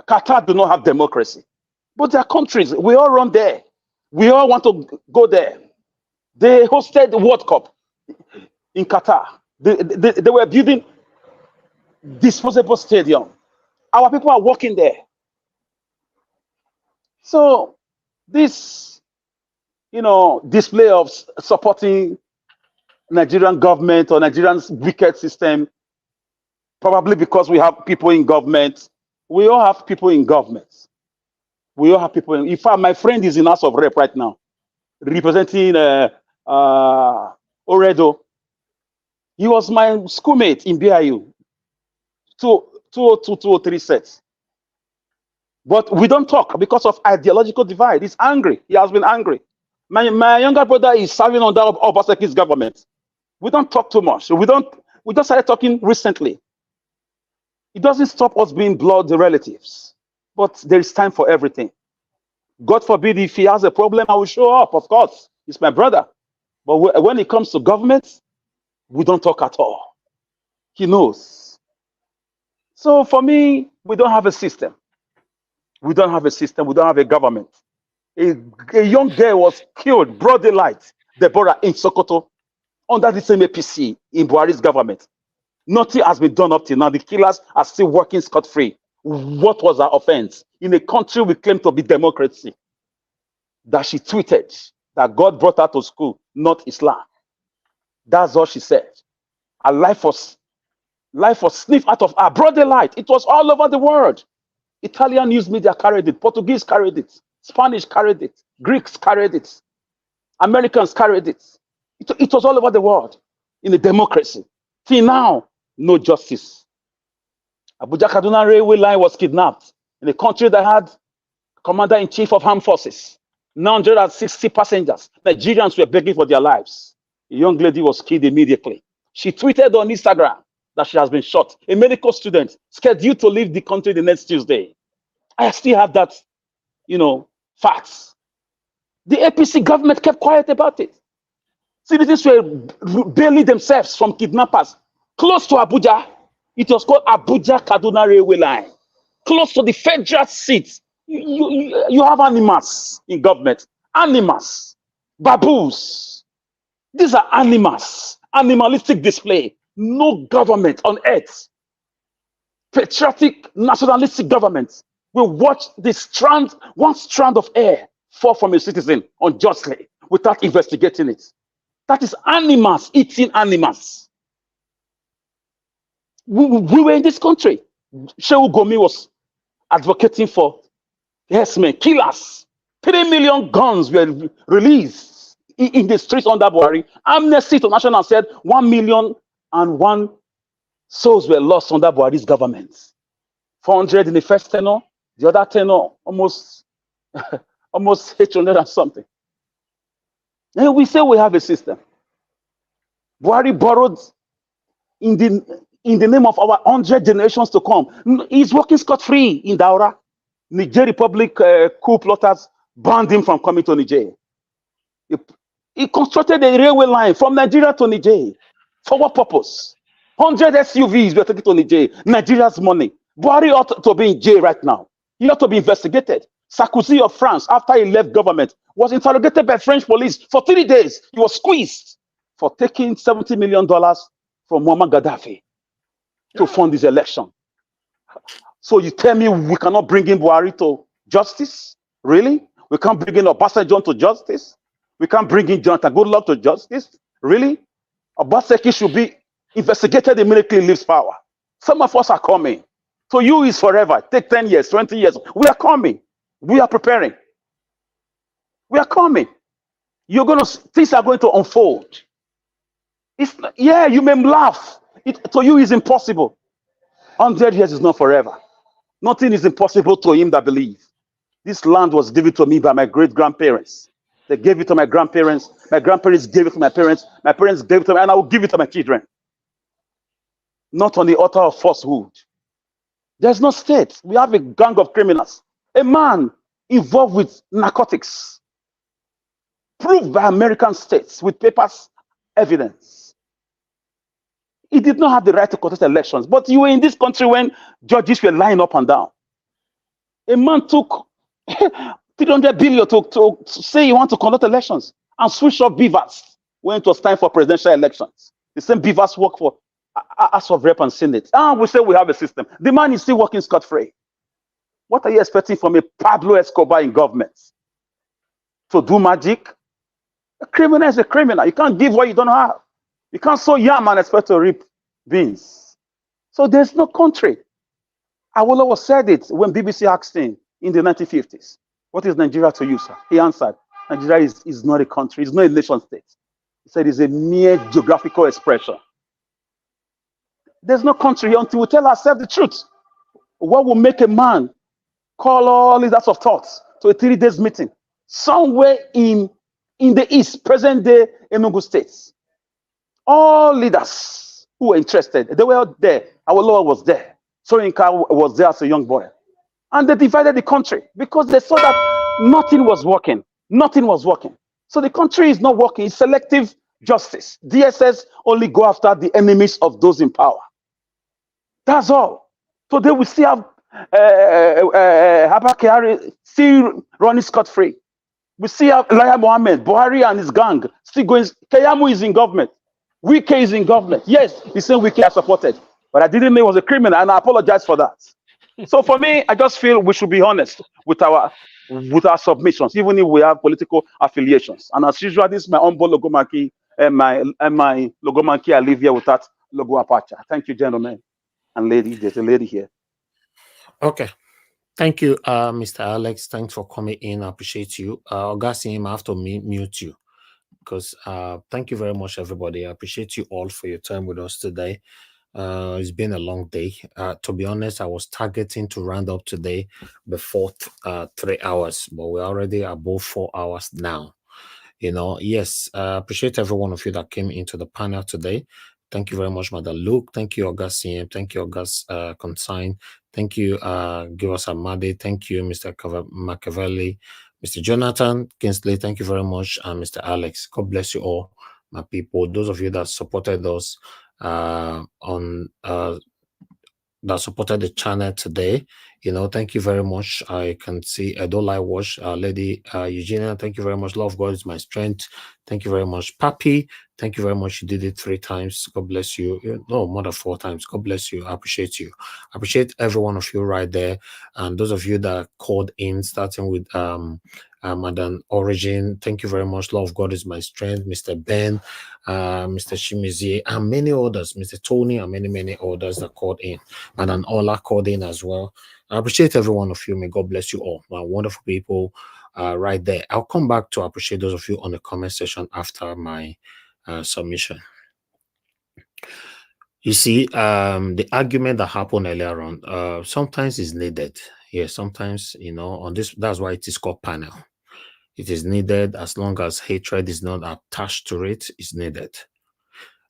Qatar do not have democracy. But their countries, we all run there. We all want to go there. They hosted the World Cup in Qatar. They were building disposable stadium. Our people are working there. So this, display of supporting Nigerian government or Nigerian's wicked system, probably because we have people in government. We all have people in government. We all have people in fact, my friend is in House of Rep right now, representing Oredo. He was my schoolmate in BIU, 202, 203 sets. But we don't talk because of ideological divide. He's angry. He has been angry. My younger brother is serving under Obasanjo's government. We don't talk too much. We just started talking recently. It doesn't stop us being blood relatives, but there is time for everything. God forbid if he has a problem, I will show up. Of course, he's my brother. But when it comes to government, we don't talk at all. He knows. So for me, we don't have a system. We don't have a system. We don't have a government. A young girl was killed, broad daylight, Deborah, in Sokoto, under the same APC in Buhari's government. Nothing has been done up till now. The killers are still working scot-free. What was her offense? In a country we claim to be democracy, that she tweeted that God brought her to school, not Islam. That's all she said. Her life was sniffed out of her. Broad daylight. It was all over the world. Italian news media carried it. Portuguese carried it. Spanish carried it. Greeks carried it. Americans carried it. It was all over the world in a democracy. Till now, no justice. Abuja Kaduna railway line was kidnapped in a country that had commander-in-chief of armed forces, 960 passengers. Nigerians were begging for their lives. A young lady was killed immediately. She tweeted on Instagram that she has been shot. A medical student scheduled to leave the country the next Tuesday. I still have that, facts. The APC government kept quiet about it. Citizens were bailing themselves from kidnappers. Close to Abuja, it was called Abuja Kaduna Railway Line. Close to the federal seat. You have animals in government. Animals. Baboons. These are animals. Animalistic display. no government on earth, patriotic, nationalistic government, will watch one strand of air fall from a citizen unjustly without investigating it. That is animals eating animals. We were in this country. Shehu Gomi was advocating for herdsmen, killers. 3 million guns were released in the streets under Buhari. Amnesty International said 1,000,001 souls were lost under Buhari's government. 400 in the first tenor, the other tenor almost 800 and something. And we say we have a system. Buhari borrowed in the name of our 100 generations to come. He's working scot-free in Daura. Niger Republic coup plotters banned him from coming to Niger. He constructed a railway line from Nigeria to Niger. For what purpose? 100 SUVs were taken to Niger. Nigeria's money. Buhari ought to be in jail right now. He ought to be investigated. Sarkozy of France, after he left government, was interrogated by French police for 3 days. He was squeezed for taking $70 million from Muammar Gaddafi to fund his election. So you tell me we cannot bring in Buhari to justice? Really? We can't bring in Obasanjo to justice? We can't bring in Jonathan Goodluck to justice? Really? Obaseki should be investigated immediately, leaves power. Some of us are coming. So you is forever. Take 10 years, 20 years. We are coming. We are preparing. We are coming. Things are going to unfold. You may laugh. To you is impossible. 100 years is not forever. Nothing is impossible to him that believes. This land was given to me by my great-grandparents. They gave it to my grandparents. My grandparents gave it to my parents. My parents gave it to me, and I will give it to my children. Not on the altar of falsehood. There's no state. We have a gang of criminals. A man involved with narcotics, proved by American states with papers, evidence. He did not have the right to contest elections, but you were in this country when judges were lying up and down. A man took 300 billion to say he wants to conduct elections and switch off beavers when it was time for presidential elections. The same beavers work for House of Rep and Senate. We say we have a system. The man is still working scot-free. What are you expecting from a Pablo Escobar in government? To do magic? A criminal is a criminal. You can't give what you don't have. You can't sow yam and expect to reap beans. So there's no country. Awolowo said it when BBC asked him in the 1950s. What is Nigeria to you, sir? He answered, Nigeria is not a country. It's not a nation state. He said it's a mere geographical expression. There's no country until we tell ourselves the truth. What will make a man call all leaders of thoughts to a 3 days meeting somewhere in the east, present day Enugu states? All leaders who were interested, they were there. Our Lord was there. Soyinka was there as a young boy. And they divided the country because they saw that nothing was working. Nothing was working. So the country is not working. It's selective justice. DSS only go after the enemies of those in power. That's all. Today we still have Habakari still running scot-free. We still have Elijah Mohammed, Buhari and his gang still going. Kayamu is in government. Wike is in government. Yes, the same Wike I supported. But I didn't know he was a criminal, and I apologize for that. So for me, I just feel we should be honest with our submissions, even if we have political affiliations. And as usual, this is my humble logomaki and my logomaki I live here with that logo apache. Thank you, gentlemen and lady. There's a lady here. Okay. Thank you, Mr. Alex. Thanks for coming in. I appreciate you. Augustine, I have to mute you because thank you very much, everybody. I appreciate you all for your time with us today. It's been a long day. To be honest, I was targeting to round up today before 3 hours, but we're already above 4 hours now. Yes, appreciate every one of you that came into the panel today. Thank you very much, Madam Luke. Thank you, August CM. Thank you, August Consign. Thank you, Givas Amade. Thank you, Mr. Machiavelli, Mr. Jonathan Kingsley. Thank you very much, and Mr. Alex. God bless you all, my people. Those of you that supported us on that supported the channel today. You know, thank you very much. I can see Edola Wash, Lady Eugenia, thank you very much. Love God is my strength. Thank you very much. Papi, thank you very much. You did it 3 times. God bless you. No, more than 4 times. God bless you. I appreciate you. I appreciate every one of you right there. And those of you that called in, starting with Madam Origin, thank you very much. Love God is my strength. Mr. Ben, Mr. Shimizie, and many others, Mr. Tony, and many others that called in. And an Ola called in as well. I appreciate every one of you. May God bless you all. My wonderful people right there. I'll come back to appreciate those of you on the comment section after my submission. You see, the argument that happened earlier on, sometimes is needed. Yeah, sometimes, you know, on this, that's why it is called panel. It is needed as long as hatred is not attached to it, it's needed.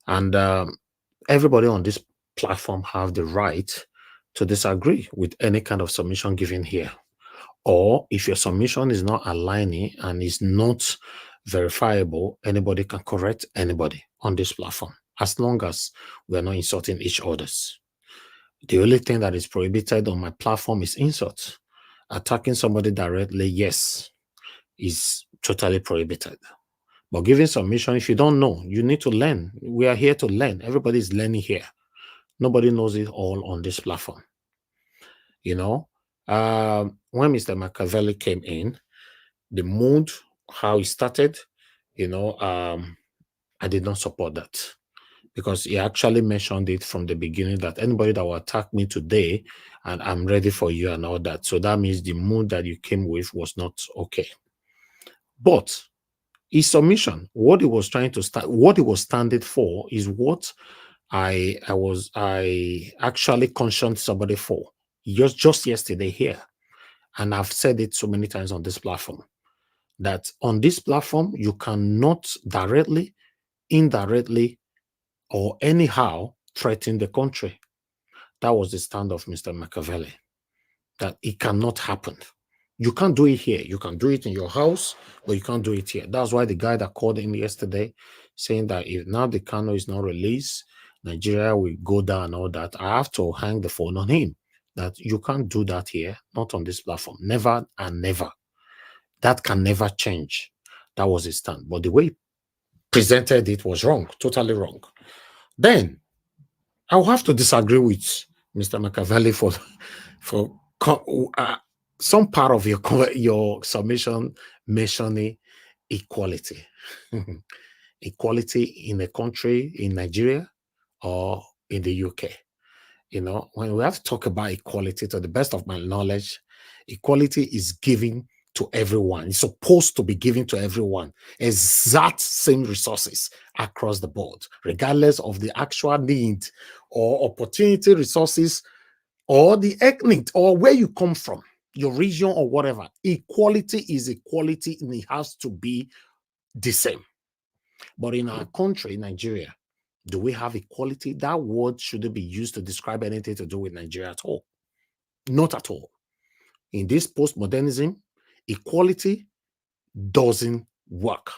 And everybody on this platform have the right to disagree with any kind of submission given here. Or if your submission is not aligning and is not verifiable, anybody can correct anybody on this platform, as long as we are not insulting each other's. The only thing that is prohibited on my platform is insult. Attacking somebody directly, yes, is totally prohibited. But giving submission, if you don't know, you need to learn. We are here to learn. Everybody is learning here. Nobody knows it all on this platform. You know, when Mr. Machiavelli came in, the mood, how he started, you know, I did not support that, because he actually mentioned it from the beginning that anybody that will attack me today, and I'm ready for you and all that. So that means the mood that you came with was not okay. But his submission, what he was trying to start, what he was standing for, is what I actually cautioned somebody for just yesterday here. And I've said it so many times on this platform, that on this platform, you cannot directly, indirectly, or anyhow threaten the country. That was the stand of Mr. Machiavelli, that it cannot happen. You can't do it here. You can do it in your house, but you can't do it here. That's why the guy that called in yesterday saying that if Nnamdi Kanu is not released, Nigeria will go down and all that, I have to hang the phone on him, that you can't do that here, not on this platform. Never and never. That can never change. That was his stand. But the way he presented it was wrong, totally wrong. Then I'll have to disagree with Mr. Machiavelli for some part of your submission mentioning equality. Equality in a country, in Nigeria or in the UK. You know, when we have to talk about equality, to the best of my knowledge, equality is given to everyone. It's supposed to be given to everyone. Exact same resources across the board, regardless of the actual need or opportunity resources or the ethnic or where you come from, your region or whatever. Equality is equality, and it has to be the same. But in our country, Nigeria, do we have equality? That word shouldn't be used to describe anything to do with Nigeria at all. Not at all. In this postmodernism, equality doesn't work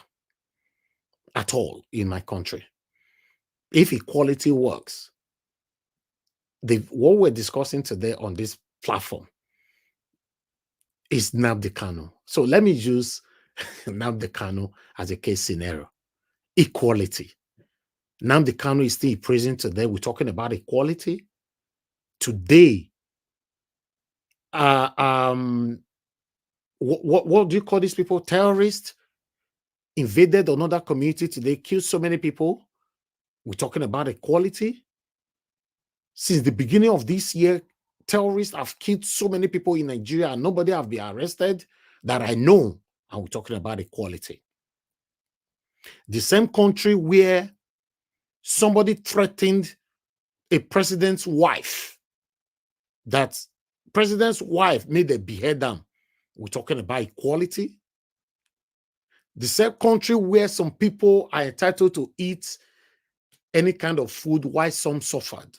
at all in my country. If equality works, what we're discussing today on this platform is Nnamdi Kanu. So let me use Nnamdi Kanu as a case scenario. Equality. Nnamdi Kanu is still in prison today. We're talking about equality. Today, what do you call these people? Terrorists invaded another community today, killed so many people. We're talking about equality. Since the beginning of this year, terrorists have killed so many people in Nigeria and nobody have been arrested that I know. And we're talking about equality. The same country where somebody threatened a president's wife, that president's wife made a behead them. We're talking about equality. The same country where some people are entitled to eat any kind of food while some suffered.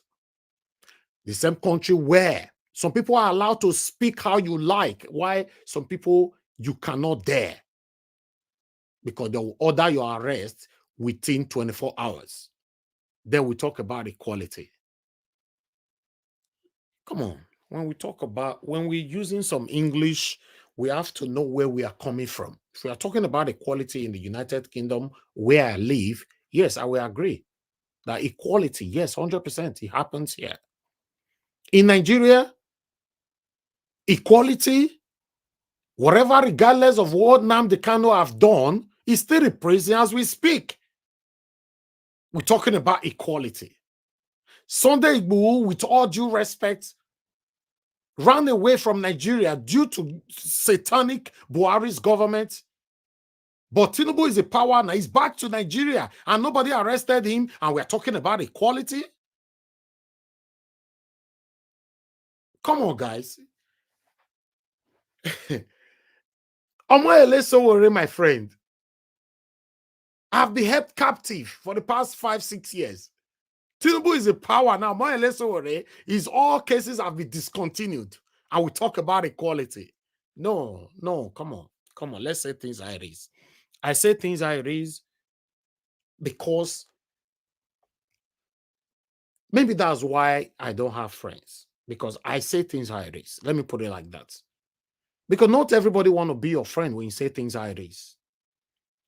The same country where some people are allowed to speak how you like, while some people you cannot dare, because they will order your arrest within 24 hours. Then we talk about equality. Come on. When we talk about, when we're using some English, we have to know where we are coming from. If we are talking about equality in the United Kingdom, where I live, yes, I will agree that equality, yes, 100%, it happens here. In Nigeria, equality, whatever, regardless of what Nnamdi Kanu have done, is still in prison as we speak. We're talking about equality. Sunday Igboho, with all due respect, ran away from Nigeria due to satanic Buhari's government. But Tinubu is a power now. He's back to Nigeria and nobody arrested him. And we're talking about equality. Come on, guys. Omoyele Sowore, my friend, I've been held captive for the past 5-6 years. Tinubu is a power now. Omoyele Sowore is all cases have been discontinued. And we talk about equality. No, come on. Let's say things how it is. I say things how it is because maybe that's why I don't have friends. Because I say things how it is. Let me put it like that. Because not everybody want to be your friend when you say things how it is.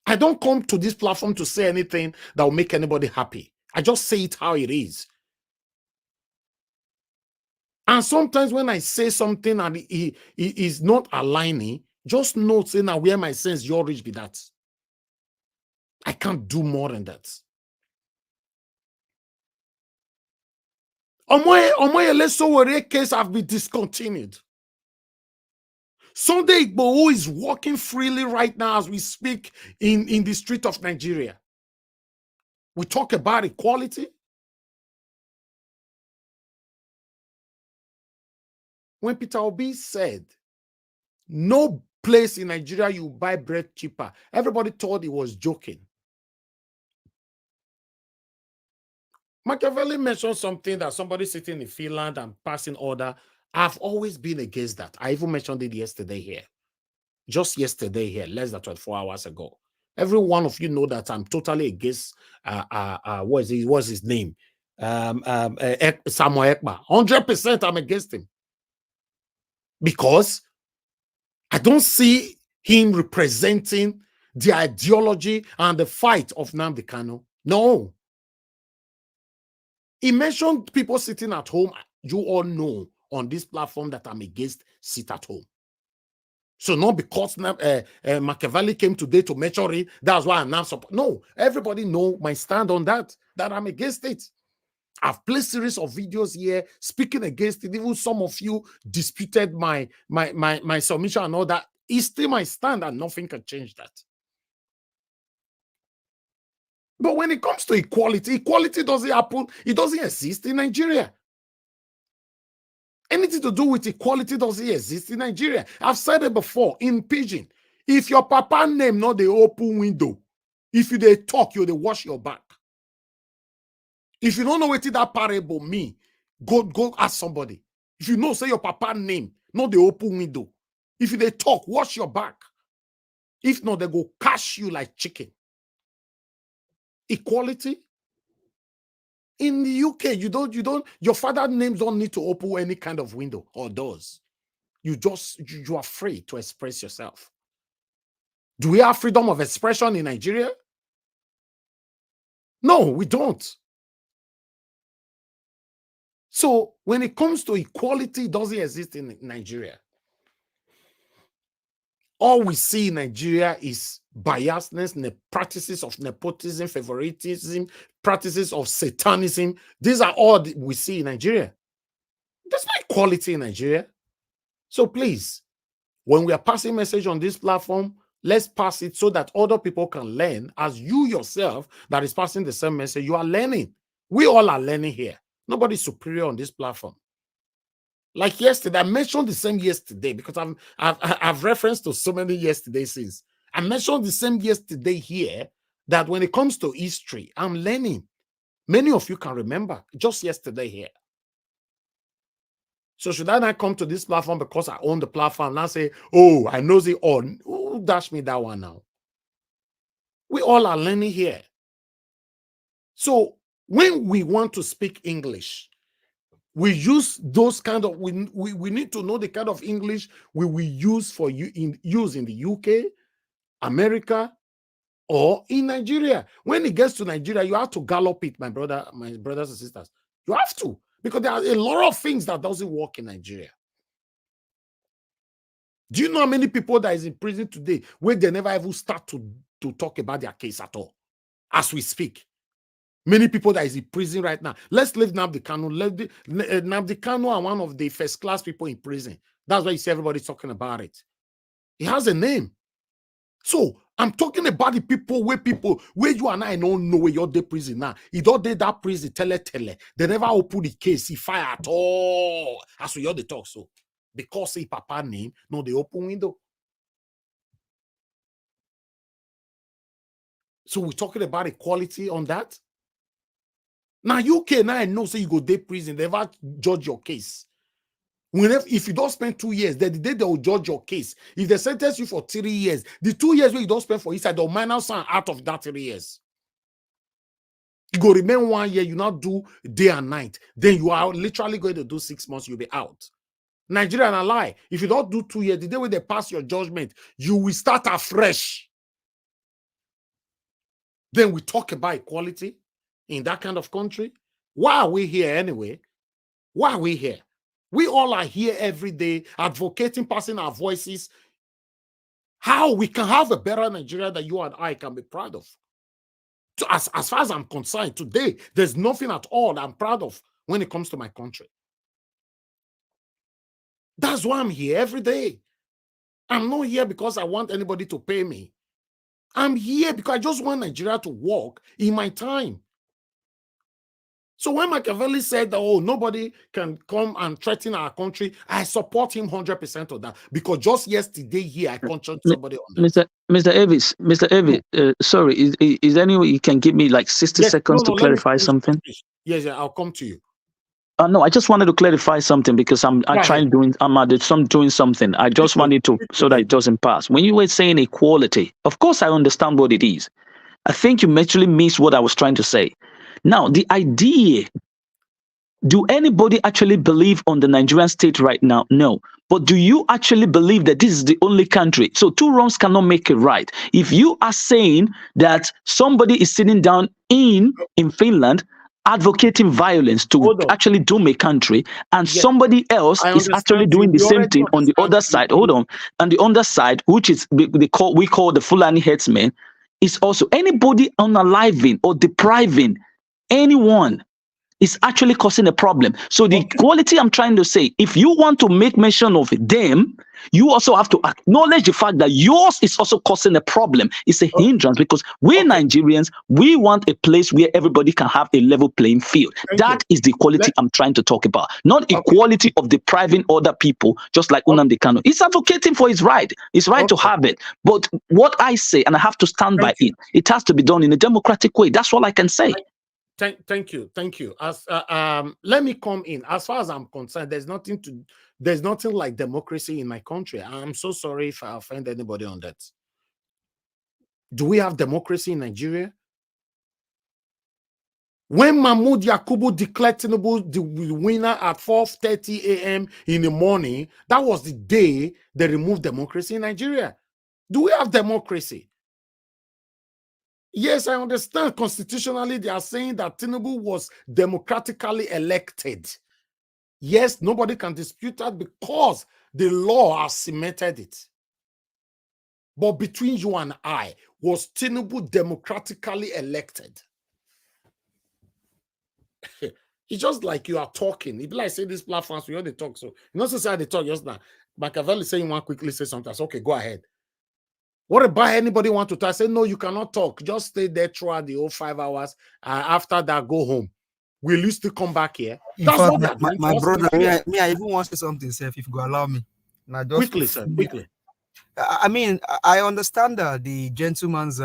I don't come to this platform to say anything that will make anybody happy. I just say it how it is. And sometimes when I say something and it is not aligning, just note saying now where my sense your reach be that. I can't do more than that. Omoyele Sowore case have been discontinued. Sunday Igboho is walking freely right now as we speak in the street of Nigeria. We talk about equality. When Peter Obi said, no place in Nigeria you buy bread cheaper, everybody thought he was joking. Machiavelli mentioned something that somebody sitting in Finland and passing order. I've always been against that. I even mentioned it yesterday here. Just yesterday here, less than 24 hours ago. Every one of you know that I'm totally against, what's his name? Samuel Ekpa. 100% I'm against him. Because I don't see him representing the ideology and the fight of Nnamdi Kanu. No. He mentioned people sitting at home. You all know on this platform that I'm against sit at home. So not because Machiavelli came today to mention it, that's why I'm not support. No, everybody know my stand on that I'm against it. I've placed series of videos here speaking against it. Even some of you disputed my submission and all that. It's still my stand and nothing can change that. But when it comes to equality doesn't happen. It doesn't exist in Nigeria. Anything to do with equality doesn't exist in Nigeria. I've said it before in Pidgin. If your papa name not the open window, if you they talk, you they wash your back. If you don't know what that parable mean, go ask somebody. If you know, say your papa name, not the open window. If you they talk, wash your back. If not, they go cash you like chicken. Equality. In the UK, your father's names don't need to open any kind of window or doors. You are free to express yourself. Do we have freedom of expression in Nigeria? No, we don't. So when it comes to equality, it doesn't exist in Nigeria. All we see in Nigeria is biasness, practices of nepotism, favoritism, practices of satanism. These are all we see in Nigeria. There's no equality in Nigeria. So please, when we are passing message on this platform, let's pass it so that other people can learn. As you yourself that is passing the same message, you are learning. We all are learning here. Nobody's superior on this platform. Like yesterday, I mentioned the same yesterday because I've referenced to so many yesterday since. I mentioned the same yesterday here that when it comes to history, I'm learning. Many of you can remember just yesterday here. So should I not come to this platform because I own the platform and say, oh, I know the all? Who dash me that one now? We all are learning here. So when we want to speak English, We use those kind of, we need to know the kind of English we will use for you use in the UK, America, or in Nigeria. When it gets to Nigeria, you have to gallop it, my brothers and sisters. You have to, because there are a lot of things that doesn't work in Nigeria. Do you know how many people that is in prison today where they never even start to talk about their case at all as we speak? Many people that is in prison right now. Let's leave Nnamdi Kanu. Nnamdi Kanu are one of the first class people in prison. That's why you see everybody talking about it. He has a name. So I'm talking about the people where you and I don't know where you're the prison now. He don't did that prison tele. They never open the case, he fire at all. As we hear the talk so. Because he papa name, no, they open window. So we're talking about equality on that. Now UK now I know so you go to prison, they never judge your case. If you don't spend 2 years, then the day they will judge your case. If they sentence you for 3 years, the 2 years where you don't spend for inside, they'll minus out of that 3 years. You go remain 1 year, you not do day and night. Then you are literally going to do 6 months, you'll be out. Nigeria and a lie. If you don't do 2 years, the day when they pass your judgment, you will start afresh. Then we talk about equality in that kind of country. Why are we here anyway? Why are we here? We all are here every day advocating, passing our voices. How we can have a better Nigeria that you and I can be proud of. So as far as I'm concerned, today, there's nothing at all that I'm proud of when it comes to my country. That's why I'm here every day. I'm not here because I want anybody to pay me. I'm here because I just want Nigeria to work in my time. So when Machiavelli said that, oh, nobody can come and threaten our country, I support him 100% of that. Because just yesterday here, I questioned somebody on that. Mr. Evis, sorry, is there any way you can give me like 60 seconds to clarify something? Yes, I'll come to you. No, I just wanted to clarify something because I'm doing something. I just wanted to, so that it doesn't pass. When you were saying equality, of course I understand what it is. I think you actually missed what I was trying to say. Now, the idea, do anybody actually believe on the Nigerian state right now? No. But do you actually believe that this is the only country? So two wrongs cannot make it right. If you are saying that somebody is sitting down in Finland advocating violence to actually doom a country, and somebody else is actually doing the same thing on the other side, on the other side, which is we call the Fulani headsmen, is also anybody unaliving or depriving anyone is actually causing a problem. So the equality I'm trying to say, if you want to make mention of them, you also have to acknowledge the fact that yours is also causing a problem. It's a hindrance because we Nigerians, we want a place where everybody can have a level playing field. That is the equality I'm trying to talk about. Not equality of depriving other people, just like Nnamdi Kanu. He's advocating for his right to have it. But what I say, and I have to stand by it, it has to be done in a democratic way. That's all I can say. Thank you. As let me come in. As far as I'm concerned, there's nothing like democracy in my country. I'm so sorry if I offend anybody on that. Do we have democracy in Nigeria? When Mahmoud Yakubu declared Tinubu the winner at 4:30 a.m. in the morning, that was the day they removed democracy in Nigeria. Do we have democracy? Yes, I understand constitutionally they are saying that Tinubu was democratically elected. Yes, nobody can dispute that because the law has cemented it. But between you and I, was Tinubu democratically elected? It's just like you are talking. If I say these platforms, we only talk. So you know, say they talk just now. Machiavelli saying you want quickly say something. I say, okay, go ahead. What about anybody want to talk? I say, no, you cannot talk. Just stay there throughout the whole 5 hours. After that, go home. Will you still come back here? That's what my brother, me, I even want to say something, sir, if you go allow me. Now, just quickly, sir, quickly. I mean, I understand the gentleman's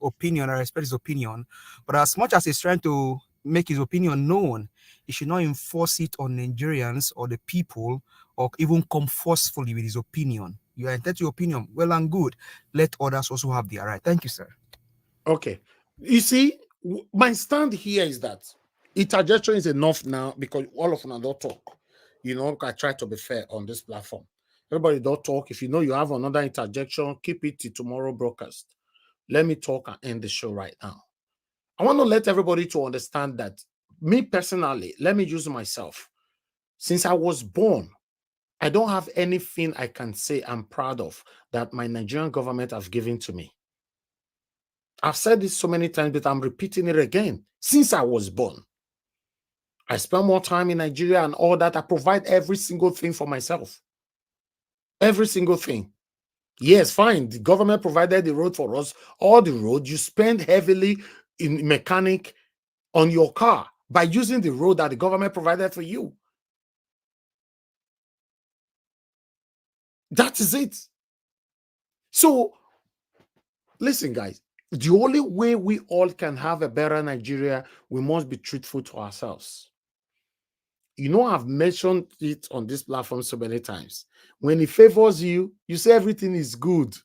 opinion. I respect his opinion. But as much as he's trying to make his opinion known, he should not enforce it on Nigerians or the people or even come forcefully with his opinion. You are entitled to your opinion, well and good. Let others also have their right. Thank you, sir. Okay. You see, my stand here is that interjection is enough now because all of them don't talk. You know, I try to be fair on this platform. Everybody don't talk. If you know you have another interjection, keep it to tomorrow broadcast. Let me talk and end the show right now. I want to let everybody to understand that me personally, let me use myself. Since I was born, I don't have anything I can say I'm proud of that my Nigerian government have given to me. I've said this so many times, but I'm repeating it again. Since I was born, I spend more time in Nigeria and all that. I provide every single thing for myself. Every single thing. Yes, fine. The government provided the road for us. All the road, you spend heavily in mechanic on your car by using the road that the government provided for you. That is it. So, listen, guys. The only way we all can have a better Nigeria, we must be truthful to ourselves. You know, I've mentioned it on this platform so many times. When it favors you, you say everything is good.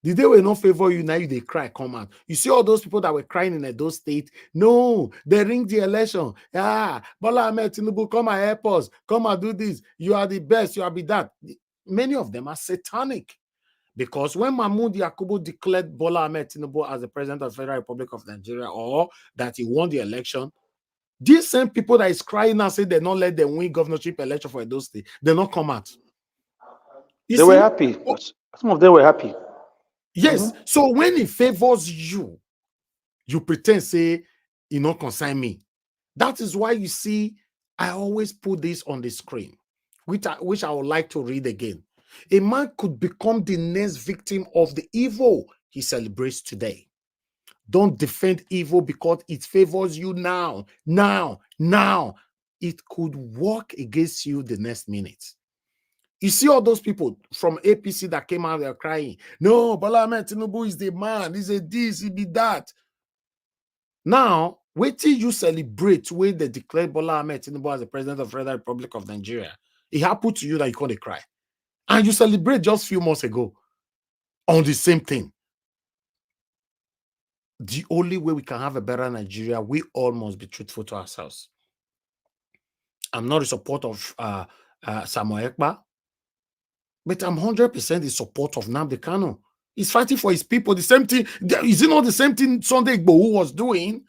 The day will not favor you, now they cry, come out. You see all those people that were crying in those states? No, they ring the election. Bola Ahmed Tinubu, come and help us. Come and do this. You are the best. You are be that. Many of them are satanic. Because when Mahmoud Yakubu declared Bola Ahmed Tinubu as the president of the Federal Republic of Nigeria, or that he won the election, these same people that is crying now say they not let them win governorship election for those states, they not come out. They were happy. Some of them were happy. Yes. So when it favors you, you pretend say, you know, consign me. That is why you see, I always put this on the screen, which I would like to read again. A man could become the next victim of the evil he celebrates today. Don't defend evil because it favors you now. It could work against you the next minute. You see all those people from APC that came out there crying, no, Bola Ahmed Tinubu is the man, he's a this, he be that. Now, wait till you celebrate when they declared Bola Ahmed Tinubu as the president of the Federal Republic of Nigeria. It happened to you that you can't cry. And you celebrate just a few months ago on the same thing. The only way we can have a better Nigeria, we all must be truthful to ourselves. I'm not in support of Samuel Ekpa, but I'm 100% in support of Nnamdi Kanu. He's fighting for his people. The same thing. Is it not the same thing Sunday Igboho was doing?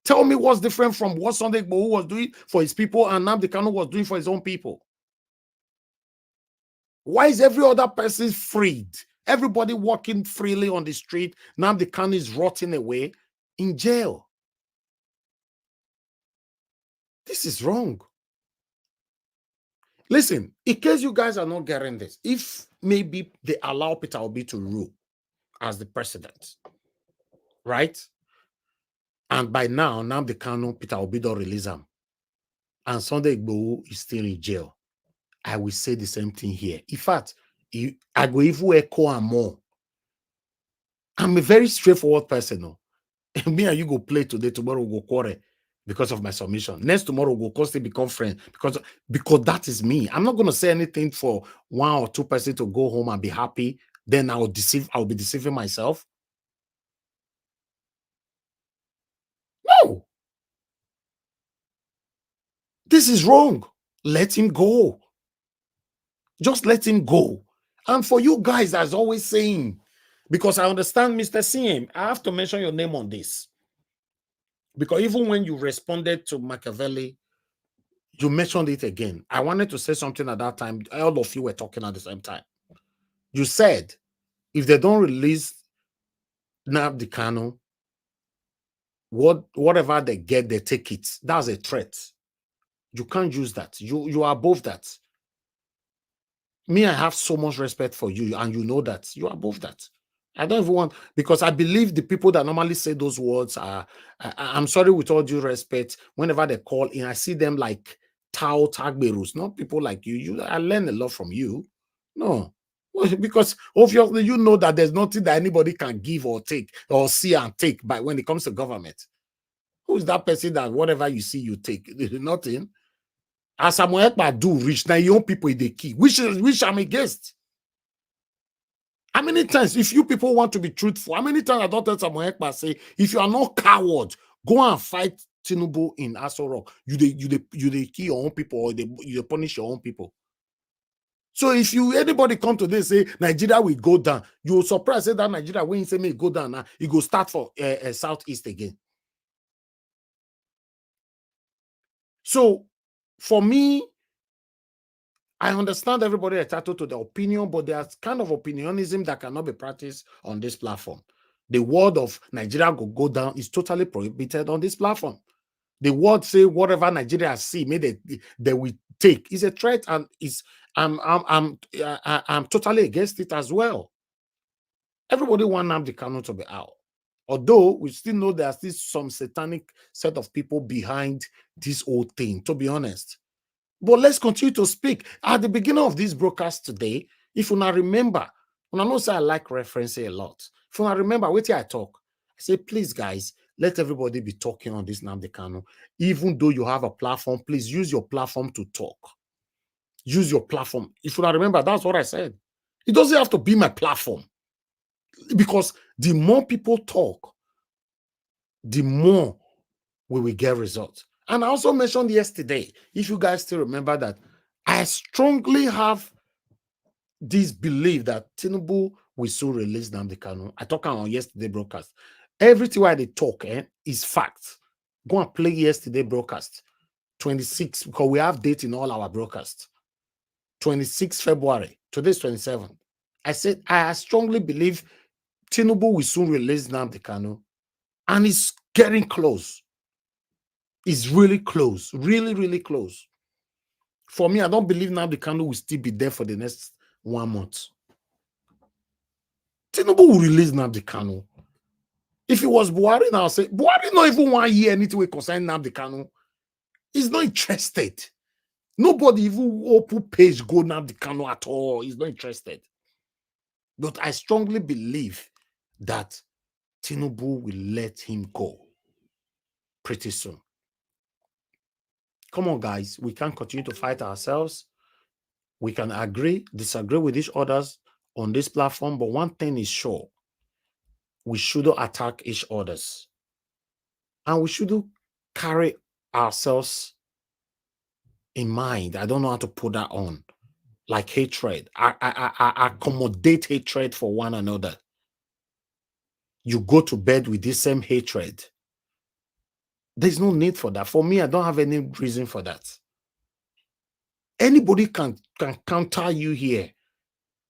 Tell me what's different from what Sunday Igboho was doing for his people and Nnamdi Kanu was doing for his own people. Why is every other person freed? Everybody walking freely on the street. Nnamdi Kanu is rotting away in jail. This is wrong. Listen, in case you guys are not getting this, if maybe they allow Peter Obi to rule as the president, right? And by now, Nnamdi Kanu, Peter Obi don't release him. And Sunday Igboho is still in jail. I will say the same thing here. In fact, I go even echo and more. I'm a very straightforward person. No? Me and you go play today, tomorrow we'll go quarrel because of my submission. Next tomorrow we'll constantly become friends because that is me. I'm not going to say anything for 1 or 2 persons to go home and be happy. Then I'll be deceiving myself. No. This is wrong. Let him go. Just let him go. And for you guys, as always saying, because I understand, Mr. CM, I have to mention your name on this. Because even when you responded to Machiavelli, you mentioned it again. I wanted to say something at that time. All of you were talking at the same time. You said, if they don't release Nnamdi Kanu, whatever they get, they take it. That's a threat. You can't use that. You are above that. Me, I have so much respect for you, and you know that. You are above that. I don't even want, because I believe the people that normally say those words are, I'm sorry, with all due respect, whenever they call in, I see them like Tao Tagberus, not people like you. I learn a lot from you. No, because obviously you know that there's nothing that anybody can give or take or see and take by when it comes to government. Who's that person that whatever you see, you take? Nothing. As Samuel Ekpa do reach, now your own people in the key, which I'm against. How many times, if you people want to be truthful, how many times I don't tell Samuel Ekpa say, if you are not coward, go and fight Tinubu in Aso Rock, you they kill your own people, or you punish your own people. So if anybody come to this say Nigeria will go down, you'll surprise say that Nigeria when you say may go down now, it go start for Southeast again. So for me, I understand everybody entitled to their opinion, but there's kind of opinionism that cannot be practiced on this platform. The word of Nigeria will go down is totally prohibited on this platform. The word say whatever Nigeria see, maybe they will take is a threat, and I'm totally against it as well. Everybody want Nnamdi Kanu to be out, although we still know there's still some satanic set of people behind this whole thing, to be honest. But let's continue to speak. At the beginning of this broadcast today, if you now remember, and I know say I like referencing a lot. If you now remember, wait till I talk. I say, please, guys, let everybody be talking on this Nnamdi Kanu. Even though you have a platform, please use your platform to talk. Use your platform. If you now remember, that's what I said. It doesn't have to be my platform. Because the more people talk, the more we will get results. And I also mentioned yesterday, if you guys still remember, that I strongly have this belief that Tinubu will soon release Nnamdi Kanu. I talked on yesterday broadcast. Everything why they talk is fact. Go and play yesterday broadcast. 26, because we have date in all our broadcasts. 26 February. Today's 27. I said I strongly believe Tinubu will soon release Nnamdi Kanu. And it's getting close. It's really close. Really, really close. For me, I don't believe Nnamdi Kanu will still be there for the next 1 month. Tinubu will release Nnamdi Kanu. If it was Buhari, now I'll say, Buhari not even want to hear anything concerning Nnamdi Kanu. He's not interested. Nobody even open page go Nnamdi Kanu at all. He's not interested. But I strongly believe that Tinubu will let him go pretty soon. Come on, guys. We can't continue to fight ourselves. We can agree, disagree with each other on this platform, but one thing is sure. We shouldn't attack each other. And we shouldn't carry ourselves in mind. I don't know how to put that on. Like hatred. I accommodate hatred for one another. You go to bed with this same hatred. There's no need for that. For me, I don't have any reason for that. Anybody can counter you here.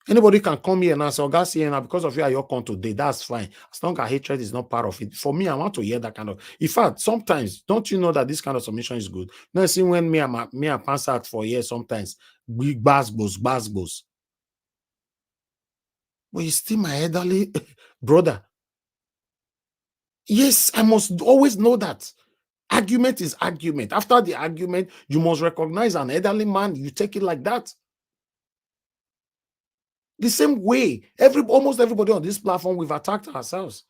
Anybody can come here and say, oh, guys, here because of you are your con today. That's fine. As long as hatred is not part of it. For me, I want to hear that kind of. In fact, sometimes, don't you know that this kind of submission is good? You know, see when me and pass out for years, sometimes we basbos. But you still my elderly brother. Yes, I must always know that. Argument is argument. After the argument, you must recognize an elderly man. You take it like that. The same way, almost everybody on this platform, we've attacked ourselves.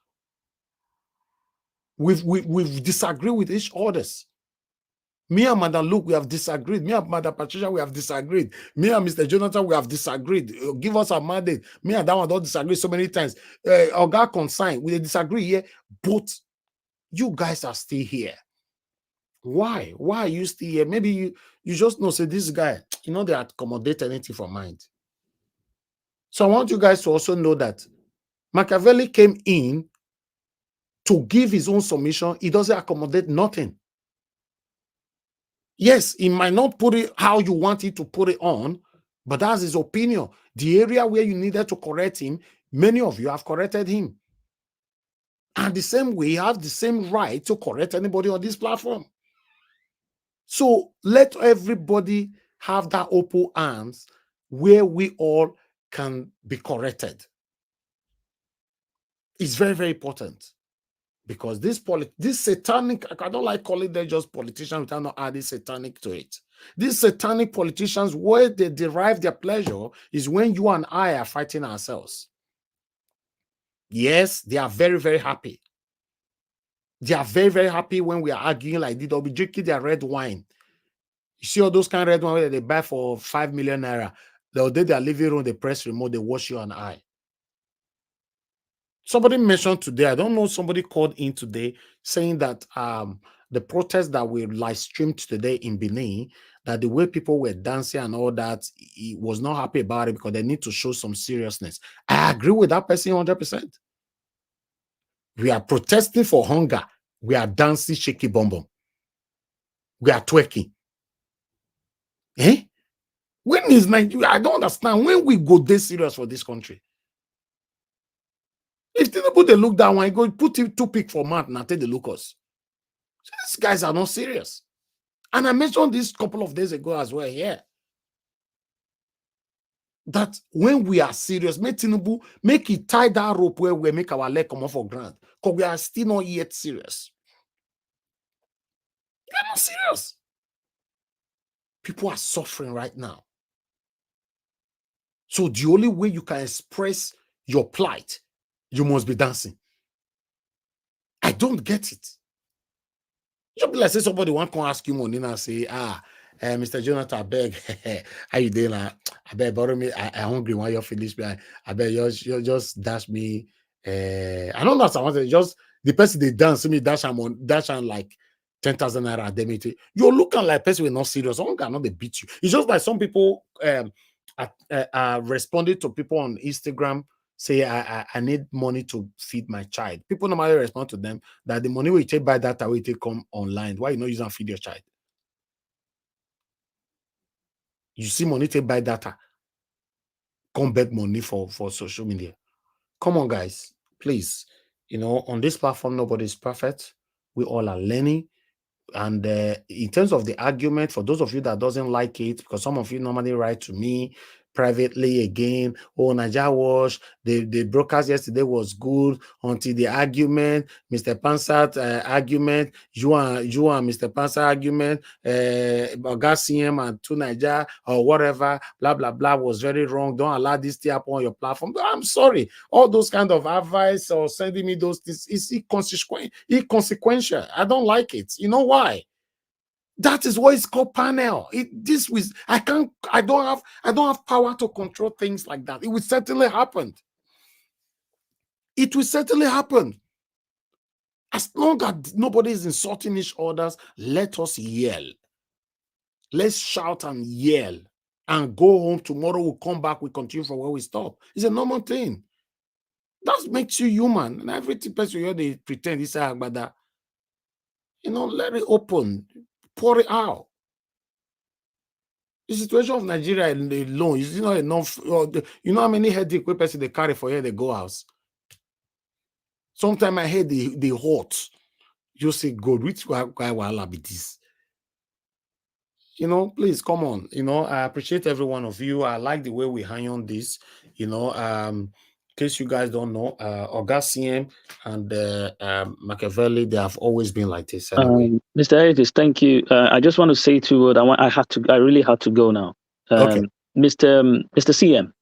We've disagreed with each other. Me and Madam Luke, we have disagreed. Me and Madam Patricia, we have disagreed. Me and Mr. Jonathan, we have disagreed. Give us a mandate. Me and that one don't disagree so many times. Oga consign, we disagree here, but you guys are still here. Why? Why are you still here? Maybe you just know, say this guy, you know, they accommodate anything for mind. So I want you guys to also know that Machiavelli came in to give his own submission. He doesn't accommodate nothing. Yes, he might not put it how you want it to put it on, but that's his opinion. The area where you needed to correct him, many of you have corrected him. And the same way, you have the same right to correct anybody on this platform. So let everybody have that open arms where we all can be corrected. It's very, very important. Because this satanic, I don't like calling them just politicians without not adding satanic to it. These satanic politicians, where they derive their pleasure is when you and I are fighting ourselves. Yes, they are very, very happy. They are very, very happy when we are arguing like this. They'll be drinking their red wine. You see all those kind of red wine that they buy for 5 million naira. They'll do their living room, they press remote, they wash you and I. Somebody mentioned today, I don't know, somebody called in today saying that the protest that we live streamed today in Benin, that the way people were dancing and all that, he was not happy about it because they need to show some seriousness. I agree with that person 100%. We are protesting for hunger. We are dancing shaky bum bum. We are twerking. Eh? When is Nigeria? I don't understand. When we go this serious for this country? If Tinubu they look that one, go put him 2 pick for Matt and take the lookers. So these guys are not serious. And I mentioned this a couple of days ago as well here. That when we are serious, make Tinubu, make it tie that rope where we make our leg come off for ground. Because we are still not yet serious. We are not serious. People are suffering right now. So the only way you can express your plight, you must be dancing. I don't get it. Just be like say somebody want to ask you money and say, Mr. Jonathan, I beg, how you doing? I beg, borrow me. I hungry. Why you finish me? I beg, you just dash me. I don't know what I want to just the person they dance me dash and like 10,000 naira. You're looking like person we're not serious. Someone cannot they beat you. It's just like some people responded to people on Instagram say I need money to feed my child. People normally respond to them that the money we take by data will take come online. Why you not using feed your child? You see money take by data. Come beg money for social media. Come on, guys. Please. You know, on this platform, nobody is perfect. We all are learning. And in terms of the argument, for those of you that doesn't like it, because some of you normally write to me privately again, oh, Naija Wash, the broadcast yesterday was good until the argument, Mr. Pansat argument, you and Mr. Pansat argument, Oga CM and to Naija or whatever, blah, blah, blah, was very wrong. Don't allow this to happen on your platform. I'm sorry. All those kind of advice or sending me those things is inconsequential. I don't like it. You know why? That is what it's called panel. I don't have power to control things like that. It will certainly happen. It will certainly happen. As long as nobody is insulting each other, let us yell. Let's shout and yell and go home. Tomorrow we'll come back. We continue from where we stop. It's a normal thing. That makes you human. And every person here they pretend it's Agbada. You know, let it open. Pour it out. The situation of Nigeria alone is not enough. You know how many headache person they carry for here they go house. Sometimes I hear the hot. You say, God, which guy will be this? You know, please come on. You know, I appreciate every one of you. I like the way we hang on this. You know, in case you guys don't know, Oga CM and Machiavelli, they have always been like this. Anyway. Mr. Davis, thank you. I just want to say two words. I really had to go now. Okay. Mr. CM,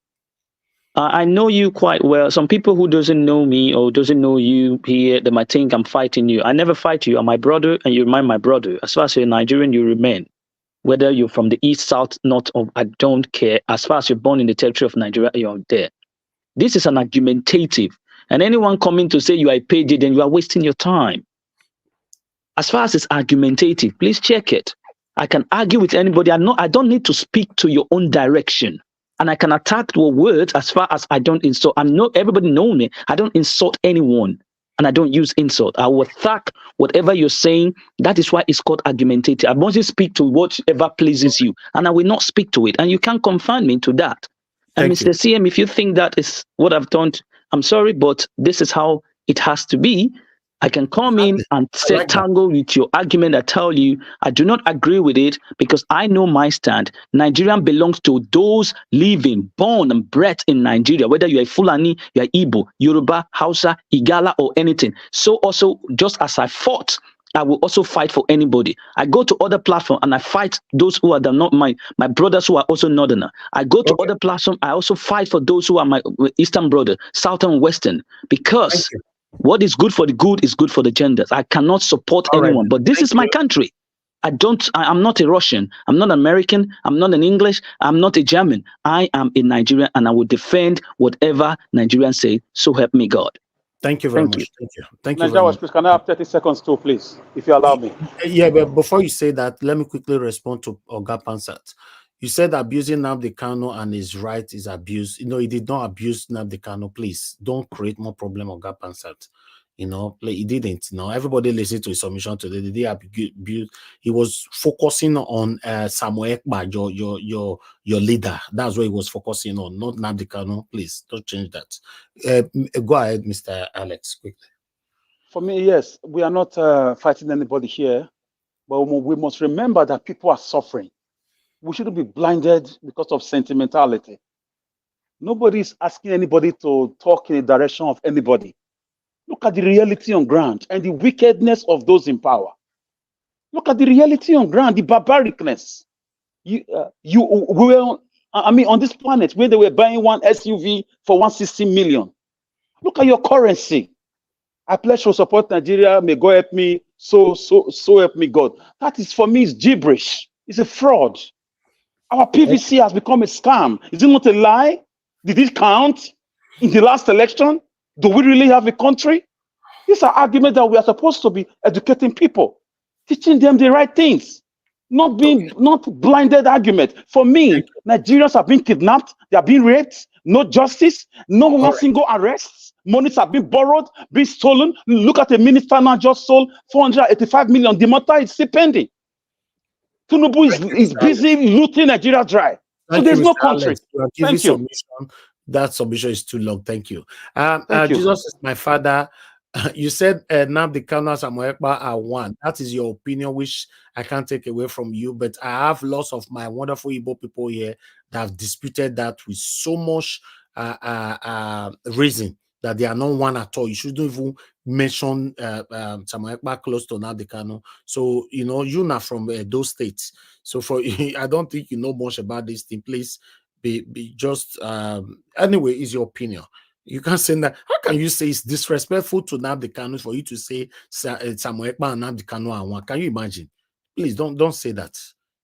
I know you quite well. Some people who doesn't know me or doesn't know you here, they might think I'm fighting you. I never fight you. I'm my brother, and you remain my brother. As far as you're Nigerian, you remain. Whether you're from the east, south, north, or I don't care. As far as you're born in the territory of Nigeria, you're there. This is an argumentative. And anyone coming to say you are a paid, then you are wasting your time. As far as it's argumentative, please check it. I can argue with anybody. I don't need to speak to your own direction. And I can attack your words as far as I don't insult. Everybody knows me. I don't insult anyone. And I don't use insult. I will attack whatever you're saying. That is why it's called argumentative. I must speak to whatever pleases you. And I will not speak to it. And you can't confine me to that. And Mr. CM, if you think that is what I've done, I'm sorry, but this is how it has to be. I can come in and tangle with your argument. I tell you, I do not agree with it because I know my stand. Nigerian belongs to those living, born and bred in Nigeria, whether you're a Fulani, you're Igbo, Yoruba, Hausa, Igala, or anything. So also, just as I fought, I will also fight for anybody. I go to other platforms and I fight those who are not my brothers who are also northerner. I go to other platforms. I also fight for those who are my eastern brother, southern, western, because what is good for the good is good for the genders. I cannot support anyone, but this is my country. I'm not a Russian. I'm not American. I'm not an English. I'm not a German. I am a Nigerian and I will defend whatever Nigerians say. So help me God. Thank you very much. Thank you. Thank you very Nigeria, much. please, can I have 30 seconds too, please, if you allow me? Yeah, but before you say that, let me quickly respond to Oga Pansat. You said abusing Nnamdi Kanu and his right is abuse. He did not abuse Nnamdi Kanu. Please don't create more problem, Oga Pansat. He didn't. Everybody listened to his submission today. Did he abuse? He was focusing on Samuel Ekpa, your leader. That's what he was focusing on, not Nnamdi Kanu. Please don't change that. Go ahead, Mr. Alex, quickly. For me, yes, we are not fighting anybody here, but we must remember that people are suffering. We shouldn't be blinded because of sentimentality. Nobody is asking anybody to talk in the direction of anybody. Look at the reality on ground and the wickedness of those in power. Look at the reality on ground, the barbaricness. We were on this planet where they were buying one SUV for 160 million. Look at your currency. I pledge to support Nigeria. May God help me. So help me God. That is, for me, is gibberish. It's a fraud. Our PVC has become a scam. Is it not a lie? Did it count in the last election? Do we really have a country? These are arguments that we are supposed to be educating people, teaching them the right things, not blinded argument. For me, Nigerians have been kidnapped, they are being raped, no justice, no one single arrests. Monies have been borrowed, been stolen. Look at the minister now just sold 485 million. The matter is still pending. Tinubu is busy looting Nigeria dry. So there's no country. Thank you. That submission is too long. Thank you. Thank you. Jesus is my father. You said Nnamdi Kanu and Samuel Ekpa are one. That is your opinion, which I can't take away from you. But I have lots of my wonderful Igbo people here that have disputed that with so much reason that they are not one at all. You shouldn't even mention Samuel Ekpa close to Nnamdi Kanu. So you're not from those states. So I don't think you know much about this thing. Please be just anyway. Is your opinion? You can't say that. How can you say it's disrespectful to Nnamdi Kanu for you to say Samuel Ekpa and Nnamdi Kanu are one? Can you imagine? Please don't say that.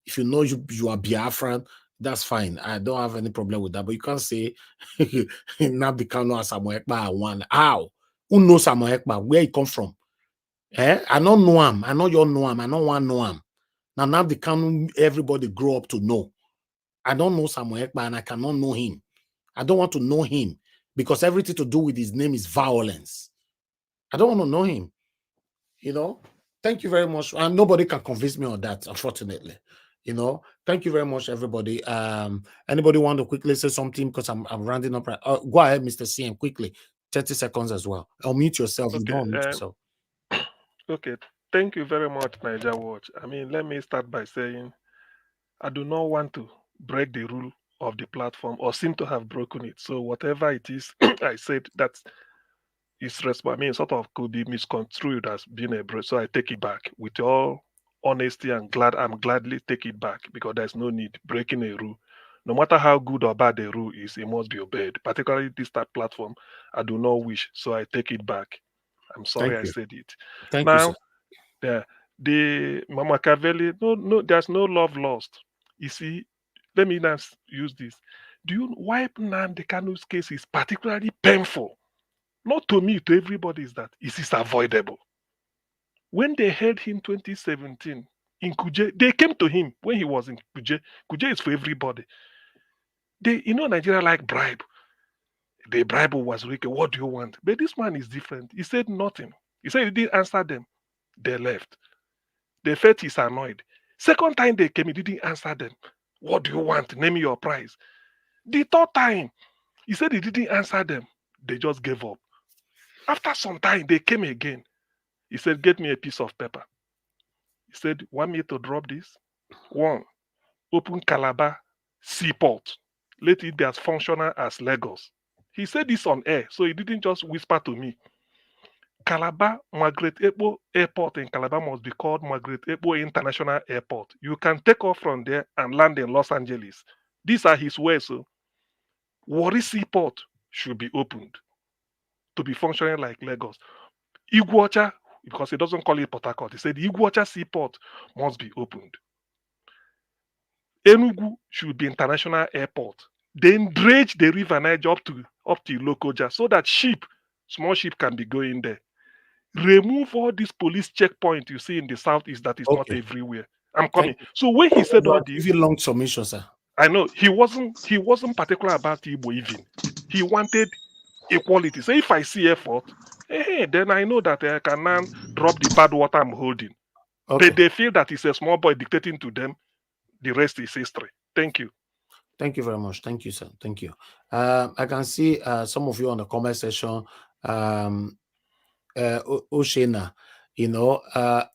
If you know you are Biafran, that's fine. I don't have any problem with that. But you can't say Nnamdi Kanu and Samuel Ekpa are one. How? Who knows Samuel Ekpa? Where he come from? I don't know him. I know you know him. I don't want to know him. Now Nnamdi Kanu, everybody grow up to know. I don't know Samuel Ekpa and I cannot know him. I don't want to know him because everything to do with his name is violence. I don't want to know him. Thank you very much. And nobody can convince me on that, unfortunately. Thank you very much, everybody. Anybody want to quickly say something because I'm rounding up? Go ahead, Mr. CM, quickly. 30 seconds as well. Unmute yourself. Okay, You don't unmute yourself. Okay, thank you very much, Niger Watch. Let me start by saying I do not want to break the rule of the platform or seem to have broken it. So whatever it is I said that is sort of could be misconstrued as being a break. So I take it back with all honesty and I'm gladly take it back because there's no need breaking a rule. No matter how good or bad the rule is, it must be obeyed. Particularly this type platform, I do not wish. So I take it back. I'm sorry I said it. Thank now, you, sir. The Mama Cavelli, no, there's no love lost. You see, let me now use this. Do you why Nnamdi Kanu's case is particularly painful? Not to me, to everybody, is that it is avoidable. When they held him 2017 in Kuje, they came to him when he was in Kuje. Kuje is for everybody. Nigeria like bribe. The bribe was wicked. What do you want? But this man is different. He said nothing. He said he didn't answer them. They left. They felt he's annoyed. Second time they came, he didn't answer them. What do you want? Name your price. The third time, he said he didn't answer them. They just gave up. After some time, they came again. He said, get me a piece of paper. He said, want me to drop this? 1, open Calabar seaport. Let it be as functional as Lagos. He said this on air, so he didn't just whisper to me. Calabar Margaret Ekpo Airport in Calabar must be called Margaret Ekpo International Airport. You can take off from there and land in Los Angeles. These are his words. So, Warri Seaport should be opened to be functioning like Lagos. Iguacha, because he doesn't call it Port Harcourt, he said Iguacha Seaport must be opened. Enugu should be international airport. Then dredge the river Niger up to Lokoja so that ship Small ship can be going there. Remove all these police checkpoints you see in the southeast that is not Okay. everywhere. I'm Thank coming. So when he said all you. this, Give you long submission, sir. I know he wasn't particular about Igbo even. He wanted equality. So if I see effort, then I know that I can now drop the bad water I'm holding. Okay. They feel that it's a small boy dictating to them. The rest is history. Thank you. Thank you very much. Thank you, sir. Thank you. I can see some of you on the comment section. Oshena,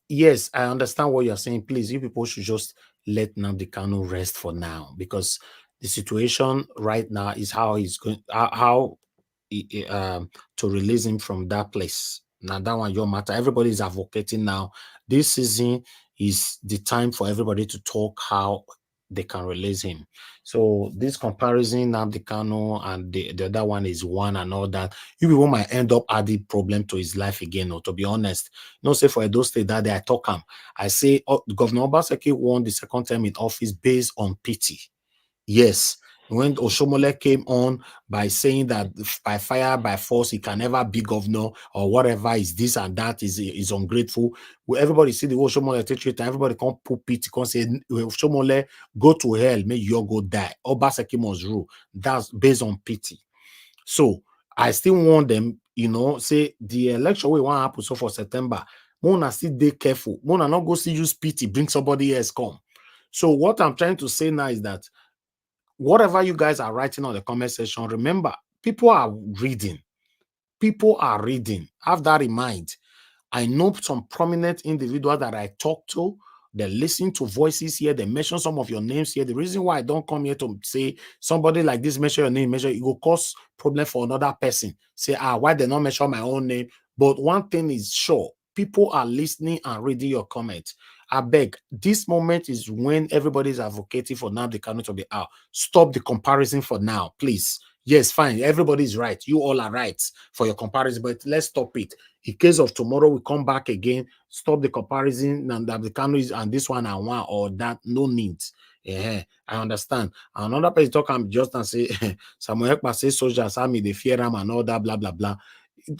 yes, I understand what you're saying. Please, you people should just let Nnamdi Kanu rest for now, because the situation right now is how he's going, to release him from that place. Now that one, your matter. Everybody is advocating now. This season is the time for everybody to talk how they can release him. So this comparison, Nnamdi Kanu and the other one is one and all that. You people might end up adding problem to his life again. Or to be honest, say for Edo State that day I talk him. I say Governor Obaseki won the second term in office based on pity. Yes. When Oshomole came on by saying that by fire, by force, he can never be governor or whatever is this and that is ungrateful. Well, everybody see the Oshomole treat, everybody can't put pity, can't say Oshomole go to hell, may you go die. Obaseki must rule. That's based on pity. So I still want them, say the election we want to happen so for September. Mona still be careful. Mona not go see use pity, bring somebody else come. So what I'm trying to say now is that whatever you guys are writing on the comment section, remember, people are reading. People are reading. Have that in mind. I know some prominent individuals that I talk to, they listen to voices here, they mention some of your names here. The reason why I don't come here to say somebody like this, mention your name, it will cause problem for another person. Say, why they not mention my own name? But one thing is sure, people are listening and reading your comments. I beg, this moment is when everybody is advocating for Nnamdi Kanu to be out. Stop the comparison for now, please. Yes, fine. Everybody is right. You all are right for your comparison, but let's stop it. In case of tomorrow, we come back again, stop the comparison, and the Kanu is and this one and one or that. No need. Yeah, I understand. Another person talk, I'm just and say Samuel Ekpa say soldiers army they fear him and all that blah blah blah.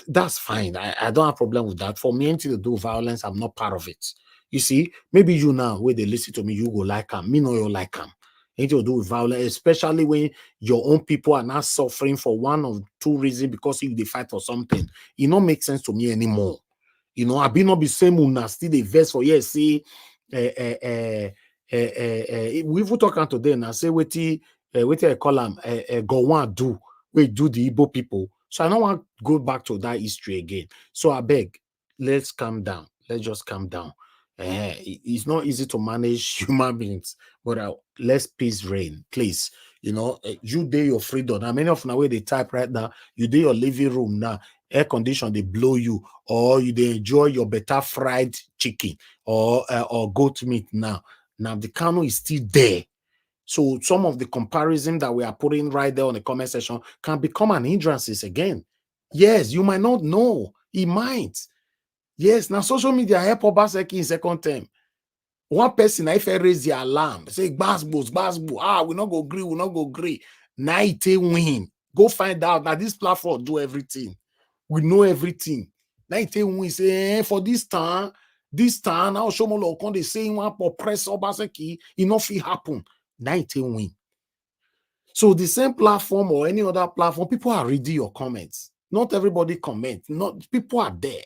That's fine. I don't have problem with that. For me, anything to do with violence, I'm not part of it. You see, maybe you now where they listen to me, you go like him. Me know you like him. Anything to do with violence, especially when your own people are not suffering for one or two reasons because if they fight for something, it don't make sense to me anymore. I be not be same una still the verse for yes, see, we even talking today and I say what I call them go one do we do the Igbo people. So I don't want to go back to that history again. So I beg, let's calm down. Let's just calm down. It's not easy to manage human beings, but let's peace reign, please. You do your freedom. Now, many of now where they type right now, you do your living room now, air condition, they blow you, or you they enjoy your better fried chicken or goat meat now. Now the Kanu is still there. So some of the comparison that we are putting right there on the comment section can become an hindrance again. Yes, you might not know. It might. Yes, now social media help Obaseki in second term. One person, if I raise the alarm, say, Basbos, we not go agree. Now it win. Go find out that this platform do everything. We know everything. Now it win. Say, for this time, now Shomolo Okonde saying one for press Obaseki, enough it happen. Now it win. So the same platform or any other platform, people are reading your comments. Not everybody comment. Not people are there.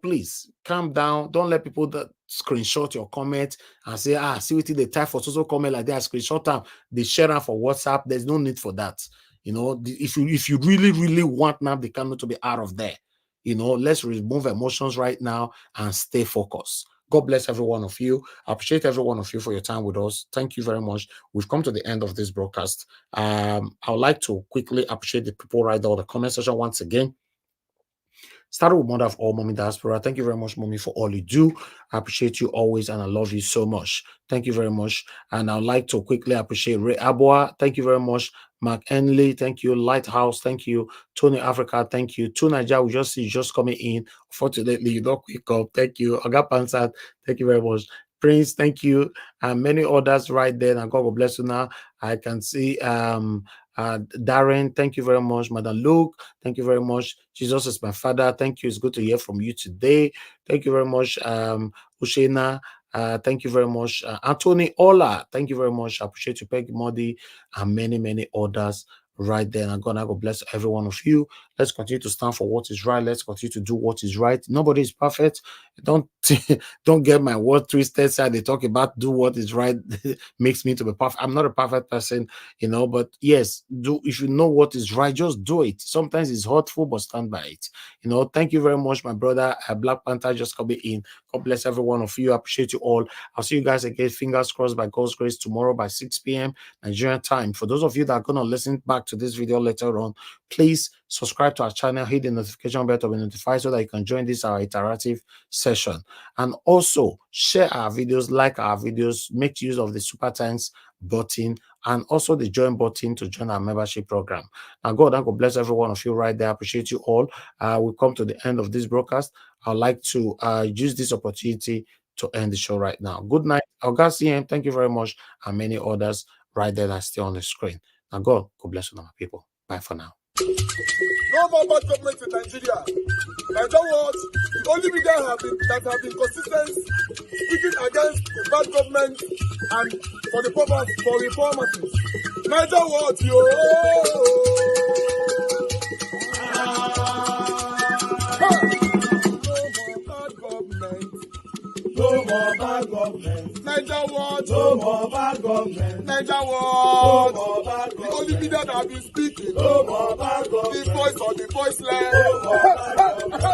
Please calm down. Don't let people that screenshot your comment and say, see what they type for social comment like that. Screenshot them, they share them for WhatsApp. There's no need for that. If you really, really want Nnamdi Kanu to be out of there, let's remove emotions right now and stay focused. God bless every one of you. I appreciate every one of you for your time with us. Thank you very much. We've come to the end of this broadcast. I would like to quickly appreciate the people right there on the comment section once again. Started with Mother of all, Mommy Diaspora. Thank you very much, Mommy, for all you do. I appreciate you always, and I love you so much. Thank you very much. And I'd like to quickly appreciate Ray Abua. Thank you very much. Mark Enley. Thank you. Lighthouse. Thank you. Tony Africa. Thank you. To Nigeria, we just see you just coming in. Fortunately, you don't quick up. Thank you. Aga Pansat. Thank you very much. Prince, thank you. And many others right there. And God will bless you now. I can see Darren, thank you very much. Madam Luke, thank you very much. Jesus is my father. Thank you. It's good to hear from you today. Thank you very much. Ushena, thank you very much. Anthony Ola, thank you very much. I appreciate you, Peggy Modi, and many others right there. And God bless every one of you. Let's continue to stand for what is right. Let's continue to do what is right. Nobody is perfect. Don't get my word twisted. Say they talk about do what is right makes me to be perfect. I'm not a perfect person, but yes, if you know what is right, just do it. Sometimes it's hurtful, but stand by it. Thank you very much, my brother. Black Panther just coming in. God bless every one of you. I appreciate you all. I'll see you guys again. Fingers crossed by God's grace tomorrow by 6 p.m. Nigerian time. For those of you that are going to listen back to this video later on, please subscribe to our channel, hit the notification bell to be notified so that you can join our interactive session. And also share our videos, like our videos, make use of the super thanks button and also the join button to join our membership program. Now, God bless every one of you right there. I appreciate you all. We come to the end of this broadcast. I'd like to use this opportunity to end the show right now. Good night. Augustine, thank you very much, and many others right there that are still on the screen. Now, God bless you, my people. Bye for now. No more bad government in Nigeria. In other words, the only media that have been consistent speaking against the bad government and for the purpose for reformers. Niger what yo? No more bad government. Niger what? No more bad government. Niger what? No more bad government. The only media that have been speaking. No more bad government. The voice of the voiceless. No more bad government.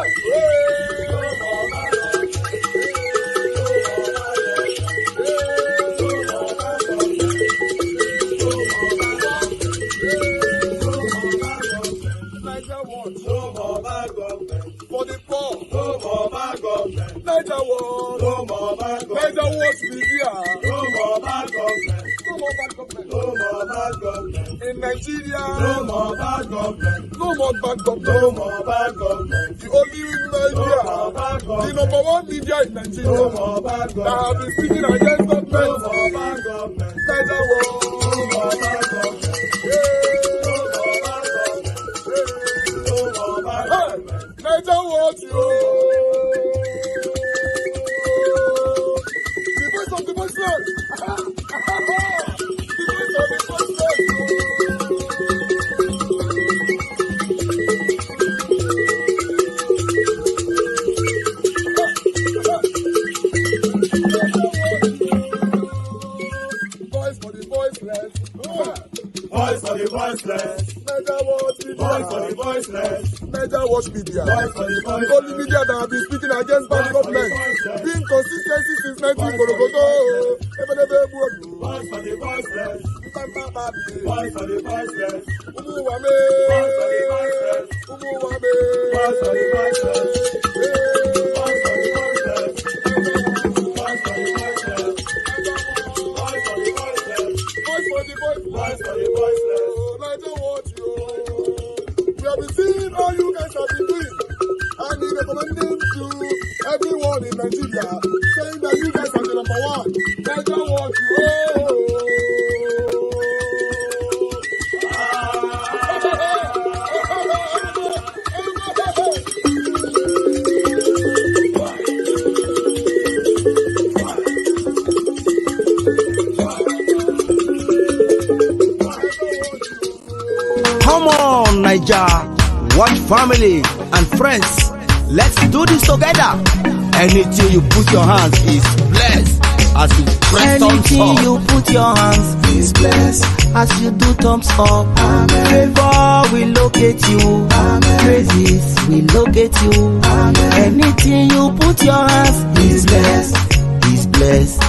No more bad government. For the poor, no more bad government. Niger what? No more bad government. Niger what media? No more bad government. No more bad government. No more bad government. In Nigeria, no more bad government. No more bad government. No more bad government. The only media, no the number one media in Nigeria, no more bad government. That have been speaking against government. No more bad government. Niger what? No more bad government. Niger what you? The voice of the voiceless. The voice of the voiceless. Voice for the voiceless. Voice for the voiceless. Niger what? Voice for the voiceless. Niger watch media. The only media that have been speaking against bad government. Being consistency since 1944. Voice for the voiceless. Voice for the voiceless. Umuwame. Voice for the voiceless. Umuwame. Voice for the voiceless. Voice for the voiceless. Voice for the voiceless. Voice for the voiceless. Voice for the voiceless. Voice for the voiceless. Niger watch you. We have been seeing all you guys have been doing, and he recommending to everyone in Nigeria, saying that you guys are the number one. Niger what you Come on, Niger, watch family and friends. Let's do this together. Anything you put your hands is blessed. As you press thumbs up. Anything you put your hands is blessed. As you do thumbs up. Amen. Favor will locate you. Amen. Praises will locate you. Amen. Anything you put your hands is blessed. Is blessed.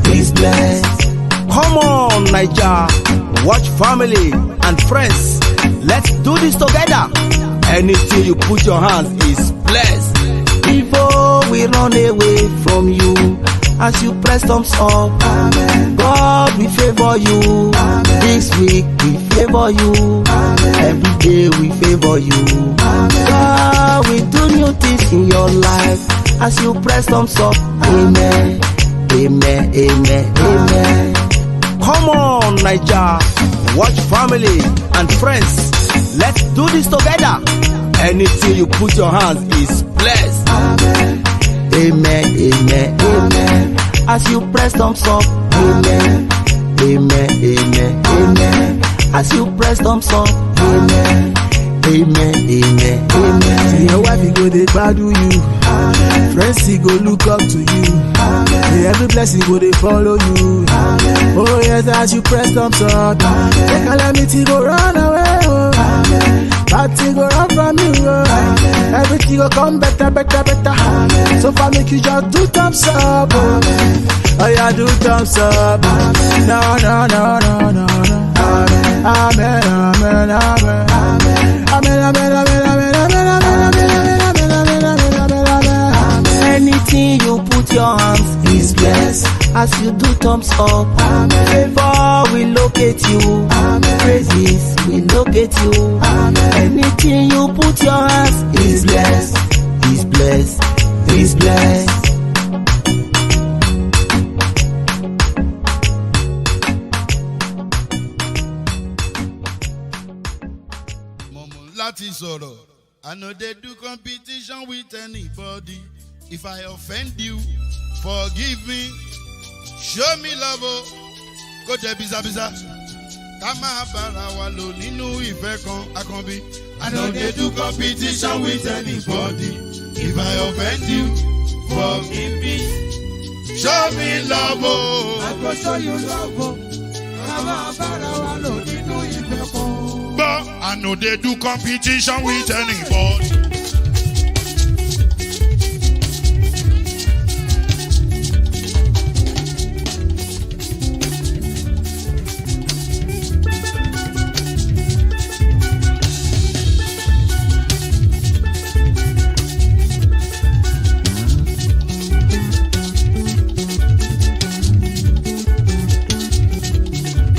Is blessed. Come on, Niger, watch family and friends. Let's do this together. Anything you put your hands is blessed. Before we run away from you, as you press thumbs up, amen. God will favor you. Amen. This week we favor you. Amen. Every day we favor you. Amen. God will do new things in your life as you press thumbs up. Amen. Amen. Amen. Amen. Come on, Naija, watch family and friends. Let's do this together. Anything you put your hands is blessed. Amen, amen, amen, amen. As you press thumbs up, amen, amen, amen, amen. As you press thumbs up, amen, amen, amen, amen. See your wife, he go dey gbadu you. Amen. Friends, he go look up to you. Amen. Every blessing go dey follow you. Amen. Oh yes, as you press thumbs up, the calamity go run away. Oh. Amen. Bad thing go run from you. Oh. Everything go come better, better, better. Amen. So far make you just do thumbs up. Oh, oh yeah, do thumbs up. Amen. No, no, no, no, no, no. Amen, amen, amen, amen, amen, amen, amen, amen, amen, amen, amen, amen. Anything you put your hands is blessed. As you do thumbs up, favor will locate you. Praises will locate you. Anything you put your hands is blessed, is blessed, is blessed. Láti sọ̀rọ̀, I no dey do competition with anybody. If I offend you, forgive me. Show me love, oh. Kó jẹ́ bizabiza. Ká máa bára wa lò nínú ìfẹ́ kan akànbí. I no dey do competition with anybody. If I offend you, forgive me. Show me love, oh. I go show you love, oh. Ká máa bára wa lò nínú ìfẹ́ kan. But I know they do competition with anybody.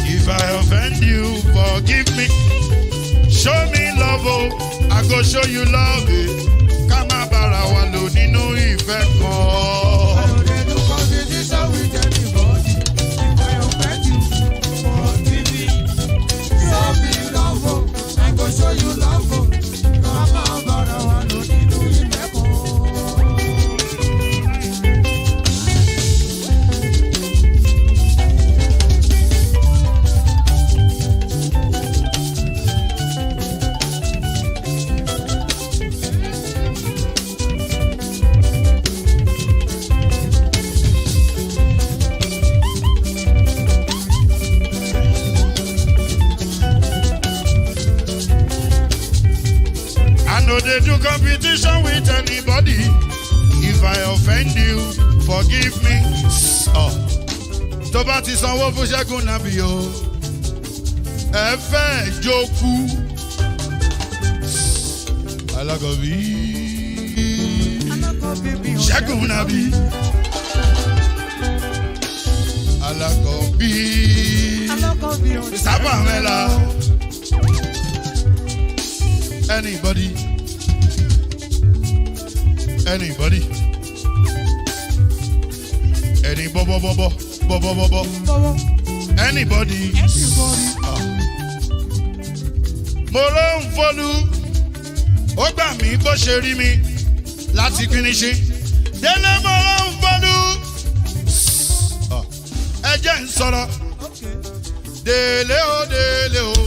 If I offend you, forgive me. Show me love, oh, I go show you love, eh. Ká má bára wa lò nínú ìfẹ́ kan. I no dey do competition with anybody. If I offend you, forgive me. Show me love, oh, I go show you love, oh. Ká má bára wa lò nínú ìfẹ́ kan. No, they do competition with anybody. If I offend you, forgive me. Oh, tó bá ti sanwó fún Ṣẹ́gun nàbí o. Ẹ fẹ́ jókù. Alákọ̀bí. Ṣẹ́gun nàbí. Alákọ̀bí. Sábà mẹ́la. Anybody. Anybody. Any bobo. Anybody. Mo ló ń folú, ó gbà mí bó ṣe rí mi láti kíníṣí. Délé mo ló ń folú, ẹ jẹ́ ń sọ̀rọ̀. Délé o.